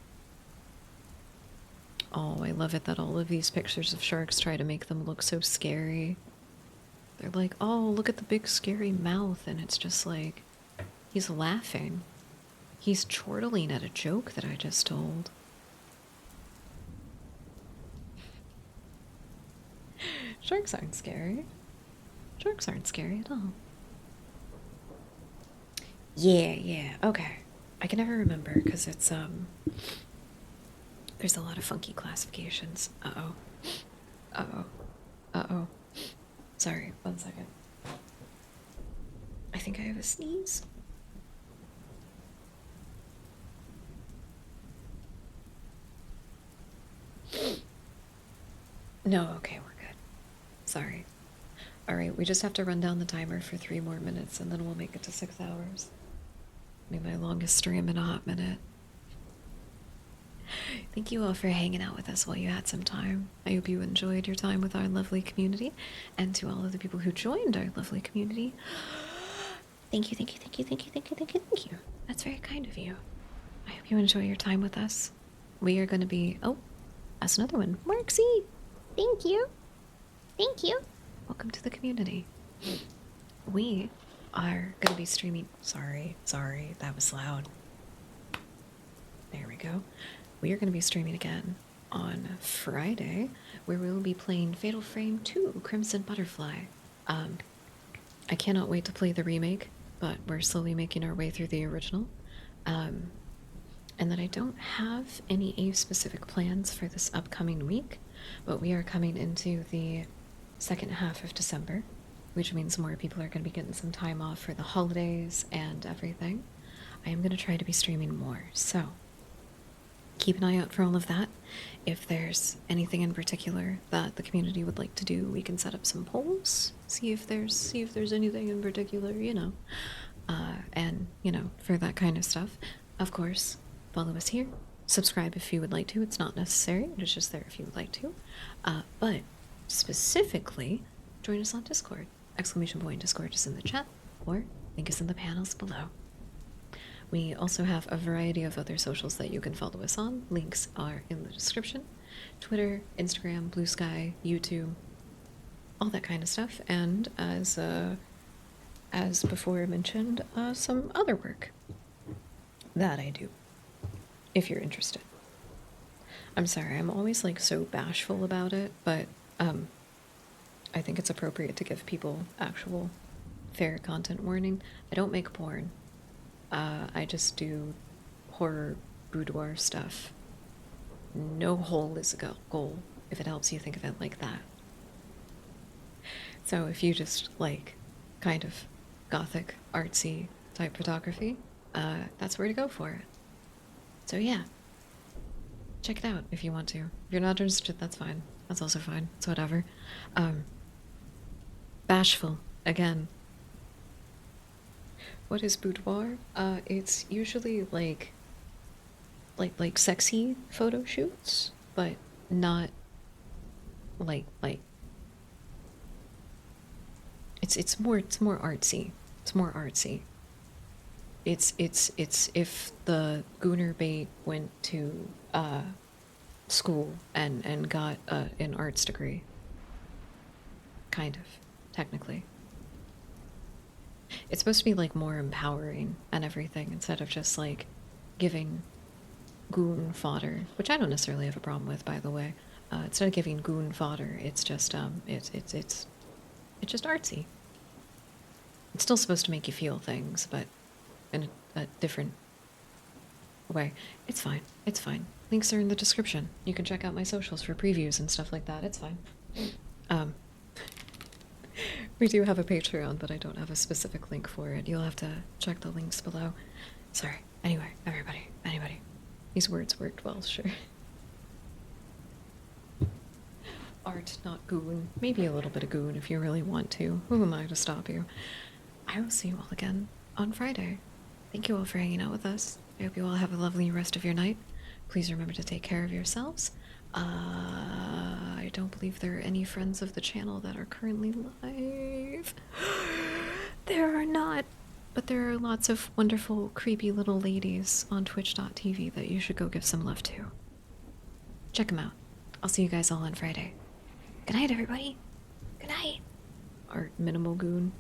Oh, I love it that all of these pictures of sharks try to make them look so scary. They're like, oh, look at the big scary mouth, and it's just like, he's laughing. He's chortling at a joke that I just told. Sharks aren't scary. Sharks aren't scary at all. Yeah, okay. I can never remember because it's, there's a lot of funky classifications. Uh-oh. Uh-oh. Uh-oh. Sorry, 1 second. I think I have a sneeze. No, okay, we're good. Sorry. Alright, we just have to run down the timer for 3 more minutes and then we'll make it to 6 hours. Maybe my longest stream in a hot minute. Thank you all for hanging out with us while you had some time. I hope you enjoyed your time with our lovely community. And to all of the people who joined our lovely community, thank you, thank you, thank you, thank you, thank you, thank you, thank you. That's very kind of you. I hope you enjoy your time with us. We are going to be... Oh, that's another one. Marksy! Thank you. Thank you. Welcome to the community. We are going to be streaming... Sorry, that was loud. There we go. We are going to be streaming again on Friday, where we will be playing Fatal Frame 2 Crimson Butterfly. I cannot wait to play the remake, but we're slowly making our way through the original. And that I don't have any specific plans for this upcoming week, but we are coming into the second half of December, which means more people are going to be getting some time off for the holidays and everything. I am going to try to be streaming more, so keep an eye out for all of that. If there's anything in particular that the community would like to do, we can set up some polls, see if there's anything in particular, you know. And, you know, for that kind of stuff, of course, follow us here. Subscribe if you would like to. It's not necessary. It's just there if you would like to. But specifically, join us on Discord. Exclamation point Discord is in the chat, or link is in the panels below. We also have a variety of other socials that you can follow us on. Links are in the description. Twitter, Instagram, Blue Sky, YouTube, all that kind of stuff. And as before mentioned, some other work that I do, if you're interested. I'm sorry, I'm always like so bashful about it, but I think it's appropriate to give people actual fair content warning. I don't make porn. I just do horror boudoir stuff. No hole is a goal, if it helps you think of it like that. So if you just like kind of gothic, artsy type photography, that's where to go for it. So yeah, check it out if you want to. If you're not interested, that's fine. That's also fine. It's whatever. Bashful, again. What is boudoir? It's usually like sexy photo shoots, but not like It's more artsy. It's more artsy. It's if the Gooner bait went to school and got an arts degree. Kind of, technically. It's supposed to be like more empowering and everything instead of just like giving goon fodder, which I don't necessarily have a problem with, by the way. Instead of giving goon fodder, it's just it's just artsy. It's still supposed to make you feel things, but in a different way. It's fine. It's fine. Links are in the description. You can check out my socials for previews and stuff like that. It's fine. We do have a Patreon, but I don't have a specific link for it. You'll have to check the links below. Sorry. Anyway, anybody. These words worked well, sure. Art, not goon. Maybe a little bit of goon if you really want to. Who am I to stop you? I will see you all again on Friday. Thank you all for hanging out with us. I hope you all have a lovely rest of your night. Please remember to take care of yourselves. I don't believe there are any friends of the channel that are currently live. There are not. But there are lots of wonderful, creepy little ladies on twitch.tv that you should go give some love to. Check them out. I'll see you guys all on Friday. Good night, everybody. Good night. Art minimal goon.